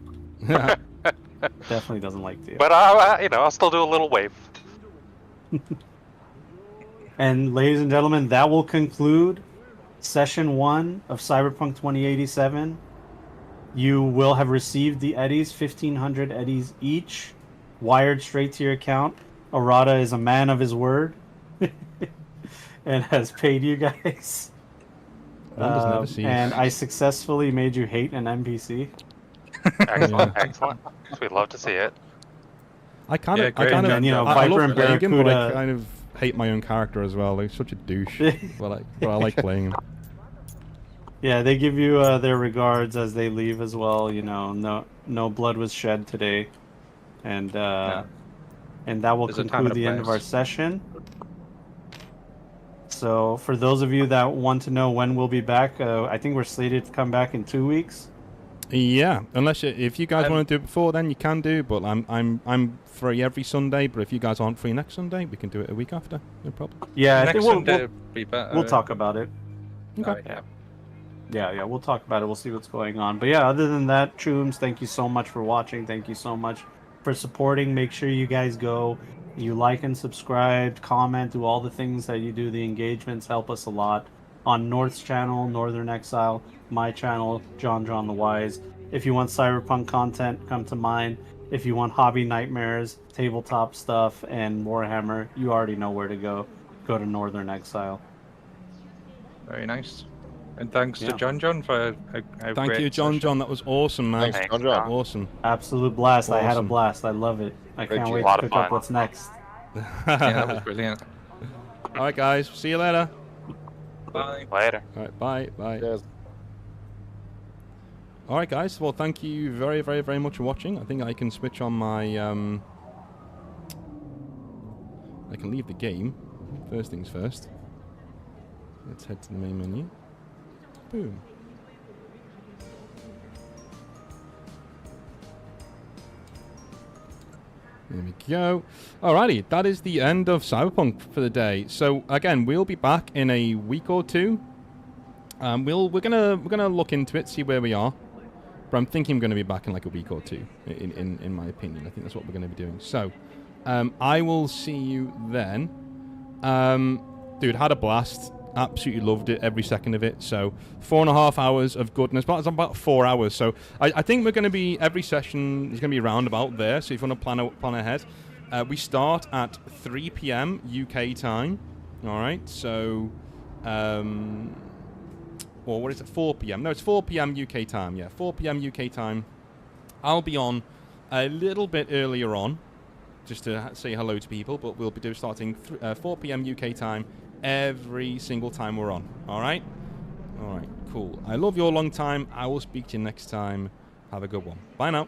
Definitely doesn't like Theo. But I'll still do a little wave. And ladies and gentlemen, that will conclude session 1 of Cyberpunk 2087. You will have received the eddies, 1,500 eddies each, wired straight to your account. Arata is a man of his word and has paid you guys. One does never cease. And I successfully made you hate an NPC. Excellent, excellent. We'd love to see it. I kind Yeah, of, great. I kind And of, then, you know, I Viper love and playing him, but I Barracuda- kind of hate my own character as well. Like such a douche. but I like playing him. Yeah, they give you their regards as they leave as well. You know, no blood was shed today, and and that will There's a time conclude and a the end of place. our session. So for those of you that want to know when we'll be back, I think we're slated to come back in 2 weeks. Yeah, unless if you guys want to do it before, then you can do. But I'm free every Sunday. But if you guys aren't free next Sunday, we can do it a week after. No problem. Yeah, I Next think Sunday would be better. we'll talk about it. Okay. Yeah, we'll talk about it. We'll see what's going on. But yeah, other than that, Chooms, thank you so much for watching. Thank you so much for supporting. Make sure you guys go, you like and subscribe, comment, do all the things that you do. The engagements help us a lot. On North's channel, Northern Exile, my channel, John the Wise. If you want Cyberpunk content, come to mine. If you want hobby nightmares, tabletop stuff, and Warhammer, you already know where to go. Go to Northern Exile. Very nice. And thanks Yeah. to John for a Thank great you, John. session. John, that was awesome, man. Thanks, John. John. Awesome. Absolute blast. I had a Awesome. blast. I love it. I Great can't job. wait A lot to of pick up fun. what's next. Yeah, that was brilliant. All right, guys. See you later. Bye. Later. All right, bye. Bye. Cheers. All right, guys. Well, thank you very, very, very much for watching. I think I can switch on my. I can leave the game. First things first. Let's head to the main menu. Boom. There we go. Alrighty, that is the end of Cyberpunk for the day. So again, we'll be back in a week or two. We're gonna look into it, see where we are. But I'm thinking I'm gonna be back in like a week or two. In my opinion, I think that's what we're gonna be doing. So, I will see you then. Dude, had a blast. Absolutely loved it, every second of it. So 4.5 hours of goodness. But it's about 4 hours. So I think we're going to be, every session is going to be around about there. So if you want to plan ahead, we start at 3 p.m. UK time. All right. So, well, what is it? 4 p.m. No, it's 4 p.m. UK time. Yeah, 4 p.m. UK time. I'll be on a little bit earlier on, just to say hello to people. But we'll be starting 4 p.m. UK time. Every single time we're on. Alright? Alright, cool. I love you all long time. I will speak to you next time. Have a good one. Bye now.